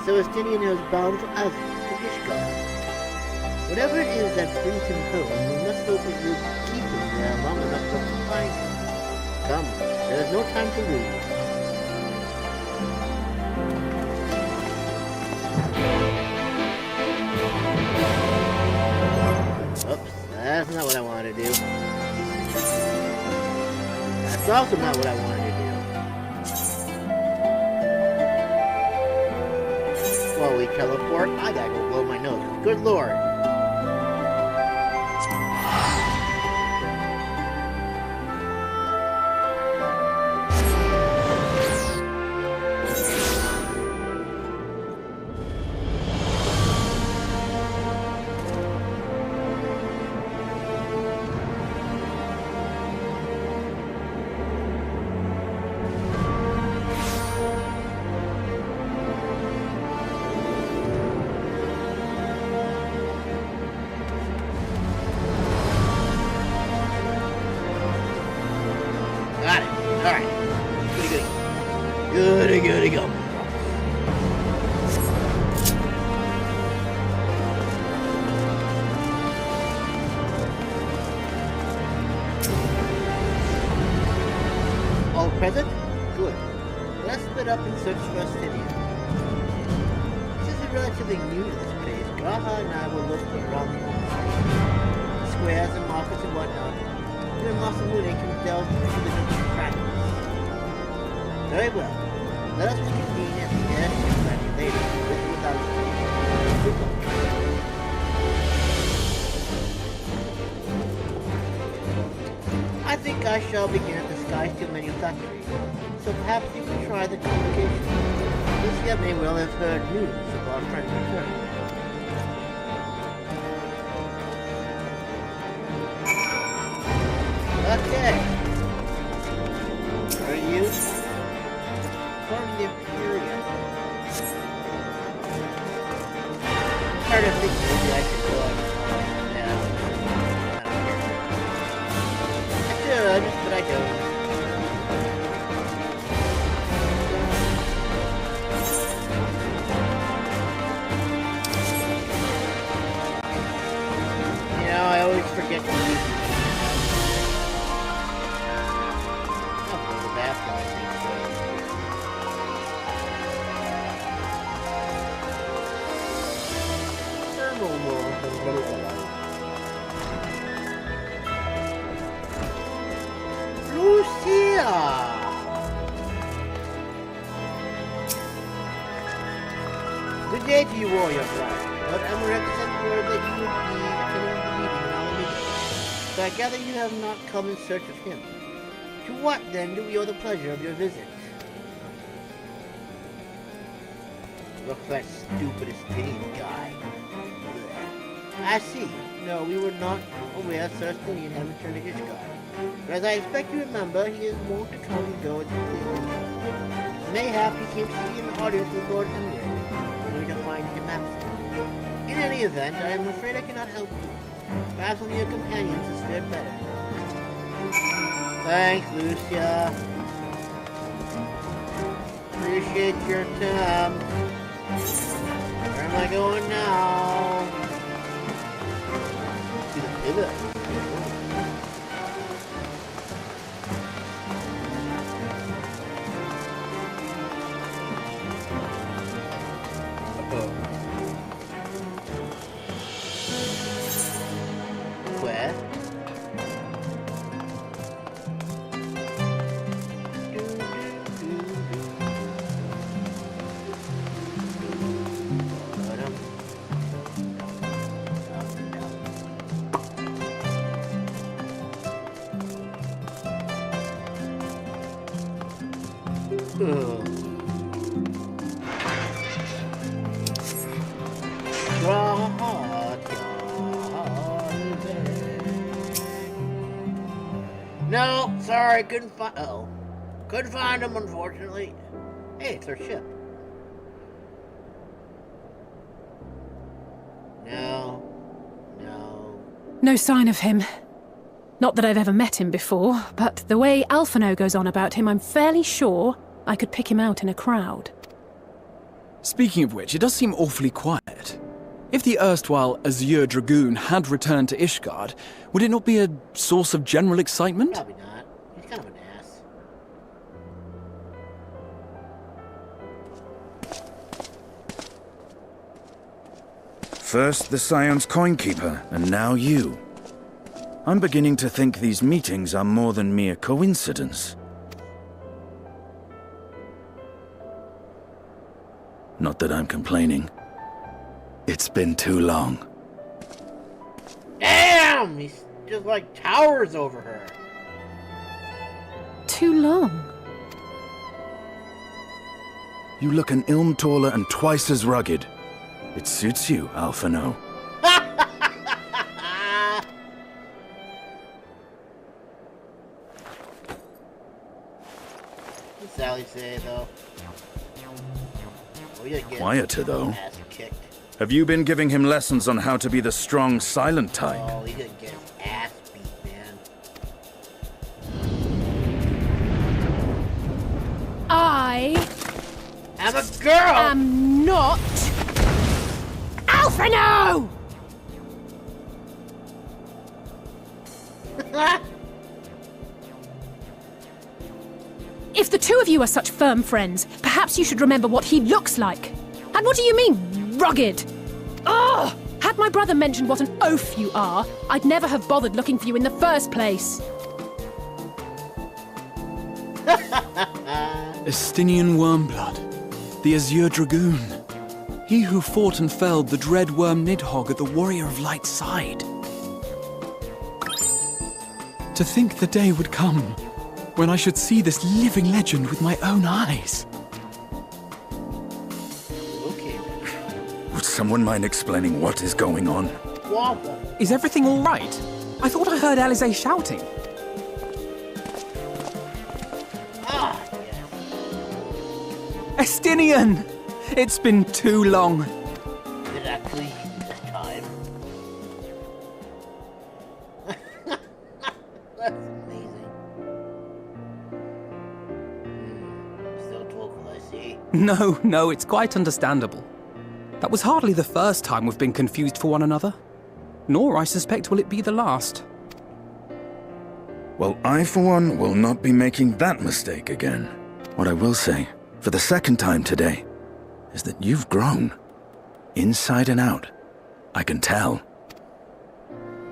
So Estinian is bound for us, to Ishgard. Whatever it is that brings him home, we must hope it will keep him there long enough for us to find him. Come, there is no time to lose. Oops, that's not what I wanted to do. That's also not what I wanted to do. Holy teleport. I gotta go blow my nose. Good lord. Got it. Alright. Goody go. All present? Good. Let's split up and search for Astinia. This is relatively new to this place. Gaha and I will look around the squares and markets and whatnot. Even Master Moon can delve into the different practice. Very well. Let us reconvene at the end of the planning later, with or without good luck. I think I shall begin at the Sky Steel Manufactory, so perhaps you can try the communication. Lucia may well have heard news of our friend's return. Okay. Where are you? From the Imperium. I'm trying to think maybe I should go on. Yeah. I don't care. I should, but I don't. You know, I always forget to use it. Lucia! Good day to you, warrior bride. Lord Emmerich sent word that you would be attending the meeting in Alameda. So I gather you have not come in search of him. To what, then, do we owe the pleasure of your visit? Look at that stupid Estinian guy. I see. No, we were not aware Sir Estinian had returned to Ishgard. But as I expect you remember, he is wont to come and go as he pleases. Mayhap he came to see an audience with Lord Emmerich, only to find him absent. In any event, I am afraid I cannot help you. Perhaps one of your companions has fared better. Thanks, Lucia. Appreciate your time. Where am I going now? To the pivot. Where? No, sorry, couldn't find. Couldn't find him, unfortunately. Hey, it's our ship. No. No sign of him. Not that I've ever met him before, but the way Alphino goes on about him, I'm fairly sure I could pick him out in a crowd. Speaking of which, it does seem awfully quiet. If the erstwhile Azure Dragoon had returned to Ishgard, would it not be a source of general excitement? Probably not. He's kind of an ass. First the Scion's Coinkeeper, and now you. I'm beginning to think these meetings are more than mere coincidence. Not that I'm complaining. It's been too long. Damn! He just like towers over her. Too long. You look an ilm taller and twice as rugged. It suits you, Alphino. What's Sally say, though? Oh, yeah, Quieter, though. Ass kicked. Have you been giving him lessons on how to be the strong, silent type? Oh, he didn't get his ass beat, man. I'm a girl! am not Alphino! If the two of you are such firm friends, perhaps you should remember what he looks like. And what do you mean, rugged? Ugh! Had my brother mentioned what an oaf you are, I'd never have bothered looking for you in the first place. Estinian Wormblood, the Azure Dragoon. He who fought and felled the dread worm Nidhogg at the Warrior of Light's side. To think the day would come when I should see this living legend with my own eyes. Would someone mind explaining what is going on? Is everything all right? I thought I heard Alize shouting. Estinian! It's been too long. Did I clean this time? That's amazing. Still vocal, I see. No, it's quite understandable. That was hardly the first time we've been confused for one another. Nor, I suspect, will it be the last. Well, I, for one, will not be making that mistake again. What I will say, for the second time today, is that you've grown. Inside and out. I can tell.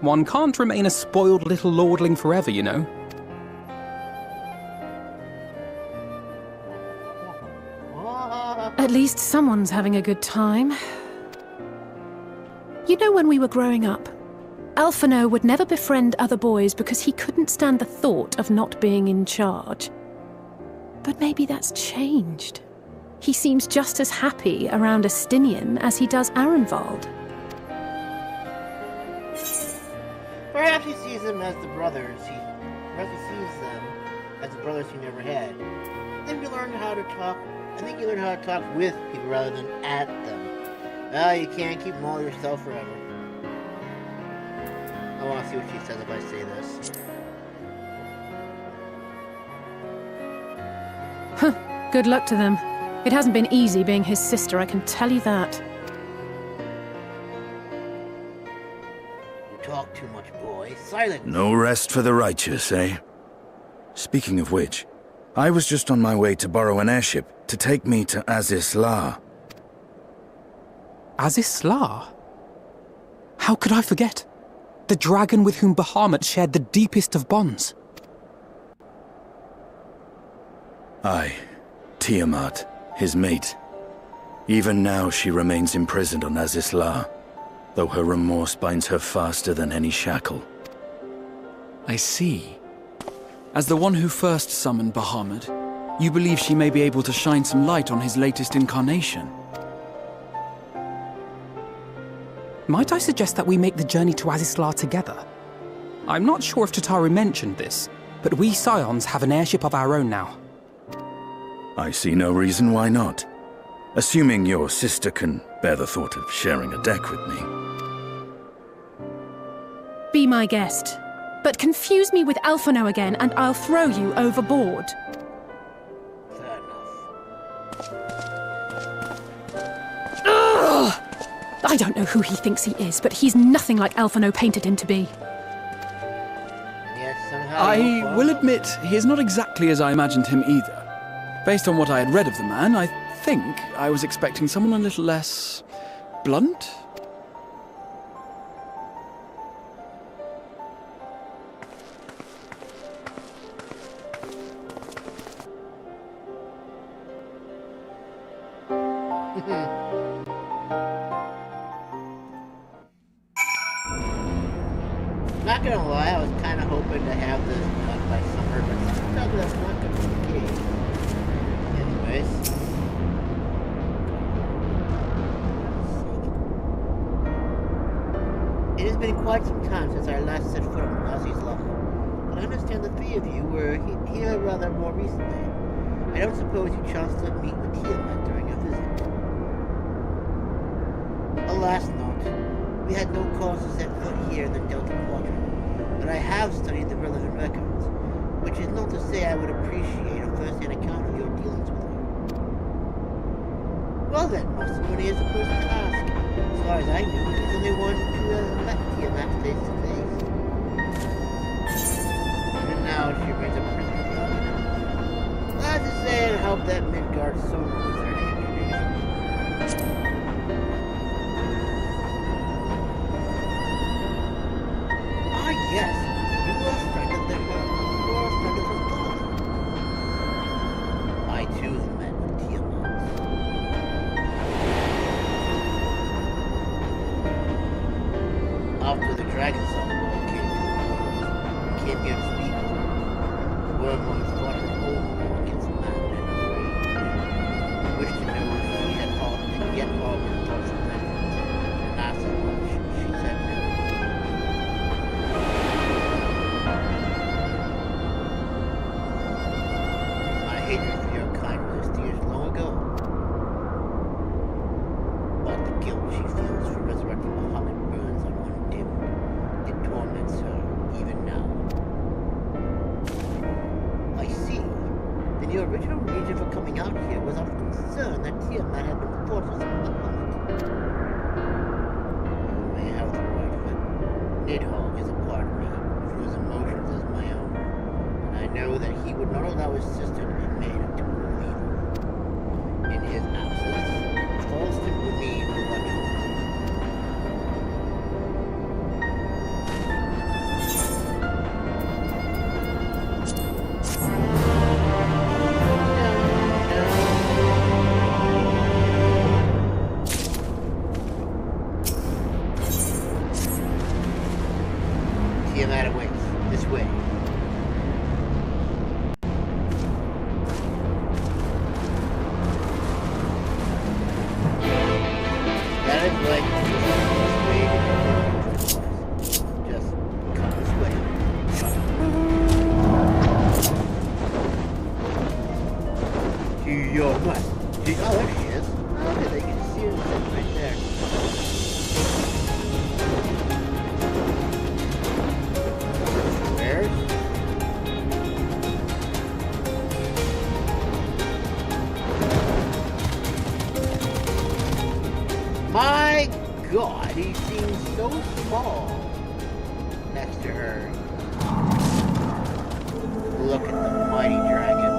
One can't remain a spoiled little lordling forever, you know. At least someone's having a good time. You know, when we were growing up, Alphino would never befriend other boys because he couldn't stand the thought of not being in charge. But maybe that's changed. He seems just as happy around Estinian as he does Arenvald. Perhaps he sees them as the brothers. Perhaps he sees them as the brothers he never had. I think you learn how to talk. I think you learn how to talk with people rather than at them. Well, you can't keep them all yourself forever. I want to see what she says if I say this. Huh. Good luck to them. It hasn't been easy being his sister, I can tell you that. You talk too much, boy. Silence. No rest for the righteous, eh? Speaking of which, I was just on my way to borrow an airship to take me to Azisla. Azisla? How could I forget? The dragon with whom Bahamut shared the deepest of bonds. Aye, Tiamat, his mate. Even now she remains imprisoned on Azisla, though her remorse binds her faster than any shackle. I see. As the one who first summoned Bahamut, you believe she may be able to shine some light on his latest incarnation. Might I suggest that we make the journey to Azisla together? I'm not sure if Tataru mentioned this, but we Scions have an airship of our own now. I see no reason why not. Assuming your sister can bear the thought of sharing a deck with me. Be my guest. But confuse me with Alphino again and I'll throw you overboard. Ugh! I don't know who he thinks he is, but he's nothing like Alphino painted him to be. I will admit, he is not exactly as I imagined him either. Based on what I had read of the man, I think I was expecting someone a little less blunt? Not gonna lie, I was kind of hoping to have this done by summer, but no, that's not gonna be the case. Anyways. It has been quite some time since I last set foot on Ozzy's Law, but I understand the three of you were here rather more recently. I don't suppose you chanced to meet with Tiamat during your visit. Alas not. We had no cause to set foot here in the Delta Quadrant, but I have studied the relevant records, which is not to say I would appreciate a first-hand account of your dealings with her. Well then, Master Mooney is the person to ask. As far as I know, he's the only one who has met Tiamat face to face. And now she remains a prisoner of the Alpha. Glad to say and help that Midgard Soma was there to introduce me. Ah yes, you were a friend of her father. I too have met with Tiamat. After the Dragon Song Ball came to a close, we came here to speak with her. The wormwood fought her own war against man and rage. We wished to know if she had yet harbored thoughts of vengeance, and asked as much. She said no. My hatred for your kind was extinguished long ago. But the guilt she feels for resurrecting Muhammad burns on undimmed. It torments her even now. I see. Then your original reason for coming out here was out of concern that Tiamat had been forced on Muhammad. You may have the right, but Nidhogg is a part of me, whose emotions as my own. And I know that he would not allow his sister to be made a tool of evil. In his absence, Charleston will need to watch over. Tiamat awaits. This way. That is right. This way to just come this way. To your west. Oh, there she is. Okay, they can see her sitting right there. Where? My God, he seems so small next to her. Look at the mighty dragon.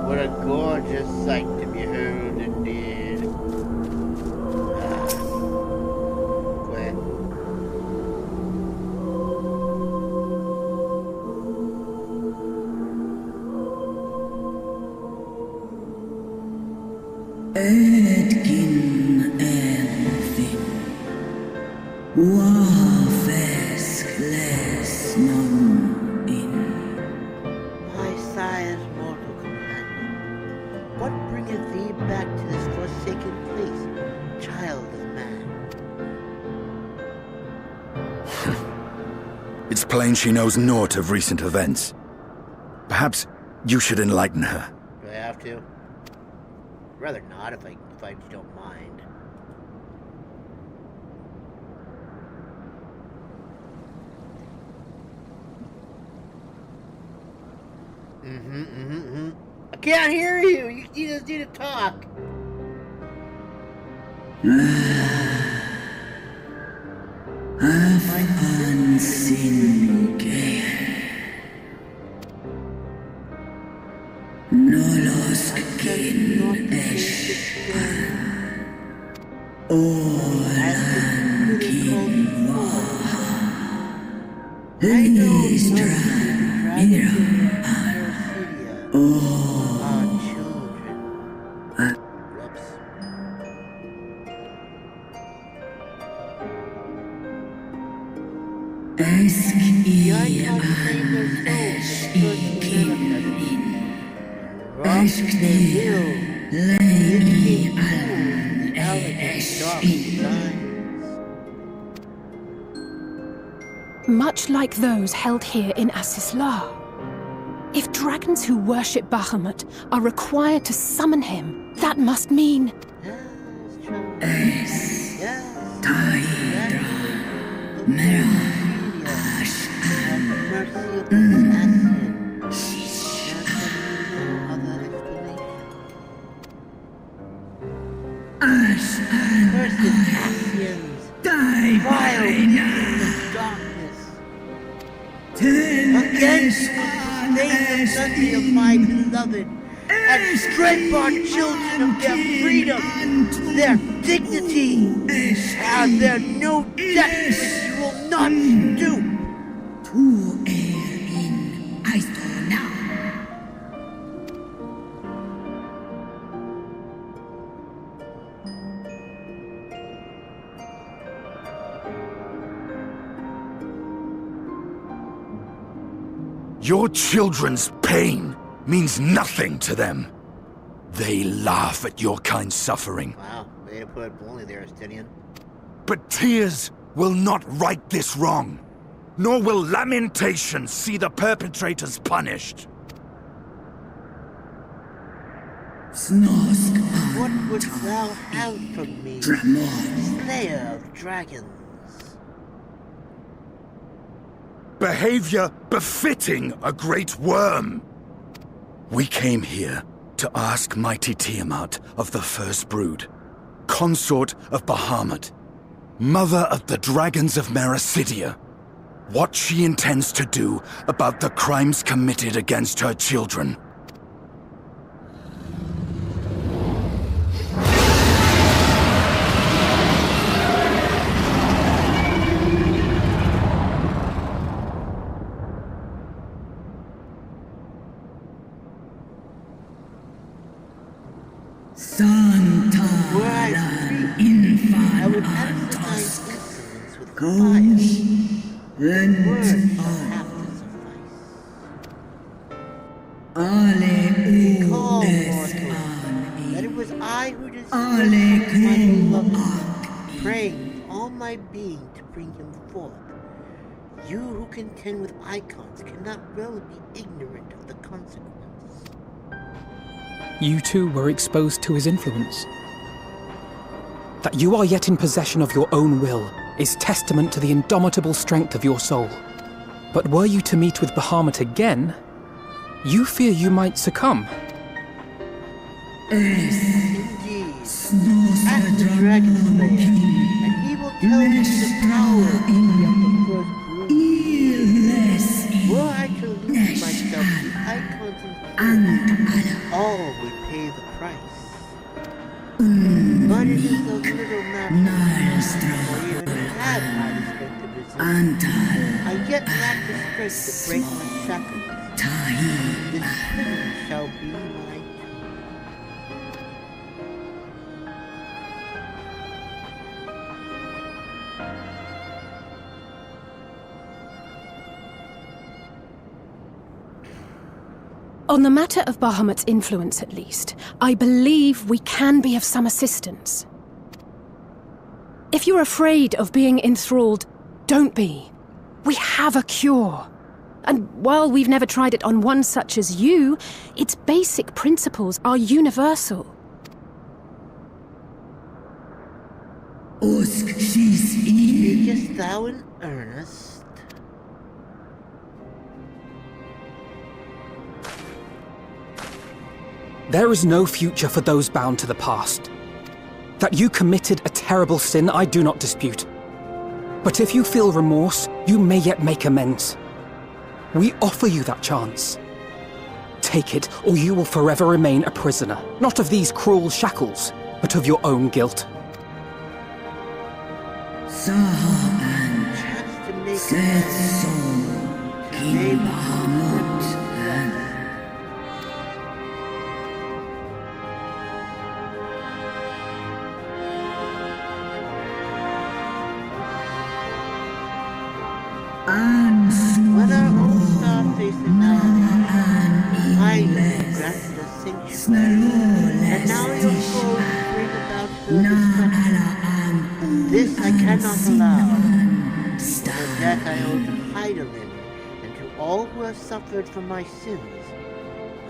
What a gorgeous sight to behold indeed. Quit. Edgin Elfin Wafes Klesnon in My sire's mortal companion, what bringeth thee back to this forsaken place, child of man? It's plain she knows naught of recent events. Perhaps you should enlighten her. Do I have to? Rather not, if I don't mind. I can't hear you. You just need to talk. Unseen gale Noloskin Eshpan Olankin Waha Listran Miran Our children. Whoops. The icons claim their souls in first their will, indicate cool, elegant, dark designs. Much like those held here in Asisla. If dragons who worship Bahamut are required to summon him, that must mean... Against the state of my beloved, and strip our children of their freedom, their dignity, and their no death which you will not stoop. Your children's pain means nothing to them. They laugh at your kind suffering. Wow, way to put it bluntly there, Estinian. But tears will not right this wrong, nor will lamentation see the perpetrators punished. What wouldst thou have from me, Slayer of Dragons? Behavior befitting a great worm. We came here to ask mighty Tiamat of the First Brood, consort of Bahamut, mother of the dragons of Mericidia, what she intends to do about the crimes committed against her children. I would emphasize insolence with fire. Words shall have to suffice. Recall, mortal, that it was I who discovered my beloved, praying with all my being to bring him forth. You who contend with icons cannot well be ignorant of the consequence. You too were exposed to his influence. That you are yet in possession of your own will is testament to the indomitable strength of your soul. But were you to meet with Bahamut again, you fear you might succumb. Indeed. Ask the Dragon Slayer, and he will tell you the power of the First Brood. Were I to lose myself to icons and all would pay the price. But it is a little matter for even had I the strength to resist. I yet lack the strength to break my shackles. This prison shall be my tomb. On the matter of Bahamut's influence, at least, I believe we can be of some assistance. If you're afraid of being enthralled, don't be. We have a cure. And while we've never tried it on one such as you, its basic principles are universal. Speakest thou in earnest? There is no future for those bound to the past. That you committed a terrible sin, I do not dispute. But if you feel remorse, you may yet make amends. We offer you that chance. Take it, or you will forever remain a prisoner, not of these cruel shackles, but of your own guilt. When our own star faced annihilation, finally granted us sanctuary, and now your foes bring about her destruction. This I cannot allow. For death I owe to Hydaelyn, and to all who have suffered from my sins.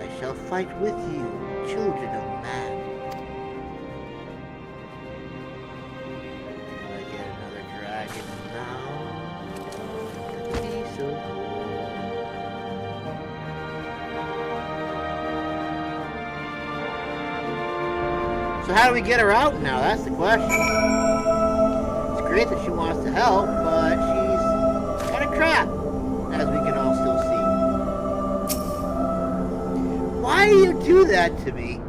I shall fight with you, children of man. Do I get another dragon now? That'd be so cool. So how do we get her out now? That's the question. It's great that she wants to help, but she's kind of crap, as we can all still see. Why do you do that to me?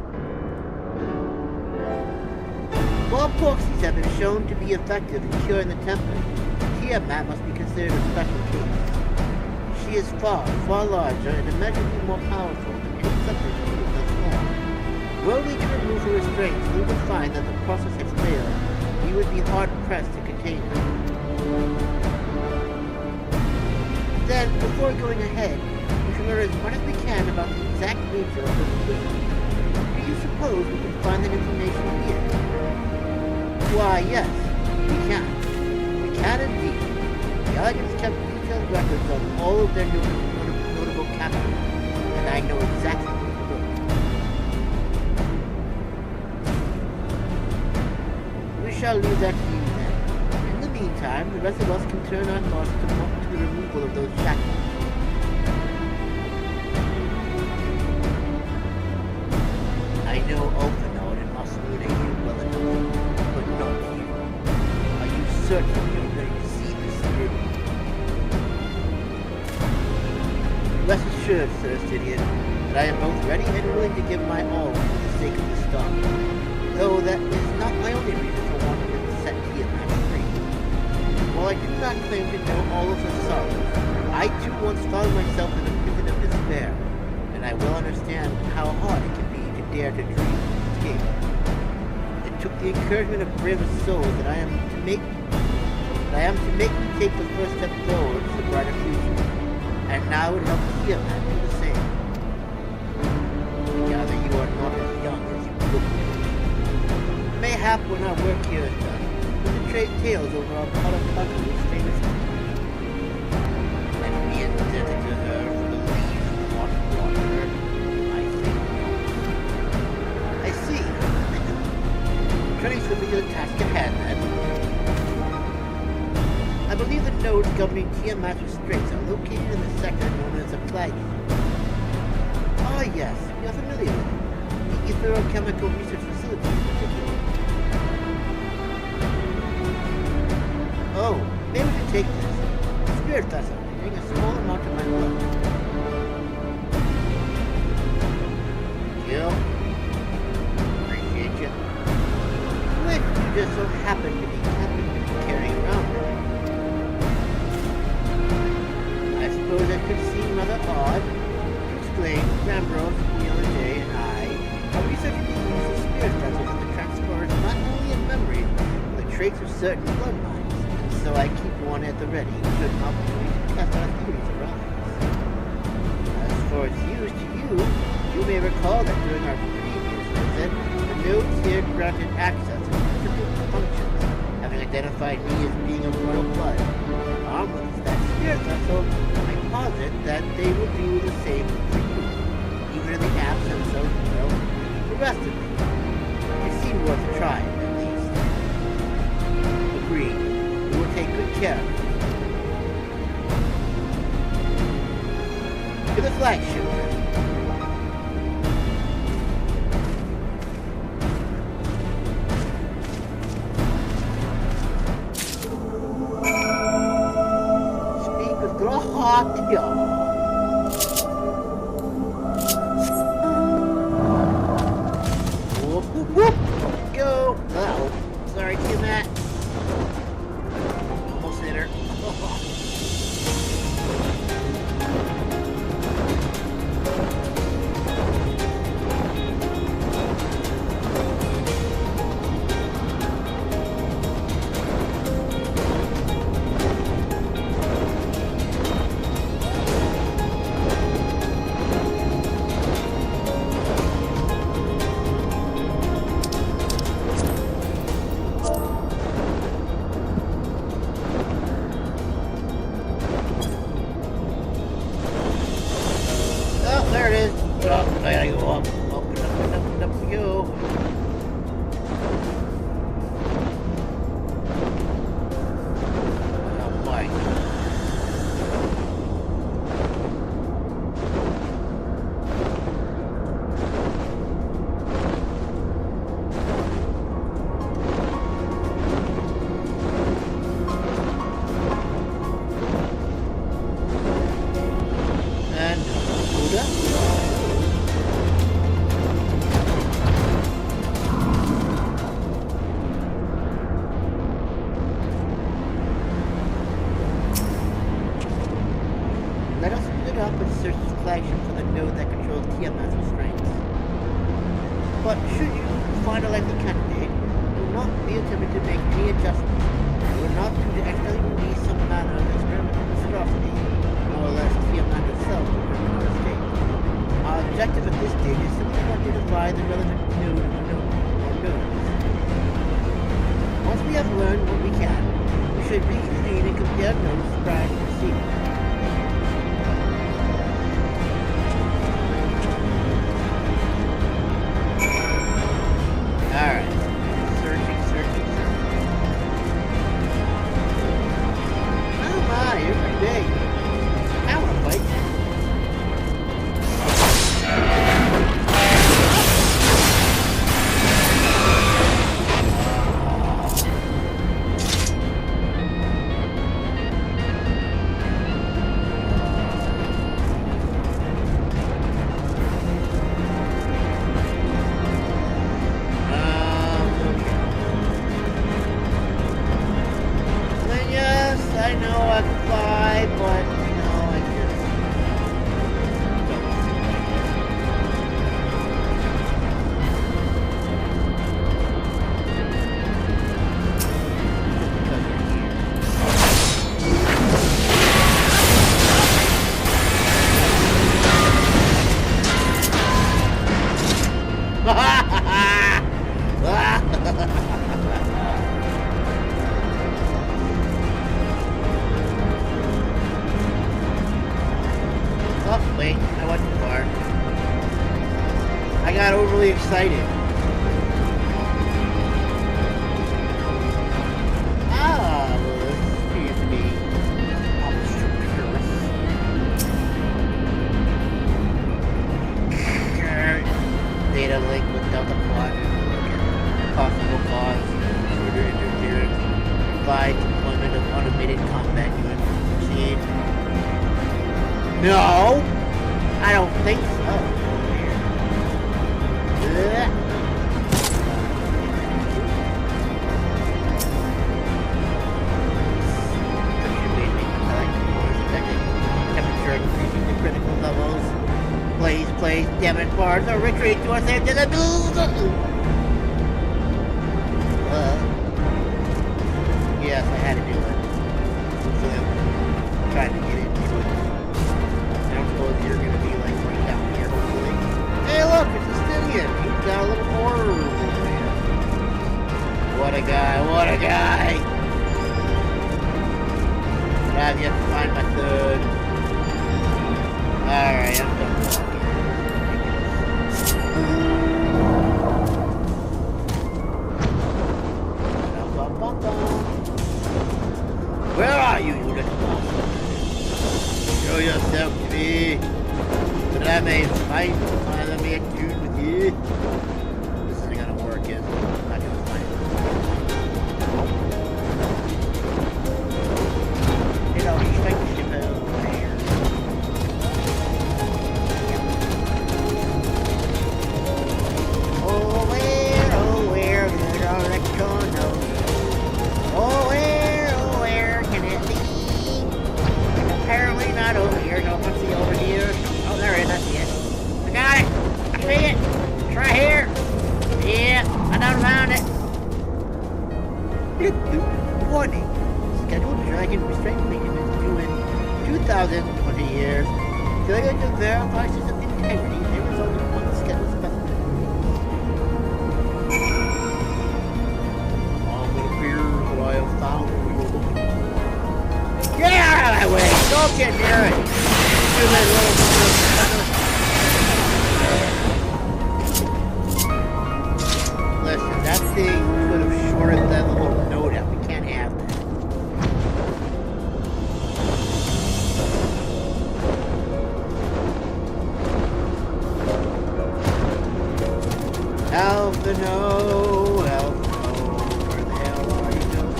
While proxies have been shown to be effective in curing the temper, Tiamat must be considered a special case. She is far, far larger and immeasurably more powerful than any separate unit thus far. Were we to remove her restraints, we would find that the process has failed. We would be hard-pressed to contain her. Then, before going ahead, we should learn as much as we can about the exact nature of her condition. Do you suppose we can find that information here? Why, yes, we can. We can indeed. The Elegants kept detailed records of all of their notable captures, and I know exactly where to look. We shall leave that to you then. In the meantime, the rest of us can turn our thoughts to the removal of those shackles. I know Ulfanod and Masmuda here well enough, but not you. Are you certain you're ready to see this through? Rest assured, Sir Stydian, that I am both ready and willing to give my all for the sake of the star. Though that is not my only reason for wanting to set Tiamat free. While I do not claim to know all of her sorrows, I too once found myself in a prison of despair, and I well understand how hard it can be to dare to dream of escape. It took the encouragement of braver souls that I am to make me take the first step forward to the brighter future, and now it helps Tiamat do the same. I gather you are not as young as you look. Mayhap when our work here is done, we'll trade tales over our Paglth'an's famous and be indebted to her for the leave of hot water. I think not. I see. Turning swiftly to the task at hand, then. I believe the nodes governing Tiamat's restraints are located in the sector known as a flag. Ah, yes, we are familiar with it. The Etherochemical Research Facility in particular. Oh, maybe we should take this. Spirit vessel, containing a small amount of my blood. Thank you. Appreciate you. Which you just so happen to be carrying around. I suppose that could seem rather odd. To explain, Rambrose, Jay, and I are researching the use of spirit vessels as the transferers not only of memories, but the traits of certain bloodlines. So I keep one at the ready should an opportunity to test our theories arise. As for its use to you, you may recall that during our previous visit, the nodes here granted access to specific functions, having identified me as being of royal blood. Armed with that spirit vessel, I posit that they will do the same for you, even in the absence of, well, the rest of me. It seemed worth a try, at least. Agreed. Take good care of it. To the flagship, then. Speak with your heart, y'all. Whoop, whoop, whoop. Go. Uh-oh. Sorry, Tiamat. search his flagship for the node that controls Tiamat's restraints. But should you find a likely candidate, do not be attempting to make any adjustments. You are not to accidentally release some manner of experimental monstrosity, more or less Tiamat itself in her state. Our objective at this stage is simply to identify the relevant node or nodes. Once we have learned what we can, we should reconvene and compare notes prior to proceeding. Alright. Searching. Oh my, you're pretty big. I wanna fight. I know I can fly, but you know, I just Oh, wait, I went too far. I got overly excited. Ah, well, this appears to be data link with Delta Quadrant. Possible cause, further interference. Provide deployment of automated combat units. Proceed. No, I don't think so. Temperature increasing to critical levels. Please, damn it, bars are retreat to us into the yes, I had to do it. So I'm trying to get into it. I don't suppose you're gonna be like right down here, hopefully. Hey look, it's a Stylian! He's got a little more room over here. What a guy! But I've yet to find my third. Alright, I'm done walking. Where are you, you little bastard? Show yourself to me, so that I may fight while I'm in tune with you. This isn't gonna work, is it? I'm not gonna fight. You know, he's like the ship over here. Oh, where, good old Electrono. Oh, where can it be? Apparently not over here. No, let's see over here. Oh, there it is. I see it. I got it. I see it. It's right here. Yeah, I done found it. 20. Scheduled dragon restraint maintenance due in 2,020 years. Failure to verify system integrity may result in one scheduled specimen. Here's what I have found. Get out of my way! Don't get near it! Stupid little motherfucker! Listen, that thing would have shorted that little note out. We can't have that. Alphino, where the hell are you going?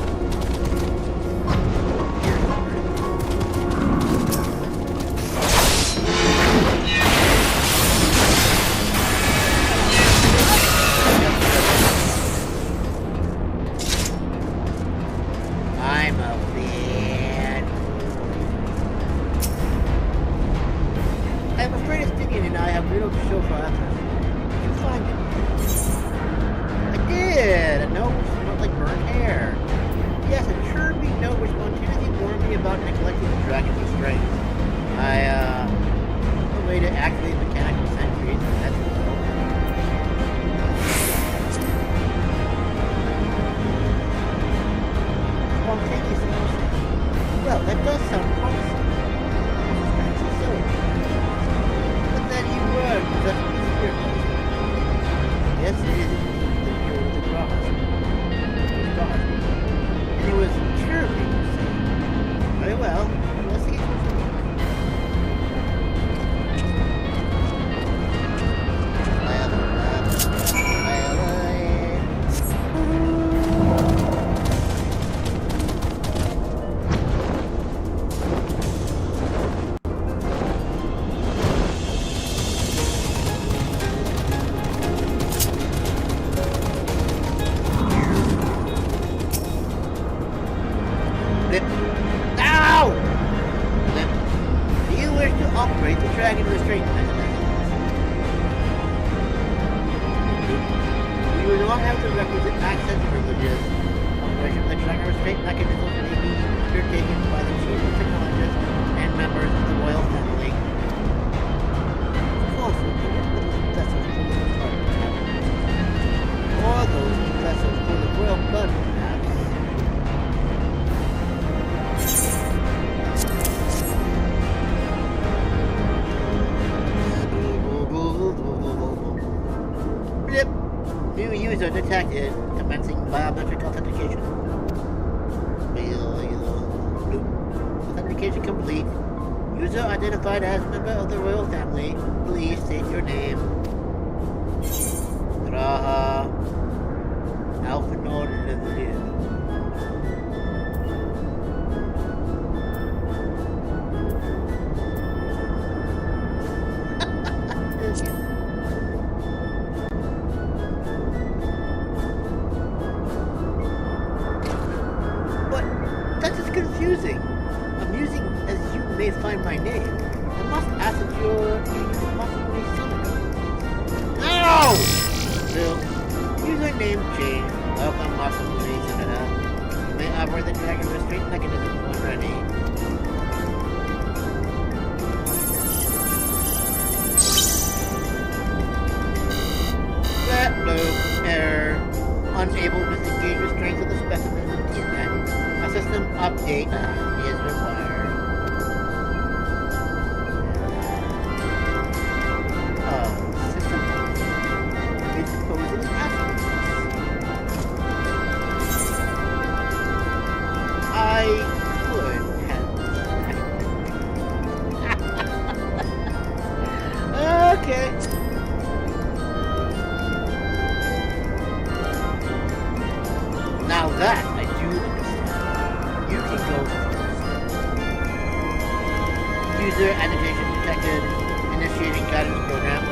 about neglecting the dragon's restraint. A way to activate mechanical sentries, that's well. Spontaneously, you say? Well, that does sound promising. So, but that you were possessed with spirit. Yes, it is indeed the view of the cross. And it was terribly, you say. Very well, investigate yourself. Detected, commencing biometric authentication. Authentication complete. User identified as member of the royal family. Please state your name. Raha Alphanor Livlier. Amusing as you may find my name, I must ask if you're possibly Senator. No! Still, username change. Welcome, possibly Senator. You may operate the dragon restraint mechanism when ready. Flat loop error. Unable to disengage restraints of the specimen in TNN. A system update is required. System update is supposedly absent. I could have. Okay. Now that I do understand, you can go first. User annotation detected. Initiating guidance program.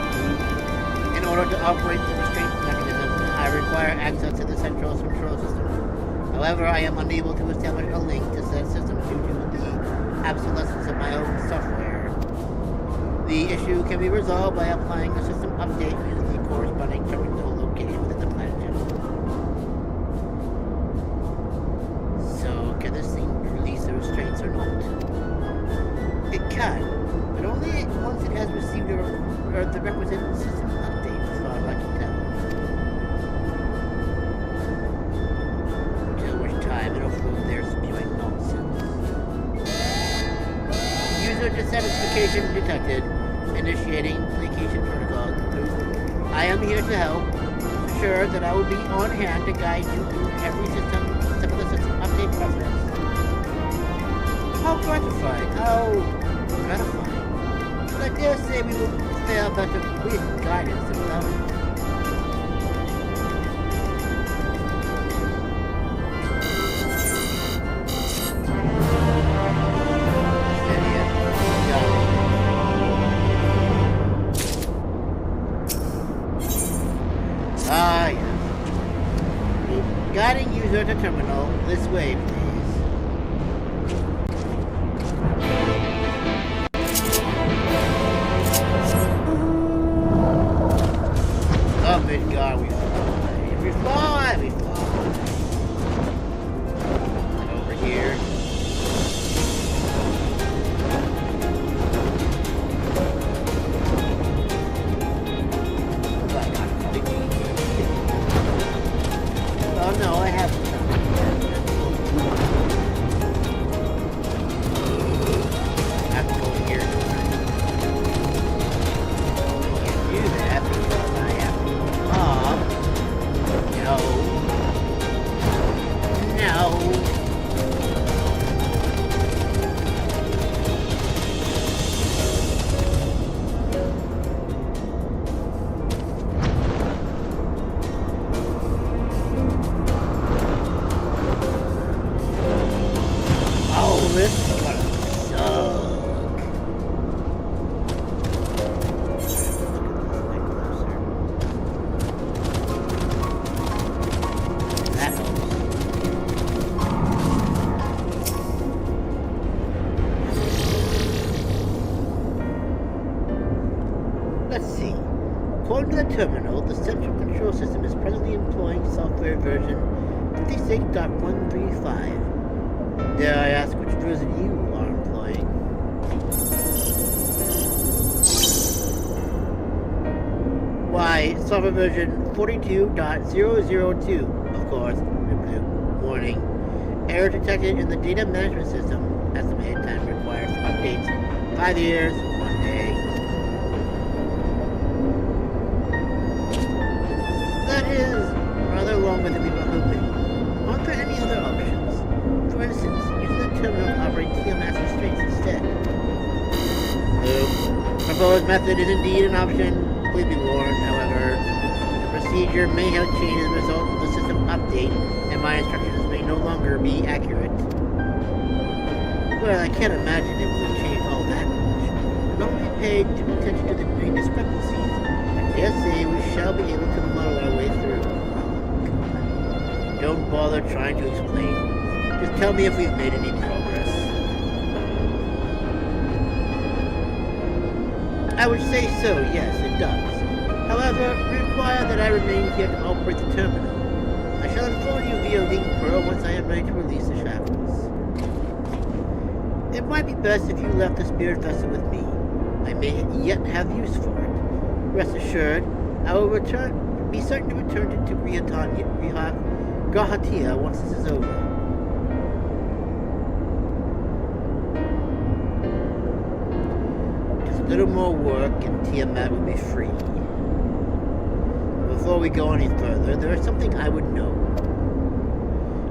In order to operate the restraint mechanism, I require access to the central control system. However, I am unable to establish a link to said system due to the obsolescence of my own software. The issue can be resolved by applying a system update using the corresponding terminal located within the planet channel. So, can this thing release the restraints or not? It can, but only once it has received the requisite system update, as far as I can tell. Until which time it'll float there spewing nonsense. User dissatisfaction detected. Initiating placation protocol. I am here to help. Sure that I will be on hand to guide you through every step of the system update process. How gratifying. How gratifying. But I dare say we will fare better with guidance than without it. Ah, yes. Guiding user to terminal. This way, please. Oh, good God, we fly. We fly, we fly. And over here. list, gotta suck. Let's see. According to the terminal, the central control system is presently employing software version 56.135. Dare I ask which version you are employing? Why, software version 42.002, of course. Warning. Error detected in the data management system. Estimated time required for updates. 5 years, 1 day. That is rather longer than we were hoping. Aren't there any other options? For instance, using the terminal to operate TMS restraints instead. The proposed method is indeed an option. Please be warned, however, the procedure may have changed as a result of the system update, and my instructions may no longer be accurate. Well, I can't imagine it will have changed all that much. As long as we paid due attention to the discrepancies, I dare say we shall be able to muddle our way through. Oh, God. Don't bother trying to explain. Just tell me if we've made any progress. I would say so, yes, it does. However, we require that I remain here to operate the terminal. I shall inform you via link pearl once I am ready to release the shackles. It might be best if you left the spirit vessel with me. I may yet have use for it. Rest assured, I will be certain to return it to Grahatia once this is over. Just a little more work and Tiamat will be free. Before we go any further, there is something I would know.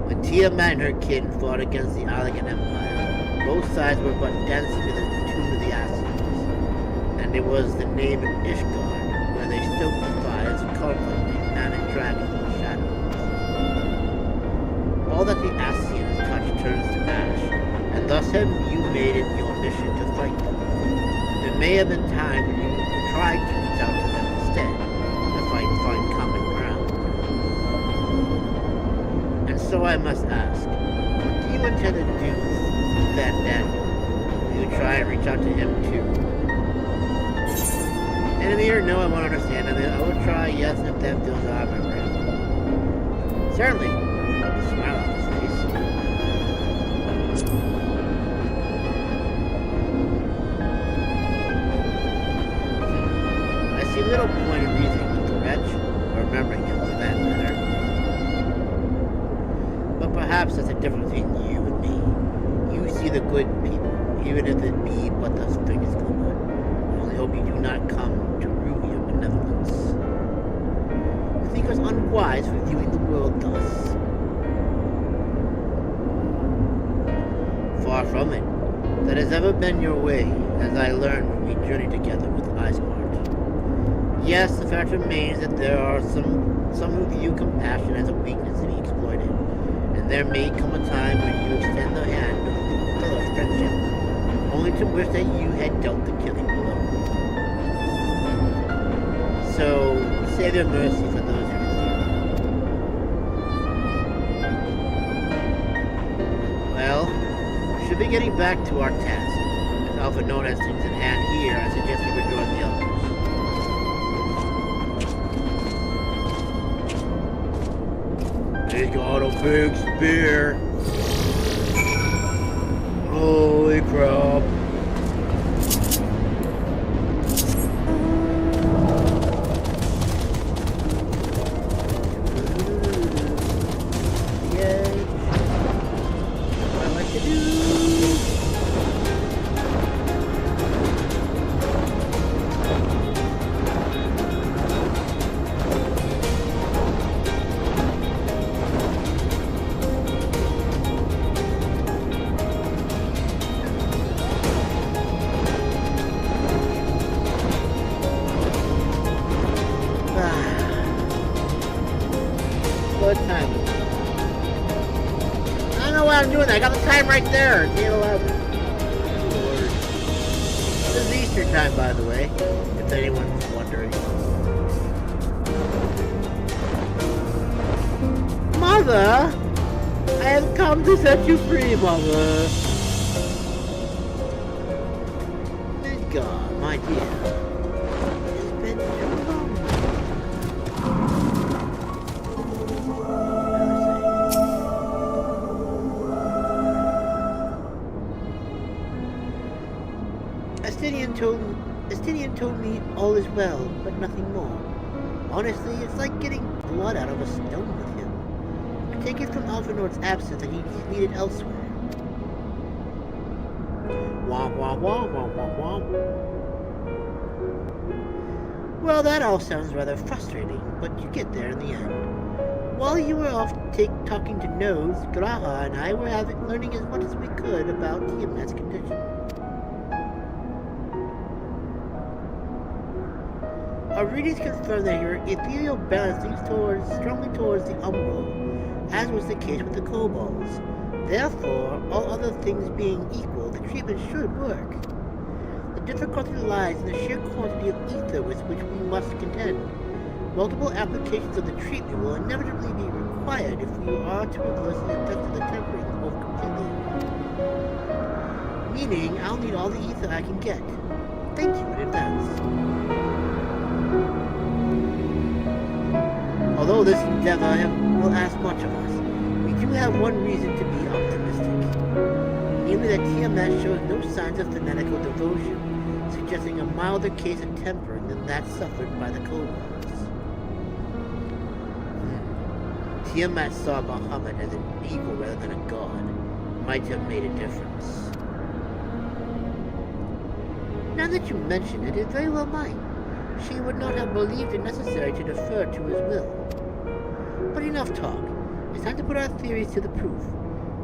When Tiamat and her kin fought against the Allegan Empire, both sides were but dancing to the tune of the Ascians, and it was the name of Ishgard where they stoked the fires of conflict between man and dragon in the shadows. All that the Ascians touch turns to ash, and thus have you made it your mission to fight them. There may have been times when you tried to reach out to them instead, to find common ground. And so I must ask, what do you intend to do with that Daniel? Will you try and reach out to him too? Enemy or no, I won't understand. I will try, yes, if that feels odd, my friend. Certainly. With a smile on his face. I see little point in reasoning with the wretch, or remembering him for that matter. But perhaps that's a difference between you and me. You see the good in people, even if it be but the faintest glimmer. I only hope you do not come to rue your benevolence. You think us unwise for viewing the world thus? Far from it. That has ever been your way, as I learned when we journeyed together with Ismart. Yes, the fact remains that there are some who view compassion as a weakness to be exploited, and there may come a time when you extend the hand of friendship, only to wish that you had dealt the killing blow. So, save your mercy for those who deserve it. Well, we should be getting back to our task. If Alpha Node has things in hand here, I suggest we rejoin the others. He's got a big spear. Holy crap. Yay. What I like to do. time right there. It's 8:11. This is Easter time, by the way, if anyone's wondering. Mother! I have come to set you free, Mother. Good God, my dear. It's been too long. Estinian told me all is well, but nothing more. Honestly, it's like getting blood out of a stone with him. I take it from Alphinaud's absence that he's needed elsewhere. Womp womp womp womp womp womp. Well, that all sounds rather frustrating, but you get there in the end. While you were off talking to Nose, Graha and I were learning as much as we could about Tiamat's condition. Our readings confirm that your ethereal balance leans strongly towards the umbral, as was the case with the kobolds. Therefore, all other things being equal, the treatment should work. The difficulty lies in the sheer quantity of ether with which we must contend. Multiple applications of the treatment will inevitably be required if we are to reverse the effects of the tempering oath completely. Meaning, I'll need all the ether I can get. Thank you in advance. Although this endeavor will ask much of us, we do have one reason to be optimistic. Namely that Tiamat shows no signs of fanatical devotion, suggesting a milder case of tempering than that suffered by the kobolds. Tiamat saw Bahamut as an evil rather than a god. Might have made a difference. Now that you mention it, it very well might. She would not have believed it necessary to defer to his will. But enough talk. It's time to put our theories to the proof.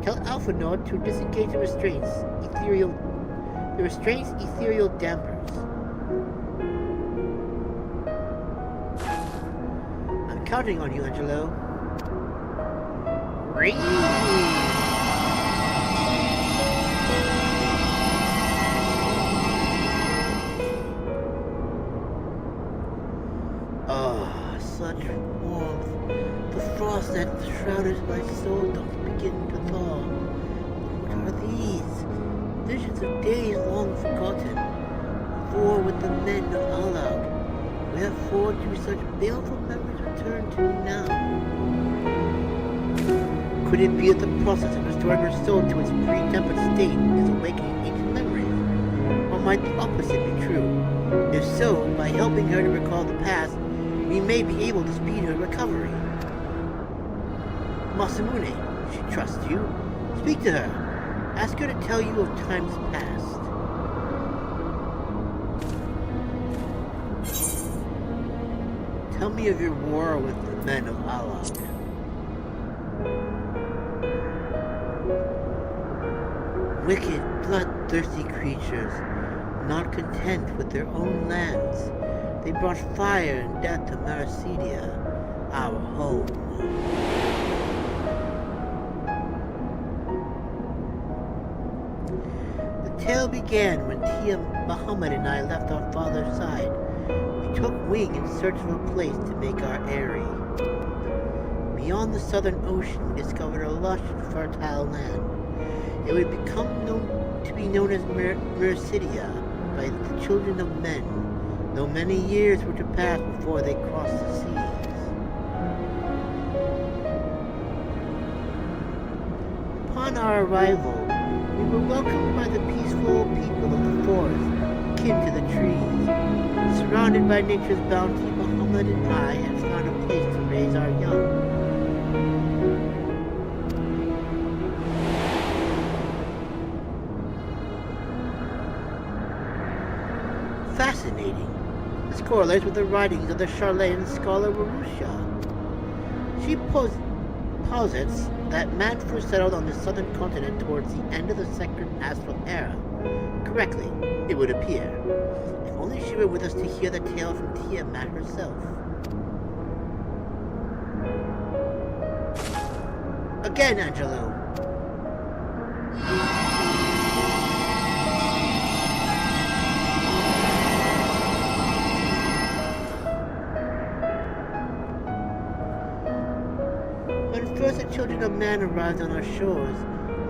Tell Alphinaud to disengage the restraints, ethereal dampers. I'm counting on you, Angelo. Such warmth. The frost that shrouded my soul doth begin to thaw. What are these? Visions of days long forgotten. War with the men of Alag. Wherefore do such baleful memories return to me now? Could it be that the process of restoring her soul to its pre-tempered state is awakening ancient memories? Or might the opposite be true? If so, by helping her to recall the past, we may be able to speed her recovery. Masamune, she trusts you. Speak to her. Ask her to tell you of times past. Tell me of your war with the men of Alag. Wicked, bloodthirsty creatures, not content with their own lands, they brought fire and death to Maracedia, our home. The tale began when Bahamut and I left our father's side. We took wing in search of a place to make our eyrie. Beyond the southern ocean, we discovered a lush and fertile land. It would become known as Maracedia by the children of men, though many years were to pass before they crossed the seas. Upon our arrival, we were welcomed by the peaceful people of the forest, kin to the trees. Surrounded by nature's bounty, Bahamut and I had found a place to raise our young. Fascinating. This correlates with the writings of the Charlatan scholar Warusha. She posits that man first settled on the southern continent towards the end of the second astral era. Correctly, it would appear. If only she were with us to hear the tale from Tiamat herself. Again, Angelo. When first the children of man arrived on our shores,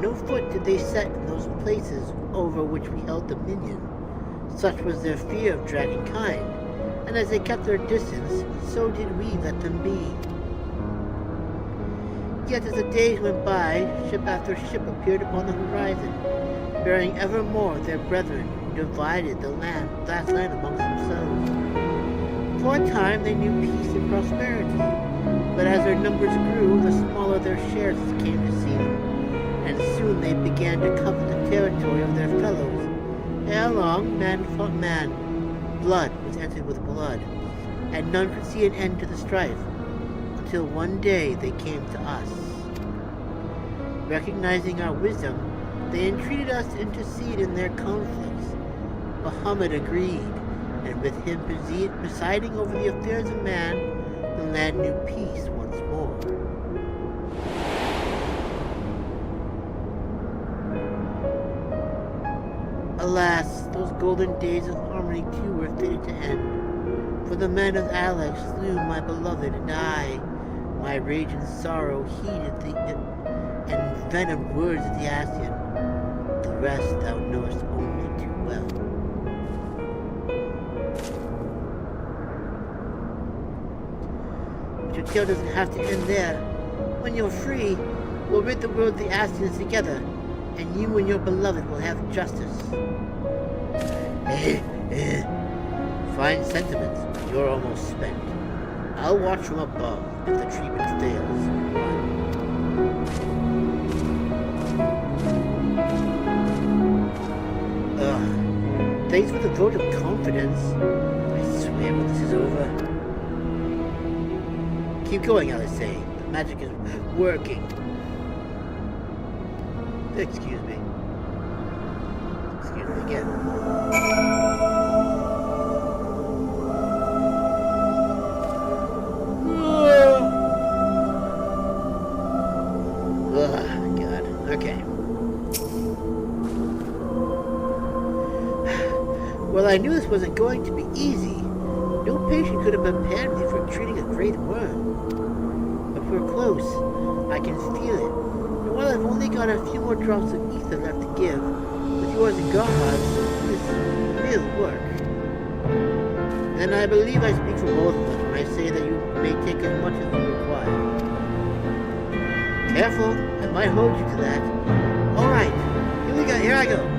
no foot did they set in those places over which we held dominion. Such was their fear of dragonkind, and as they kept their distance, so did we let them be. Yet as the days went by, ship after ship appeared upon the horizon, bearing ever more their brethren, who divided the vast land amongst themselves. For a time they knew peace and prosperity, but as their numbers grew, the smaller their shares came to seem, and soon they began to covet the territory of their fellows. Ere long, man fought man, blood was entered with blood, and none could see an end to the strife, until one day they came to us. Recognizing our wisdom, they entreated us to intercede in their conflicts. Bahamut agreed, and with him presiding over the affairs of man, the land knew peace once more. Alas, those golden days of harmony too were fated to end, for the men of Alex slew my beloved, and I, my rage and sorrow, heeded the envenomed words of the Ascian. The rest thou knowest only too well. But your tale doesn't have to end there. When you're free, we'll rid the world of the Ascians together, and you and your beloved will have justice. Fine sentiments, but you're almost spent. I'll watch from above. If the treatment fails, run. Thanks for the vote of confidence. I swear when this is over. Keep going, Alice. The magic is working. Excuse me. Excuse me again. God. Okay. Well, I knew this wasn't going to be easy. No patient could have prepared me for treating a great worm. But we're close. I can feel it. And while I've only got a few more drops of ether left to give, with yours and God's, this will work. And I believe I speak for both of us when I say that you may take as much as you require. Careful, I might hold you to that. Alright, here I go.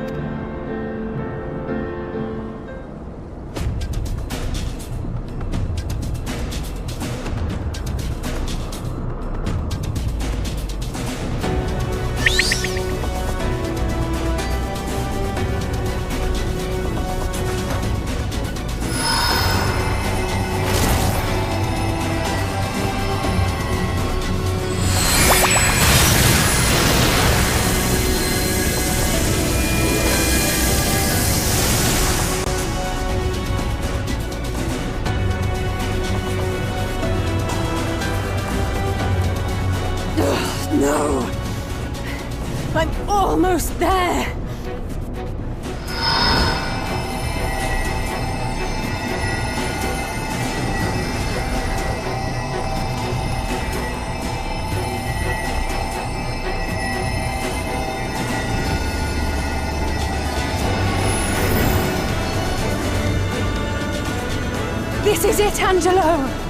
No! I'm almost there! This is it, Angelo!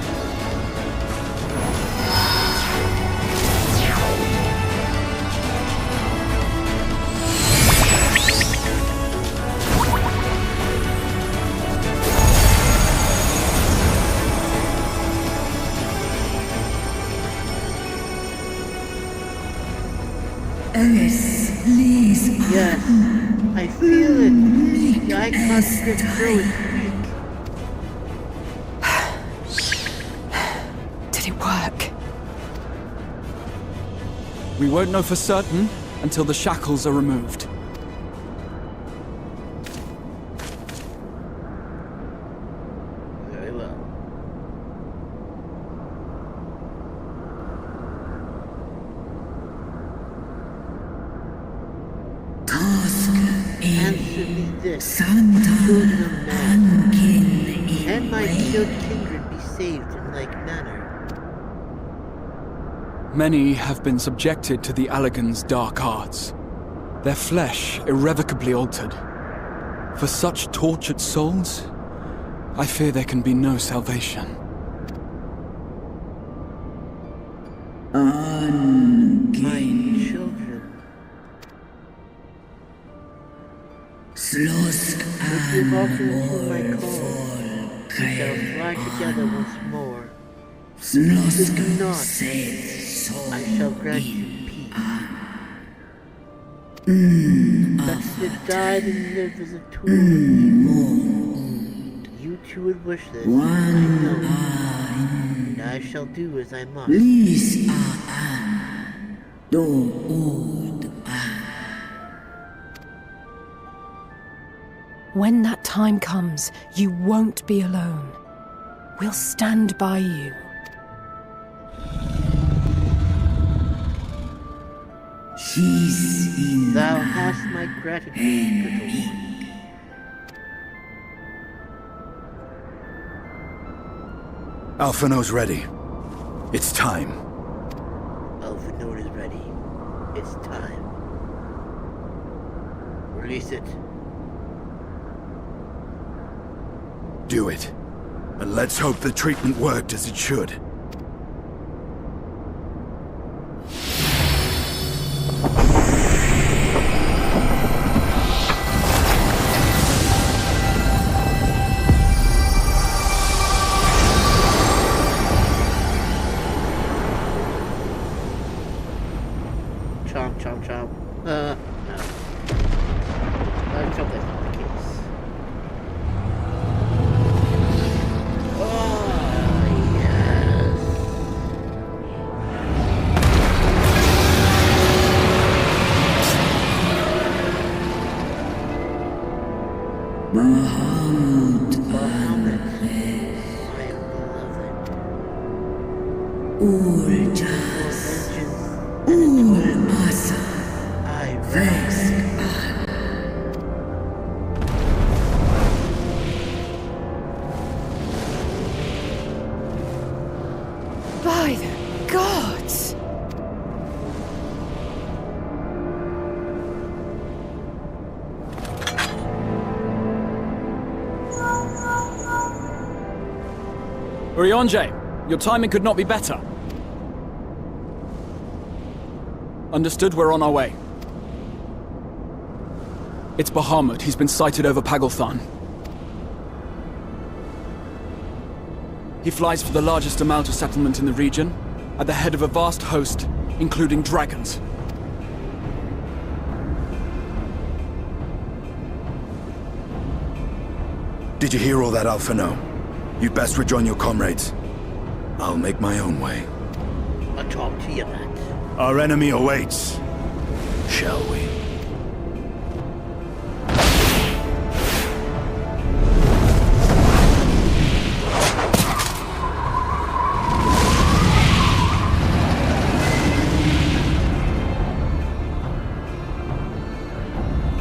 Alice, please. Yes, I feel it. The icon script through is weak. Did it work? We won't know for certain until the shackles are removed. Very well. answer me this, children of man. Can my killed kindred be saved in like manner? Many have been subjected to the Allagan's dark arts, their flesh irrevocably altered. For such tortured souls, I fear there can be no salvation. My children. If you hearken to my call, we shall fly together once more. If you do not, I shall grant you peace. But to die and live as a tool of evil. You two would wish this, I know. And I shall do as I must. When that time comes, you won't be alone. We'll stand by you. Thou hast my gratitude, little one. Alphino's ready. It's time. Alphino is ready. It's time. Release it. Do it. And let's hope the treatment worked as it should. Chomp, chomp, chomp. No. Let's hope that's not the case. Oh, yes. Bahamut. I am beloved. Urjas. I rise. By the gods! Urianger, your timing could not be better. Understood, we're on our way. It's Bahamut. He's been sighted over Paglth'an. He flies for the largest amount of settlement in the region, at the head of a vast host, including dragons. Did you hear all that, Alphino? You'd best rejoin your comrades. I'll make my own way. I'll talk to you, Matt. Our enemy awaits. Shall we?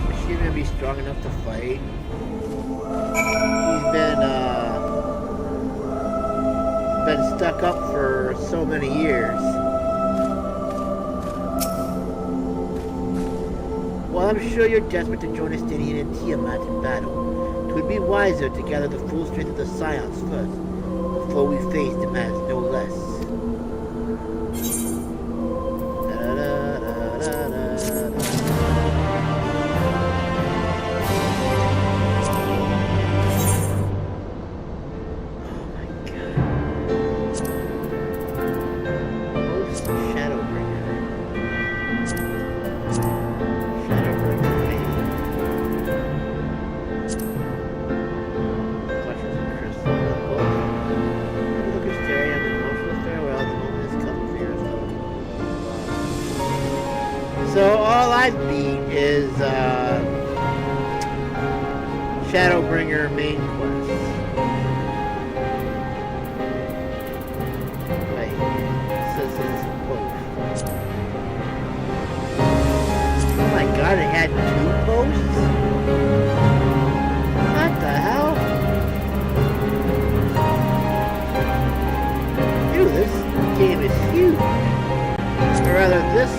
Is she gonna be strong enough to fight? He's been stuck up for so many years. While I'm sure you're desperate to join Estinian and Tiamat in battle, it would be wiser to gather the full strength of the Scions first, before we face demands no less. Oh my god. Post Shadowbringer. So all I beat is Shadowbringer main quest. Wait, it says it's a post. Oh my god, it had 2 posts? What the hell? Dude, this game is huge. Or rather, this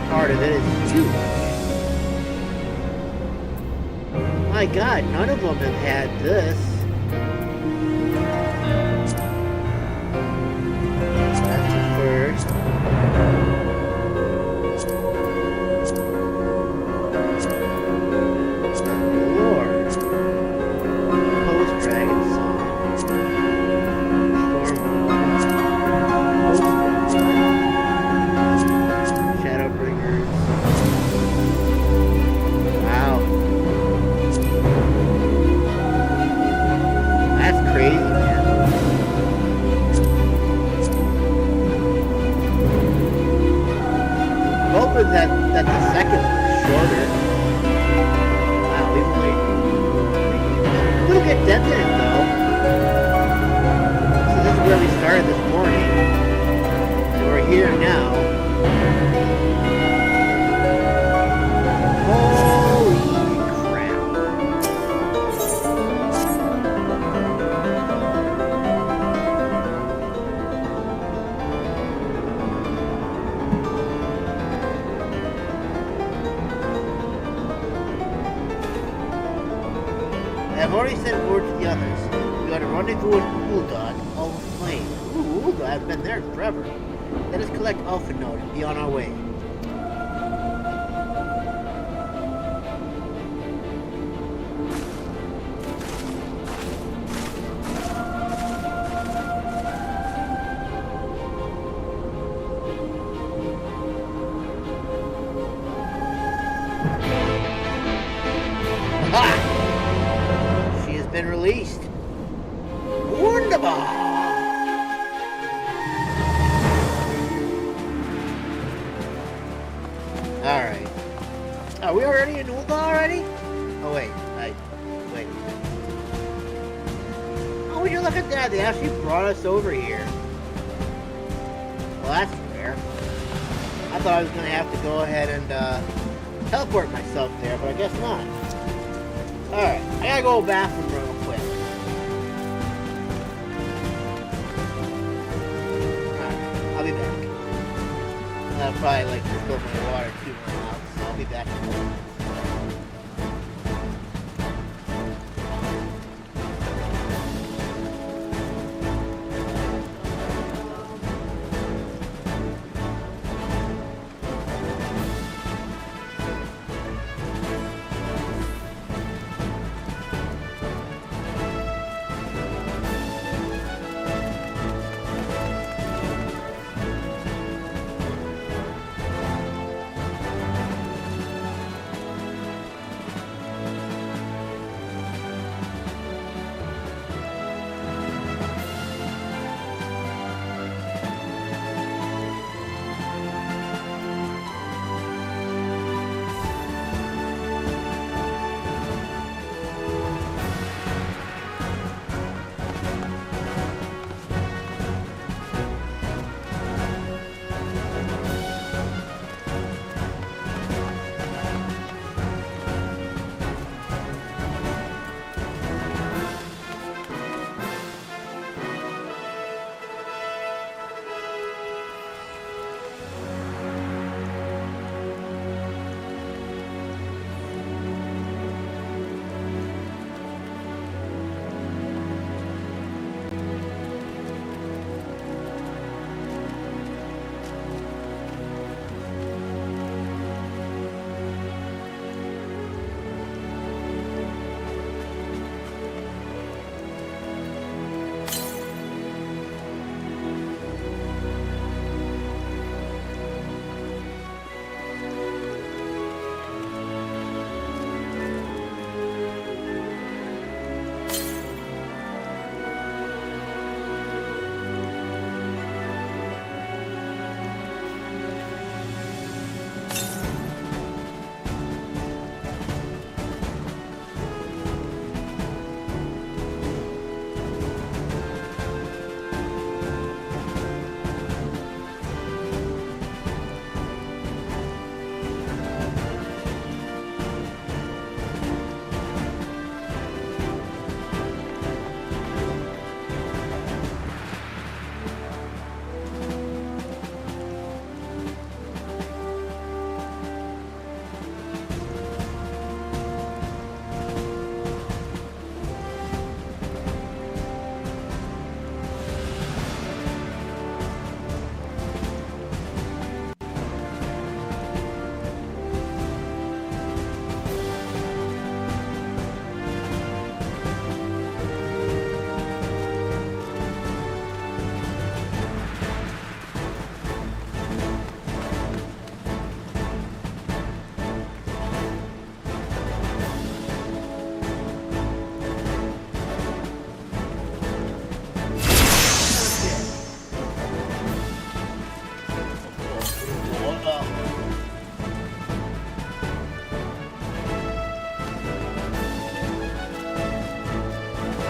part of it is huge. My god, none of them have had this. That's the first. Lord. Post Dragon Song. Shadowbringers. Wow. That's crazy, man. I'm hoping that the second one is shorter. Wow, we've only... We'll get dented in, though. So this is where we started this morning. And we're here now. Holy crap. I've already sent word to the others. We got a rendezvous in Uldad, all aflame. Ooh, Uldad, I've been there forever. Let us collect Alpha Node and be on our way. Ha! She has been released. Wunderbar! Alright. Are we already in Ulda already? Oh wait, wait. Oh, would you look at that? They actually brought us over here. Well, that's rare. I thought I was gonna have to go ahead and teleport myself there, but I guess not. Alright, I gotta go to the bathroom real quick. Alright, I'll be back. I'll probably like spill my water too much now, so I'll be back in a moment.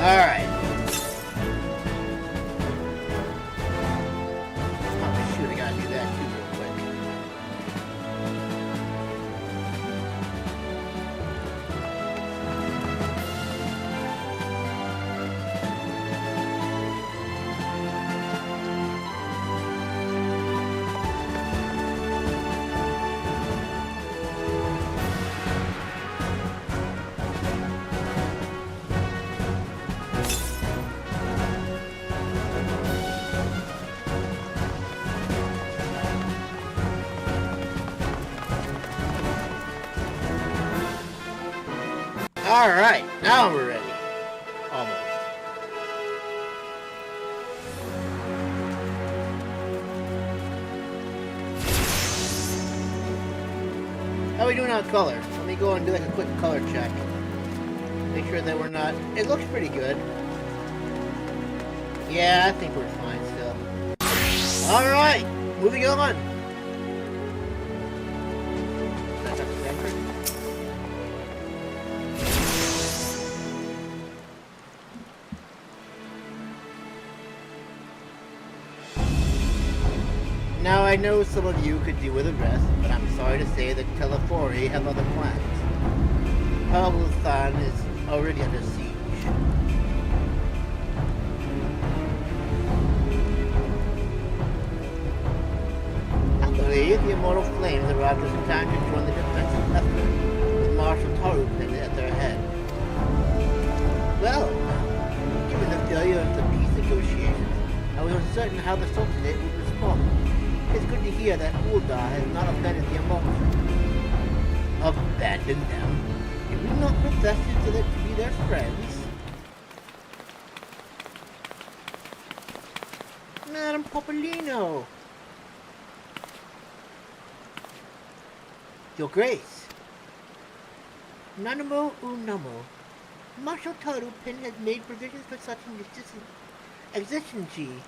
Alright. Oh shoot, I gotta do that too real quick. Alright, now we're ready. Almost. How are we doing on color? Let me go and do like a quick color check. Make sure that we're not... It looks pretty good. Yeah, I think we're fine still. Alright, moving on. Now I know some of you could do with a rest, but I'm sorry to say that Telefori have other plans. Paglth'an is already under siege. Luckily, the Immortal Flames arrived just in time to join the defensive effort, with Marshal Tarupin at their head. Well, given the failure of the peace negotiations, I was uncertain how the Sultanate would respond. It's good to hear that Ul'dah has not abandoned the Immortals. Abandoned them? Did we not profess to be their friends? Madame Popolino! Your Grace. Nanamo Unamo. Marshal Tarupin has made provisions for such an exigency,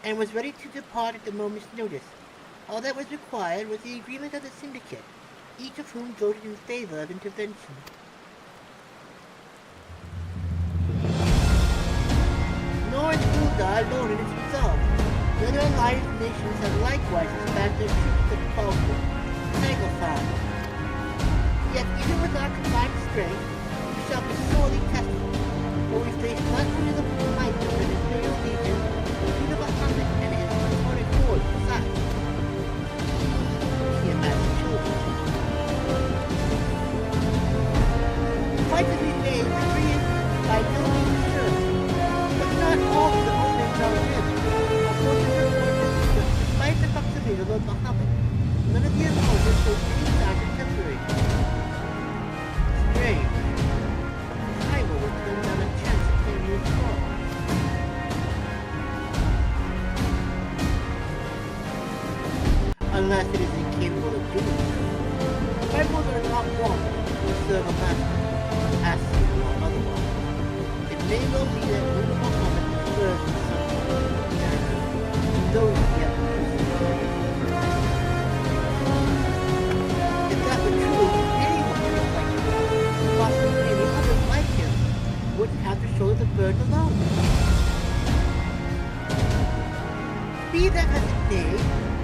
and was ready to depart at the moment's notice. All that was required was the agreement of the Syndicate, each of whom voted in favor of intervention. Nor is Ul'dah alone in its resolve. The other alliance nations have likewise dispatched their troops to Paglth'an. Yet even with our combined strength, we shall be sorely tested, for we face not only the might of an Imperial Legion, but even Bahamut and his Platonic horde besides. He amassed children. The fight to be made victory is by no means sure, but not all of the omens are in. Despite the proximity of Bahamut, none of the opponents showed any signs of temporary. Strange. I will turn down a chance to play new form. Unless it is incapable of doing so. Rivals are not wanted to serve a master, passive or otherwise. It may well be that Luna Bahamut serves in some way, those he has if that were true, anyone like him, possibly any others like him, wouldn't have to shoulder the burden alone. Be that as it may,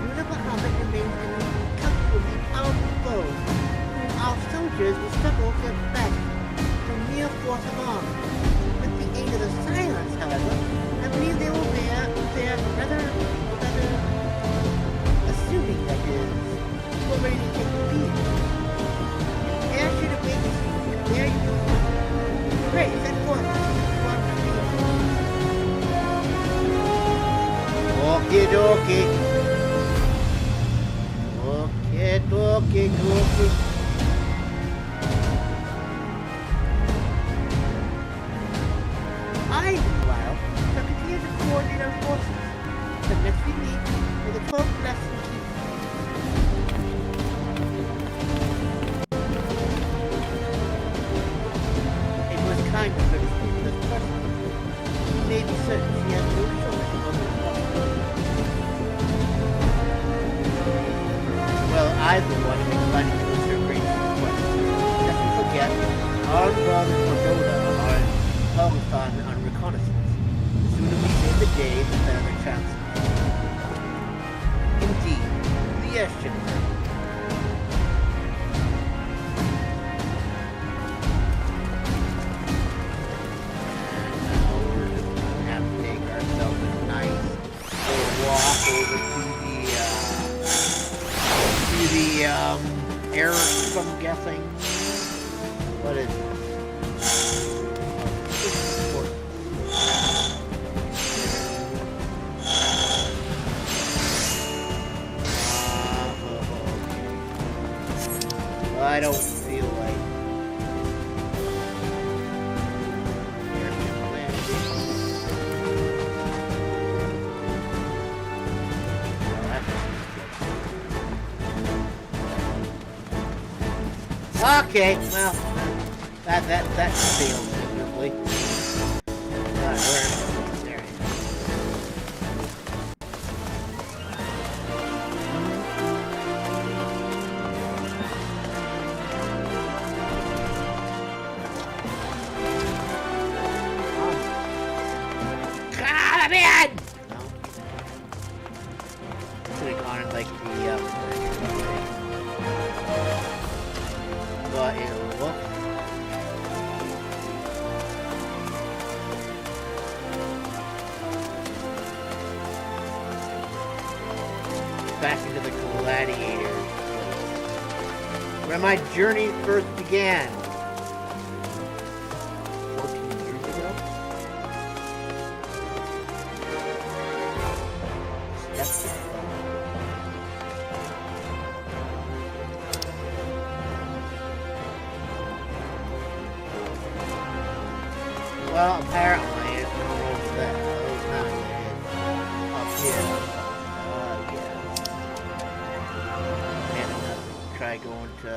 Luna Bahamut remains an incomparably powerful foe, whom our soldiers will struggle to best through mere force of arms. With the aid of the silence, however, I believe they will bear rather, assuming that is, we're ready to take the field. Air should await you, and there you go. Great, send forth. Okie dokie. Okie dokie. I, meanwhile, shall continue to coordinate our forces. But next we meet, with the 12th blessed and keep. It was kind of her to speak with us personally. You may be certain she has no shortage of other responsibilities. Well, I've been wanting to find it was her greatest request. Lest we forget, our brothers Pagoda are in Paglth'an on reconnaissance. The sooner we save the day, the better their chances. Indeed. Yes, Jennifer. Air, I'm guessing. What is it? I don't feel like okay, well, that failed miserably. Where there it is. Come in! No. Should have gone in like the but it'll look. Back into the gladiators, where my journey first began. 14 years ago? That's it. Well, apparently it's almost that. Oh, it's not there. Up here. Yeah. And I'm gonna try going to...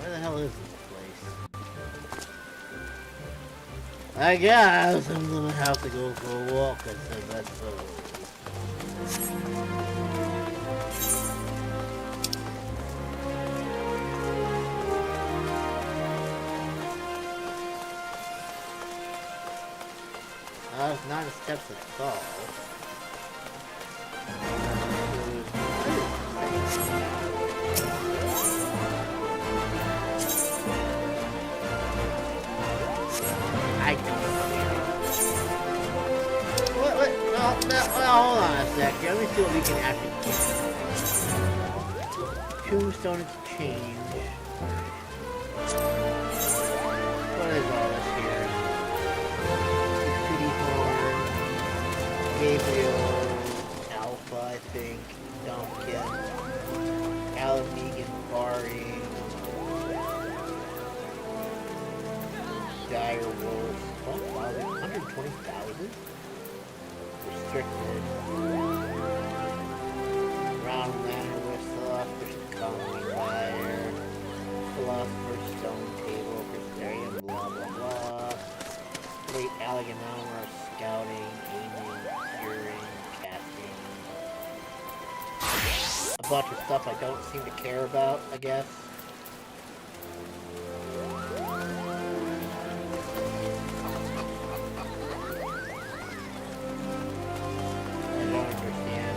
Where the hell is this place? I guess I'm gonna have to go for a walk and say that's so. It's not a steps to fall. I don't know. Well, hold on a sec. Let me see what we can actually get. Tombstone exchange. What is all this here? Gabriel, Alpha, I think, Duncan, Alan Megan, Bari, Dire Wolf, oh wow, 120,000? Restricted. Round Manor with Philosopher's Calming Wire, Philosopher's Stone Table, Crystarium, blah blah blah. Late Alleganama, Scouting, Aiming, Curing, Casting. A bunch of stuff I don't seem to care about, I guess. I don't understand.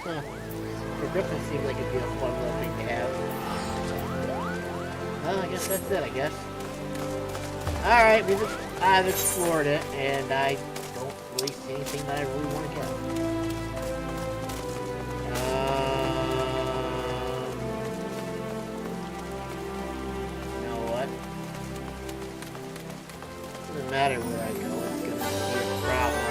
Huh. Progression seems like it'd be a fun little thing to have. Well, I guess that's it, I guess. Alright, I've explored it, and I don't really see anything that I really want to get. You know what? Doesn't matter where I go, it's gonna be a problem.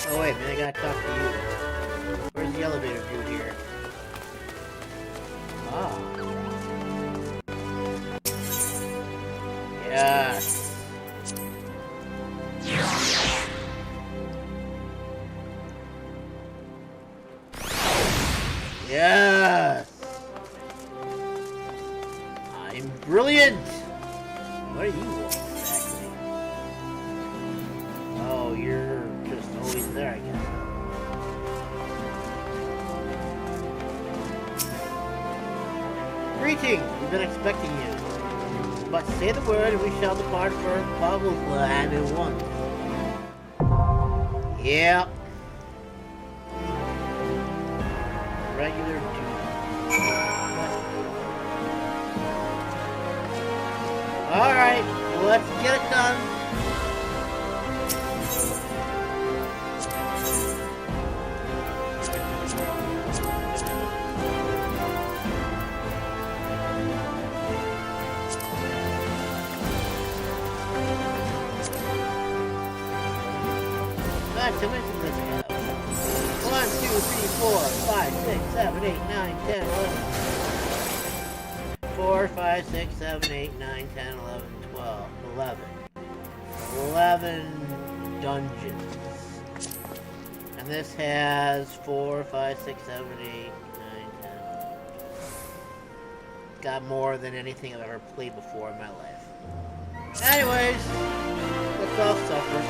Oh wait, man, I gotta talk to you. Where's the elevator dude here? Yes! I'm brilliant! What are you exactly? Oh, you're just always there, I guess. Greetings! We've been expecting you. But say the word and we shall depart for Paglth'an at once. Yeah. Regular duty. Alright, well, let's get it done. Not too much of this now. 1, 2, 3, 4, 5, 6, 7, 8, 9, 10, 11. 4, 5, 6, 7, 8, 9, 10, 11, 12, 11. 11 dungeons. And this has 4, 5, 6, 7, 8, 9, 10. Got more than anything I've ever played before in my life. Anyways, let's all suffer.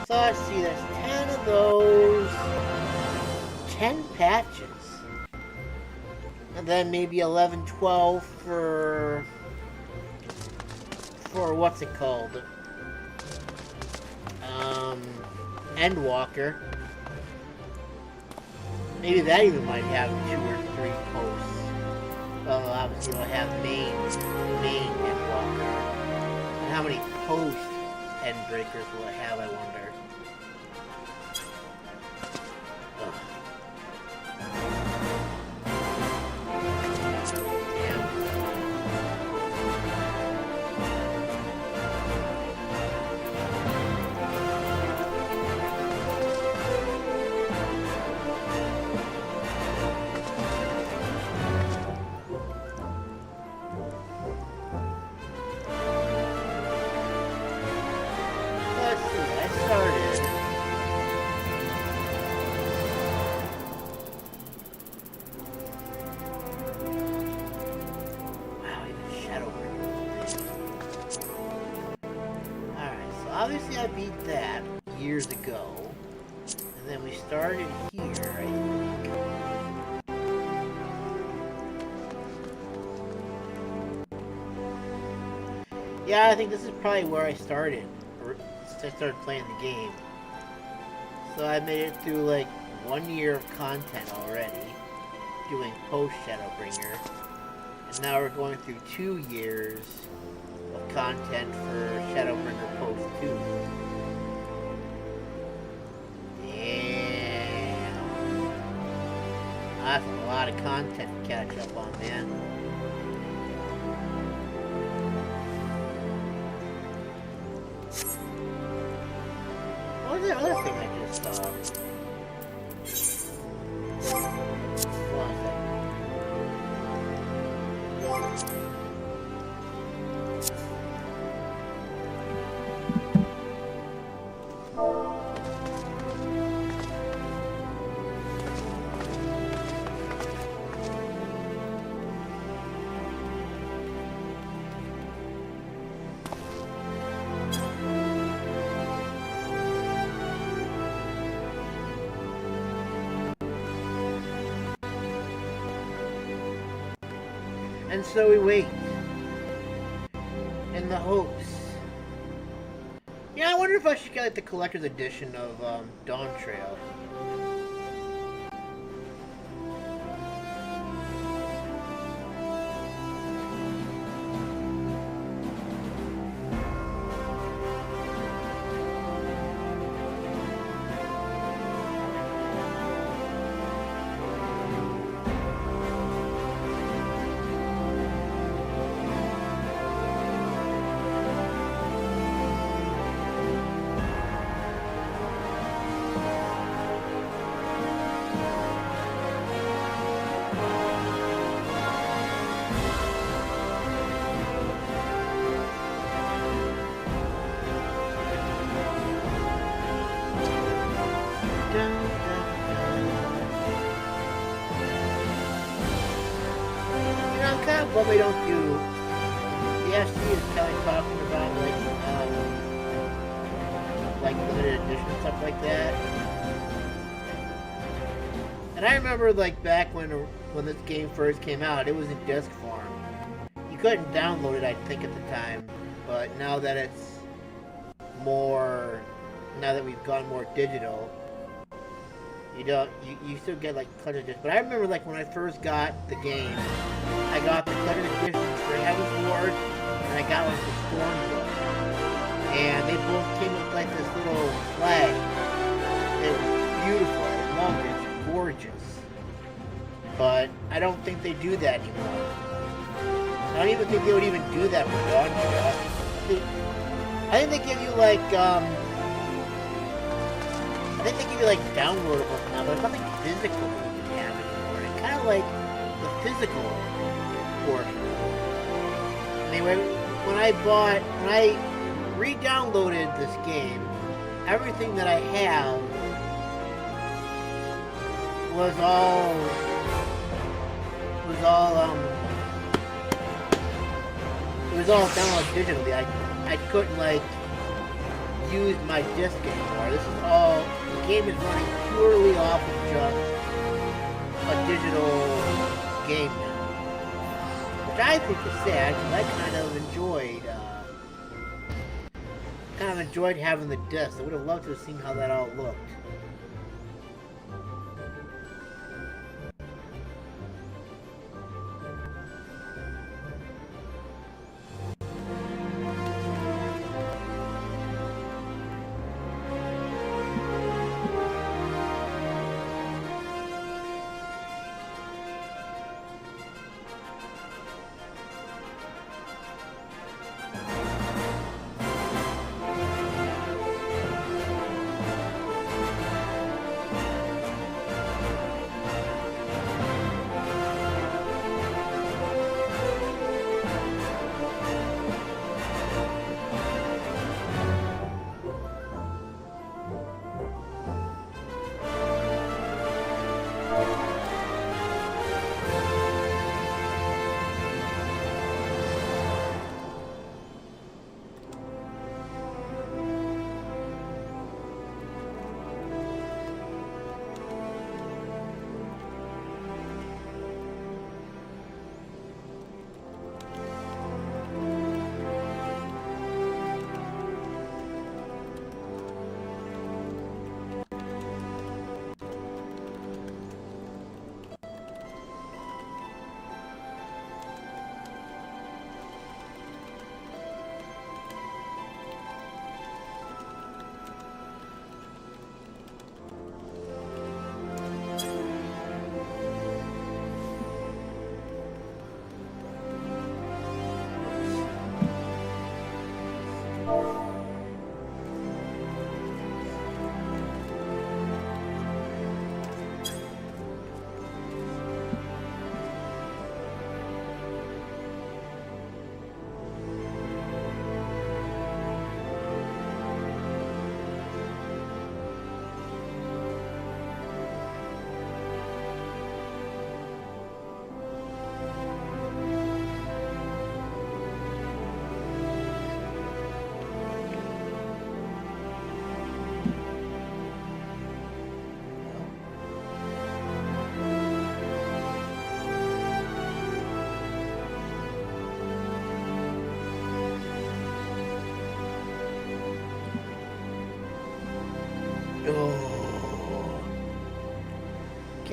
So let's see, there's 10 of those, 10 patches, and then maybe 11, 12 for what's it called, Endwalker. Maybe that even might have 2 or 3 posts. Well, obviously it'll have main Endwalker. And how many post Endbreakers will it have, I wonder? Obviously I beat that years ago, and then we started here, I think. Yeah, I think this is probably where I started, or since I started playing the game. So I made it through like 1 year of content already, doing Post Shadowbringer, and now we're going through 2 years of content for Shadowbringer Post 2. Damn. That's a lot of content to catch up on, man. What was that other thing I just saw? Hold on a second. And so we wait. In the hopes. Yeah, I wonder if I should get like, the collector's edition of Dawn Trail. What we don't do, the FC is kind of talking about like limited edition stuff like that. And I remember like back when this game first came out, it was in disc form. You couldn't download it, I think, at the time. But now that it's more, now that we've gone more digital, you still get like collector's edition. But I remember like when I first got the game, I got the collector's edition for Heaven's Ward, and I got like the Storm book. And they both came with like this little flag. It was beautiful. I loved it. It's gorgeous. But I don't think they do that anymore. I don't even think they would even do that for Dawn Trail. I think they give you like I think they give you like downloadables now, but there's nothing physical that you can have anymore. It's kind of like the physical portion. Anyway, when I re-downloaded this game, everything that I have was all downloaded digitally. I couldn't like use my disc anymore. This is all, the game is running purely off of just a digital game now. Which I think is sad, because I kind of enjoyed having the disc. I would have loved to have seen how that all looked.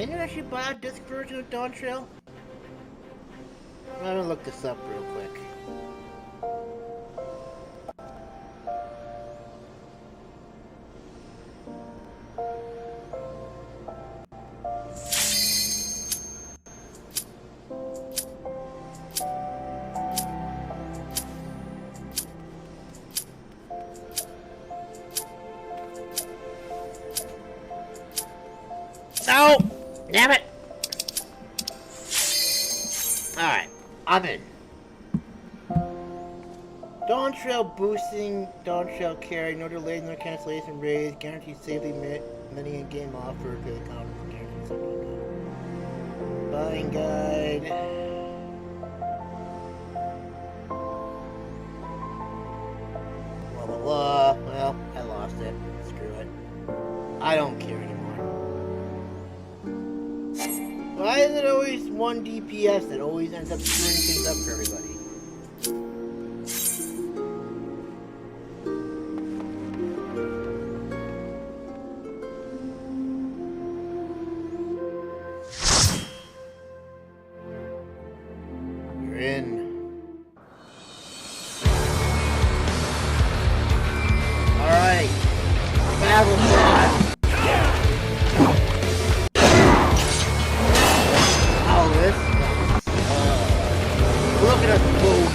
Can you actually buy a disc version of Dawn Trail? I'm gonna look this up real quick. No! Damn it! Alright, I'm in. Dawn Trail boosting, Dawn Trail carry, no delays, no cancellation raise, guaranteed safely many in-game offer, good confidence, guaranteed something. Buying guide. Blah blah blah. Well, I lost it. Screw it. I don't care anymore. Why is it always one DPS that always ends up screwing things up for everybody? You're in. Alright. Battle. Look at us move.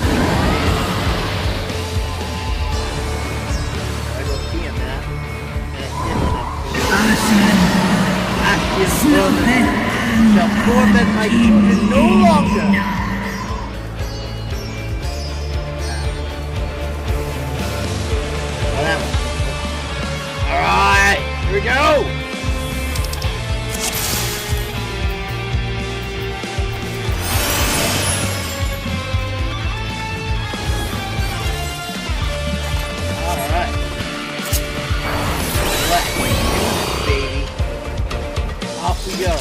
I don't see him now. Active torment shall torment my children no longer. Alright, here we go. Baby. Off we go.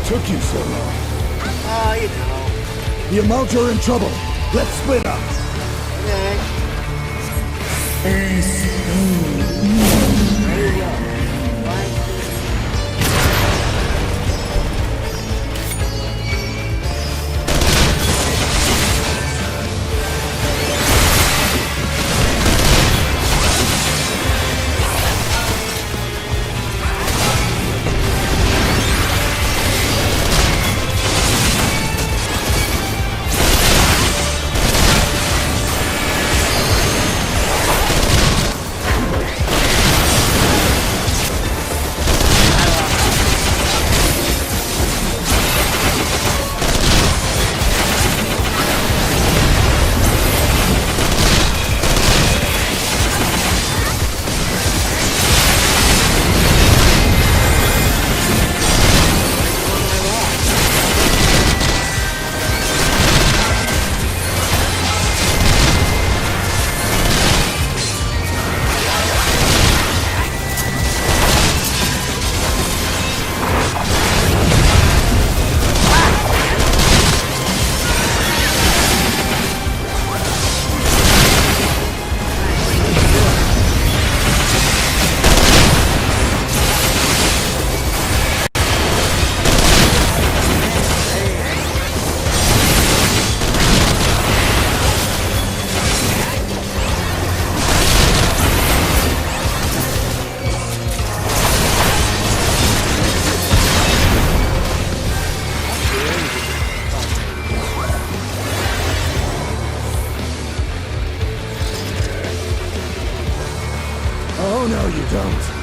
took you so long? You know. The Amalj are in trouble. Let's split up. Okay. There you go. Oh, no, you don't.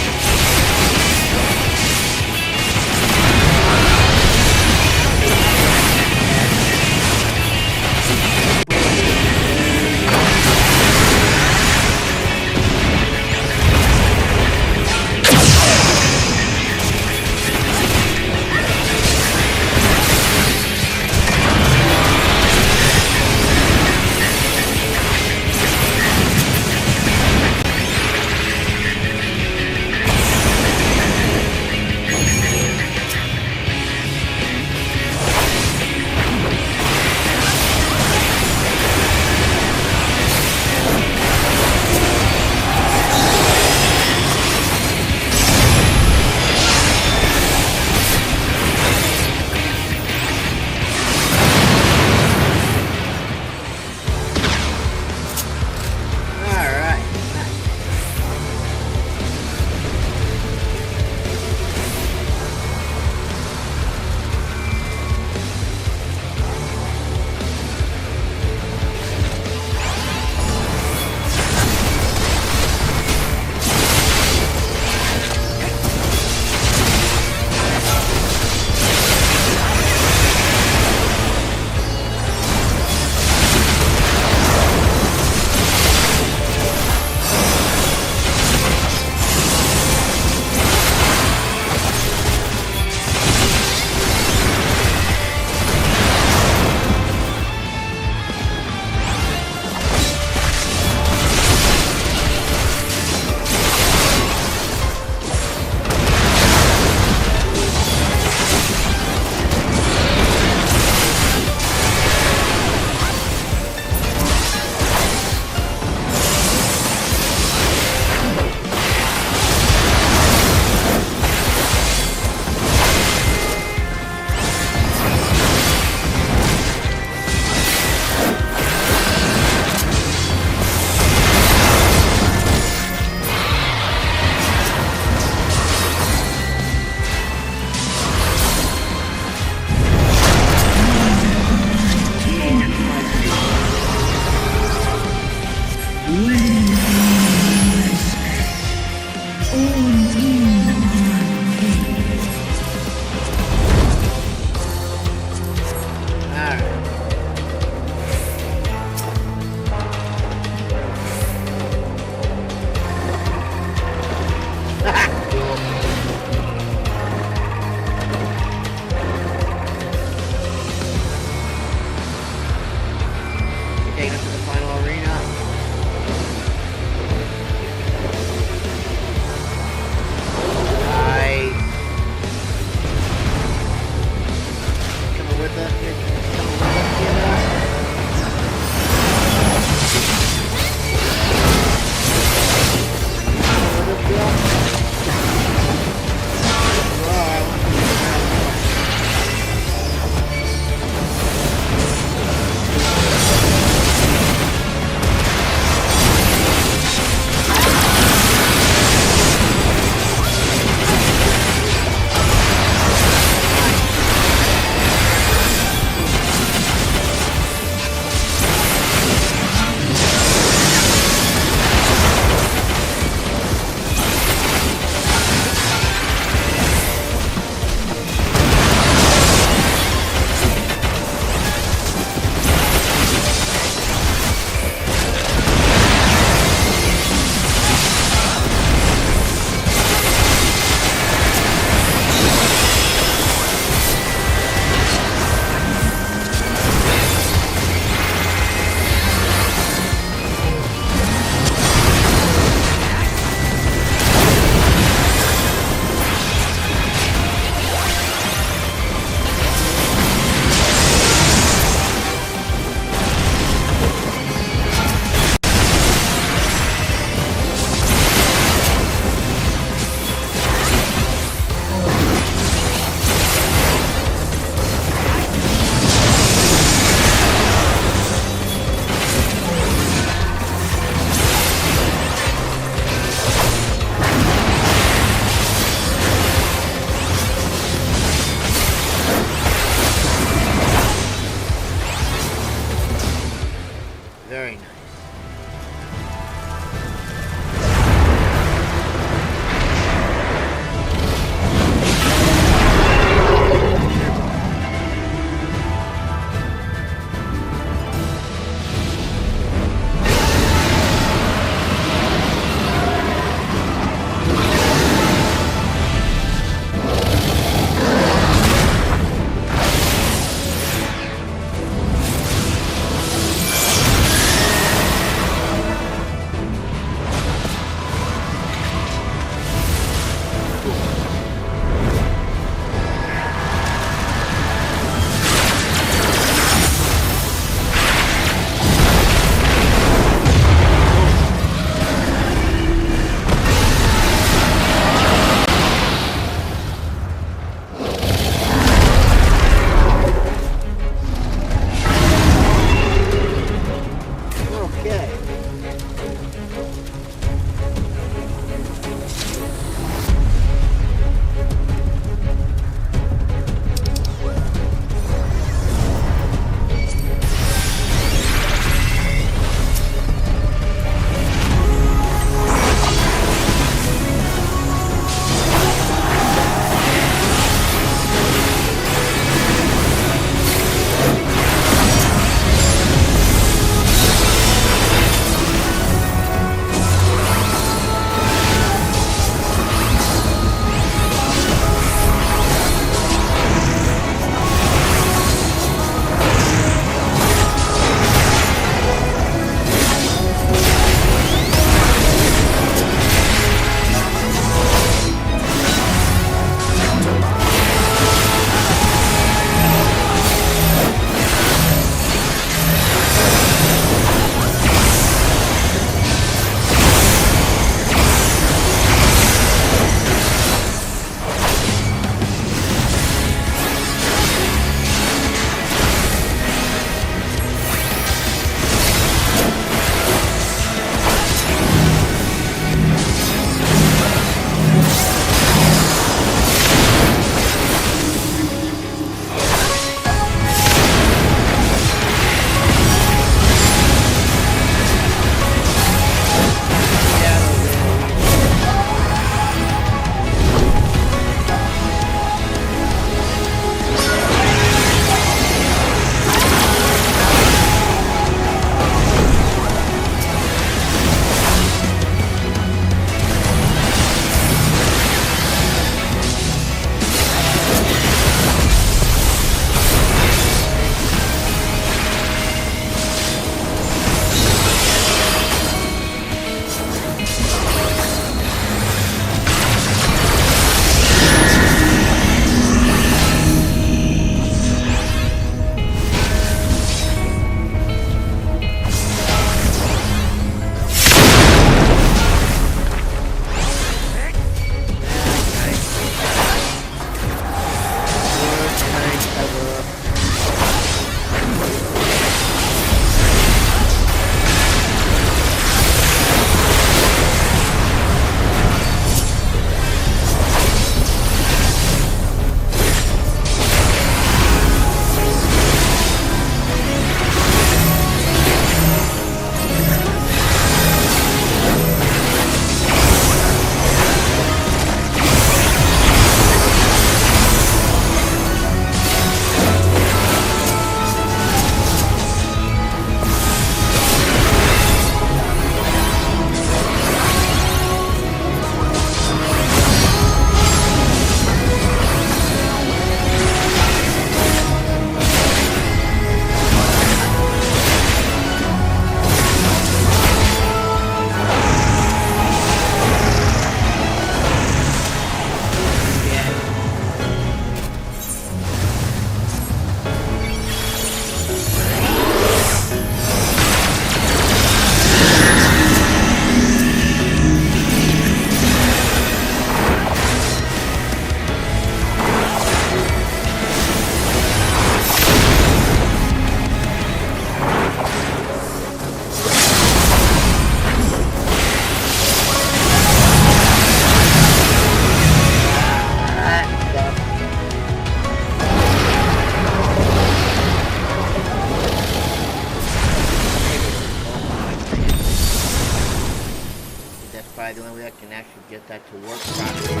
get that to work properly.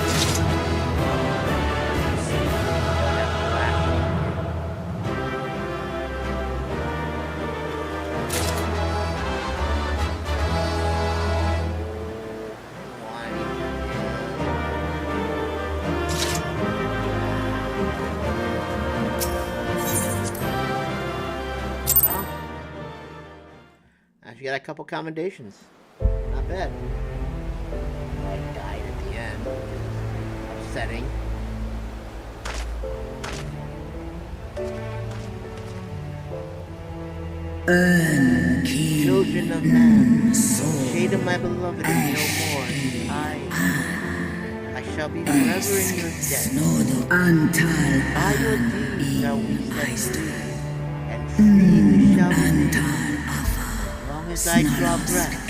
You got a couple commendations. Not bad. I died at the end. Upsetting. Children of man, shade of my beloved is no more. I shall be forever in your debt. By your deeds shall we set free, and free we shall be. As I draw breath,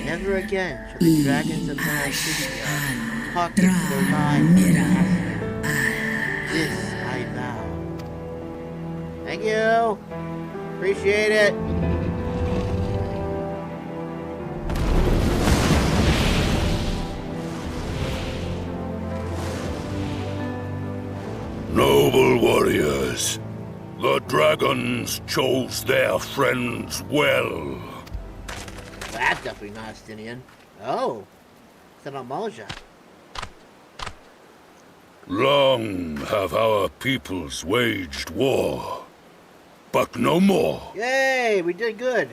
never again shall the dragons of Narcissia hearken to the lies of Cassian. This I vow. Thank you! Appreciate it! Noble warriors, the dragons chose their friends well. That's definitely not Estinian. Oh, it's an Amalja. Long have our peoples waged war, but no more. Yay, we did good.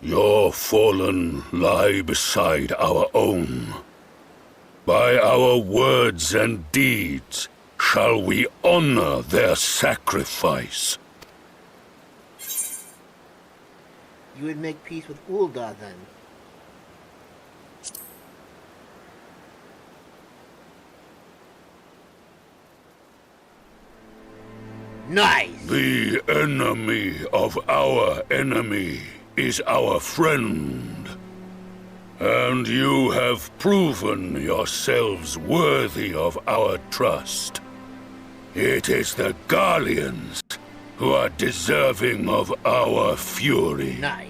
Your fallen lie beside our own. By our words and deeds shall we honor their sacrifice. You would make peace with Ulda then. Nice! The enemy of our enemy is our friend. And you have proven yourselves worthy of our trust. It is the Garleans who are deserving of our fury. Nice.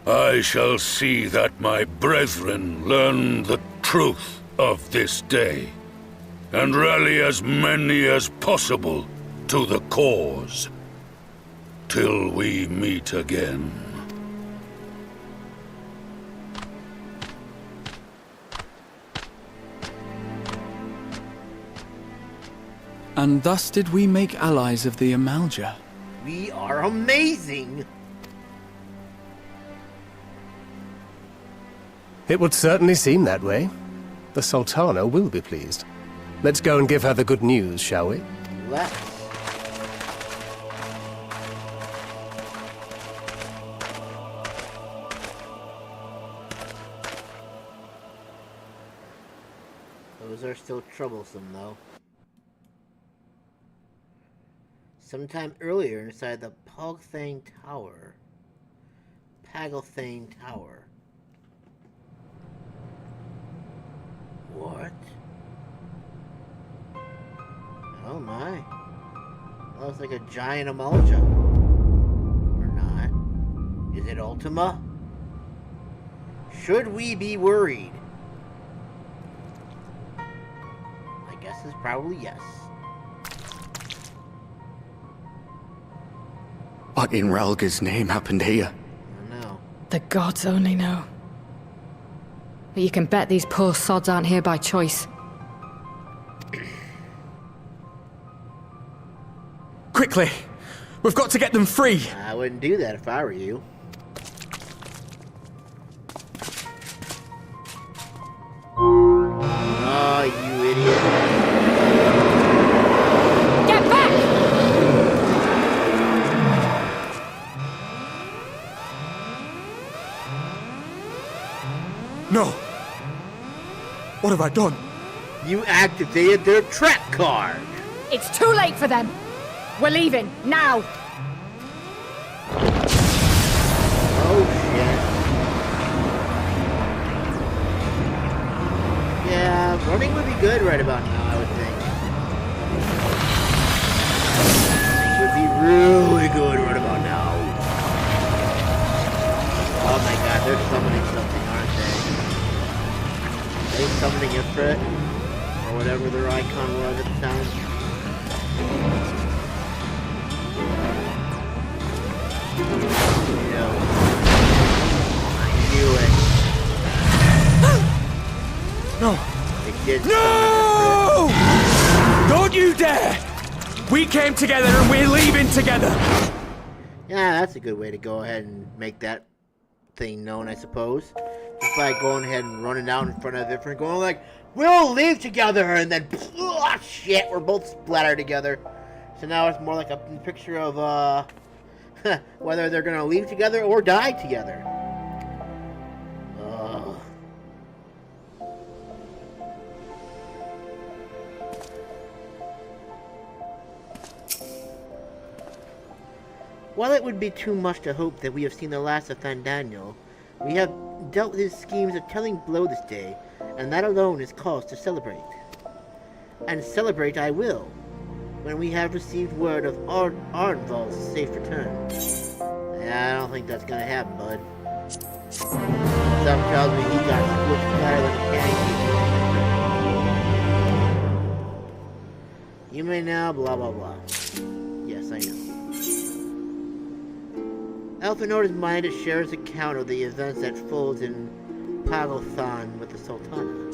I shall see that my brethren learn the truth of this day, and rally as many as possible to the cause, till we meet again. And thus did we make allies of the Amalja. We are amazing! It would certainly seem that way. The Sultana will be pleased. Let's go and give her the good news, shall we? Let's. Those are still troublesome, though. Sometime earlier inside the Paglth'an Tower. Paglth'an Tower. What? Oh my. That looks like a giant Amalja. Or not. Is it Ultima? Should we be worried? My guess is probably yes. What in Ralga's name happened here? I don't know. The gods only know. But you can bet these poor sods aren't here by choice. Quickly! We've got to get them free! I wouldn't do that if I were you. Oh, you idiot. Get back! No! What have I done? You activated their trap card! It's too late for them! We're leaving, now! Oh, shit. Yeah, running would be good right about now, I would think. Would be really good right about now. Oh my god, they're summoning something, aren't they? Are they summoning Ifrit? Or whatever their icon was at the time? Yeah. I knew it. No. They did No! Don't you dare! We came together and we're leaving together! Yeah, that's a good way to go ahead and make that thing known, I suppose. Just by going ahead and running out in front of Vylbrand, going like, we'll leave together, and then, oh shit, we're both splattered together. So now it's more like a picture of, whether they're gonna leave together or die together. While it would be too much to hope that we have seen the last of Daniel, we have dealt with his schemes a telling blow this day, and that alone is cause to celebrate. And celebrate I will, when we have received word of Arnvald's safe return. Yeah, I don't think that's gonna happen, bud. Some tells me he got squished better than a pancake. You may now blah blah blah. Yes, I know. Elfinord's mind shares account of the events that fold in Paglth'an with the Sultana.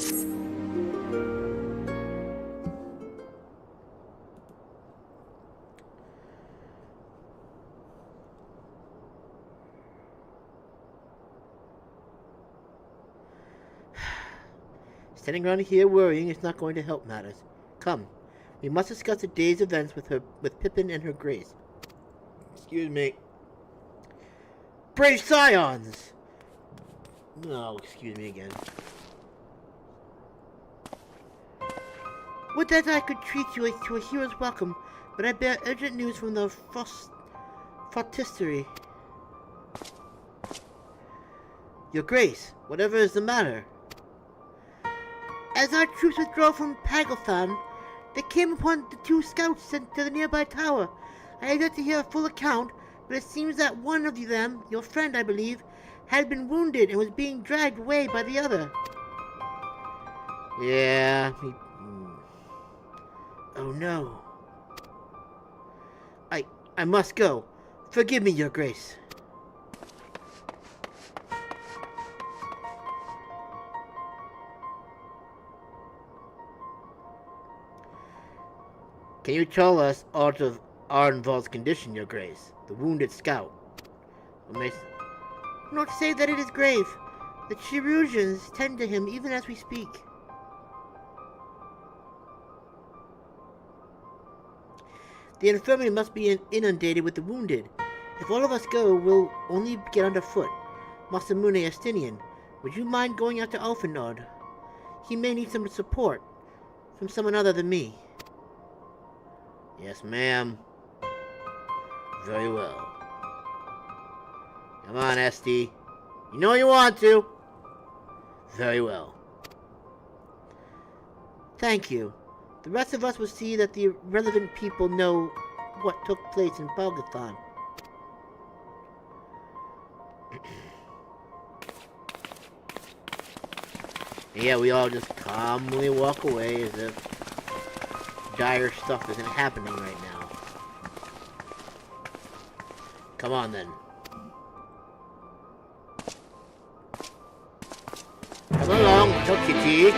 Standing around here worrying is not going to help matters. Come, we must discuss the day's events with Pippin and her grace. Excuse me. Brave Scions! Oh, excuse me again. Would that I could treat you to a hero's welcome, but I bear urgent news from the Frostistery. Your Grace, whatever is the matter? As our troops withdraw from Paglth'an, they came upon the 2 scouts sent to the nearby tower. I have yet to hear a full account, but it seems that one of them, your friend I believe, had been wounded and was being dragged away by the other. Yeah, Oh no. I must go. Forgive me, Your Grace. Can you tell us aught of Arnvald's condition, Your Grace? The wounded scout. Not say that it is grave. The chirurgeons tend to him even as we speak. The infirmary must be inundated with the wounded. If all of us go, we'll only get underfoot. Master Mune Estinian, would you mind going out to Elfinord? He may need some support from someone other than me. Yes, ma'am. Very well. Come on, Esty. You know you want to. Very well. Thank you. The rest of us will see that the relevant people know what took place in Paglth'an. Yeah, we all just calmly walk away as if dire stuff isn't happening right now. Come on, then. Come along, little kitty. Come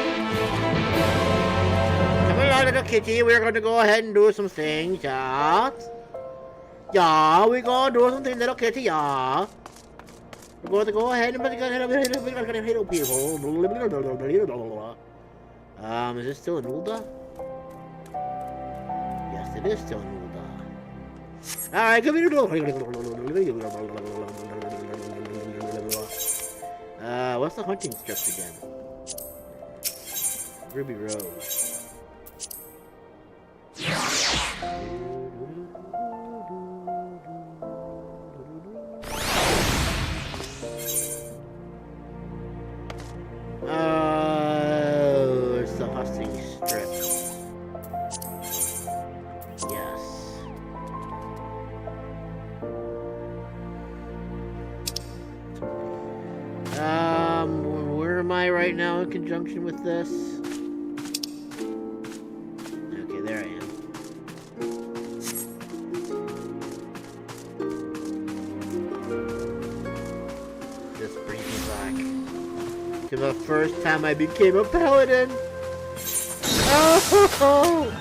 along, little kitty. We're going to go ahead and do some things, yeah? Yeah, we're going to do some things, little kitty, yeah? We're going to go ahead and hit people. Is this still in Ul'dah? Yes, it is still in Ul'dah. Alright, come here. What's the hunting script again? Ruby Rose. It's the hunting strip. Yes. right now in conjunction with this? Okay, there I am. Just bring me back to the first time I became a paladin. Oh!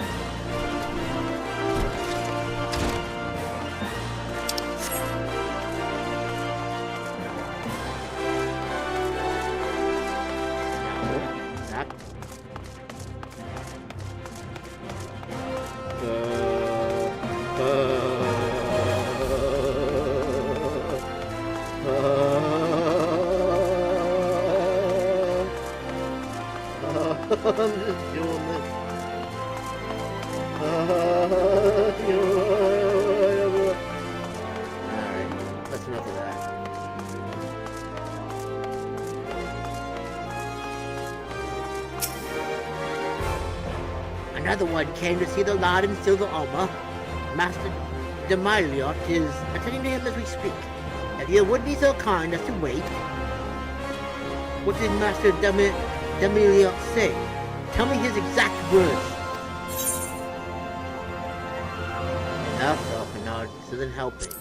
I'm just doing this. Alright, that's enough of that. Another one came to see the lad in silver armor. Master Demiliot is attending to him as we speak. If you would be so kind as to wait. What did Master Demiliot say? Tell me his exact words. Enough, Elfinard. This isn't helping.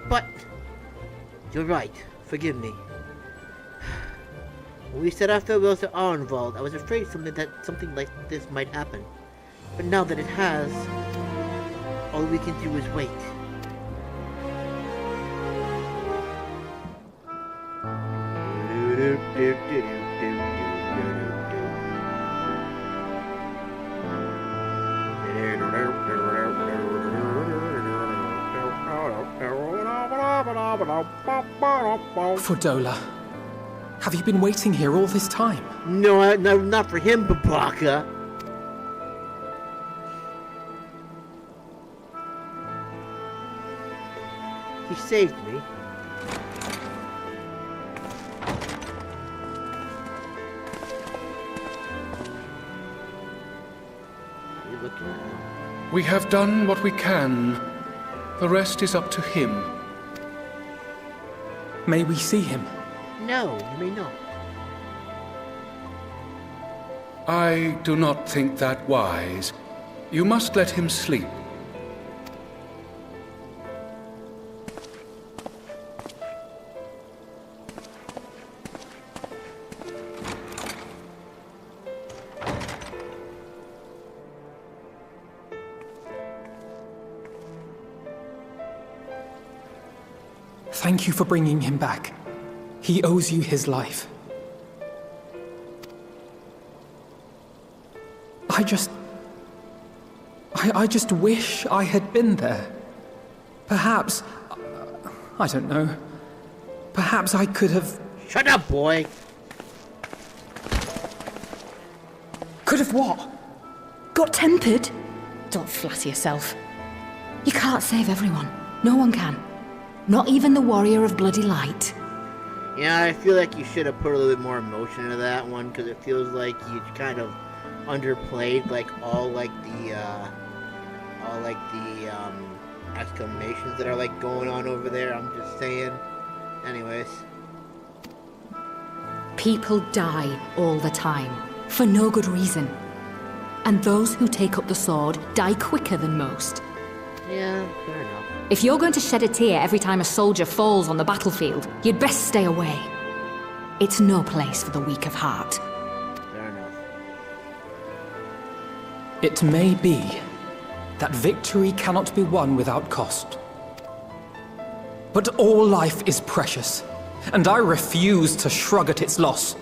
But you're right. Forgive me. When we set our farewells to Arnvald, I was afraid something like this might happen. But now that it has, all we can do is wait. Fordola, have you been waiting here all this time? No, not for him, Babaka. He saved me. We have done what we can. The rest is up to him. May we see him? No, you may not. I do not think that wise. You must let him sleep. Thank you for bringing him back. He owes you his life. I just wish I had been there. Perhaps, I don't know. Perhaps I could have... Shut up, boy! Could have what? Got tempered? Don't flatter yourself. You can't save everyone. No one can. Not even the warrior of bloody light. Yeah, I feel like you should have put a little bit more emotion into that one, because it feels like you kind of underplayed all the exclamations that are going on over there. I'm just saying. Anyways. People die all the time, for no good reason. And those who take up the sword die quicker than most. Yeah, fair enough. If you're going to shed a tear every time a soldier falls on the battlefield, you'd best stay away. It's no place for the weak of heart. Fair enough. It may be that victory cannot be won without cost. But all life is precious, and I refuse to shrug at its loss.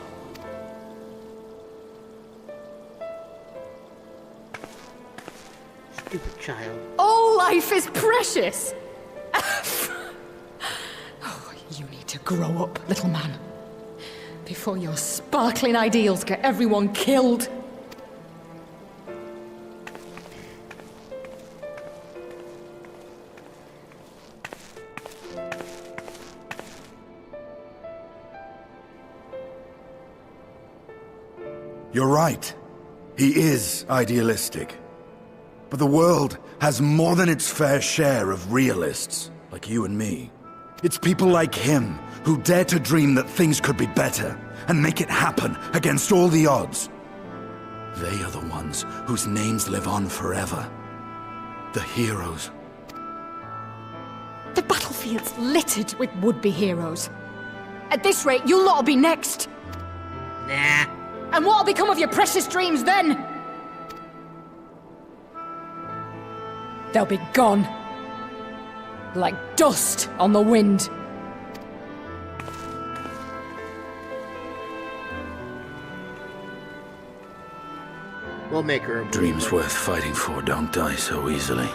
Stupid child. All life is precious! Oh, you need to grow up, little man. Before your sparkling ideals get everyone killed. You're right. He is idealistic. But the world has more than its fair share of realists, like you and me. It's people like him who dare to dream that things could be better and make it happen against all the odds. They are the ones whose names live on forever. The heroes. The battlefield's littered with would-be heroes. At this rate, you'll lot'll be next. Nah. And what'll become of your precious dreams then? They'll be gone. Like dust on the wind. We'll make her a Dreams worth fighting for don't die so easily.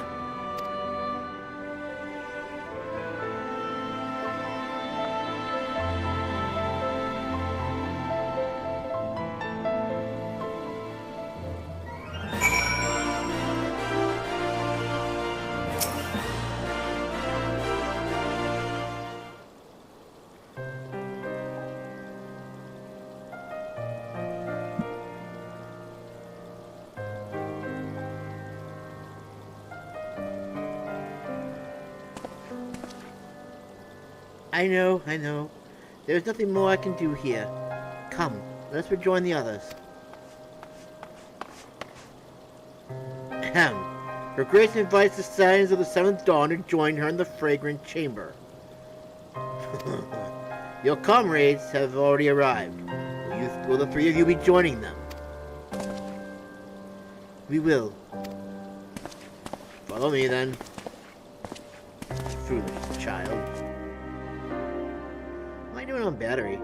I know. There's nothing more I can do here. Come, let's rejoin the others. Ahem. Her Grace invites the Scions of the Seventh Dawn to join her in the Fragrant Chamber. Your comrades have already arrived. Will the three of you be joining them? We will. Follow me then. Foolish child. What am I doing on battery?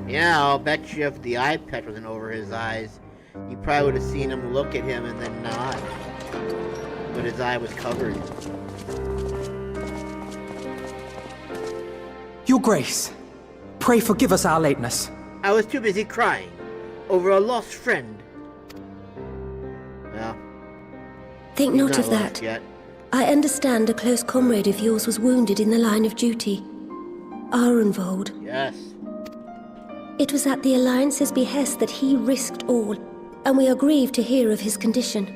Yeah, I'll bet you if the eye patch wasn't over his eyes, you probably would have seen him look at him and then nod. But his eye was covered. Your Grace, pray forgive us our lateness. I was too busy crying over a lost friend. Well, think he's not of that. Yet. I understand a close comrade of yours was wounded in the line of duty. Arenvold. Yes. It was at the Alliance's behest that he risked all, and we are grieved to hear of his condition.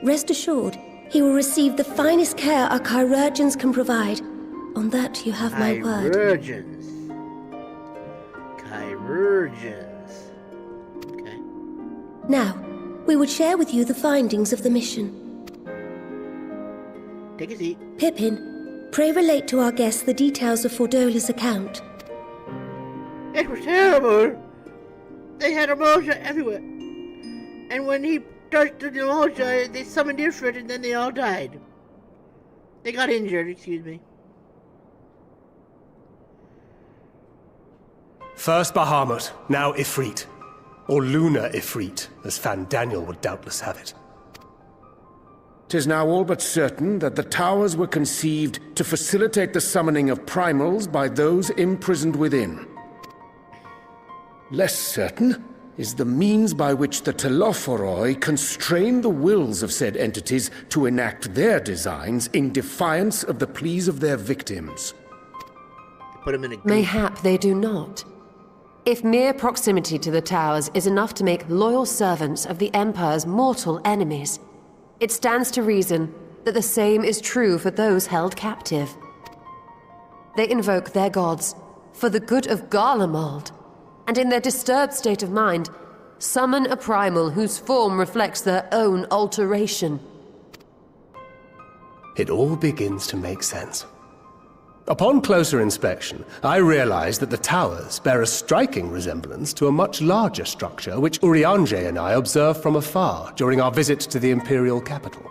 Rest assured, he will receive the finest care our chirurgeons can provide. On that you have my word. Chirurgeons. Okay. Now, we would share with you the findings of the mission. Take a seat. Pippin, pray relate to our guests the details of Fordola's account. It was terrible. They had emotion everywhere. And when he touched the emotion, they summoned Ifrit and then they all died. They got injured, excuse me. First Bahamut, now Ifrit. Or Lunar Ifrit, as Fan Daniel would doubtless have it. 'Tis now all but certain that the towers were conceived to facilitate the summoning of primals by those imprisoned within. Less certain is the means by which the Telophoroi constrain the wills of said entities to enact their designs in defiance of the pleas of their victims. Put them in a Mayhap they do not. If mere proximity to the towers is enough to make loyal servants of the Empire's mortal enemies, it stands to reason that the same is true for those held captive. They invoke their gods for the good of Garlemald, and in their disturbed state of mind, summon a primal whose form reflects their own alteration. It all begins to make sense. Upon closer inspection, I realized that the towers bear a striking resemblance to a much larger structure which Urianger and I observed from afar during our visit to the Imperial capital.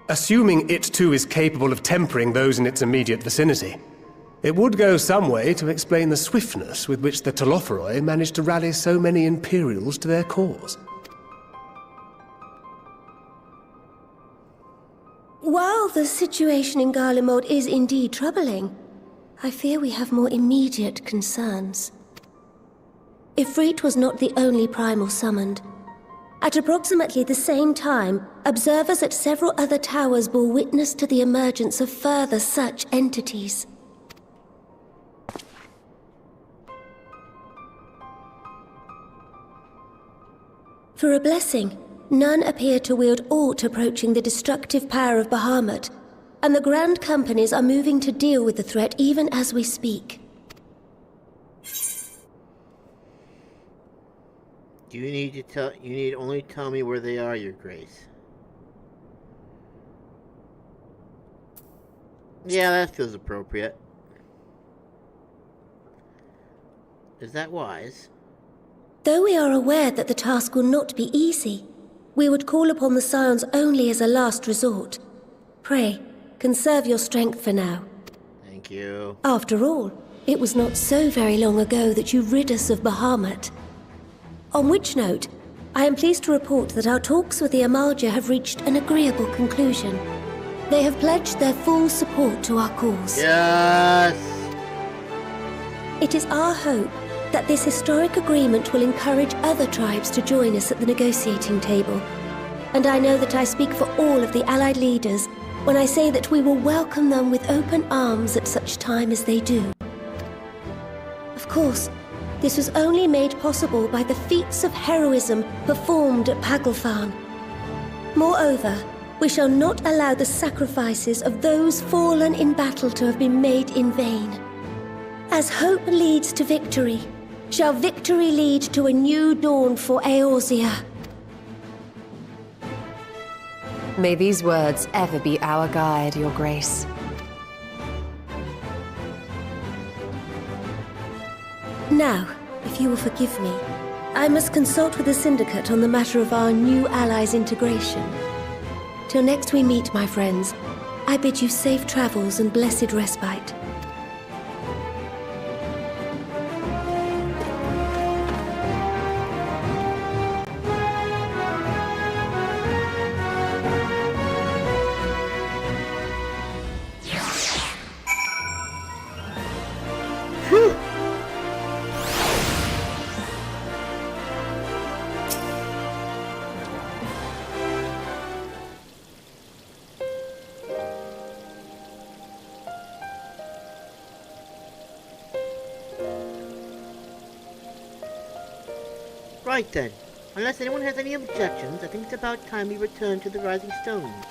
Assuming it too is capable of tempering those in its immediate vicinity, it would go some way to explain the swiftness with which the Telophoroi managed to rally so many Imperials to their cause. While the situation in Garlemald is indeed troubling, I fear we have more immediate concerns. Ifrit was not the only primal summoned, At approximately the same time, observers at several other towers bore witness to the emergence of further such entities. For a blessing, none appear to wield aught approaching the destructive power of Bahamut, and the Grand Companies are moving to deal with the threat even as we speak. You need only tell me where they are, Your Grace. Yeah, that feels appropriate. Is that wise? Though we are aware that the task will not be easy, we would call upon the Scions only as a last resort. Pray, conserve your strength for now. Thank you. After all, it was not so very long ago that you rid us of Bahamut. On which note, I am pleased to report that our talks with the Amalja have reached an agreeable conclusion. They have pledged their full support to our cause. Yes! It is our hope that this historic agreement will encourage other tribes to join us at the negotiating table. And I know that I speak for all of the Allied leaders when I say that we will welcome them with open arms at such time as they do. Of course, this was only made possible by the feats of heroism performed at Paglth'an. Moreover, we shall not allow the sacrifices of those fallen in battle to have been made in vain. As hope leads to victory, shall victory lead to a new dawn for Eorzea. May these words ever be our guide, Your Grace. Now, if you will forgive me, I must consult with the Syndicate on the matter of our new allies' integration. Till next we meet, my friends, I bid you safe travels and blessed respite. Right then. Unless anyone has any objections, I think it's about time we return to the Rising Stones.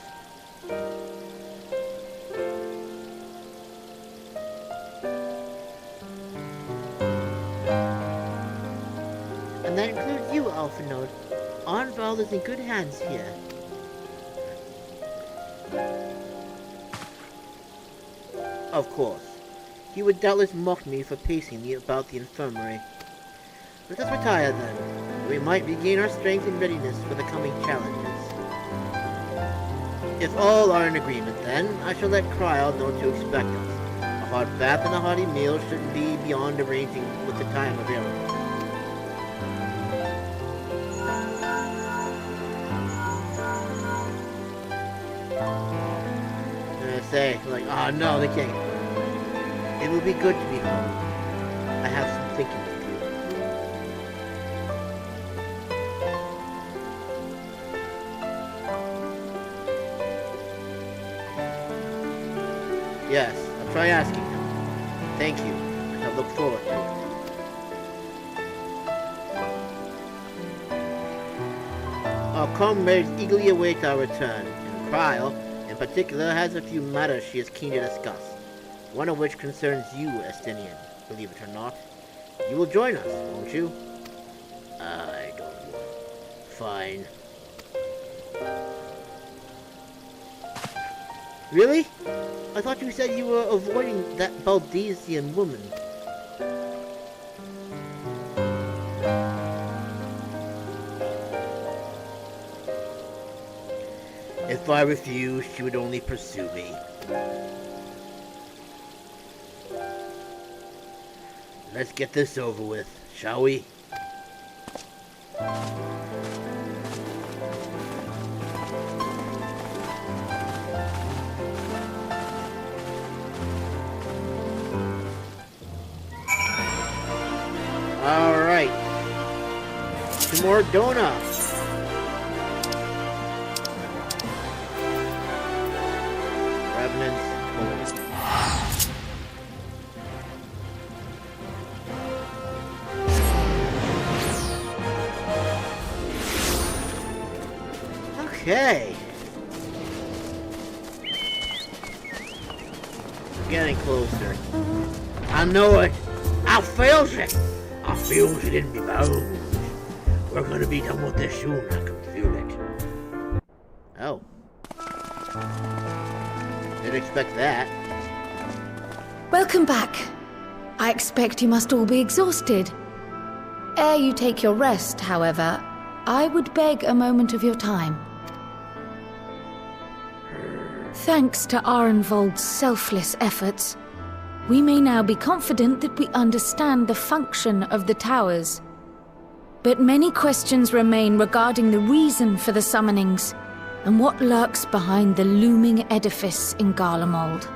And that includes you, Alphanode. Arnvald is in good hands here. Of course. He would doubtless mock me for pacing me about the infirmary. Let us retire then. We might regain our strength and readiness for the coming challenges. If all are in agreement then, I shall let Kryl know to expect us. A hot bath and a hearty meal shouldn't be beyond arranging with the time available. Oh no, they can't. It will be good to be home. I have some thinking to do. Yes, I'll try asking him. Thank you. I look forward to it. Our comrades eagerly await our return, and Kryl, in particular, has a few matters she is keen to discuss. One of which concerns you, Estinian, believe it or not. You will join us, won't you? I don't want. Fine. Really? I thought you said you were avoiding that Baldesian woman. If I refused, she would only pursue me. Let's get this over with, shall we? Alright. To Mordona. Okay. Getting closer. I know it. I feels it. I feels it in my bones. We're gonna be done with this soon. I can feel it. Oh. Didn't expect that. Welcome back. I expect you must all be exhausted. Ere you take your rest, however, I would beg a moment of your time. Thanks to Arenvold's selfless efforts, we may now be confident that we understand the function of the towers. But many questions remain regarding the reason for the summonings and what lurks behind the looming edifice in Garlemald.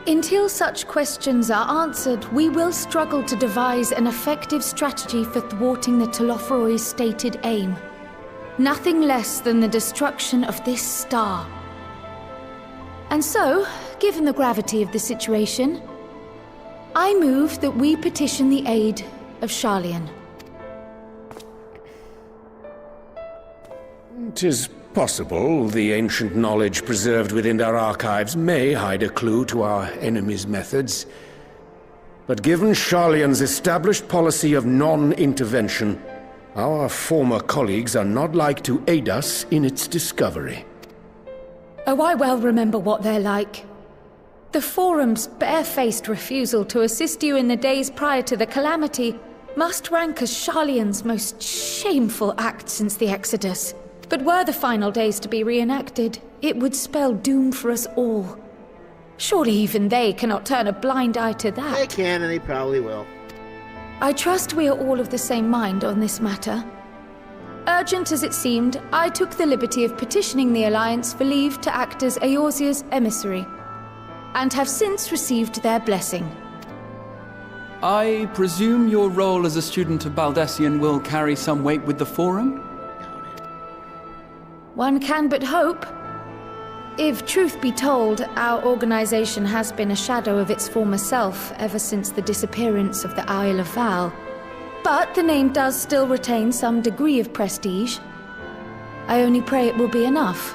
Until such questions are answered, we will struggle to devise an effective strategy for thwarting the Telophoroi's stated aim. Nothing less than the destruction of this star. And so, given the gravity of the situation, I move that we petition the aid of Sharlayan. 'Tis possible the ancient knowledge preserved within our archives may hide a clue to our enemy's methods. But given Sharlayan's established policy of non-intervention, our former colleagues are not like to aid us in its discovery. Oh, I well remember what they're like. The Forum's barefaced refusal to assist you in the days prior to the calamity must rank as Sharlayan's most shameful act since the Exodus. But were the final days to be reenacted, it would spell doom for us all. Surely even they cannot turn a blind eye to that. They can, and they probably will. I trust we are all of the same mind on this matter. Urgent as it seemed, I took the liberty of petitioning the Alliance for leave to act as Eorzea's emissary, and have since received their blessing. I presume your role as a student of Baldessian will carry some weight with the Forum? One can but hope. If truth be told, our organization has been a shadow of its former self ever since the disappearance of the Isle of Val. But the name does still retain some degree of prestige. I only pray it will be enough.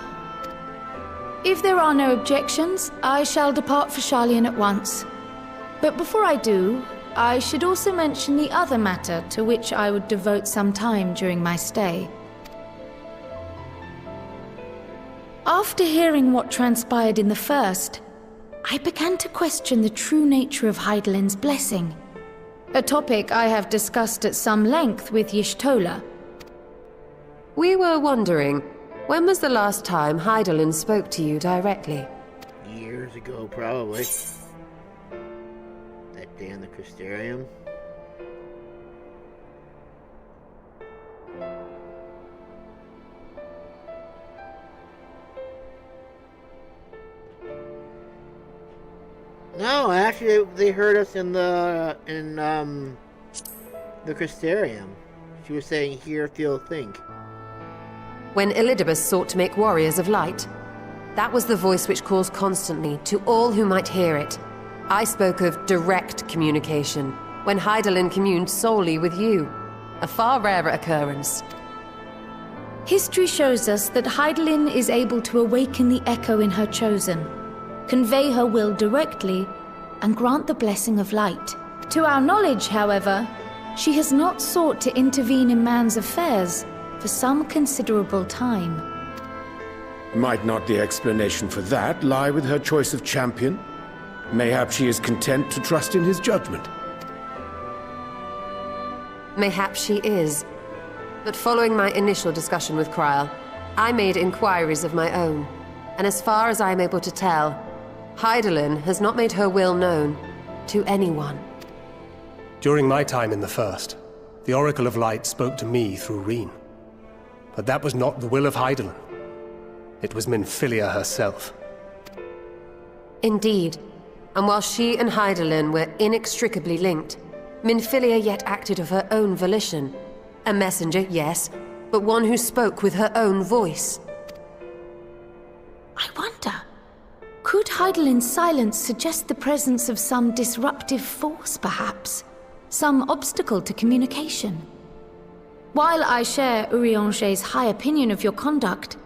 If there are no objections, I shall depart for Sharlayan at once. But before I do, I should also mention the other matter to which I would devote some time during my stay. After hearing what transpired in the first, I began to question the true nature of Hydaelyn's blessing. A topic I have discussed at some length with Y'shtola. We were wondering, when was the last time Hydaelyn spoke to you directly? Years ago, probably. That day in the Crystarium. No, actually, they heard us in the Crystarium. She was saying, hear, feel, think. When Elidibus sought to make warriors of light, that was the voice which calls constantly to all who might hear it. I spoke of direct communication, when Hydaelyn communed solely with you. A far rarer occurrence. History shows us that Hydaelyn is able to awaken the echo in her chosen, convey her will directly, and grant the blessing of light. To our knowledge, however, she has not sought to intervene in man's affairs for some considerable time. Might not the explanation for that lie with her choice of champion? Mayhap she is content to trust in his judgment. Mayhap she is. But following my initial discussion with Kryl, I made inquiries of my own. And as far as I am able to tell, Hydaelyn has not made her will known to anyone. During my time in the First, the Oracle of Light spoke to me through Reen. But that was not the will of Hydaelyn. It was Minfilia herself. Indeed. And while she and Hydaelyn were inextricably linked, Minfilia yet acted of her own volition. A messenger, yes, but one who spoke with her own voice. I wonder, could Hydaelyn's silence suggest the presence of some disruptive force, perhaps? Some obstacle to communication? While I share Urianger's high opinion of your conduct,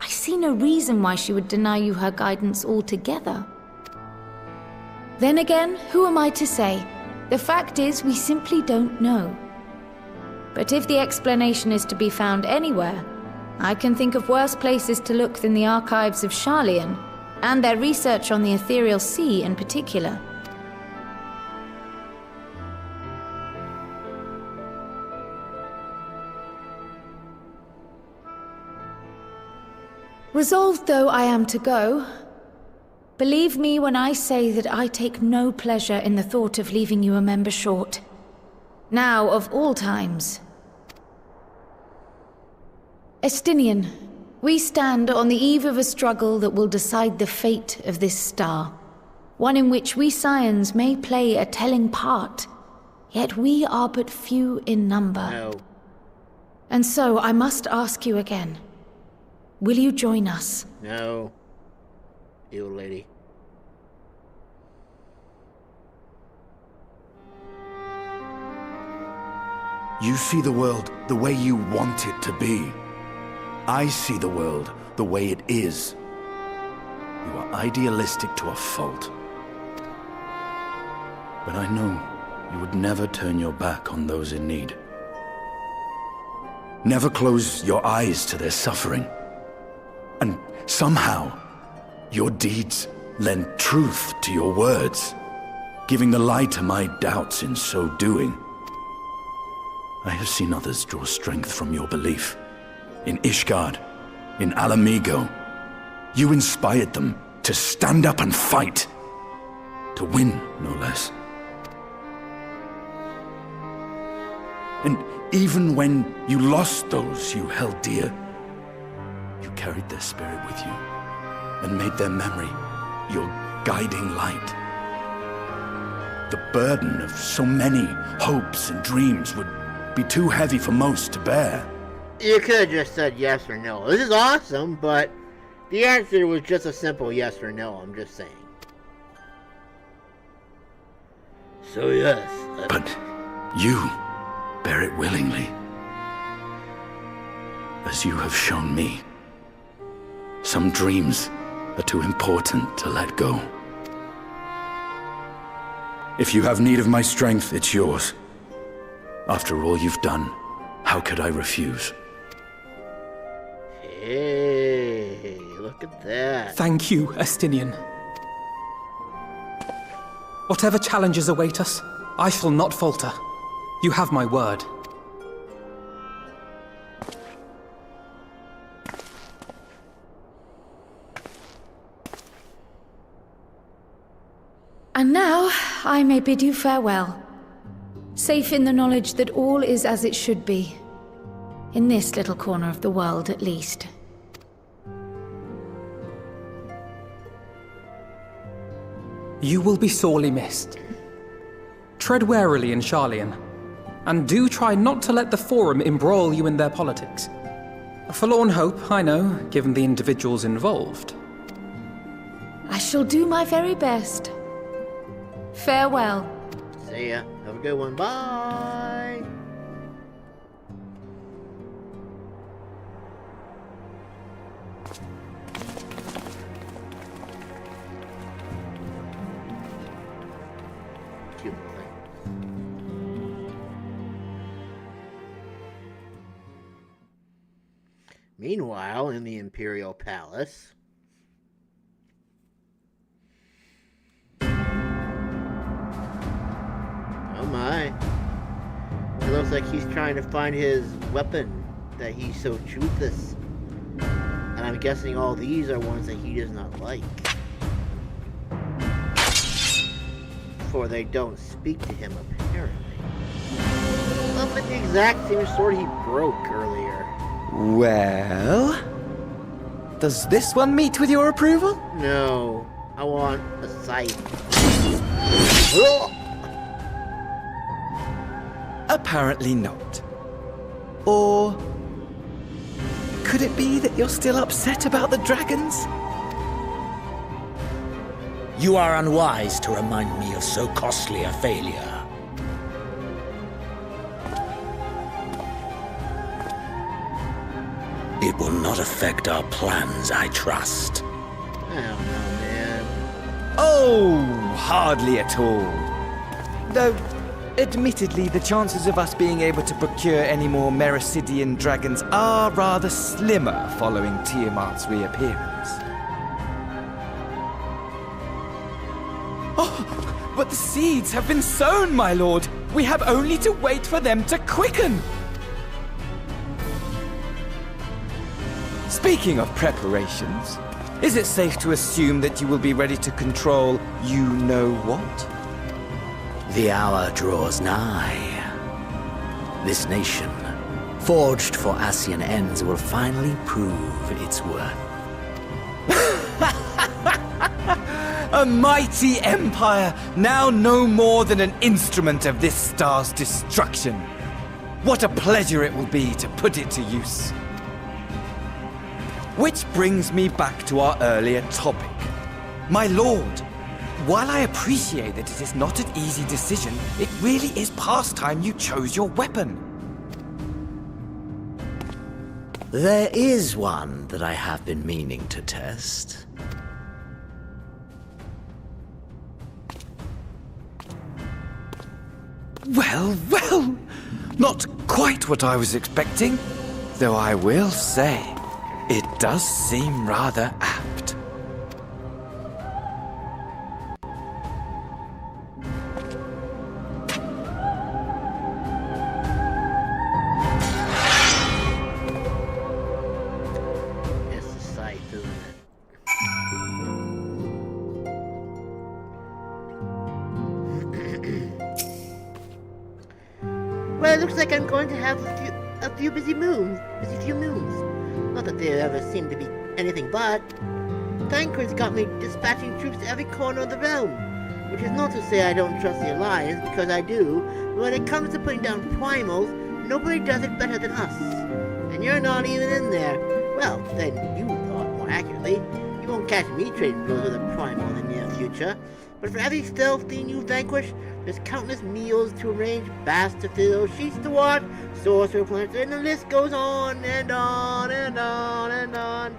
I see no reason why she would deny you her guidance altogether. Then again, who am I to say? The fact is, we simply don't know. But if the explanation is to be found anywhere, I can think of worse places to look than the archives of Sharlayan, and their research on the Ethereal Sea in particular. Resolved though I am to go, believe me when I say that I take no pleasure in the thought of leaving you a member short. Now, of all times. Estinian, we stand on the eve of a struggle that will decide the fate of this star. One in which we Scions may play a telling part, yet we are but few in number. No. And so I must ask you again. Will you join us? No. You lady. You see the world the way you want it to be. I see the world the way it is. You are idealistic to a fault. But I know you would never turn your back on those in need. Never close your eyes to their suffering. And somehow, your deeds lend truth to your words, giving the lie to my doubts in so doing. I have seen others draw strength from your belief. In Ishgard, in Alamigo, you inspired them to stand up and fight. To win, no less. And even when you lost those you held dear, you carried their spirit with you and made their memory your guiding light. The burden of so many hopes and dreams would be too heavy for most to bear. You could have just said yes or no. This is awesome, but the answer was just a simple yes or no, I'm just saying. So yes. But you bear it willingly. As you have shown me. Some dreams are too important to let go. If you have need of my strength, it's yours. After all you've done, how could I refuse? Hey, look at that. Thank you, Estinian. Whatever challenges await us, I shall not falter. You have my word. And now, I may bid you farewell. Safe in the knowledge that all is as it should be. In this little corner of the world, at least. You will be sorely missed. Tread warily in Sharlayan, and do try not to let the Forum embroil you in their politics. A forlorn hope, I know, given the individuals involved. I shall do my very best. Farewell. See ya. Have a good one. Bye. Meanwhile, in the Imperial Palace... Oh my. It looks like he's trying to find his weapon that he's so chooses. And I'm guessing all these are ones that he does not like. For they don't speak to him, apparently. Well, but the exact same sword he broke earlier. Well... does this one meet with your approval? No. I want a scythe. Apparently not. Or... could it be that you're still upset about the dragons? You are unwise to remind me of so costly a failure. affect our plans, I trust. I don't know, man. Oh, hardly at all. Though, admittedly, the chances of us being able to procure any more Mericidian dragons are rather slimmer following Tiamat's reappearance. Oh, but the seeds have been sown, my lord. We have only to wait for them to quicken. Speaking of preparations, is it safe to assume that you will be ready to control you-know-what? The hour draws nigh. This nation, forged for Ascian ends, will finally prove its worth. A mighty empire, now no more than an instrument of this star's destruction. What a pleasure it will be to put it to use. Which brings me back to our earlier topic. My lord, while I appreciate that it is not an easy decision, it really is past time you chose your weapon. There is one that I have been meaning to test. Well, well, not quite what I was expecting, though I will say, it does seem rather apt. It's the sight, isn't it? Well, it looks like I'm going to have a few busy moons. Not that there ever seem to be anything but. Thancred's got me dispatching troops to every corner of the realm, which is not to say I don't trust the Alliance, because I do, but when it comes to putting down primals, nobody does it better than us. And you're not even in there. Well, then you thought more accurately. You won't catch me trading blows with a primal in the near future, but for every stealth thing you vanquish, there's countless meals to arrange, baths to fill, sheets to wash, sorcerer plants, and the list goes on and on and on and on.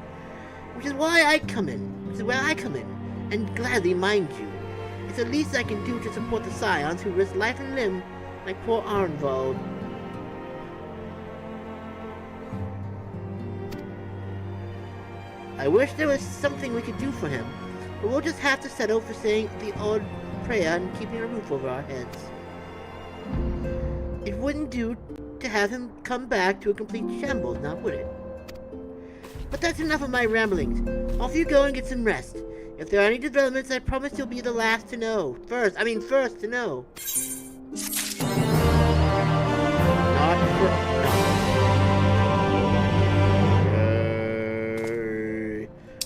Which is why I come in. And gladly, mind you. It's the least I can do to support the scions who risk life and limb, like poor Arnvald. I wish there was something we could do for him, but we'll just have to settle for saying the odd prayer and keeping a roof over our heads. It wouldn't do to have him come back to a complete shambles, now would it? But that's enough of my ramblings. Off you go and get some rest. If there are any developments, I promise you'll be the last to know. First to know.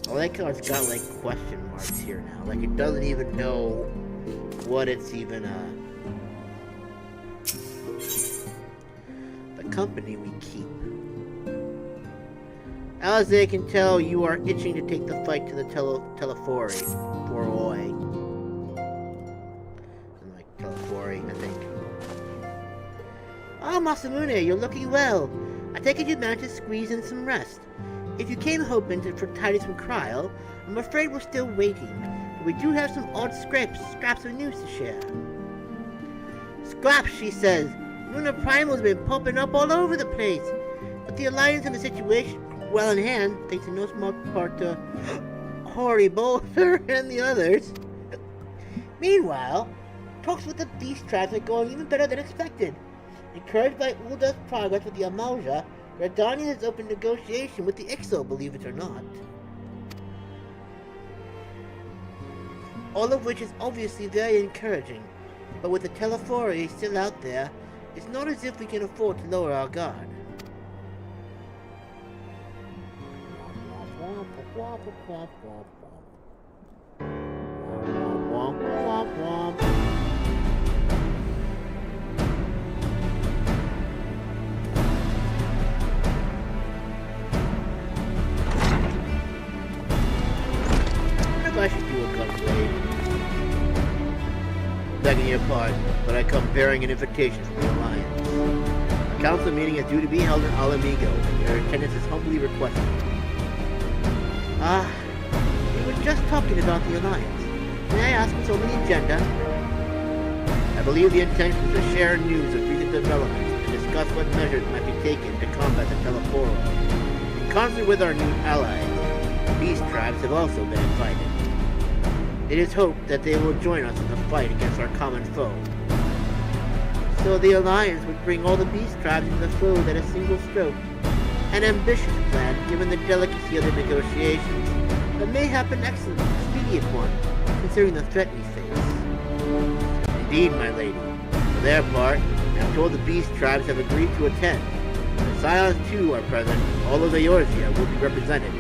I like how it's got like question marks here now. Like it doesn't even know what it's even the company we keep. As they can tell, you are itching to take the fight to the Telefori. Like Telefori, I think. Oh, Masamune, you're looking well. I take it you managed to squeeze in some rest. If you came hoping for tidings from Kryl, I'm afraid we're still waiting. But we do have some odd scraps of news to share. Scraps, she says. Lunar Primal's been popping up all over the place. But the Alliance and the situation well in hand, thanks in no small part to Cory Boulder and the others. Meanwhile, talks with the Beast Tribes are going even better than expected. Encouraged by Ulda's progress with the Amalja, Redania has opened negotiation with the Ixo, believe it or not. All of which is obviously very encouraging, but with the Telefori still out there, it's not as if we can afford to lower our guard. I should do a gunblade. Begging your pardon, but I come bearing an invitation from the Alliance. A council meeting is due to be held in Alamigo, and your attendance is humbly requested. We were just talking about the Alliance. May I ask what's on the agenda? I believe the intention is to share news of recent developments and discuss what measures might be taken to combat the Teleforo. In concert with our new allies, beast tribes have also been invited. It is hoped that they will join us in the fight against our common foe. So the Alliance would bring all the beast tribes into the fold at a single stroke. An ambitious plan, given the delicacy of the negotiations, but mayhap an excellent, expedient one, considering the threat we face. Indeed, my lady. For their part, I'm told the beast tribes have agreed to attend. The Scions too are present. All of the Eorzea will be represented.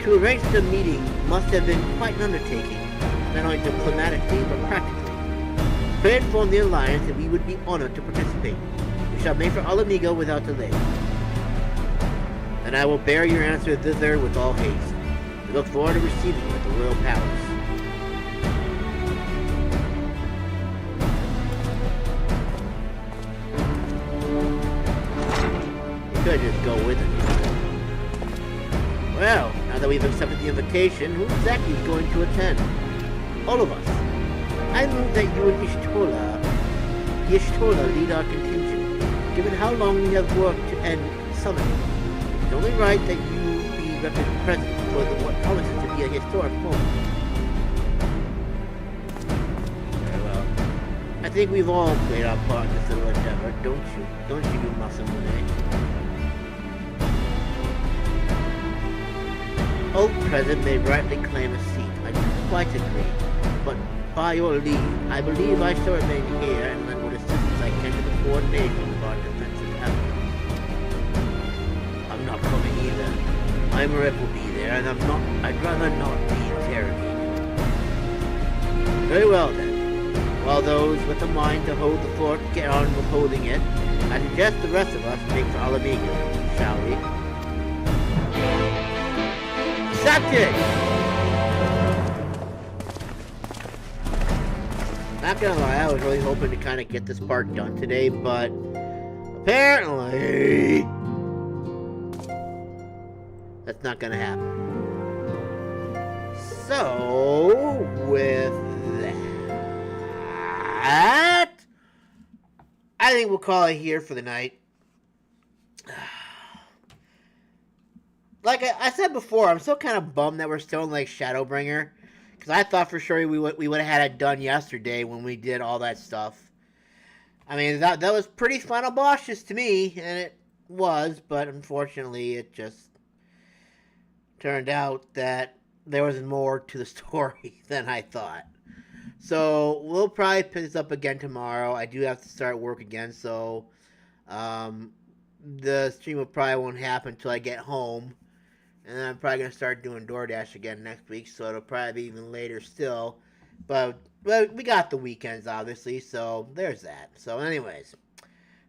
To arrange the meeting must have been quite an undertaking, not only diplomatically but practically. Pray inform the Alliance that we would be honored to participate. We shall make for Alamigo without delay. And I will bear your answer thither with all haste. We look forward to receiving you at the Royal Palace. You could just go with it. Well, now that we've accepted the invitation, who exactly is going to attend? All of us. I move that you and Y'shtola lead our contingent. Given how long we have worked to end summoning, it's only right that you be present for what promises to be a historic moment. Very well. I think we've all played our part in this little endeavor, don't you? Don't you, Masamune? All present may rightly claim a seat. I do quite agree. But by your leave, I believe I shall remain here and lend what assistance I can to the coordination of our defensive efforts. I'm not coming either. Imrep will be there, and I'd rather not be interrogated. Very well then. While those with the mind to hold the fort get on with holding it, I suggest the rest of us make for Alamigo, shall we? Accepted! Not gonna lie, I was really hoping to kind of get this part done today, but apparently that's not gonna happen. So, with that, I think we'll call it here for the night. Like I said before, I'm still kind of bummed that we're still in like Shadowbringer. Because I thought for sure we would have had it done yesterday when we did all that stuff. I mean, that was pretty final bosses to me, and it was, but unfortunately it just turned out that there was more to the story than I thought. So we'll probably pick this up again tomorrow. I do have to start work again, so the stream probably won't happen until I get home. And then I'm probably going to start doing DoorDash again next week, so it'll probably be even later still. But we got the weekends, obviously, so there's that. So anyways,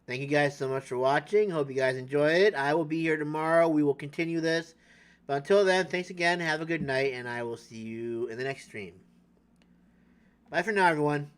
thank you guys so much for watching. Hope you guys enjoy it. I will be here tomorrow. We will continue this. But until then, thanks again. Have a good night, and I will see you in the next stream. Bye for now, everyone.